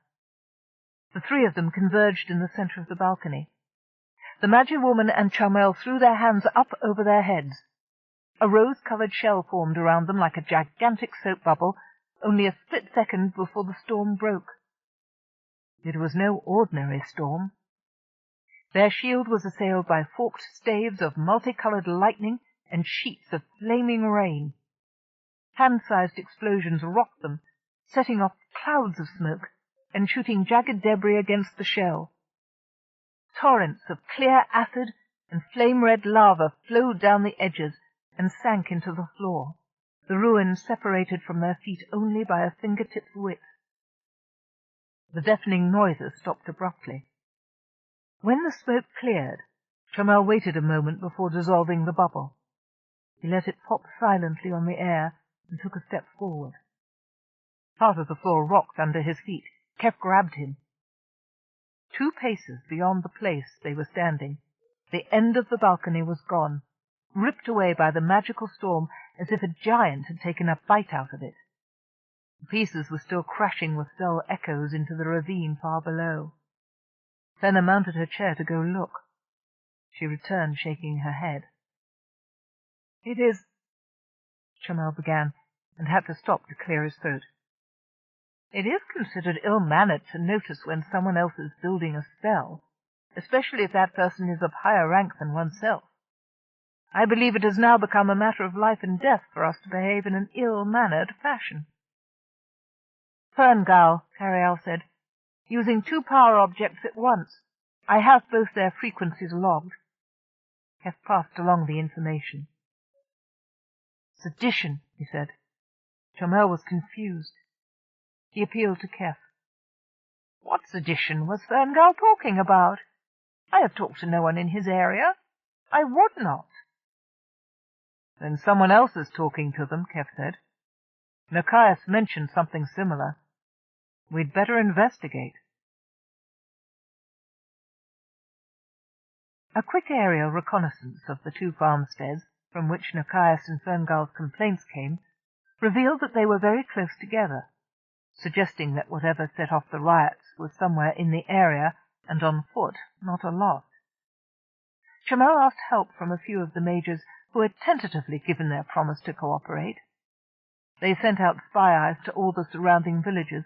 The three of them converged in the center of the balcony. The Magi woman and Charmel threw their hands up over their heads. A rose-colored shell formed around them like a gigantic soap bubble, only a split second before the storm broke. It was no ordinary storm. Their shield was assailed by forked staves of multicolored lightning and sheets of flaming rain. Hand-sized explosions rocked them, setting off clouds of smoke and shooting jagged debris against the shell. Torrents of clear acid and flame-red lava flowed down the edges and sank into the floor, the ruins separated from their feet only by a fingertip's width. The deafening noises stopped abruptly. When the smoke cleared, Charmel waited a moment before dissolving the bubble. He let it pop silently on the air and took a step forward. Part of the floor rocked under his feet. Keff grabbed him. 2 paces beyond the place they were standing, the end of the balcony was gone, ripped away by the magical storm as if a giant had taken a bite out of it. The pieces were still crashing with dull echoes into the ravine far below. Fenner mounted her chair to go look. She returned, shaking her head. "It is—" Charmel began, and had to stop to clear his throat. "It is considered ill-mannered to notice when someone else is building a spell, especially if that person is of higher rank than oneself. I believe it has now become a matter of life and death for us to behave in an ill-mannered fashion." "Ferngale," Carialle said, "using 2 power objects at once. I have both their frequencies logged." Keff passed along the information. "Sedition," he said. Chomel was confused. He appealed to Keff. "What sedition was Ferngal talking about? I have talked to no one in his area. I would not." "Then someone else is talking to them," Keff said. "Nikias mentioned something similar. We'd better investigate." A quick aerial reconnaissance of the two farmsteads, from which Nikias and Ferngal's complaints came, revealed that they were very close together, suggesting that whatever set off the riots was somewhere in the area and on foot, not aloft. Chomel asked help from a few of the majors who had tentatively given their promise to cooperate. They sent out spy eyes to all the surrounding villages,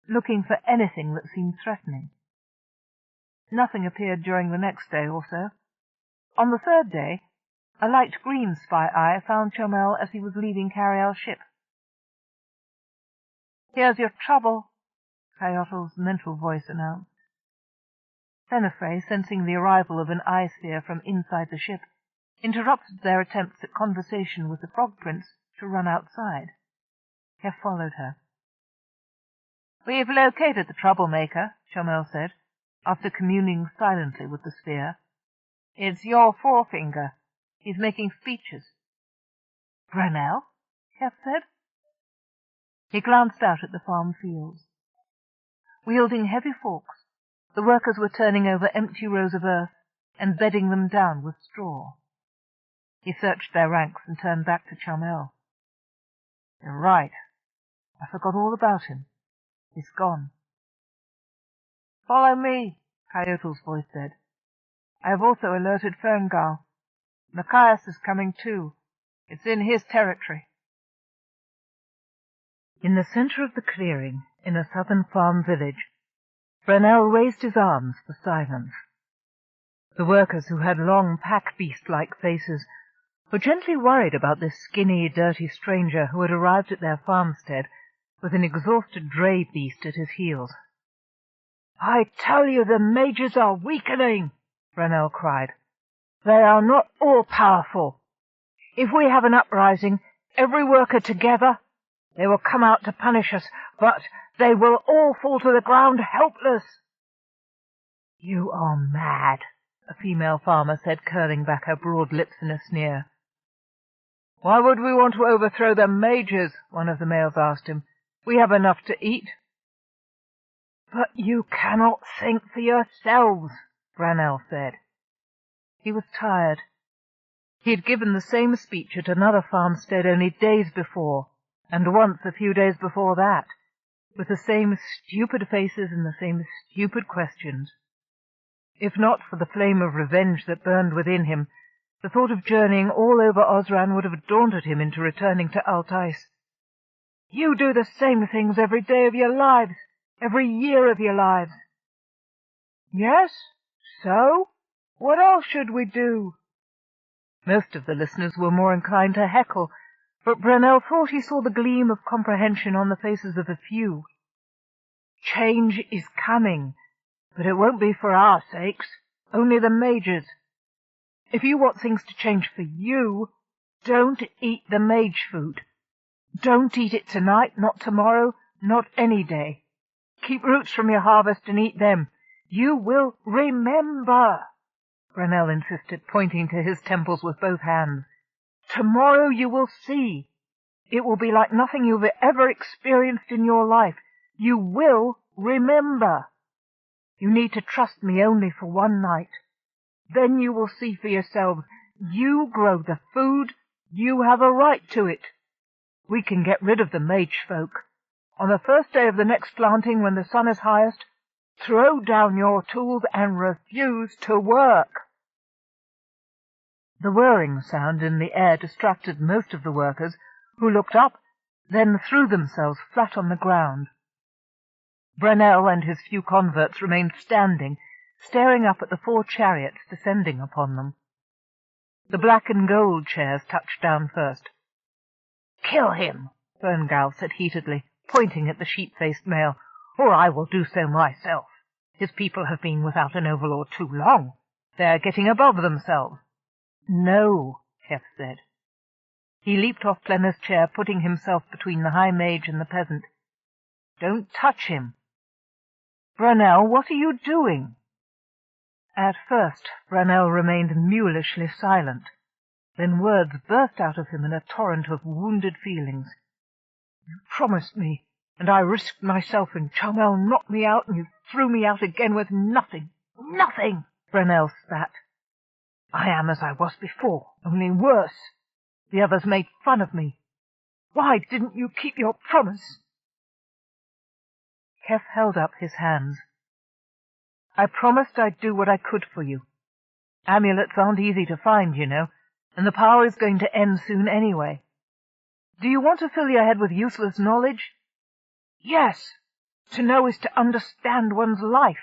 looking for anything that seemed threatening. Nothing appeared during the next day or so. On the third day, a light green spy eye found Chomel as he was leaving Carialle's ship. "Here's your trouble," Carialle's mental voice announced. Fenifrey, sensing the arrival of an eye sphere from inside the ship, interrupted their attempts at conversation with the Frog Prince to run outside. Keff followed her. "We've located the troublemaker," Chomel said, after communing silently with the sphere. "It's your forefinger. He's making speeches." "Brunel?" Keff said. He glanced out at the farm fields. Wielding heavy forks, the workers were turning over empty rows of earth and bedding them down with straw. He searched their ranks and turned back to Chomel. "You're right. I forgot all about him. He's gone." "Follow me," Carialle's voice said. "I have also alerted Ferngal. Nikias is coming too. It's in his territory." In the center of the clearing, in a southern farm village, Brunel raised his arms for silence. The workers, who had long pack-beast-like faces, were gently worried about this skinny, dirty stranger who had arrived at their farmstead with an exhausted dray beast at his heels. "I tell you the majors are weakening," Brunel cried. "They are not all-powerful. If we have an uprising, every worker together, they will come out to punish us, but they will all fall to the ground helpless." "You are mad," a female farmer said, curling back her broad lips in a sneer. "Why would we want to overthrow the majors?" one of the males asked him. "We have enough to eat." "But you cannot think for yourselves," Brunel said. He was tired. He had given the same speech at another farmstead only days before, and once a few days before that, with the same stupid faces and the same stupid questions. If not for the flame of revenge that burned within him, the thought of journeying all over Osran would have daunted him into returning to Altais. "You do the same things every day of your lives, every year of your lives." "Yes, so? What else should we do?" Most of the listeners were more inclined to heckle, but Brunel thought he saw the gleam of comprehension on the faces of a few. "Change is coming, but it won't be for our sakes, only the majors. If you want things to change for you, don't eat the mage food. Don't eat it tonight, not tomorrow, not any day. Keep roots from your harvest and eat them. You will remember," Brunel insisted, pointing to his temples with both hands. "Tomorrow you will see. It will be like nothing you've ever experienced in your life. You will remember. You need to trust me only for one night. Then you will see for yourselves. You grow the food. You have a right to it. We can get rid of the mage folk. On the first day of the next planting, when the sun is highest, throw down your tools and refuse to work." The whirring sound in the air distracted most of the workers, who looked up, then threw themselves flat on the ground. Brunel and his few converts remained standing, staring up at the 4 chariots descending upon them. The black and gold chairs touched down first. "Kill him," Ferngal said heatedly, pointing at the sheep-faced male, "or I will do so myself. His people have been without an overlord too long. They're getting above themselves. No, Keff said. He leaped off Plenna's chair, putting himself between the High Mage and the peasant. Don't touch him. Brunel, what are you doing? At first, Brunel remained mulishly silent. Then words burst out of him in a torrent of wounded feelings. You promised me, and I risked myself, and Charmel knocked me out, and you threw me out again with nothing. Nothing! Brunel spat. I am as I was before, only worse. The others made fun of me. Why didn't you keep your promise? Keff held up his hands. I promised I'd do what I could for you. Amulets aren't easy to find, you know, and the power is going to end soon anyway. Do you want to fill your head with useless knowledge? Yes. To know is to understand one's life.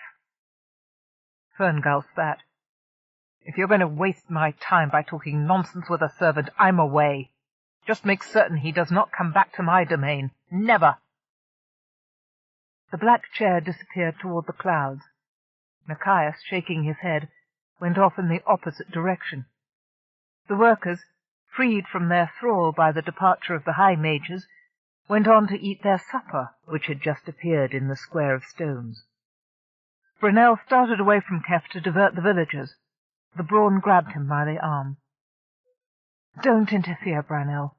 Ferngull spat. If you're going to waste my time by talking nonsense with a servant, I'm away. Just make certain he does not come back to my domain. Never. The black chair disappeared toward the clouds. Machias, shaking his head, went off in the opposite direction. The workers, freed from their thrall by the departure of the High Mages, went on to eat their supper, which had just appeared in the square of stones. Brunel started away from Keff to divert the villagers. The Brawn grabbed him by the arm. Don't interfere, Brunel.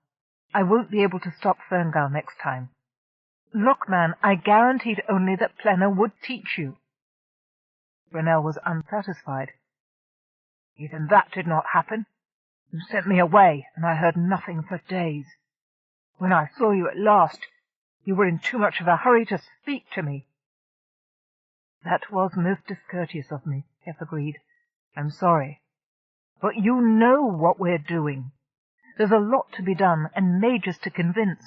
I won't be able to stop Ferngull next time. Look, man, I guaranteed only that Plenna would teach you. Brunel was unsatisfied. Even that did not happen. You sent me away, and I heard nothing for days. When I saw you at last, you were in too much of a hurry to speak to me. That was most discourteous of me, Keff agreed. I'm sorry. But you know what we're doing. There's a lot to be done, and mages to convince.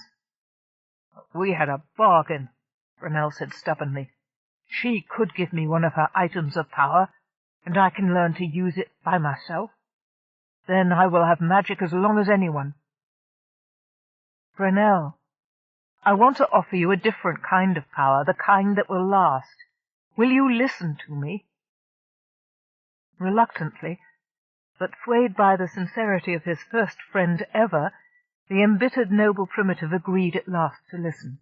We had a bargain, Brunel said stubbornly. She could give me one of her items of power, and I can learn to use it by myself. Then I will have magic as long as anyone. Brunel, I want to offer you a different kind of power, the kind that will last. Will you listen to me? Reluctantly, but swayed by the sincerity of his first friend ever, the embittered noble primitive agreed at last to listen.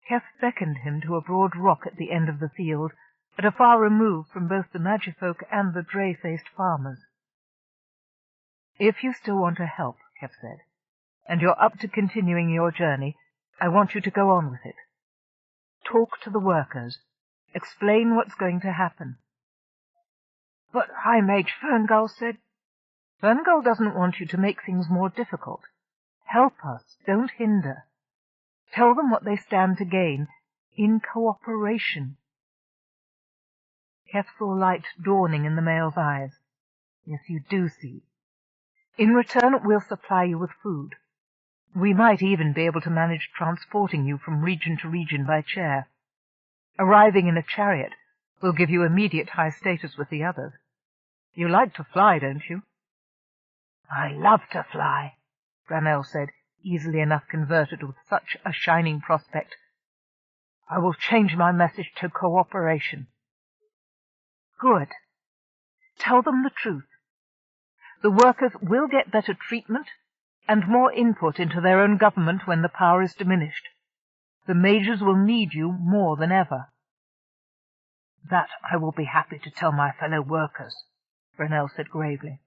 Keff beckoned him to a broad rock at the end of the field, at a far remove from both the magifolk and the grey-faced farmers. If you still want to help, Keff said, and you're up to continuing your journey, I want you to go on with it. Talk to the workers. Explain what's going to happen. But High Mage Ferngull said, Ferngull doesn't want you to make things more difficult. Help us, don't hinder. Tell them what they stand to gain, in cooperation. Keff saw light dawning in the male's eyes. Yes, you do see. In return, we'll supply you with food. We might even be able to manage transporting you from region to region by chair. Arriving in a chariot will give you immediate high status with the others. You like to fly, don't you? I love to fly, Brunel said, easily enough converted with such a shining prospect. I will change my message to cooperation. Good. Tell them the truth. The workers will get better treatment and more input into their own government when the power is diminished. The mages will need you more than ever. That I will be happy to tell my fellow workers, Brunel said gravely.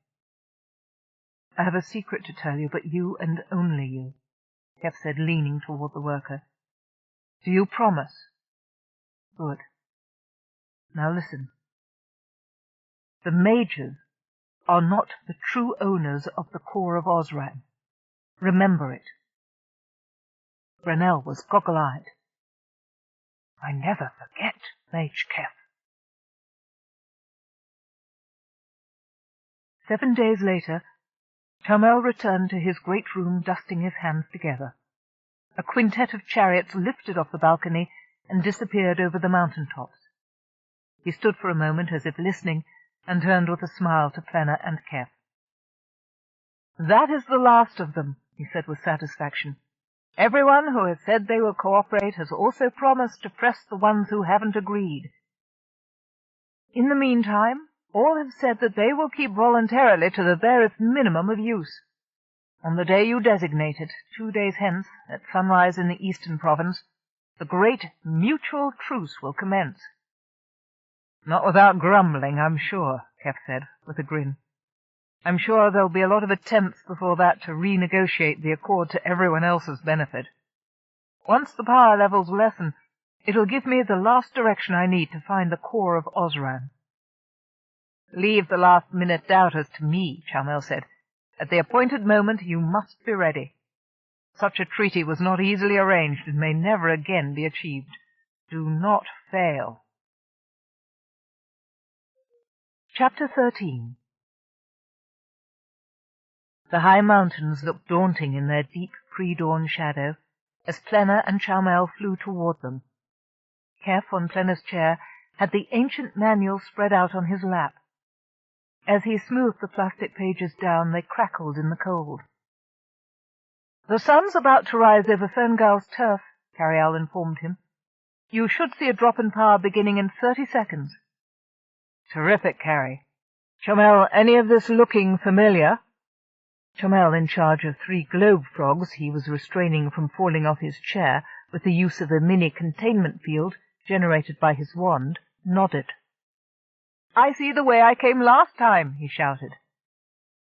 I have a secret to tell you, but you and only you, Keff said, leaning toward the worker. Do you promise? Good. Now listen. The mages are not the true owners of the core of Osran. Remember it. Brunel was goggle-eyed. I never forget, Mage Keff. 7 days later, Charmel returned to his great room, dusting his hands together. A quintet of chariots lifted off the balcony and disappeared over the mountain tops. He stood for a moment as if listening, and turned with a smile to Plenna and Keff. That is the last of them, he said with satisfaction. Everyone who has said they will cooperate has also promised to press the ones who haven't agreed. In the meantime, all have said that they will keep voluntarily to the barest minimum of use. On the day you designated, 2 days hence, at sunrise in the eastern province, the great mutual truce will commence." "Not without grumbling, I'm sure," Keff said, with a grin. "I'm sure there'll be a lot of attempts before that to renegotiate the accord to everyone else's benefit. Once the power levels lessen, it'll give me the last direction I need to find the core of Osran." "Leave the last-minute doubters to me," Chamel said. "At the appointed moment you must be ready. Such a treaty was not easily arranged and may never again be achieved. Do not fail." Chapter 13. The high mountains looked daunting in their deep pre-dawn shadow as Plenna and Chamel flew toward them. Keff, on Plenna's chair, had the ancient manual spread out on his lap. As he smoothed the plastic pages down, they crackled in the cold. "The sun's about to rise over Ferngal's turf," Carialle informed him. "You should see a drop in power beginning in 30 seconds. "Terrific, Carrie. Chamel, any of this looking familiar?" Chamel, in charge of 3 globe frogs he was restraining from falling off his chair with the use of a mini-containment field generated by his wand, nodded. "I see the way I came last time," he shouted.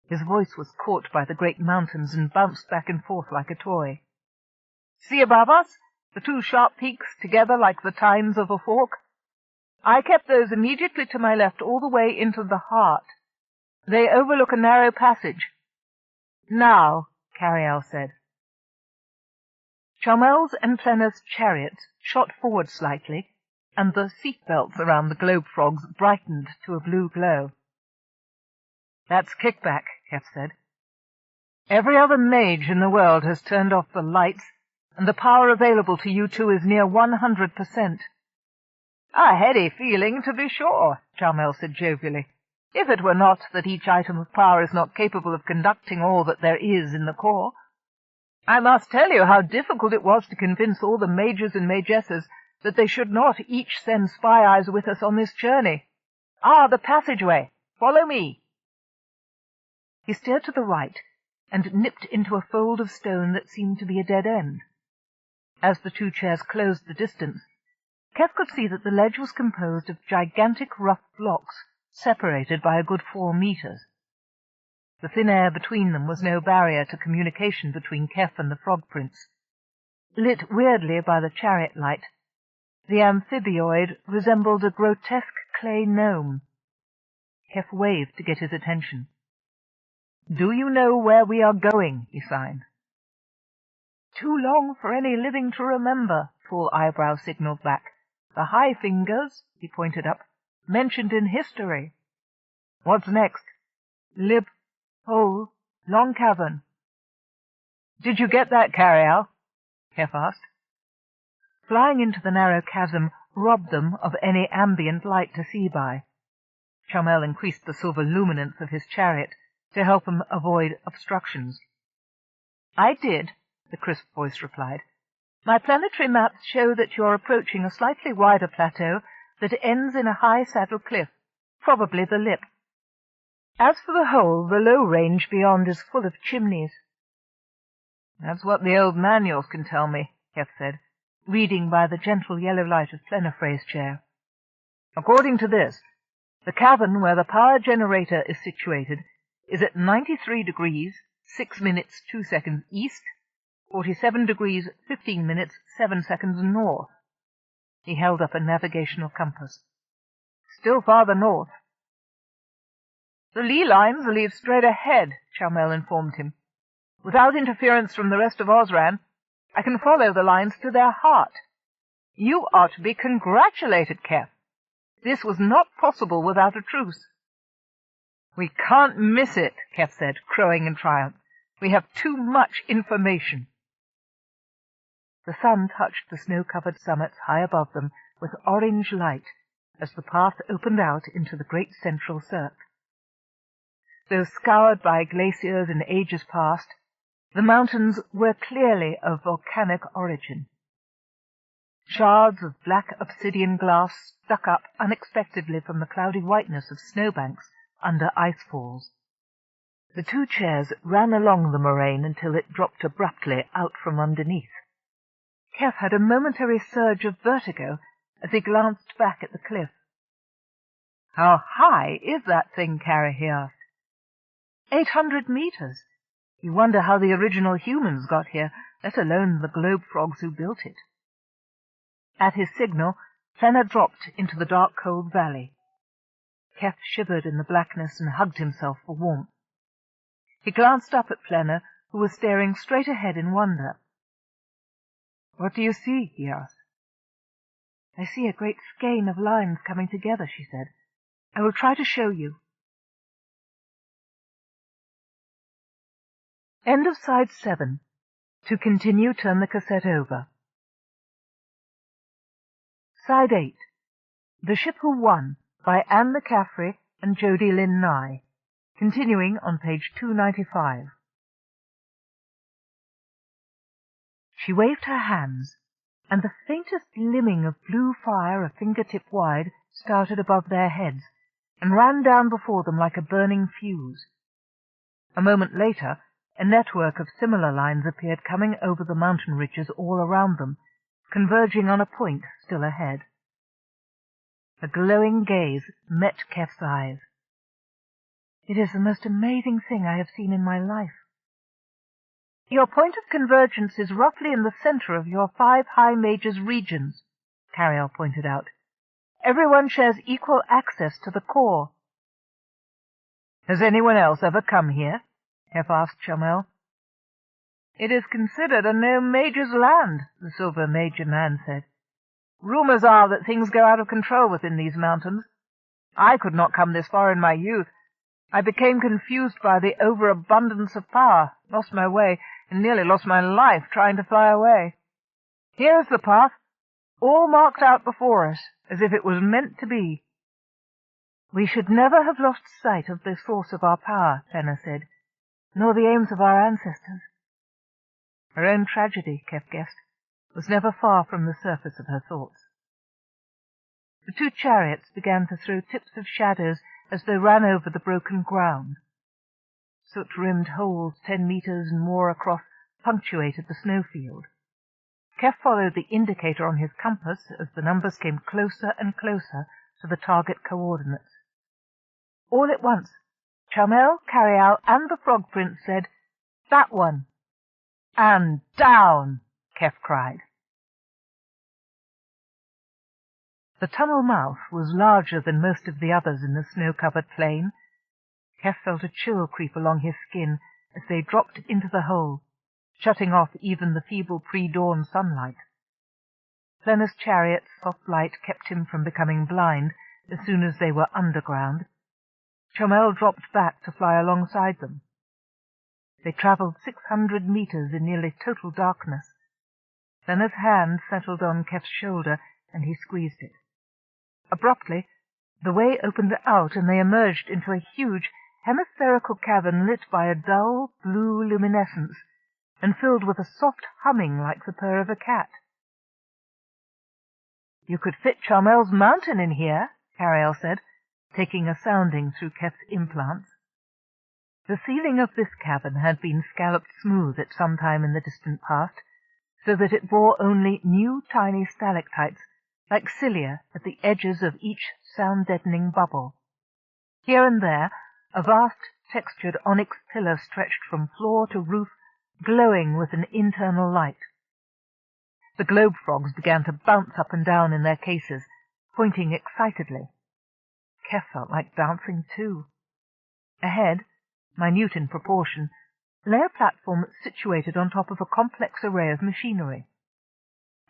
His voice was caught by the great mountains and bounced back and forth like a toy. "See above us? The 2 sharp peaks together like the tines of a fork? I kept those immediately to my left all the way into the heart. They overlook a narrow passage." "Now," Carialle said. Chamel's and Plenna's chariots shot forward slightly, and the seat-belts around the globe frogs brightened to a blue glow. "That's kickback," Keff said. "Every other mage in the world has turned off the lights, and the power available to you two is near 100%. "A heady feeling, to be sure," Chamel said jovially, "if it were not that each item of power is not capable of conducting all that there is in the core. I must tell you how difficult it was to convince all the mages and magesses that they should not each send spy eyes with us on this journey. Ah, the passageway! Follow me." He steered to the right and nipped into a fold of stone that seemed to be a dead end. As the 2 chairs closed the distance, Keff could see that the ledge was composed of gigantic rough blocks, separated by a good 4 meters. The thin air between them was no barrier to communication between Keff and the Frog Prince. Lit weirdly by the chariot light, the amphibioid resembled a grotesque clay gnome. Keff waved to get his attention. "Do you know where we are going?" he signed. "Too long for any living to remember," Full Eyebrow signaled back. "The High Fingers," he pointed up, "mentioned in history." "What's next?" "Lib, hole, long cavern." "Did you get that, Carialle?" Keff asked. Flying into the narrow chasm robbed them of any ambient light to see by. Chamel increased the silver luminance of his chariot to help him avoid obstructions. "I did," the crisp voice replied. "My planetary maps show that you are approaching a slightly wider plateau that ends in a high saddle cliff, probably the lip. As for the hole, the low range beyond is full of chimneys." "That's what the old manuals can tell me," Keff said, reading by the gentle yellow light of Plenafrey's chair. "According to this, the cavern where the power generator is situated is at 93 degrees, 6 minutes, 2 seconds east, 47 degrees, 15 minutes, 7 seconds north." He held up a navigational compass. "Still farther north." "The lee lines lead straight ahead," Chamel informed him. "Without interference from the rest of Osran, I can follow the lines to their heart. You are to be congratulated, Keff. This was not possible without a truce." "We can't miss it," Keff said, crowing in triumph. "We have too much information." The sun touched the snow-covered summits high above them with orange light as the path opened out into the great central cirque. Though scoured by glaciers in ages past, the mountains were clearly of volcanic origin. Shards of black obsidian glass stuck up unexpectedly from the cloudy whiteness of snowbanks under ice falls. The two chairs ran along the moraine until it dropped abruptly out from underneath. Keff had a momentary surge of vertigo as he glanced back at the cliff. "How high is that thing, Carrie?" he asked. 800 meters. You wonder how the original humans got here, let alone the globe frogs who built it." At his signal, Fenner dropped into the dark, cold valley. Keff shivered in the blackness and hugged himself for warmth. He glanced up at Fenner, who was staring straight ahead in wonder. "What do you see?" he asked. "I see a great skein of lines coming together," she said. "I will try to show you." End of side 7. To continue, turn the cassette over. Side 8. The Ship Who Won, by Anne McCaffrey and Jody Lynn Nye. Continuing on page 295. She waved her hands, and the faintest glimming of blue fire a fingertip wide started above their heads, and ran down before them like a burning fuse. A moment later, a network of similar lines appeared coming over the mountain ridges all around them, converging on a point still ahead. A glowing gaze met Keff's eyes. "It is the most amazing thing I have seen in my life." "Your point of convergence is roughly in the center of your 5 high majors regions," Carialle pointed out. "Everyone shares equal access to the core." "Has anyone else ever come here?" Keff asked Chomel. "It is considered a no major's land," the silver major man said. "Rumors are that things go out of control within these mountains. I could not come this far in my youth. I became confused by the overabundance of power, lost my way, and nearly lost my life trying to fly away. Here is the path, all marked out before us, as if it was meant to be." "We should never have lost sight of the source of our power," Fenner said, "nor the aims of our ancestors." Her own tragedy, Keff guessed, was never far from the surface of her thoughts. The two chariots began to throw tips of shadows as they ran over the broken ground. Soot-rimmed holes 10 meters and more across punctuated the snowfield. Keff followed the indicator on his compass as the numbers came closer and closer to the target coordinates. All at once, Chomel, Carialle, and the Frog Prince said, "That one!" "And down!" Keff cried. The tunnel mouth was larger than most of the others in the snow-covered plain. Keff felt a chill creep along his skin as they dropped into the hole, shutting off even the feeble pre-dawn sunlight. Fenner's chariot's soft light kept him from becoming blind as soon as they were underground. Chomel dropped back to fly alongside them. They travelled 600 meters in nearly total darkness. Fenner's hand settled on Keff's shoulder, and he squeezed it. Abruptly, the way opened out, and they emerged into a huge, hemispherical cavern lit by a dull, blue luminescence, and filled with a soft humming like the purr of a cat. "You could fit Chomel's mountain in here," Carialle said, taking a sounding through Keff's implants. The ceiling of this cavern had been scalloped smooth at some time in the distant past, so that it bore only new tiny stalactites, like cilia at the edges of each sound-deadening bubble. Here and there, a vast textured onyx pillar stretched from floor to roof, glowing with an internal light. The globe frogs began to bounce up and down in their cases, pointing excitedly. Keff felt like bouncing too. Ahead, minute in proportion, lay a platform situated on top of a complex array of machinery.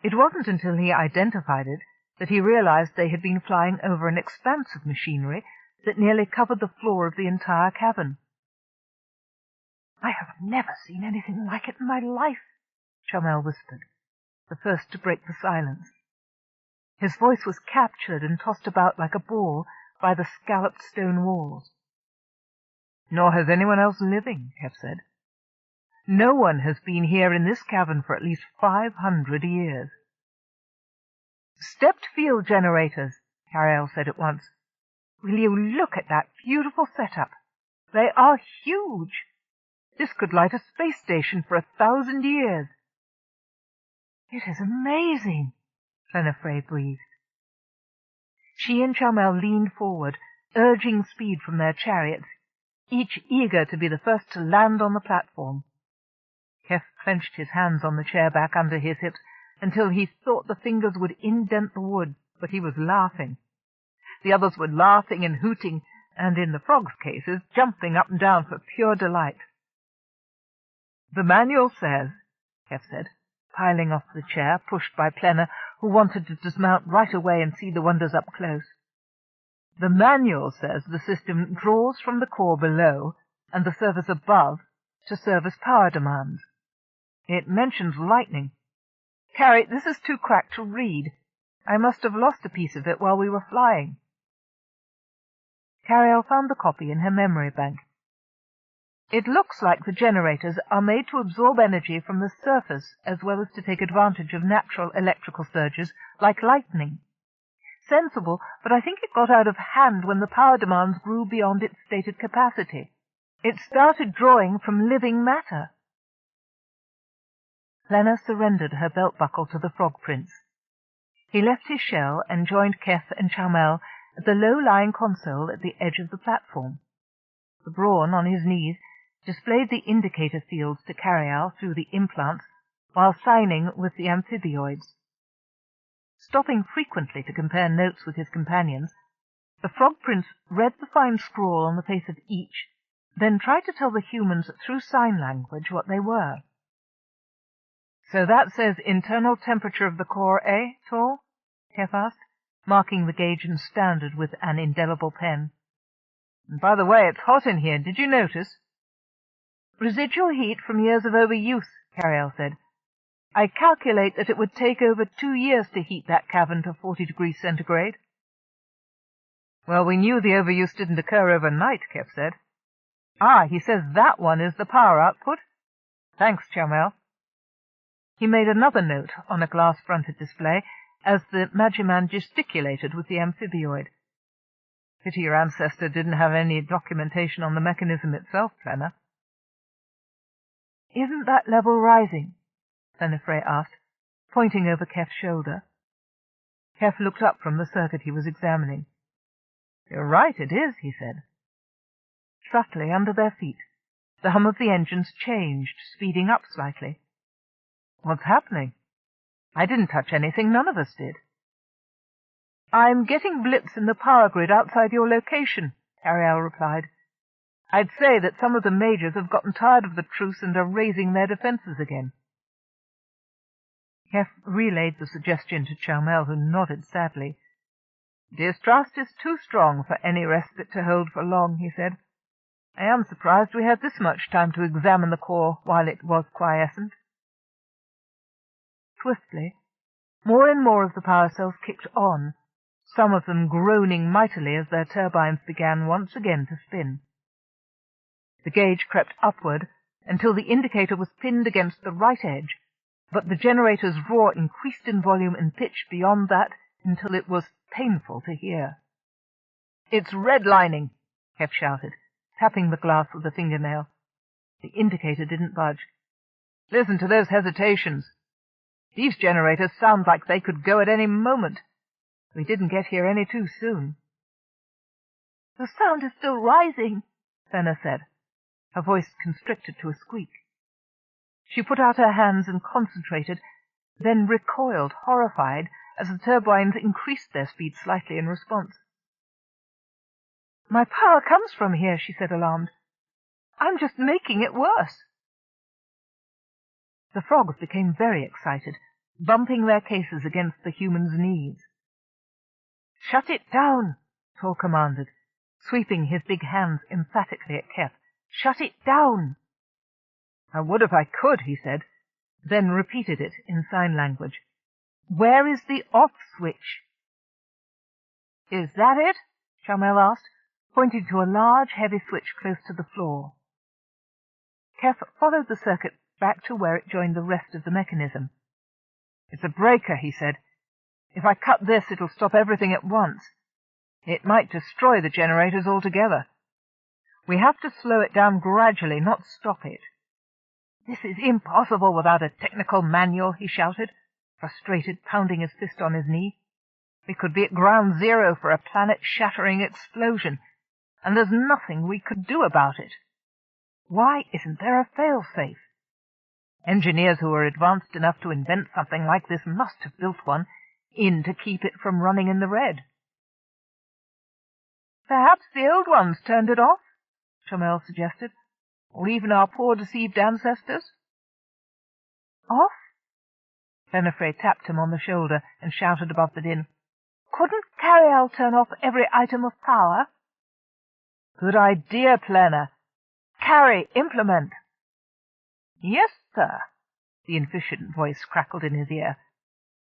It wasn't until he identified it that he realized they had been flying over an expanse of machinery that nearly covered the floor of the entire cavern. "I have never seen anything like it in my life," Chomel whispered, the first to break the silence. His voice was captured and tossed about like a ball by the scalloped stone walls. "Nor has anyone else living," Keff said. "No one has been here in this cavern for at least 500 years. Stepped field generators, Carialle said at once. Will you look at that beautiful setup? They are huge. This could light a space station for 1,000 years. It is amazing, Flenafre breathed. She and Chamel leaned forward, urging speed from their chariots, each eager to be the first to land on the platform. Keff clenched his hands on the chair back under his hips until he thought the fingers would indent the wood, but he was laughing. The others were laughing and hooting, and in the frogs' cases, jumping up and down for pure delight. "The manual says," Keff said, piling off the chair, pushed by Plenna, who wanted to dismount right away and see the wonders up close. "The manual says the system draws from the core below and the surface above to serve as power demands. It mentions lightning. Carrie, this is too cracked to read. I must have lost a piece of it while we were flying." Carialle found the copy in her memory bank. "It looks like the generators are made to absorb energy from the surface as well as to take advantage of natural electrical surges like lightning. Sensible, but I think it got out of hand when the power demands grew beyond its stated capacity. It started drawing from living matter." Plenna surrendered her belt-buckle to the Frog Prince. He left his shell and joined Keff and Chamel at the low-lying console at the edge of the platform. The Brawn, on his knees, displayed the indicator fields to Carialle through the implants while signing with the amphibioids. Stopping frequently to compare notes with his companions, the Frog Prince read the fine scrawl on the face of each, then tried to tell the humans through sign language what they were. "So that says internal temperature of the core, eh, Tor?" Keff asked, marking the gauge and standard with an indelible pen. "And by the way, it's hot in here. Did you notice?" "Residual heat from years of overuse," Carialle said. "I calculate that it would take over 2 years to heat that cavern to 40 degrees centigrade." "Well, we knew the overuse didn't occur overnight," Keff said. "Ah, he says that one is the power output? Thanks, Chamel." He made another note on a glass-fronted display as the Magiman gesticulated with the amphibioid. "Pity your ancestor didn't have any documentation on the mechanism itself, Plenna." "Isn't that level rising?" Flenafre asked, pointing over Keff's shoulder. Keff looked up from the circuit he was examining. "You're right, it is," he said. Subtly under their feet, the hum of the engines changed, speeding up slightly. "What's happening? I didn't touch anything, none of us did." "I'm getting blips in the power grid outside your location," Carialle replied. "I'd say that some of the majors have gotten tired of the truce and are raising their defenses again." Keff relayed the suggestion to Chamel, who nodded sadly. "Distrust is too strong for any respite to hold for long," he said. "I am surprised we had this much time to examine the core while it was quiescent." Swiftly, more and more of the power cells kicked on, some of them groaning mightily as their turbines began once again to spin. The gauge crept upward until the indicator was pinned against the right edge, but the generator's roar increased in volume and pitch beyond that until it was painful to hear. "It's redlining," Keff shouted, tapping the glass with a fingernail. The indicator didn't budge. "Listen to those hesitations. These generators sound like they could go at any moment. We didn't get here any too soon." "The sound is still rising," Fenna said, her voice constricted to a squeak. She put out her hands and concentrated, then recoiled, horrified, as the turbines increased their speed slightly in response. "My power comes from here," she said, alarmed. "I'm just making it worse." The frogs became very excited, bumping their cases against the human's knees. "Shut it down," Tor commanded, sweeping his big hands emphatically at Keff. "Shut it down." "I would if I could," he said, then repeated it in sign language. "Where is the off switch?" "Is that it?" Chamel asked, pointing to a large, heavy switch close to the floor. Keff followed the circuit back to where it joined the rest of the mechanism. "It's a breaker," he said. If I cut this, it'll stop everything at once. It might destroy the generators altogether. We have to slow it down gradually, not stop it." "This is impossible without a technical manual," he shouted, frustrated, pounding his fist on his knee. "We could be at ground zero for a planet-shattering explosion, and there's nothing we could do about it. Why isn't there a fail-safe? Engineers who are advanced enough to invent something like this must have built one in to keep it from running in the red." "Perhaps the old ones turned it off," Chamel suggested, "or even our poor deceived ancestors." "Off?" Plenifrey tapped him on the shoulder and shouted above the din. "Couldn't Carialle turn off every item of power?" "Good idea, Plena. Carry, implement." "Yes, sir," the efficient voice crackled in his ear.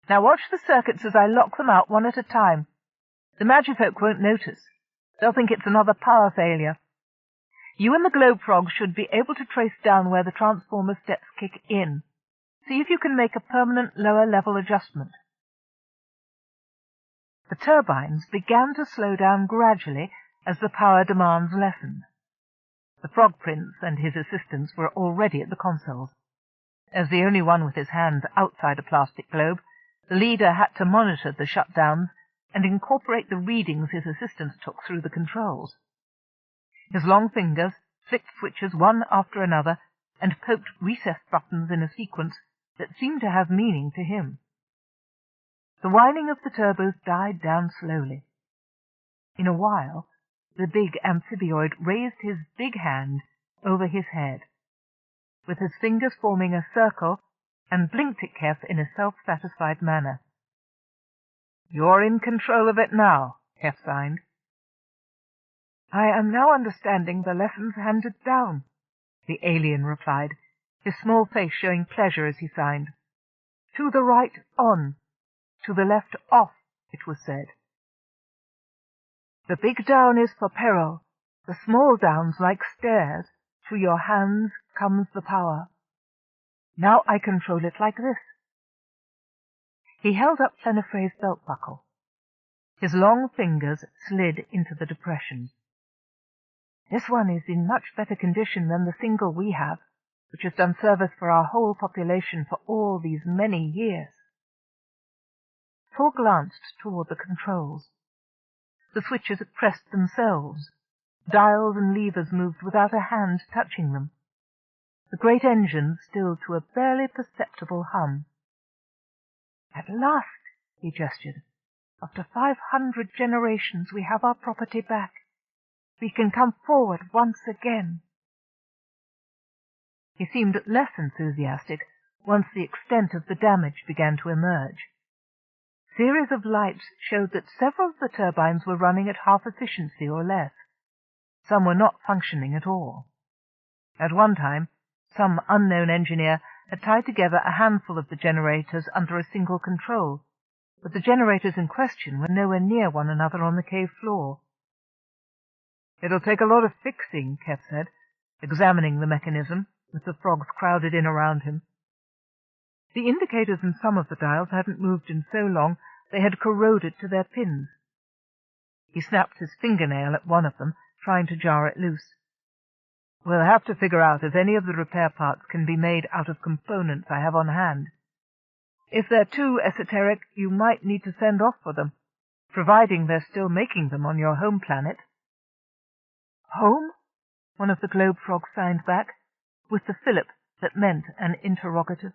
"Now watch the circuits as I lock them out one at a time. The Magifolk won't notice. They'll think it's another power failure. You and the globe frog should be able to trace down where the transformer steps kick in. See if you can make a permanent lower-level adjustment." The turbines began to slow down gradually as the power demands lessened. The Frog Prince and his assistants were already at the consoles. As the only one with his hands outside a plastic globe, the leader had to monitor the shutdowns and incorporate the readings his assistants took through the controls. His long fingers flicked switches one after another and poked recessed buttons in a sequence that seemed to have meaning to him. The whining of the turbos died down slowly. In a while, the big amphibioid raised his big hand over his head, with his fingers forming a circle, and blinked at Keff in a self-satisfied manner. "You're in control of it now," Keff signed. "I am now understanding the lessons handed down," the alien replied, his small face showing pleasure as he signed. "To the right, on. To the left, off," it was said. "The big down is for peril. The small downs like stairs. To your hands comes the power. Now I control it like this." He held up Plenifrey's belt buckle. His long fingers slid into the depressions. "This one is in much better condition than the single we have, which has done service for our whole population for all these many years." Thor glanced toward the controls. The switches pressed themselves. Dials and levers moved without a hand touching them. The great engines stilled to a barely perceptible hum. "At last," he gestured, "after 500 generations we have our property back. We can come forward once again." He seemed less enthusiastic once the extent of the damage began to emerge. Series of lights showed that several of the turbines were running at half efficiency or less. Some were not functioning at all. At one time, some unknown engineer had tied together a handful of the generators under a single control, but the generators in question were nowhere near one another on the cave floor. "It'll take a lot of fixing," Keff said, examining the mechanism, with the frogs crowded in around him. The indicators in some of the dials hadn't moved in so long they had corroded to their pins. He snapped his fingernail at one of them, trying to jar it loose. "We'll have to figure out if any of the repair parts can be made out of components I have on hand. If they're too esoteric, you might need to send off for them, providing they're still making them on your home planet." "Home?" one of the globe frogs signed back, with the fillip that meant an interrogative.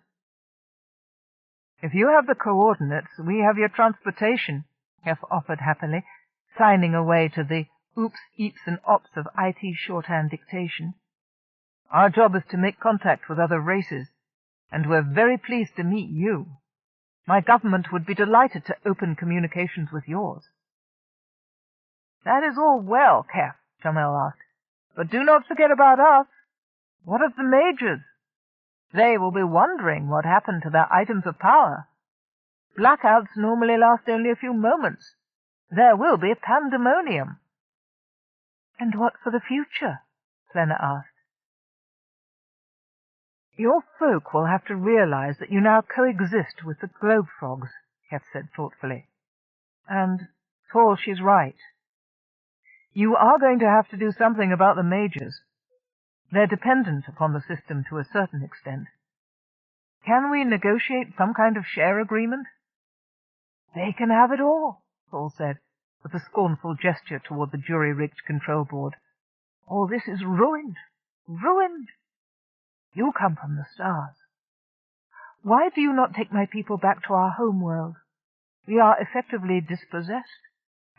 "If you have the coordinates, we have your transportation," Keff offered happily, signing away to the oops, eeps, and ops of IT shorthand dictation. "Our job is to make contact with other races, and we're very pleased to meet you. My government would be delighted to open communications with yours." "That is all well, Keff," Chamel asked, "but do not forget about us. What of the majors? They will be wondering what happened to their items of power. Blackouts normally last only a few moments. There will be pandemonium." "And what for the future?" Plena asked. "Your folk will have to realize that you now coexist with the globe frogs," Keff said thoughtfully. And, Paul, she's right. You are going to have to do something about the majors. They're dependent upon the system to a certain extent. Can we negotiate some kind of share agreement? They can have it all, Paul said, with a scornful gesture toward the jury-rigged control board. All this is ruined. Ruined. You come from the stars. Why do you not take my people back to our home world? We are effectively dispossessed.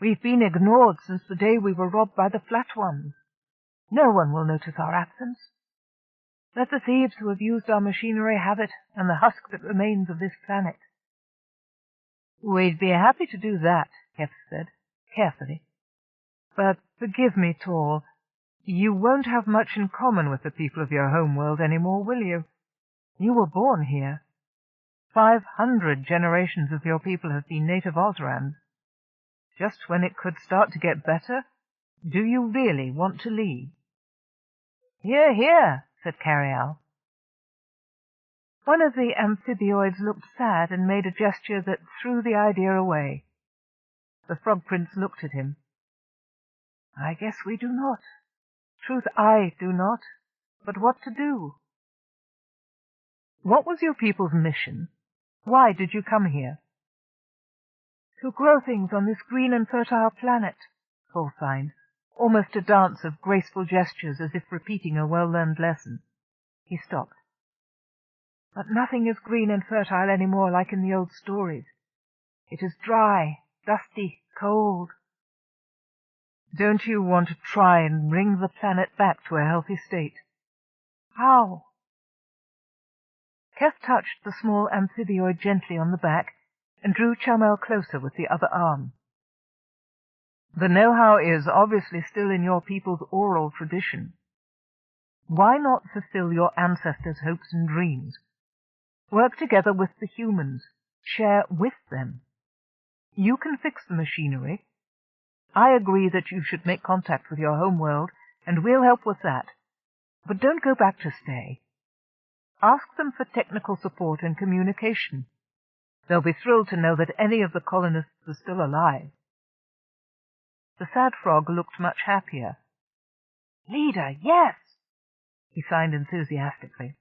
We've been ignored since the day we were robbed by the Flat Ones. No one will notice our absence. Let the thieves who have used our machinery have it, and the husk that remains of this planet. We'd be happy to do that, Keff said, carefully. But forgive me, Tall, you won't have much in common with the people of your home world any more, will you? You were born here. 500 generations of your people have been native Osrans. Just when it could start to get better, do you really want to leave? Hear, hear, said Carialle. One of the amphibioids looked sad and made a gesture that threw the idea away. The Frog Prince looked at him. I guess we do not. Truth, I do not. But what to do? What was your people's mission? Why did you come here? To grow things on this green and fertile planet, Paul signed, almost a dance of graceful gestures as if repeating a well-learned lesson. He stopped. But nothing is green and fertile any more like in the old stories. It is dry, dusty, cold. Don't you want to try and bring the planet back to a healthy state? How? Keff touched the small amphibioid gently on the back and drew Chamel closer with the other arm. The know-how is obviously still in your people's oral tradition. Why not fulfill your ancestors' hopes and dreams? Work together with the humans. Share with them. You can fix the machinery. I agree that you should make contact with your home world, and we'll help with that. But don't go back to stay. Ask them for technical support and communication. They'll be thrilled to know that any of the colonists are still alive. The sad frog looked much happier. Leader, yes! He signed enthusiastically.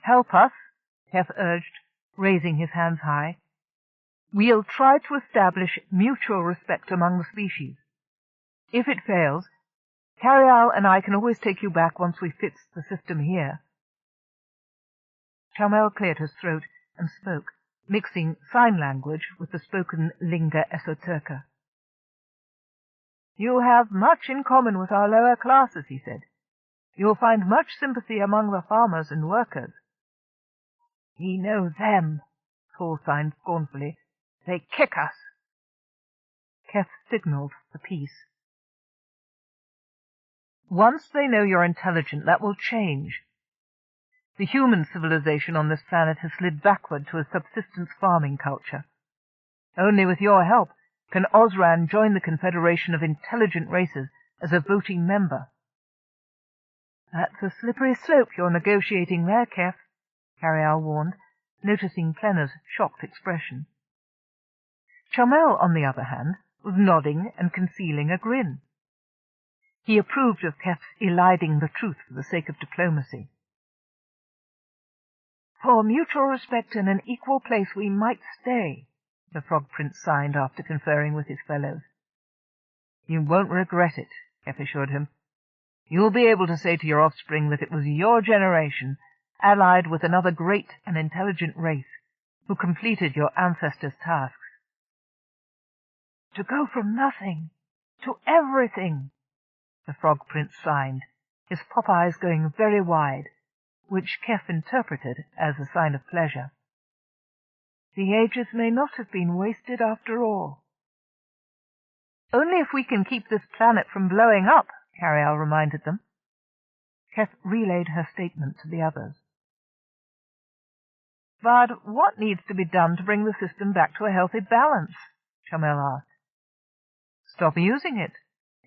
Help us, Keff urged, raising his hands high. We'll try to establish mutual respect among the species. If it fails, Carialle and I can always take you back once we fix the system here. Chamel cleared his throat and spoke, mixing sign language with the spoken lingua esoterca. You have much in common with our lower classes, he said. You'll find much sympathy among the farmers and workers. We know them, Paul signed scornfully. They kick us. Keff signaled for peace. Once they know you're intelligent, that will change. The human civilization on this planet has slid backward to a subsistence farming culture. Only with your help can Osran join the Confederation of Intelligent Races as a voting member. That's a slippery slope you're negotiating there, Keff, Carialle warned, noticing Plenna's shocked expression. Chamel, on the other hand, was nodding and concealing a grin. He approved of Keff's eliding the truth for the sake of diplomacy. For mutual respect and an equal place we might stay, the Frog Prince signed after conferring with his fellows. You won't regret it, Keff assured him. You'll be able to say to your offspring that it was your generation, allied with another great and intelligent race, who completed your ancestors' tasks. To go from nothing to everything, the Frog Prince signed, his pop eyes going very wide, which Keff interpreted as a sign of pleasure. The ages may not have been wasted after all. Only if we can keep this planet from blowing up, Carialle reminded them. Keff relayed her statement to the others. But what needs to be done to bring the system back to a healthy balance? Chamel asked. Stop using it,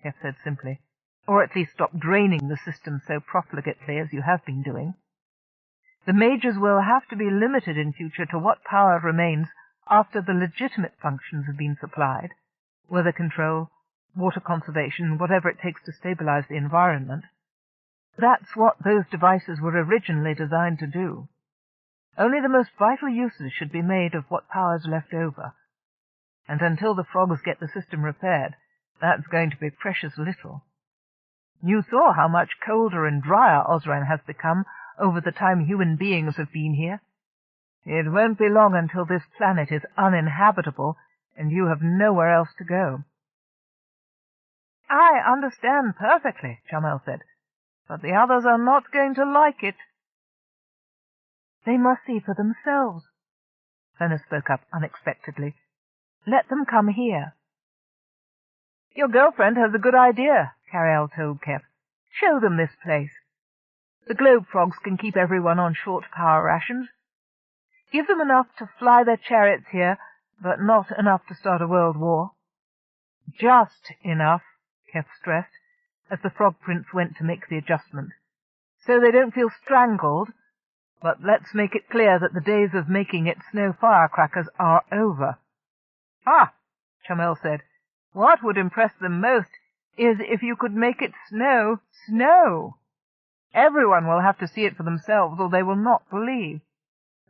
Keff said simply, or at least stop draining the system so profligately as you have been doing. The majors will have to be limited in future to what power remains after the legitimate functions have been supplied, weather control, water conservation, whatever it takes to stabilize the environment, that's what those devices were originally designed to do. Only the most vital uses should be made of what power's left over. And until the frogs get the system repaired, that's going to be precious little. You saw how much colder and drier Osran has become over the time human beings have been here. It won't be long until this planet is uninhabitable and you have nowhere else to go. I understand perfectly, Chamel said, but the others are not going to like it. They must see for themselves. Fenner spoke up unexpectedly. Let them come here. Your girlfriend has a good idea, Carialle told Keff. Show them this place. The globe frogs can keep everyone on short power rations. Give them enough to fly their chariots here, but not enough to start a world war. Just enough, Keff stressed, as the frog prince went to make the adjustment. So they don't feel strangled, but let's make it clear that the days of making it snow firecrackers are over. Ah, Chamel said, what would impress them most is if you could make it snow. Everyone will have to see it for themselves, or they will not believe.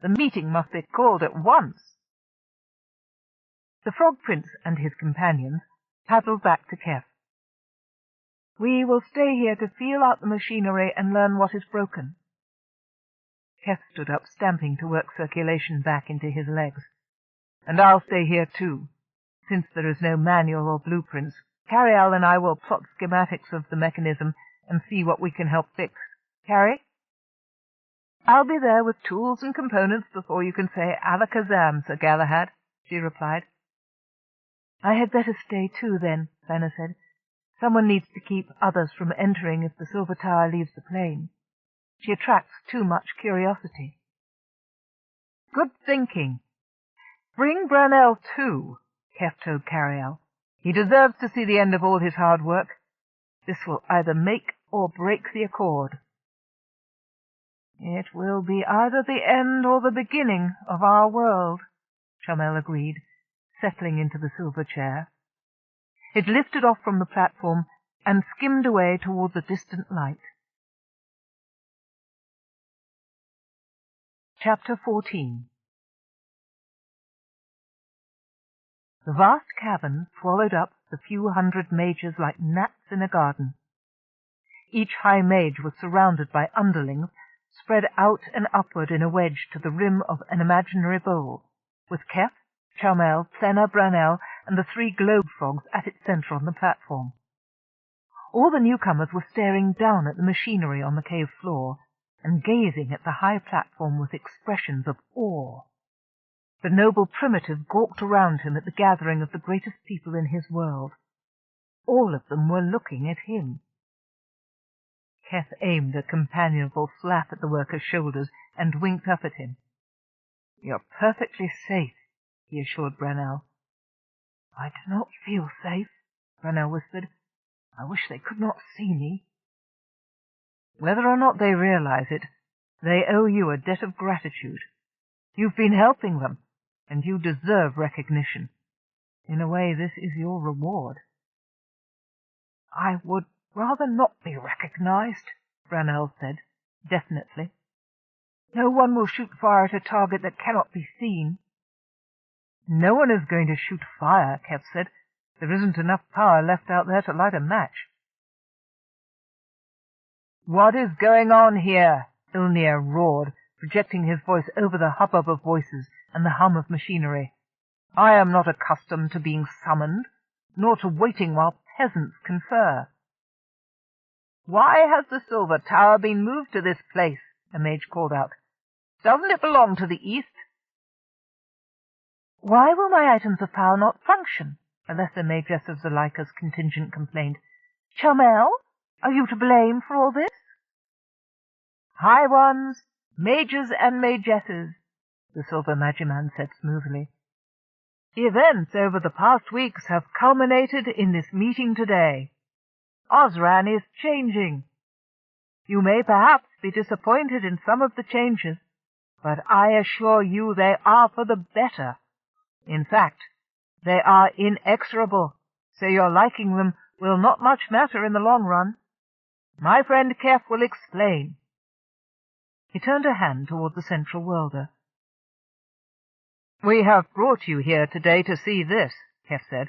The meeting must be called at once. The Frog Prince and his companions paddled back to Keff. We will stay here to feel out the machinery and learn what is broken. Keff stood up, stamping to work circulation back into his legs. And I'll stay here too. Since there is no manual or blueprints, Carialle and I will plot schematics of the mechanism and see what we can help fix. Carrie? I'll be there with tools and components before you can say Alakazam, Sir Galahad, she replied. I had better stay too, then, Fenner said. Someone needs to keep others from entering if the Silver Tower leaves the plain. She attracts too much curiosity. Good thinking. Bring Brunel too, Keff told Carialle. He deserves to see the end of all his hard work. This will either make or break the accord. It will be either the end or the beginning of our world, Chamel agreed, settling into the silver chair. It lifted off from the platform and skimmed away toward the distant light. Chapter 14. The vast cavern swallowed up the few hundred mages like gnats in a garden. Each high mage was surrounded by underlings, spread out and upward in a wedge to the rim of an imaginary bowl, with Keff, Chamel, Plenna, Brunel, and the three globe frogs at its centre on the platform. All the newcomers were staring down at the machinery on the cave floor, and gazing at the high platform with expressions of awe. The noble primitive gawked around him at the gathering of the greatest people in his world. All of them were looking at him. Keff aimed a companionable slap at the worker's shoulders and winked up at him. "You're perfectly safe," he assured Brunel. "I do not feel safe," Brunel whispered. "I wish they could not see me." "Whether or not they realize it, they owe you a debt of gratitude. You've been helping them, and you deserve recognition. In a way, this is your reward." "I would rather not be recognized," Brunel said, definitely. "No one will shoot fire at a target that cannot be seen." "No one is going to shoot fire," Keff said. "There isn't enough power left out there to light a match." "What is going on here?" Ilnir roared, projecting his voice over the hubbub of voices and the hum of machinery. "I am not accustomed to being summoned, nor to waiting while peasants confer." "Why has the Silver Tower been moved to this place?" a mage called out. "Doesn't it belong to the east?" "Why will my items of power not function?" a lesser magess of Zuleika's contingent complained. "Chamel, are you to blame for all this?" "High ones, mages and magesses," the Silver Magiman said smoothly. "Events over the past weeks have culminated in this meeting today. Osran is changing. You may perhaps be disappointed in some of the changes, but I assure you they are for the better. In fact, they are inexorable, so your liking them will not much matter in the long run. My friend Keff will explain." He turned a hand toward the central worlder. "We have brought you here today to see this," Keff said,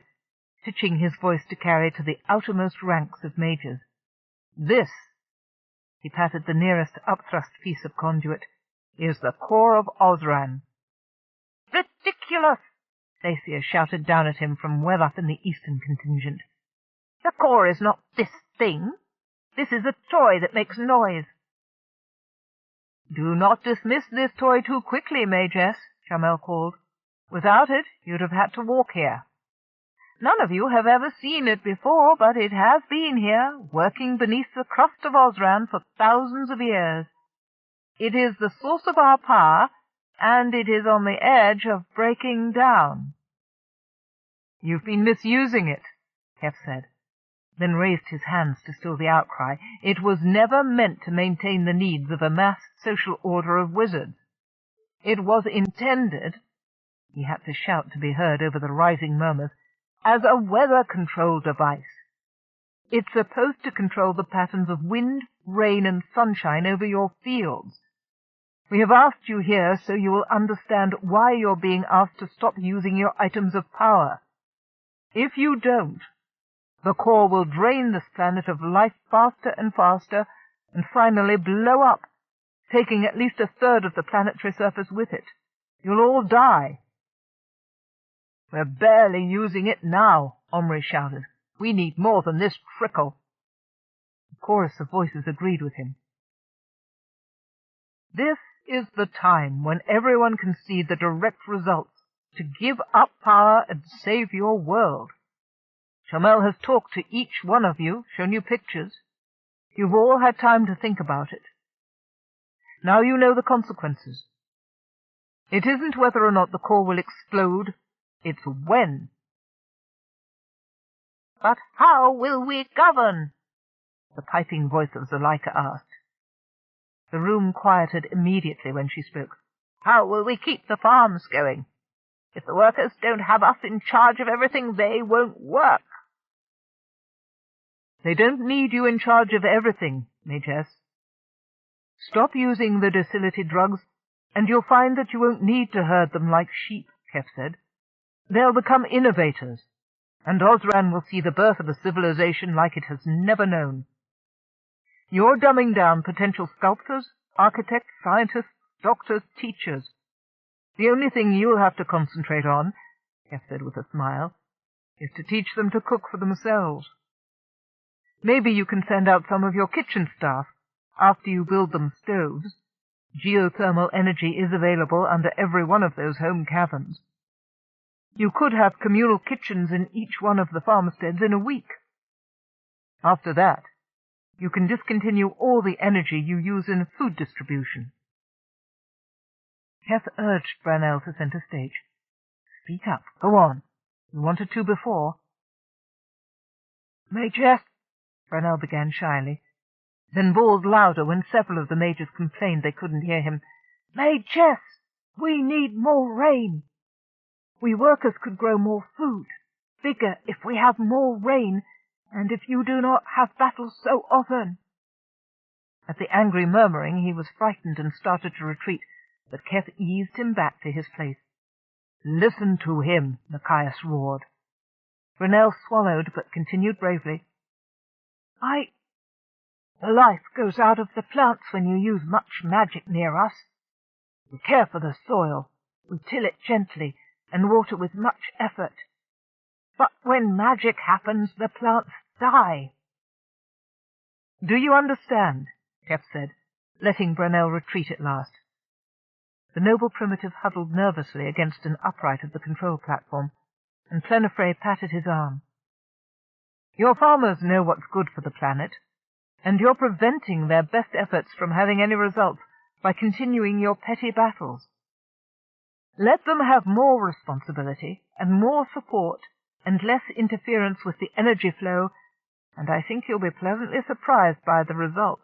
pitching his voice to carry to the outermost ranks of mages. "This," he patted the nearest upthrust piece of conduit, "is the core of Osran." "Ridiculous!" Dacia shouted down at him from well up in the eastern contingent. "The core is not this thing. This is a toy that makes noise." "Do not dismiss this toy too quickly, Majess," Chamel called. "Without it, you'd have had to walk here. None of you have ever seen it before, but it has been here, working beneath the crust of Osran for thousands of years. It is the source of our power, and it is on the edge of breaking down." "You've been misusing it," Keff said, then raised his hands to still the outcry. "It was never meant to maintain the needs of a mass social order of wizards. It was intended," he had to shout to be heard over the rising murmurs, "as a weather control device. It's supposed to control the patterns of wind, rain, and sunshine over your fields. We have asked you here so you will understand why you're being asked to stop using your items of power. If you don't, the core will drain this planet of life faster and faster, and finally blow up, taking at least a third of the planetary surface with it. You'll all die." "We're barely using it now," Omri shouted. "We need more than this trickle." A chorus of voices agreed with him. "This is the time when everyone can see the direct results, to give up power and save your world. Chamel has talked to each one of you, shown you pictures. You've all had time to think about it. Now you know the consequences. It isn't whether or not the core will explode, it's when." "But how will we govern?" the piping voice of Zuleika asked. The room quieted immediately when she spoke. "How will we keep the farms going? If the workers don't have us in charge of everything, they won't work." "They don't need you in charge of everything, Majess. Stop using the docility drugs, and you'll find that you won't need to herd them like sheep," Keff said. "They'll become innovators, and Osran will see the birth of a civilization like it has never known. You're dumbing down potential sculptors, architects, scientists, doctors, teachers. The only thing you'll have to concentrate on," Keff said with a smile, "is to teach them to cook for themselves. Maybe you can send out some of your kitchen staff after you build them stoves. Geothermal energy is available under every one of those home caverns. You could have communal kitchens in each one of the farmsteads in a week. After that, you can discontinue all the energy you use in food distribution." Keff urged Brunel to center stage. "Speak up. Go on. You wanted to before." "Majess," Brunel began shyly, then bawled louder when several of the majors complained they couldn't hear him. "Majess, we need more rain. We workers could grow more food, bigger if we have more rain, and if you do not have battles so often." At the angry murmuring he was frightened and started to retreat, but Keff eased him back to his place. "Listen to him," Nikias roared. Brunel swallowed, but continued bravely. The life goes out of the plants when you use much magic near us. We care for the soil, we till it gently, and water with much effort. But when magic happens, the plants die." "Do you understand?" Keff said, letting Brunel retreat at last. The noble primitive huddled nervously against an upright of the control platform, and Plenifre patted his arm. "Your farmers know what's good for the planet, and you're preventing their best efforts from having any results by continuing your petty battles. Let them have more responsibility and more support and less interference with the energy flow, and I think you'll be pleasantly surprised by the results."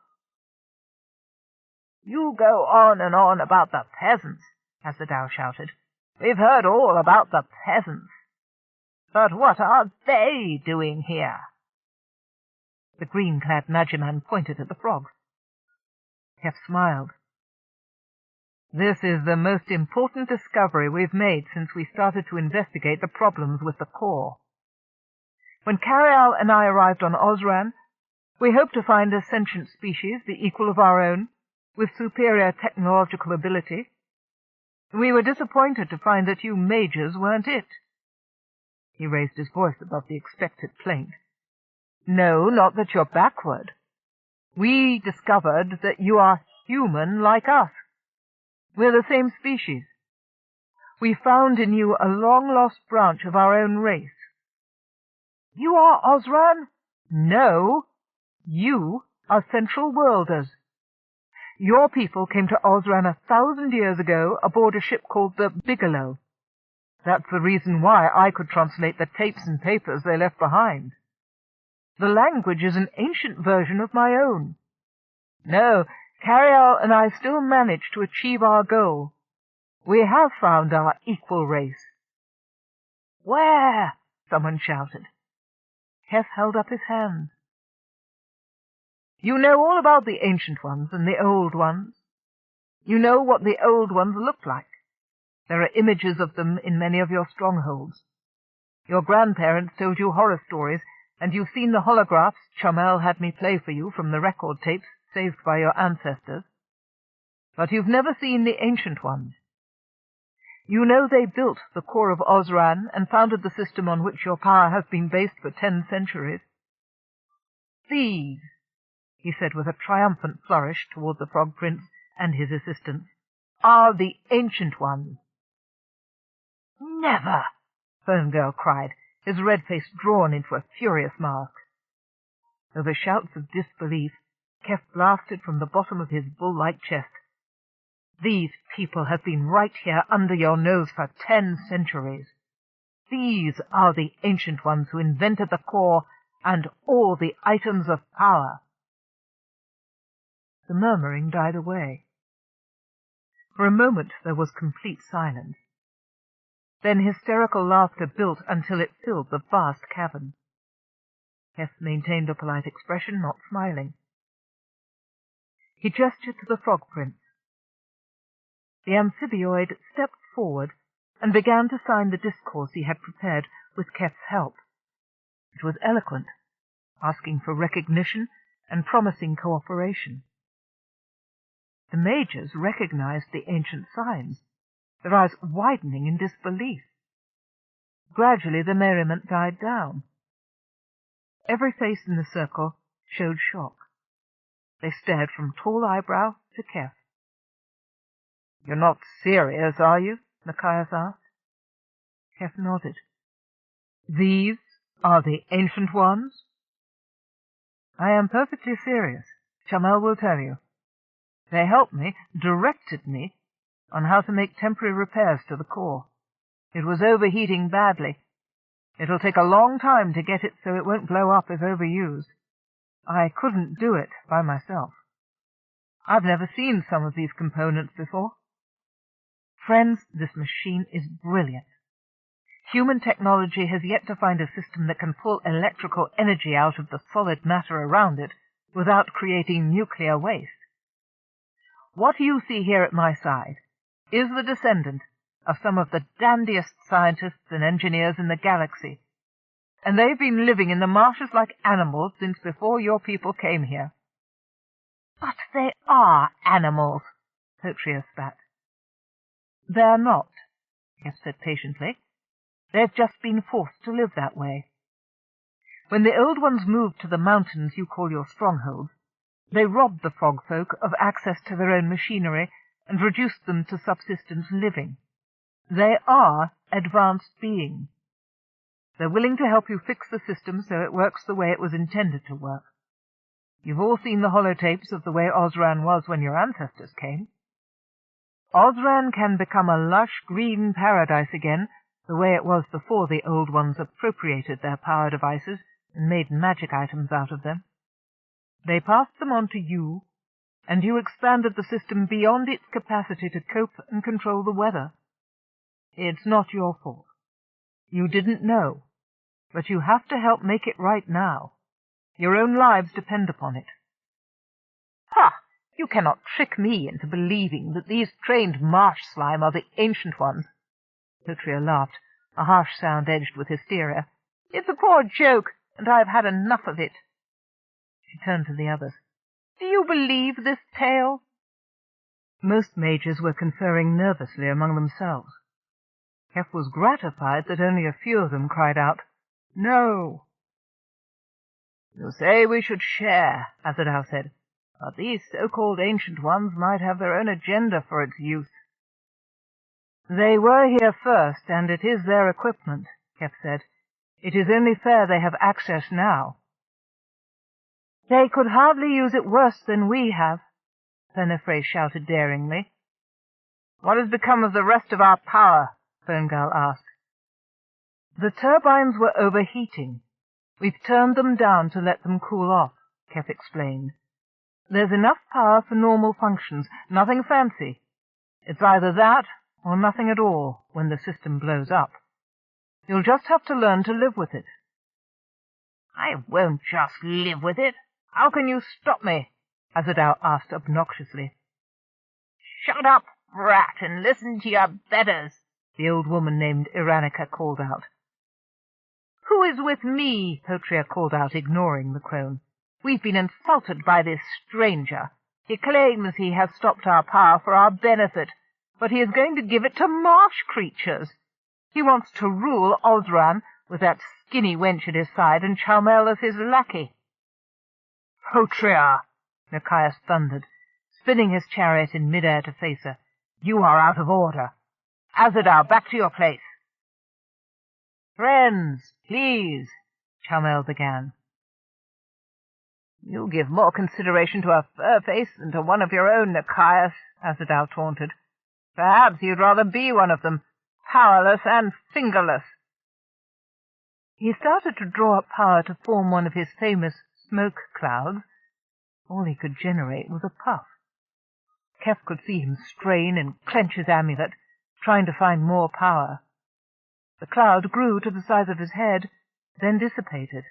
"You go on and on about the peasants," Azadao shouted, We've heard all about the peasants. But what are they doing here?" The green-clad Magiman pointed at the frogs. Keff smiled. "This is the most important discovery we've made since we started to investigate the problems with the core. When Carialle and I arrived on Osran, we hoped to find a sentient species, the equal of our own, with superior technological ability. We were disappointed to find that you mages weren't it." He raised his voice above the expected plaint. "No, not that you're backward. We discovered that you are human like us. We're the same species. We found in you a long-lost branch of our own race." "You are Osran?" "No, you are Central Worlders. Your people came to Osran 1,000 years ago aboard a ship called the Bigelow. That's the reason why I could translate the tapes and papers they left behind. The language is an ancient version of my own. No, Carialle and I still managed to achieve our goal. We have found our equal race." "Where?" someone shouted. Keff held up his hands. "You know all about the Ancient Ones and the Old Ones. You know what the Old Ones look like. There are images of them in many of your strongholds. Your grandparents told you horror stories, and you've seen the holographs Chamel had me play for you from the record tapes saved by your ancestors. But you've never seen the Ancient Ones. You know they built the core of Osran and founded the system on which your power has been based for 10 centuries. These," he said with a triumphant flourish toward the Frog Prince and his assistants, "are the Ancient Ones." "Never!" Fern Girl cried, his red face drawn into a furious mask. Over shouts of disbelief, Keff blasted from the bottom of his bull-like chest. "These people have been right here under your nose for 10 centuries. These are the Ancient Ones who invented the core and all the items of power." The murmuring died away. For a moment there was complete silence. Then hysterical laughter built until it filled the vast cavern. Keff maintained a polite expression, not smiling. He gestured to the Frog Prince. The amphibioid stepped forward and began to sign the discourse he had prepared with Keff's help. It was eloquent, asking for recognition and promising cooperation. The mages recognized the ancient signs, their eyes widening in disbelief. Gradually the merriment died down. Every face in the circle showed shock. They stared from Tall Eyebrow to Keff. "You're not serious, are you?" Machias asked. Keff nodded. "These are the Ancient Ones?" "I am perfectly serious. Chamel will tell you. They helped me, directed me, on how to make temporary repairs to the core. It was overheating badly. It'll take a long time to get it so it won't blow up if overused. I couldn't do it by myself. I've never seen some of these components before. Friends, this machine is brilliant. Human technology has yet to find a system that can pull electrical energy out of the solid matter around it without creating nuclear waste. What you see here at my side is the descendant of some of the dandiest scientists and engineers in the galaxy, and they've been living in the marshes like animals since before your people came here." "But they are animals," Hotria spat. "They're not," Keff said patiently. "They've just been forced to live that way. When the Old Ones moved to the mountains you call your strongholds, they robbed the frog folk of access to their own machinery and reduced them to subsistence living. They are advanced beings. They're willing to help you fix the system so it works the way it was intended to work. You've all seen the holotapes of the way Osran was when your ancestors came. Osran can become a lush green paradise again, the way it was before the Old Ones appropriated their power devices and made magic items out of them. They passed them on to you, and you expanded the system beyond its capacity to cope and control the weather. It's not your fault. You didn't know, but you have to help make it right now. Your own lives depend upon it." "Ha! You cannot trick me into believing that these trained marsh slime are the ancient ones." Lutria laughed, a harsh sound edged with hysteria. "It's a poor joke, and I have had enough of it." She turned to the others. "Do you believe this tale?" Most mages were conferring nervously among themselves. Keff was gratified that only a few of them cried out, "No." "You say we should share," Azadal said, "but these so-called ancient ones might have their own agenda for its use." "They were here first, and it is their equipment," Keff said. "It is only fair they have access now." "They could hardly use it worse than we have," Fenifrey shouted daringly. "What has become of the rest of our power?" Ferngal asked. "The turbines were overheating. We've turned them down to let them cool off," Keff explained. "There's enough power for normal functions, nothing fancy. It's either that or nothing at all when the system blows up. You'll just have to learn to live with it." "I won't just live with it. How can you stop me?" Azadal asked obnoxiously. "Shut up, brat, and listen to your betters," the old woman named Iranica called out. "Who is with me?" Hotria called out, ignoring the crone. "We've been insulted by this stranger. He claims he has stopped our power for our benefit, but he is going to give it to marsh creatures. He wants to rule Osran with that skinny wench at his side and Chaumel as his lackey." "Hotria!" Nikias thundered, spinning his chariot in mid-air to face her. "You are out of order. Azadal, back to your place." "Friends, please," Chaumel began. "You give more consideration to a fur-face than to one of your own, Nikias," Azadal taunted. "Perhaps you'd rather be one of them, powerless and fingerless." He started to draw up power to form one of his famous smoke clouds. All he could generate was a puff. Keff could see him strain and clench his amulet, trying to find more power. The cloud grew to the size of his head, then dissipated.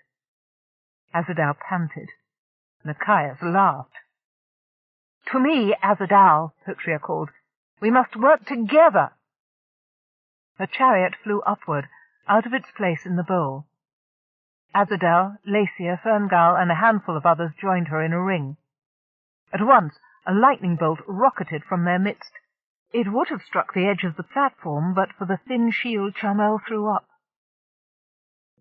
Azadal panted. Nikias laughed. "To me, Azadal," Hotria called. "We must work together." Her chariot flew upward, out of its place in the bowl. Azadal, Lacia, Ferngal, and a handful of others joined her in a ring. At once a lightning bolt rocketed from their midst. It would have struck the edge of the platform, but for the thin shield Chaumel threw up.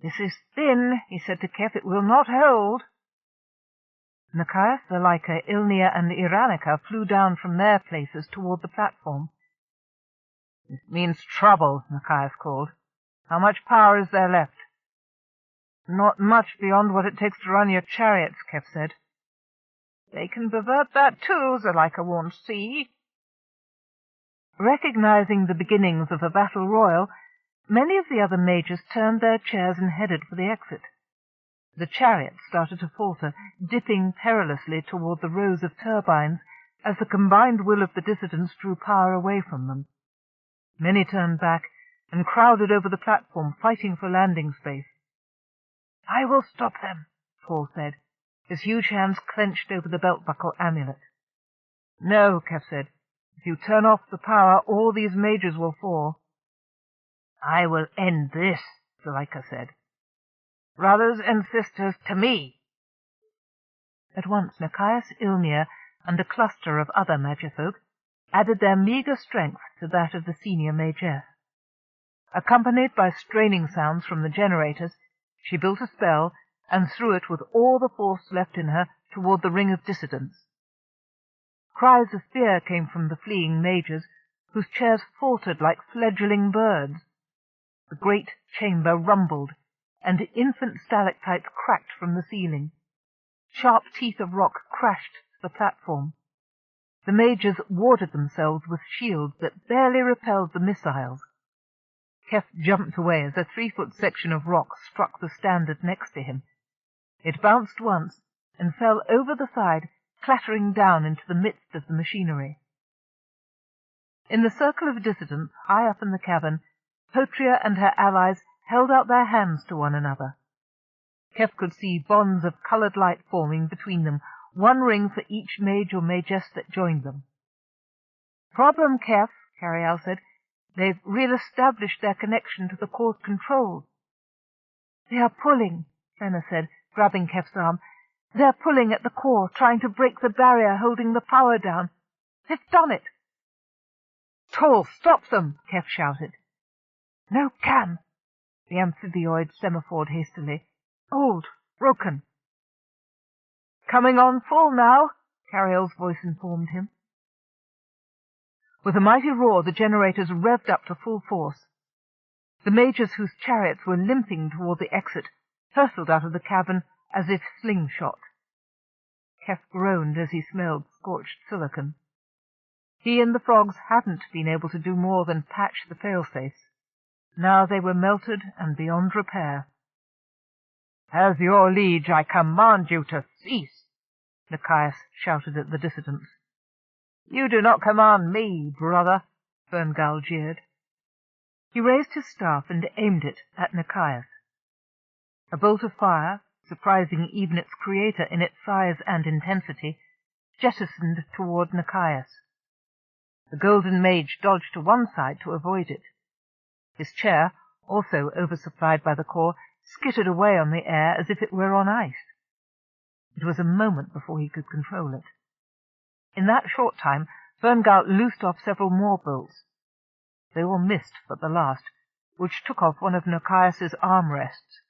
"This is thin," he said to Keff. "It will not hold." Nikias, Zuleika, Ilnia, and Iranica flew down from their places toward the platform. "This means trouble," Nikias called. "How much power is there left?" "Not much beyond what it takes to run your chariots," Keff said. "They can pervert that too," Zuleika won't see. Recognizing the beginnings of a battle royal, many of the other mages turned their chairs and headed for the exit. The chariots started to falter, dipping perilously toward the rows of turbines as the combined will of the dissidents drew power away from them. Many turned back and crowded over the platform, fighting for landing space. "I will stop them," Paul said, his huge hands clenched over the belt-buckle amulet. "No," Keff said. "If you turn off the power, all these mages will fall." "I will end this," Zuleika said. "Brothers and sisters, to me!" At once Nikias, Ilnia, and a cluster of other magifolk added their meagre strength to that of the senior magess. Accompanied by straining sounds from the generators, she built a spell and threw it with all the force left in her toward the ring of dissidents. Cries of fear came from the fleeing mages, whose chairs faltered like fledgling birds. The great chamber rumbled, and infant stalactites cracked from the ceiling. Sharp teeth of rock crashed to the platform. The mages warded themselves with shields that barely repelled the missiles. Keff jumped away as a 3-foot section of rock struck the standard next to him. It bounced once and fell over the side, clattering down into the midst of the machinery. In the circle of dissidents, high up in the cavern, Potria and her allies held out their hands to one another. Keff could see bonds of coloured light forming between them, one ring for each mage or magess that joined them. "Problem, Keff," Carialle said. "They've re-established their connection to the core's control." "They are pulling," Fenna said, grabbing Keff's arm. "They're pulling at the core, trying to break the barrier holding the power down. They've done it." "Tall, stop them!" Keff shouted. "No can." The amphibioid semaphored hastily. "Old, broken." "Coming on full now," Carialle's voice informed him. With a mighty roar, the generators revved up to full force. The mages whose chariots were limping toward the exit hurtled out of the cavern as if slingshot. Keff groaned as he smelled scorched silicon. He and the frogs hadn't been able to do more than patch the fail-safes. Now they were melted and beyond repair. "As your liege, I command you to cease," Nicaeus shouted at the dissidents. "You do not command me, brother," Ferngal jeered. He raised his staff and aimed it at Nicaeus. A bolt of fire, surprising even its creator in its size and intensity, jettisoned toward Nicaeus. The golden mage dodged to one side to avoid it. His chair, also oversupplied by the core, skittered away on the air as if it were on ice. It was a moment before he could control it. In that short time, Ferngal loosed off several more bolts. They all missed but the last, which took off one of Nicaeus's arm-rests.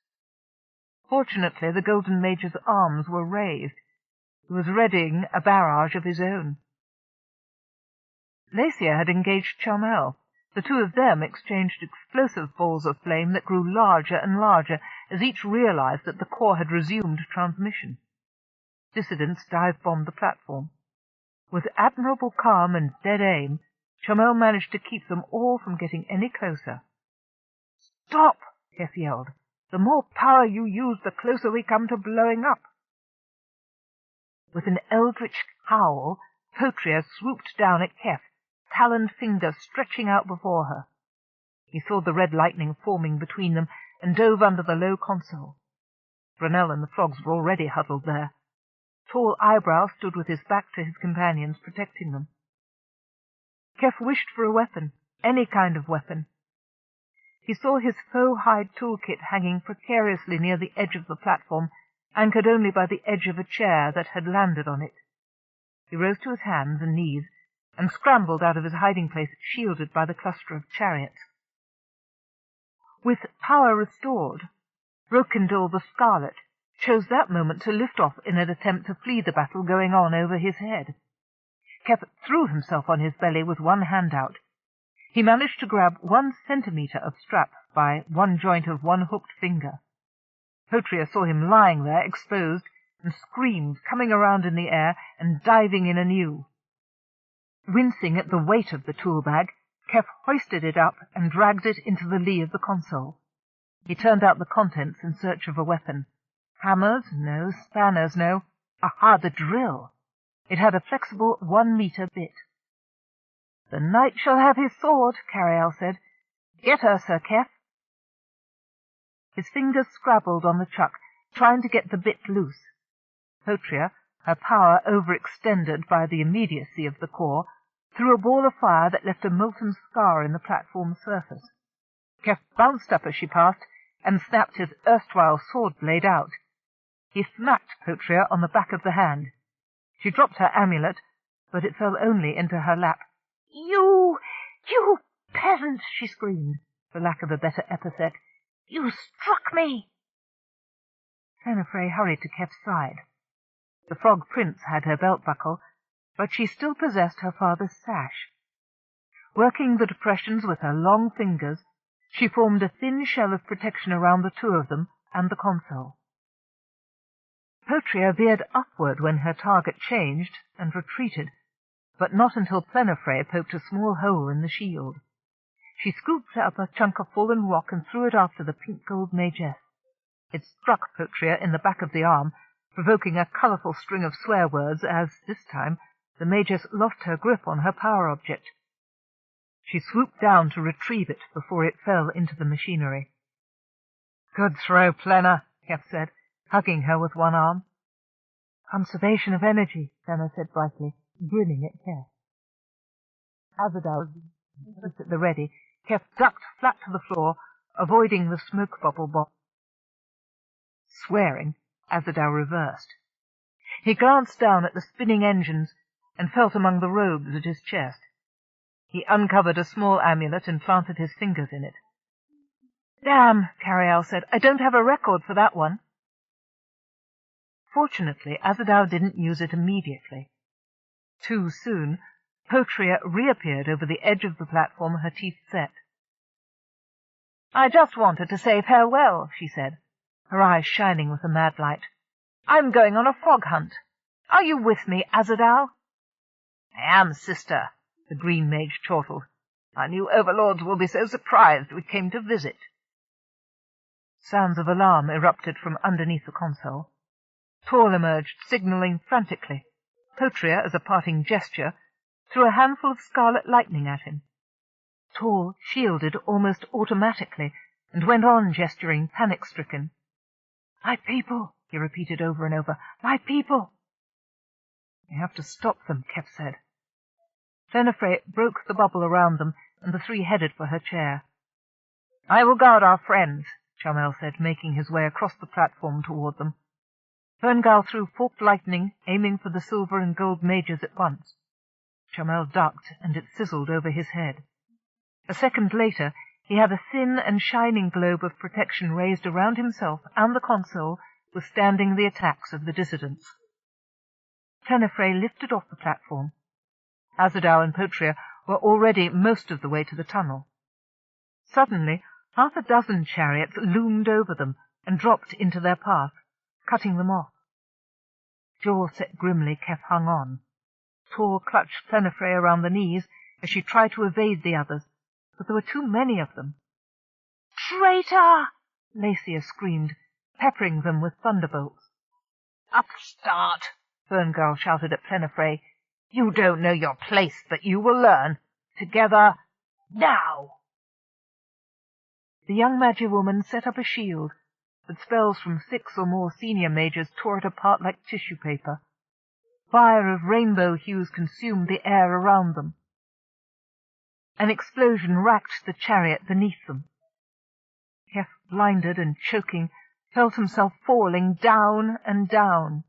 Fortunately, the golden mage's arms were raised. He was readying a barrage of his own. Lacia had engaged Chomel. The two of them exchanged explosive balls of flame that grew larger and larger as each realized that the core had resumed transmission. Dissidents dive-bombed the platform. With admirable calm and dead aim, Chomel managed to keep them all from getting any closer. "Stop!" Keff yelled. "The more power you use, the closer we come to blowing up." With an eldritch howl, Potria swooped down at Keff, taloned finger stretching out before her. He saw the red lightning forming between them and dove under the low console. Brunel and the frogs were already huddled there. Tall Eyebrow stood with his back to his companions, protecting them. Keff wished for a weapon, any kind of weapon. He saw his faux-hide toolkit hanging precariously near the edge of the platform, anchored only by the edge of a chair that had landed on it. He rose to his hands and knees, and scrambled out of his hiding-place, shielded by the cluster of chariots. With power restored, Rokindal the Scarlet chose that moment to lift off in an attempt to flee the battle going on over his head. Keff threw himself on his belly with one hand out. He managed to grab 1 centimetre of strap by one joint of one hooked finger. Potria saw him lying there, exposed, and screamed, coming around in the air and diving in anew. Wincing at the weight of the tool bag, Keff hoisted it up and dragged it into the lee of the console. He turned out the contents in search of a weapon. Hammers, no. Spanners, no. Aha, the drill! It had a flexible 1-metre bit. "The knight shall have his sword," Carialle said. "Get her, Sir Keff." His fingers scrabbled on the chuck, trying to get the bit loose. Potria, her power overextended by the immediacy of the core, threw a ball of fire that left a molten scar in the platform's surface. Keff bounced up as she passed and snapped his erstwhile sword blade out. He smacked Potria on the back of the hand. She dropped her amulet, but it fell only into her lap. You peasant!" she screamed, for lack of a better epithet. "You struck me!" Fenifrey hurried to Keff's side. The frog prince had her belt buckle, but she still possessed her father's sash. Working the depressions with her long fingers, she formed a thin shell of protection around the two of them and the console. Potria veered upward when her target changed and retreated, but not until Plenifrey poked a small hole in the shield. She scooped up a chunk of fallen rock and threw it after the pink-gold magess. It struck Potria in the back of the arm, provoking a colourful string of swear words as, this time, the magess lost her grip on her power object. She swooped down to retrieve it before it fell into the machinery. "Good throw, Plenna," Keff said, hugging her with one arm. "Conservation of energy," Plenna said brightly, grinning at Keff. Azadal was at the ready. Keff ducked flat to the floor, avoiding the smoke bubble bomb. Swearing, Azadal reversed. He glanced down at the spinning engines and felt among the robes at his chest. He uncovered a small amulet and planted his fingers in it. "Damn," Carialle said, "I don't have a record for that one." Fortunately, Azadal didn't use it immediately. Too soon, Potria reappeared over the edge of the platform, her teeth set. "I just wanted to say farewell," she said, her eyes shining with a mad light. "I'm going on a frog hunt. Are you with me, Azadal?" "I am, sister," the green mage chortled. "Our new overlords will be so surprised we came to visit." Sounds of alarm erupted from underneath the console. Tor emerged, signaling frantically. Potria, as a parting gesture, threw a handful of scarlet lightning at him. Tor shielded almost automatically and went on gesturing, panic-stricken. "My people," he repeated over and over. "My people." "You have to stop them," Keff said. Plenafre broke the bubble around them, and the three headed for her chair. "I will guard our friends," Chamel said, making his way across the platform toward them. Ferngal threw forked lightning, aiming for the silver and gold mages at once. Chamel ducked, and it sizzled over his head. A second later, he had a thin and shining globe of protection raised around himself and the console, withstanding the attacks of the dissidents. Plenafre lifted off the platform. Azadal and Potria were already most of the way to the tunnel. Suddenly, half a dozen chariots loomed over them and dropped into their path, cutting them off. Jaw set grimly, Keff hung on. Tor clutched Plenafre around the knees as she tried to evade the others, but there were too many of them. "Traitor!" Lacia screamed, peppering them with thunderbolts. "Upstart!" Ferngirl shouted at Plenafre. "You don't know your place, but you will learn. Together, now!" The young Magiwoman set up a shield, but spells from 6 or more senior mages tore it apart like tissue paper. Fire of rainbow hues consumed the air around them. An explosion racked the chariot beneath them. Keff, blinded and choking, felt himself falling down and down.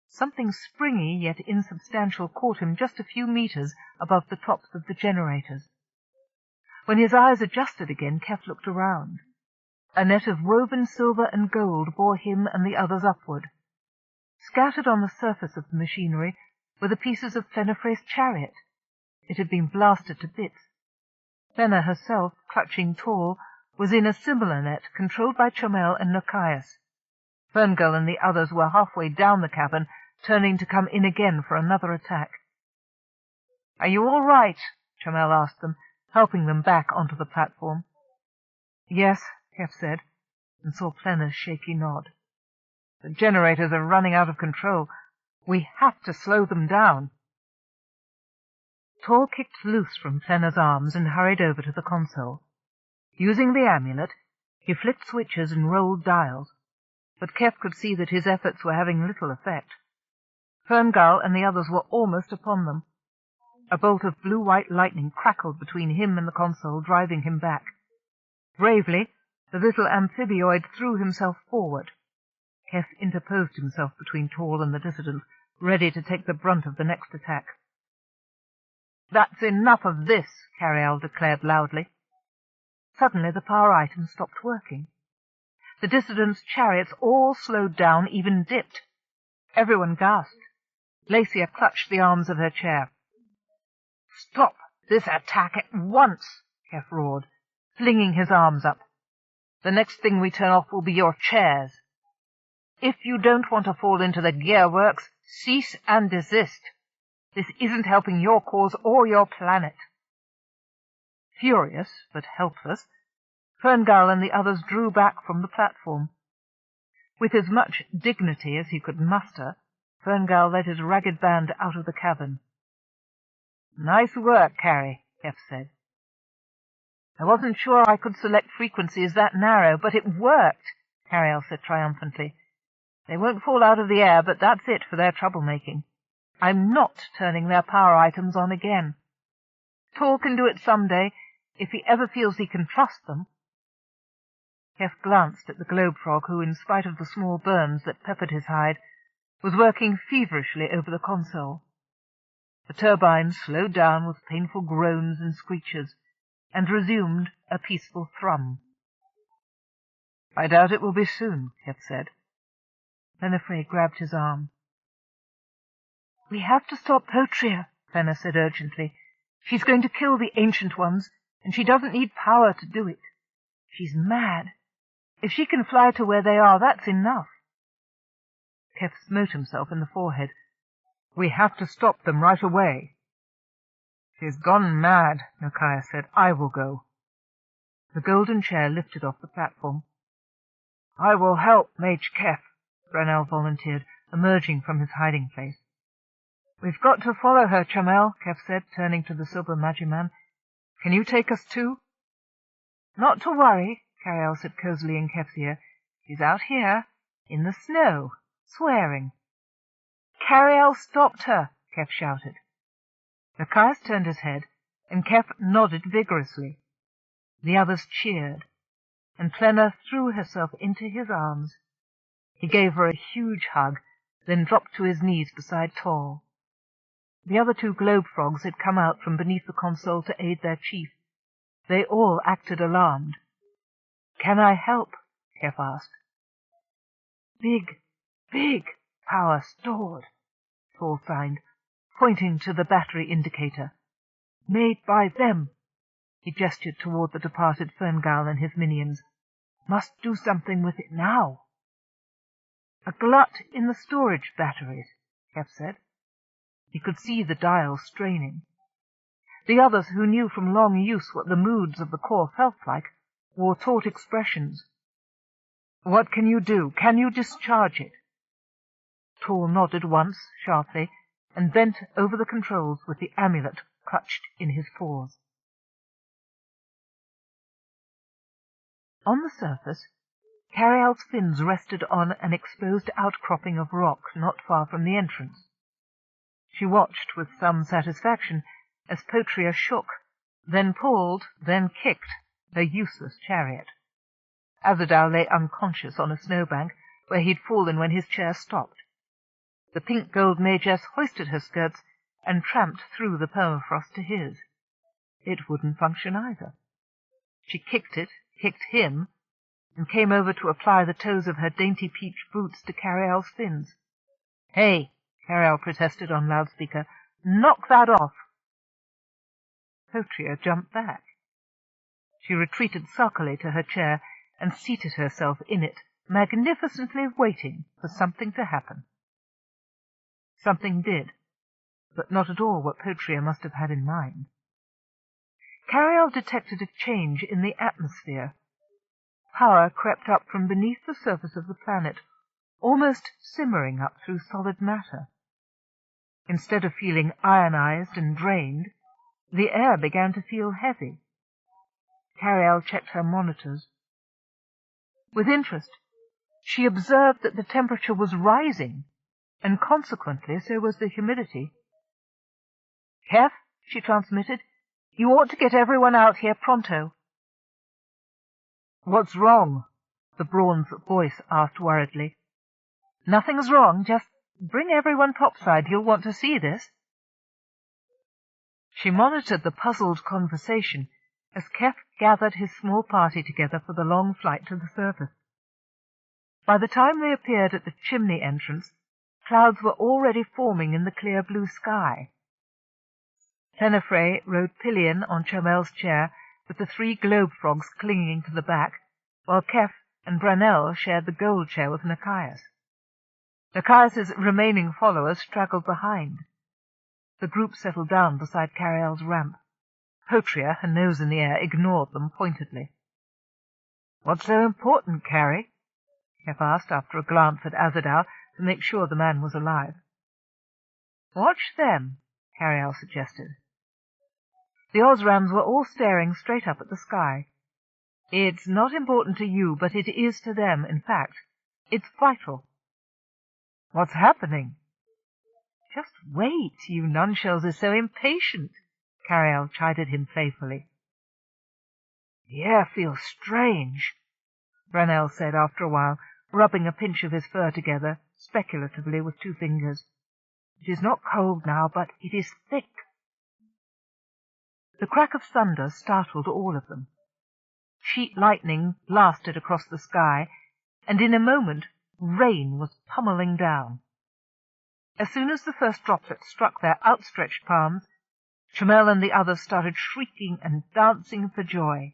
Something springy yet insubstantial caught him just a few meters above the tops of the generators. When his eyes adjusted again, Keff looked around. A net of woven silver and gold bore him and the others upward. Scattered on the surface of the machinery were the pieces of Plenafre's chariot. It had been blasted to bits. Plenna herself, clutching Tor, was in a similar net controlled by Chomel and Nochias. Ferngirl and the others were halfway down the cavern, turning to come in again for another attack. "Are you all right?" Chomel asked them, helping them back onto the platform. "Yes," Keff said, and saw Plenna's shaky nod. "The generators are running out of control. We have to slow them down." Tor kicked loose from Plenna's arms and hurried over to the console. Using the amulet, he flicked switches and rolled dials, but Keff could see that his efforts were having little effect. Ferngirl and the others were almost upon them. A bolt of blue-white lightning crackled between him and the console, driving him back. Bravely, the little amphibioid threw himself forward. Keff interposed himself between Tor and the dissident, ready to take the brunt of the next attack. "That's enough of this," Carialle declared loudly. Suddenly the power item stopped working. The dissidents' chariots all slowed down, even dipped. Everyone gasped. Lacia clutched the arms of her chair. "Stop this attack at once," Keff roared, flinging his arms up. "The next thing we turn off will be your chairs. If you don't want to fall into the gearworks, cease and desist. This isn't helping your cause or your planet." Furious, but helpless, Ferngirl and the others drew back from the platform. With as much dignity as he could muster, Ferngirl led his ragged band out of the cavern. "Nice work, Carrie," Keff said. I wasn't sure I could select frequencies that narrow, but it worked, Carialle said triumphantly. They won't fall out of the air, but that's it for their troublemaking. I'm not turning their power items on again. Tor can do it some day, if he ever feels he can trust them. Keff glanced at the globe frog who, in spite of the small burns that peppered his hide, was working feverishly over the console. The turbine slowed down with painful groans and screeches, and resumed a peaceful thrum. I doubt it will be soon, Keff said. Lenifre grabbed his arm. We have to stop Potria, Fenna said urgently. She's going to kill the Ancient Ones, and she doesn't need power to do it. She's mad. If she can fly to where they are, that's enough. Keff smote himself in the forehead. We have to stop them right away. She's gone mad, Nakia said. I will go. The golden chair lifted off the platform. I will help, Mage Keff, Brunel volunteered, emerging from his hiding place. We've got to follow her, Chamel, Keff said, turning to the silver Magiman. Can you take us too? Not to worry, Carialle said cosily in Keff's ear. She's out here, in the snow, swearing. Carialle stopped her, Keff shouted. Nakias turned his head, and Keff nodded vigorously. The others cheered, and Plenna threw herself into his arms. He gave her a huge hug, then dropped to his knees beside Tor. The other two globe frogs had come out from beneath the console to aid their chief. They all acted alarmed. Can I help? Keff asked. Big power stored, Tor signed, pointing to the battery indicator. Made by them. He gestured toward the departed Ferngal and his minions. Must do something with it now. A glut in the storage batteries, Keff said. He could see the dial straining. The others, who knew from long use what the moods of the core felt like, wore taut expressions. What can you do? Can you discharge it? Tor nodded once, sharply, and bent over the controls with the amulet clutched in his paws. On the surface, Carialle's fins rested on an exposed outcropping of rock not far from the entrance. She watched with some satisfaction as Potria shook, then pulled, then kicked her useless chariot. Azadal lay unconscious on a snowbank where he'd fallen when his chair stopped. The pink-gold Magess hoisted her skirts and tramped through the permafrost to his. It wouldn't function either. She kicked it, kicked him, and came over to apply the toes of her dainty peach boots to Carialle's fins. Hey, Carialle protested on loudspeaker, knock that off. Potria jumped back. She retreated sulkily to her chair and seated herself in it, magnificently waiting for something to happen. Something did, but not at all what Potria must have had in mind. Carialle detected a change in the atmosphere. Power crept up from beneath the surface of the planet, almost simmering up through solid matter. Instead of feeling ionized and drained, the air began to feel heavy. Carialle checked her monitors. With interest, she observed that the temperature was rising, and consequently so was the humidity. Keff, she transmitted, you ought to get everyone out here pronto. What's wrong? The Brawn's voice asked worriedly. Nothing's wrong, just bring everyone topside. You'll want to see this. She monitored the puzzled conversation as Keff gathered his small party together for the long flight to the surface. By the time they appeared at the chimney entrance, clouds were already forming in the clear blue sky. Lenifre rode pillion on Chamel's chair, with the three globe frogs clinging to the back, while Keff and Brunel shared the gold chair with Nakias. Nakias's remaining followers straggled behind. The group settled down beside Carialle's ramp. Potria, her nose in the air, ignored them pointedly. "What's so important, Carrie?" Keff asked after a glance at Azadal to make sure the man was alive. "Watch them," Carialle suggested. The Osrams were all staring straight up at the sky. "It's not important to you, but it is to them. In fact, it's vital." "What's happening?" "Just wait. You nunshells are so impatient," Carialle chided him playfully. "The air feels strange," Brunel said after a while, rubbing a pinch of his fur together, speculatively with 2 fingers. "It is not cold now, but it is thick." The crack of thunder startled all of them. Sheet lightning blasted across the sky, and in a moment rain was pummeling down. As soon as the first droplets struck their outstretched palms, Chamel and the others started shrieking and dancing for joy.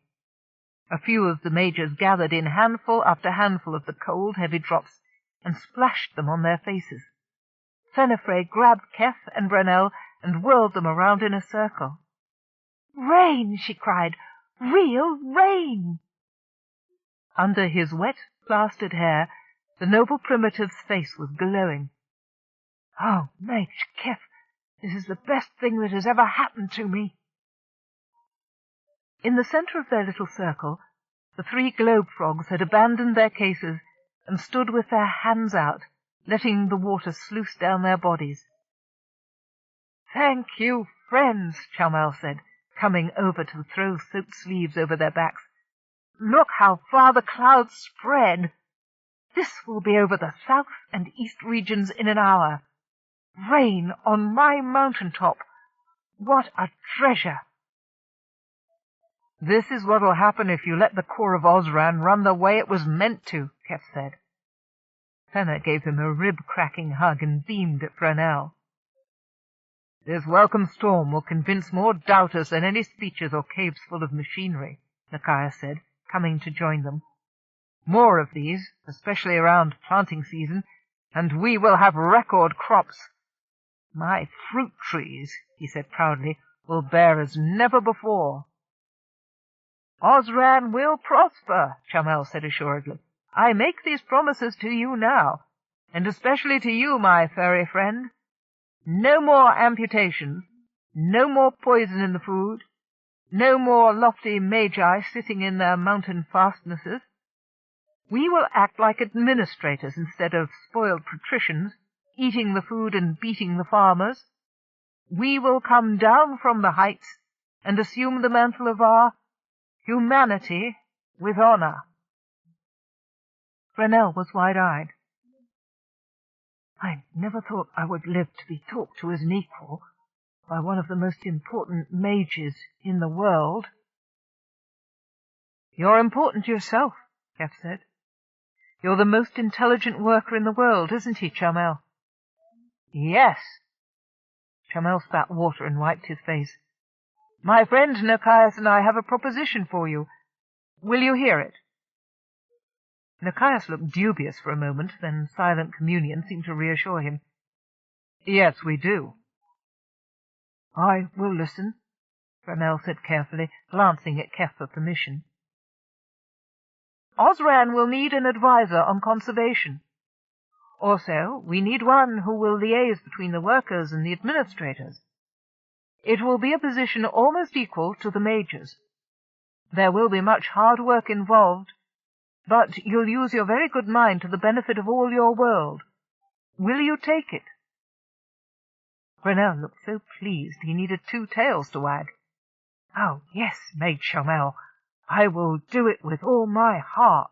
A few of the majors gathered in handful after handful of the cold, heavy drops and splashed them on their faces. Fenifrey grabbed Keff and Brunel and whirled them around in a circle. "Rain!" she cried. "Real rain!" Under his wet, plastered hair, the noble primitive's face was glowing. "Oh, Mage, Keff, this is the best thing that has ever happened to me." In the center of their little circle, the 3 globe frogs had abandoned their cases and stood with their hands out, letting the water sluice down their bodies. "Thank you, friends," Chamel said, coming over to throw soaked sleeves over their backs. "Look how far the clouds spread. This will be over the south and east regions in an hour. Rain on my mountain top. What a treasure!" "This is what'll happen if you let the core of Osran run the way it was meant to," Keff said. Fenner gave him a rib-cracking hug and beamed at Brunel. "This welcome storm will convince more doubters than any speeches or caves full of machinery," Nakia said, coming to join them. "More of these, especially around planting season, and we will have record crops. My fruit trees," he said proudly, "will bear as never before." "Osran will prosper," Chamel said assuredly. "I make these promises to you now, and especially to you, my furry friend. No more amputations, no more poison in the food, no more lofty magi sitting in their mountain fastnesses. We will act like administrators instead of spoiled patricians, eating the food and beating the farmers. We will come down from the heights and assume the mantle of our humanity with honor." Brunel was wide-eyed. "I never thought I would live to be talked to as an equal by one of the most important mages in the world." "You're important yourself," Keff said. "You're the most intelligent worker in the world, isn't he, Chamel?" "Yes." Chamel spat water and wiped his face. "My friend Nikias and I have a proposition for you. Will you hear it?" Nikias looked dubious for a moment, then silent communion seemed to reassure him. "Yes, we do." "I will listen," Brunel said carefully, glancing at Keff for permission. "Osran will need an advisor on conservation. Also, we need one who will liaise between the workers and the administrators. It will be a position almost equal to the majors. There will be much hard work involved, but you'll use your very good mind to the benefit of all your world. Will you take it?" Brunel looked so pleased he needed 2 tails to wag. "Oh, yes, Mage Chamel, I will do it with all my heart."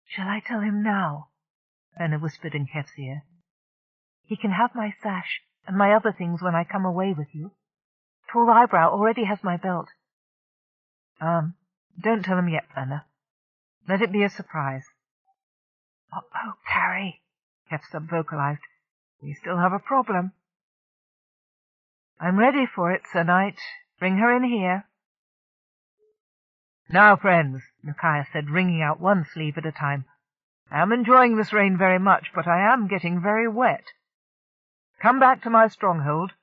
"Shall I tell him now?" Fenner whispered in Keff's ear. "He can have my sash and my other things when I come away with you. Tall Eyebrow already has my belt." Don't tell him yet, Fenner. Let it be a surprise." "Oh, Carrie," Keff sub-vocalized. "We still have a problem." "I'm ready for it, Sir Knight. Bring her in here." "Now, friends," Nakia said, wringing out one sleeve at a time, "I am enjoying this rain very much, but I am getting very wet. Come back to my stronghold,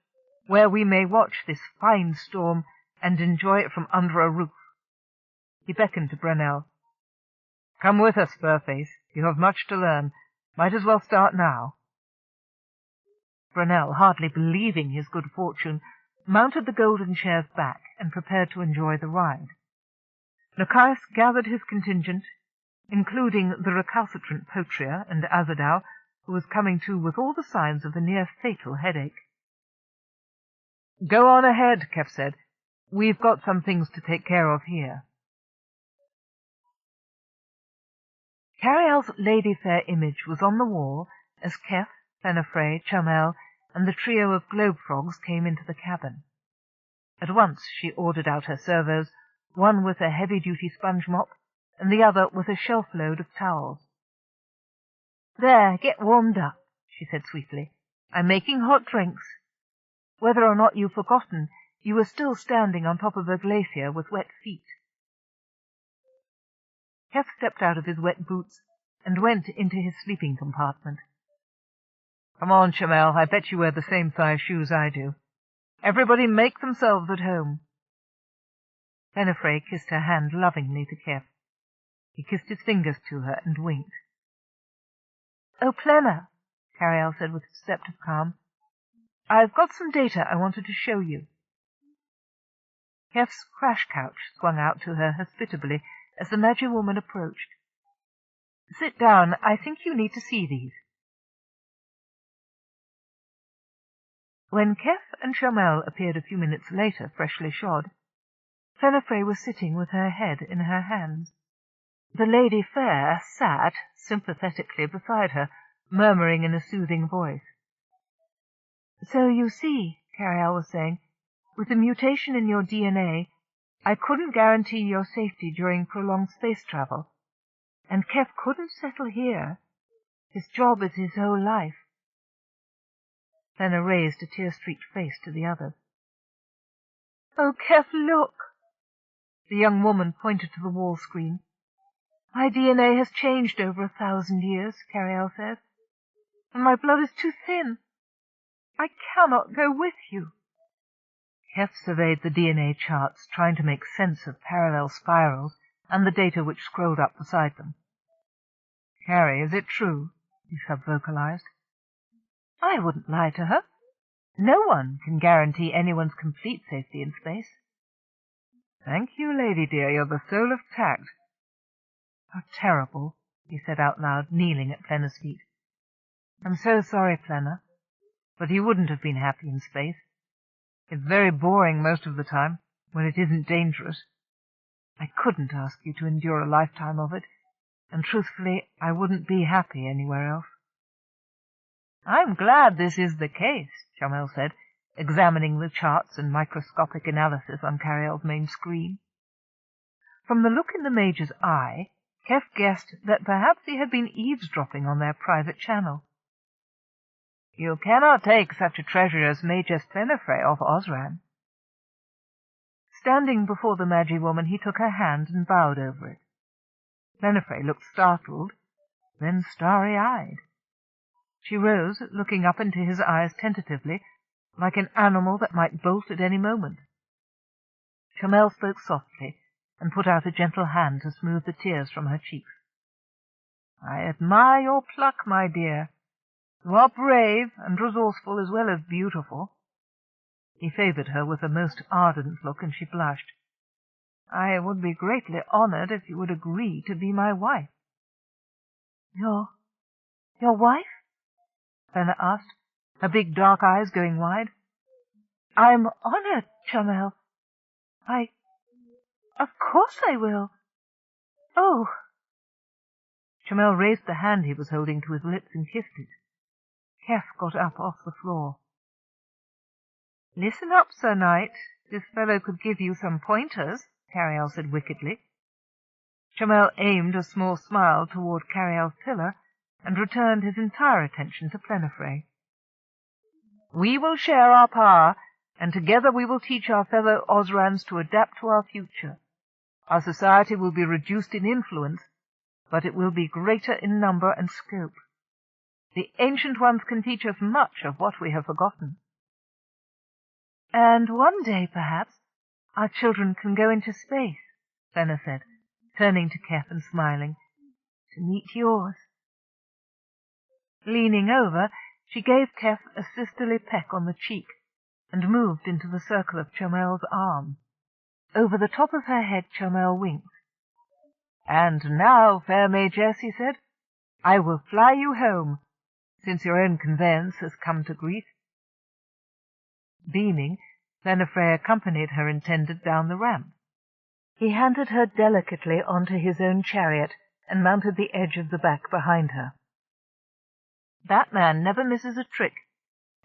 where we may watch this fine storm and enjoy it from under a roof." He beckoned to Brunel. "Come with us, Furface. You have much to learn. Might as well start now." Brunel, hardly believing his good fortune, mounted the golden chairs back, and prepared to enjoy the ride. Nicaeus gathered his contingent, including the recalcitrant Potria and Azadal, who was coming to with all the signs of a near-fatal headache. "Go on ahead," Keff said. "We've got some things to take care of here." Carialle's Lady Fair image was on the wall as Keff, Plenifre, Chamel, and the trio of globe frogs came into the cabin. At once she ordered out her servos, one with a heavy-duty sponge mop, and the other with a shelf-load of towels. "There, get warmed up," she said sweetly. "I'm making hot drinks. Whether or not you've forgotten, you were still standing on top of a glacier with wet feet." Keff stepped out of his wet boots and went into his sleeping compartment. "Come on, Chamel, I bet you wear the same size shoes I do. Everybody make themselves at home." Plenifre kissed her hand lovingly to Keff. He kissed his fingers to her and winked. "Oh, Plena," Carialle said with deceptive calm, "I've got some data I wanted to show you." Keff's crash couch swung out to her hospitably as the Magi woman approached. "Sit down. I think you need to see these." When Keff and Chamel appeared a few minutes later, freshly shod, Plenifre was sitting with her head in her hands. The Lady Fair sat sympathetically beside her, murmuring in a soothing voice. "So you see," Carialle was saying, "with the mutation in your DNA, I couldn't guarantee your safety during prolonged space travel. And Keff couldn't settle here. His job is his whole life." Plena raised a tear-streaked face to the others. "Oh, Keff, look!" The young woman pointed to the wall screen. "My DNA has changed over 1,000 years, Carialle says, and my blood is too thin. I cannot go with you." Keff surveyed the DNA charts, trying to make sense of parallel spirals and the data which scrolled up beside them. "Carrie, is it true?" he sub-vocalized. "I wouldn't lie to her. No one can guarantee anyone's complete safety in space." "Thank you, lady dear, you're the soul of tact." "How terrible," he said out loud, kneeling at Plena's feet. "I'm so sorry, Plena, but you wouldn't have been happy in space. It's very boring most of the time, when it isn't dangerous. I couldn't ask you to endure a lifetime of it, and truthfully, I wouldn't be happy anywhere else." "I'm glad this is the case," Chamel said, examining the charts and microscopic analysis on Carialle's main screen. From the look in the Major's eye, Keff guessed that perhaps he had been eavesdropping on their private channel. "You cannot take such a treasure as Major Plenifre off Osran." Standing before the Magi woman, he took her hand and bowed over it. Plenifre looked startled, then starry-eyed. She rose, looking up into his eyes tentatively, like an animal that might bolt at any moment. Chamel spoke softly and put out a gentle hand to smooth the tears from her cheeks. "I admire your pluck, my dear. You are brave and resourceful as well as beautiful." He favored her with a most ardent look, and she blushed. "I would be greatly honored if you would agree to be my wife." Your wife?" Plena asked, her big dark eyes going wide. "I'm honored, Chamel. Of course I will. Oh!" Chamel raised the hand he was holding to his lips and kissed it. Keff got up off the floor. "Listen up, Sir Knight. This fellow could give you some pointers," Carialle said wickedly. Chamel aimed a small smile toward Carialle's pillar and returned his entire attention to Plenifre. "We will share our power, and together we will teach our fellow Osrans to adapt to our future. Our society will be reduced in influence, but it will be greater in number and scope. The ancient ones can teach us much of what we have forgotten." "And one day, perhaps, our children can go into space," Plena said, turning to Keff and smiling, "to meet yours." Leaning over, she gave Keff a sisterly peck on the cheek, and moved into the circle of Chomel's arm. Over the top of her head Chomel winked. "And now, fair Majess," he said, "I will fly you home, since your own conveyance has come to grief." Beaming, Flenafre accompanied her intended down the ramp. He handed her delicately onto his own chariot and mounted the edge of the back behind her. "That man never misses a trick,"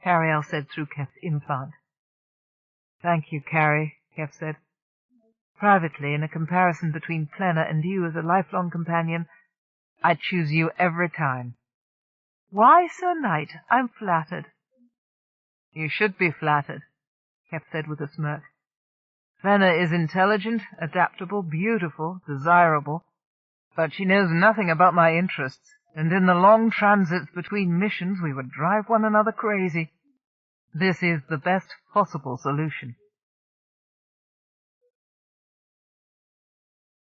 Carialle said through Keff's implant. "Thank you, Carrie," Keff said. "Privately, in a comparison between Plena and you as a lifelong companion, I'd choose you every time." "Why, Sir Knight, I'm flattered." "You should be flattered," Keff said with a smirk. "Plena is intelligent, adaptable, beautiful, desirable, but she knows nothing about my interests, and in the long transits between missions we would drive one another crazy. This is the best possible solution."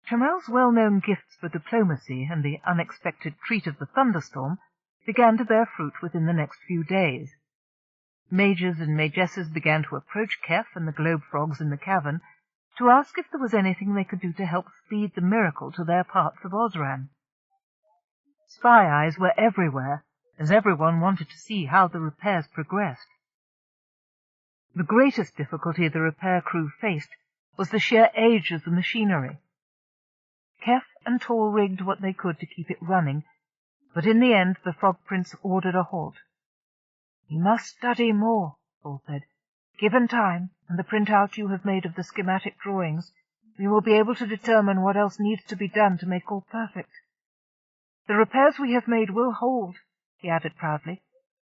Chomel's well-known gifts for diplomacy and the unexpected treat of the thunderstorm began to bear fruit within the next few days. Majors and majesses began to approach Keff and the globe frogs in the cavern to ask if there was anything they could do to help speed the miracle to their parts of Osran. Spy eyes were everywhere, as everyone wanted to see how the repairs progressed. The greatest difficulty the repair crew faced was the sheer age of the machinery. Keff and Tall rigged what they could to keep it running, but in the end the Frog Prince ordered a halt. "We must study more," Tall said. "Given time, and the printout you have made of the schematic drawings, we will be able to determine what else needs to be done to make all perfect. The repairs we have made will hold," he added proudly.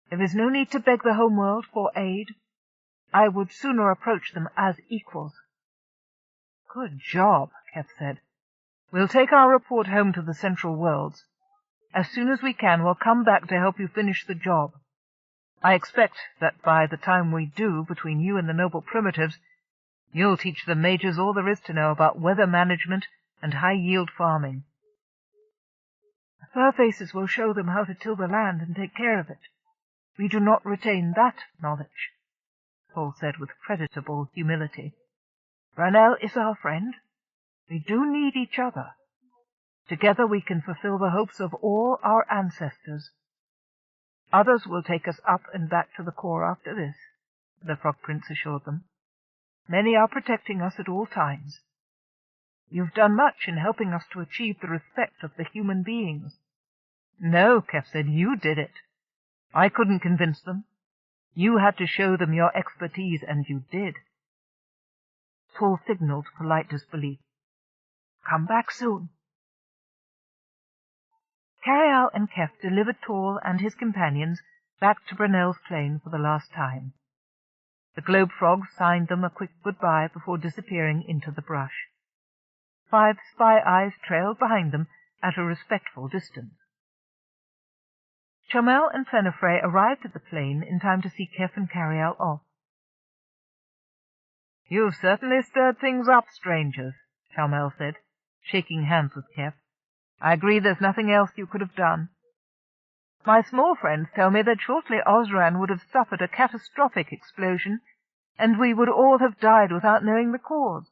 "There is no need to beg the homeworld for aid. I would sooner approach them as equals." "Good job," Keff said. "We'll take our report home to the Central Worlds. As soon as we can, we'll come back to help you finish the job. I expect that by the time we do, between you and the noble primitives, you'll teach the majors all there is to know about weather management and high-yield farming." "The Fur-Faces will show them how to till the land and take care of it. We do not retain that knowledge," Paul said with creditable humility. "Brunel is our friend. We do need each other. Together we can fulfill the hopes of all our ancestors. Others will take us up and back to the core after this," the Frog Prince assured them. "Many are protecting us at all times. You've done much in helping us to achieve the respect of the human beings." "No," Keff said, "you did it. I couldn't convince them. You had to show them your expertise, and you did." Tall signaled polite disbelief. "Come back soon." Carialle and Keff delivered Tall and his companions back to Brunel's plane for the last time. The globe frog signed them a quick goodbye before disappearing into the brush. 5 spy eyes trailed behind them at a respectful distance. Chomel and Flenafre arrived at the plane in time to see Keff and Carialle off. "You've certainly stirred things up, strangers," Chomel said, shaking hands with Keff. "I agree there's nothing else you could have done. My small friends tell me that shortly Osran would have suffered a catastrophic explosion, and we would all have died without knowing the cause.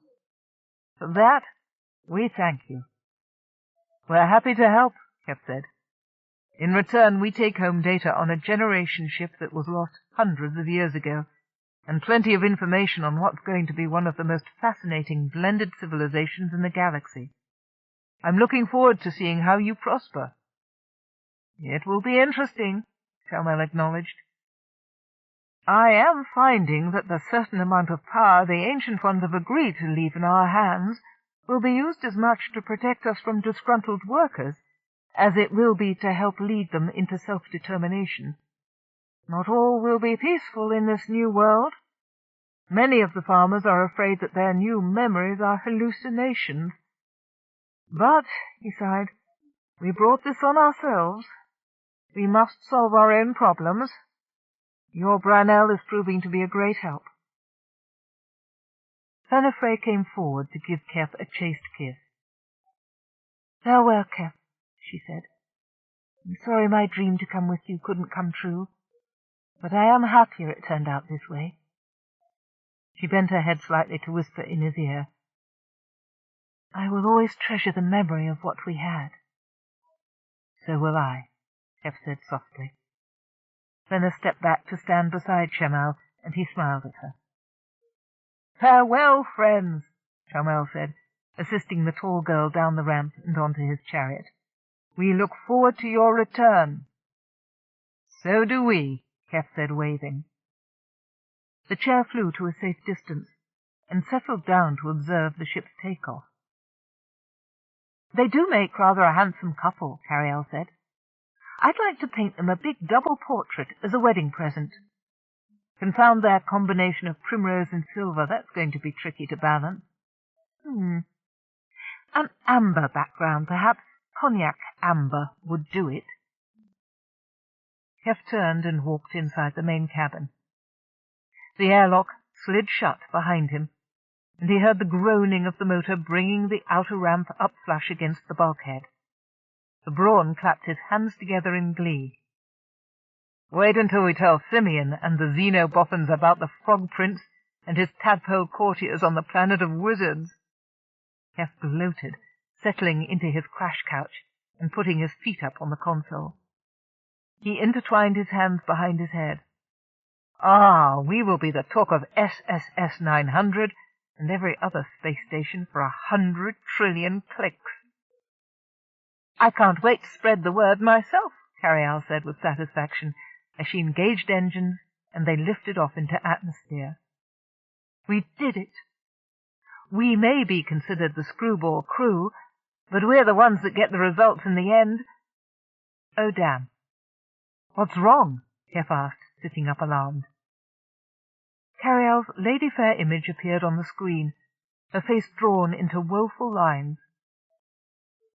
For that, we thank you." "We're happy to help," Keff said. "In return, we take home data on a generation ship that was lost hundreds of years ago, and plenty of information on what's going to be one of the most fascinating blended civilizations in the galaxy. I'm looking forward to seeing how you prosper." "It will be interesting," Chomel acknowledged. "I am finding that the certain amount of power the Ancient Ones have agreed to leave in our hands will be used as much to protect us from disgruntled workers as it will be to help lead them into self-determination. Not all will be peaceful in this new world. Many of the farmers are afraid that their new memories are hallucinations. But," he sighed, "we brought this on ourselves. We must solve our own problems. Your Brunel is proving to be a great help." Flenafre came forward to give Keff a chaste kiss. "Farewell, Keff," she said. "I'm sorry my dream to come with you couldn't come true, but I am happier it turned out this way. She bent her head slightly to whisper in his ear. "I will always treasure the memory of what we had." "So will I," Keff said softly. Fenner stepped back to stand beside Chamel, and he smiled at her. "Farewell, friends," Chamel said, assisting the tall girl down the ramp and onto his chariot. "We look forward to your return." "So do we," Keff said, waving. The chair flew to a safe distance and settled down to observe the ship's take-off. "They do make rather a handsome couple," Carialle said. "I'd like to paint them a big double portrait as a wedding present. Confound their combination of primrose and silver. That's going to be tricky to balance. An amber background, perhaps. Cognac amber would do it." Keff turned and walked inside the main cabin. The airlock slid shut behind him, and he heard the groaning of the motor bringing the outer ramp up flush against the bulkhead. The Brawn clapped his hands together in glee. "Wait until we tell Simeon and the Xenoboffins about the Frog Prince and his tadpole courtiers on the planet of wizards." Keff gloated, settling into his crash couch and putting his feet up on the console. He intertwined his hands behind his head. We will be the talk of SSS 900 and every other space station for 100 trillion clicks." "I can't wait to spread the word myself," Carialle said with satisfaction, as she engaged engines and they lifted off into atmosphere. "We did it. We may be considered the screwball crew, but we're the ones that get the results in the end." "Oh, damn. What's wrong?" Keff asked, sitting up alarmed. Carialle's lady fair image appeared on the screen, her face drawn into woeful lines.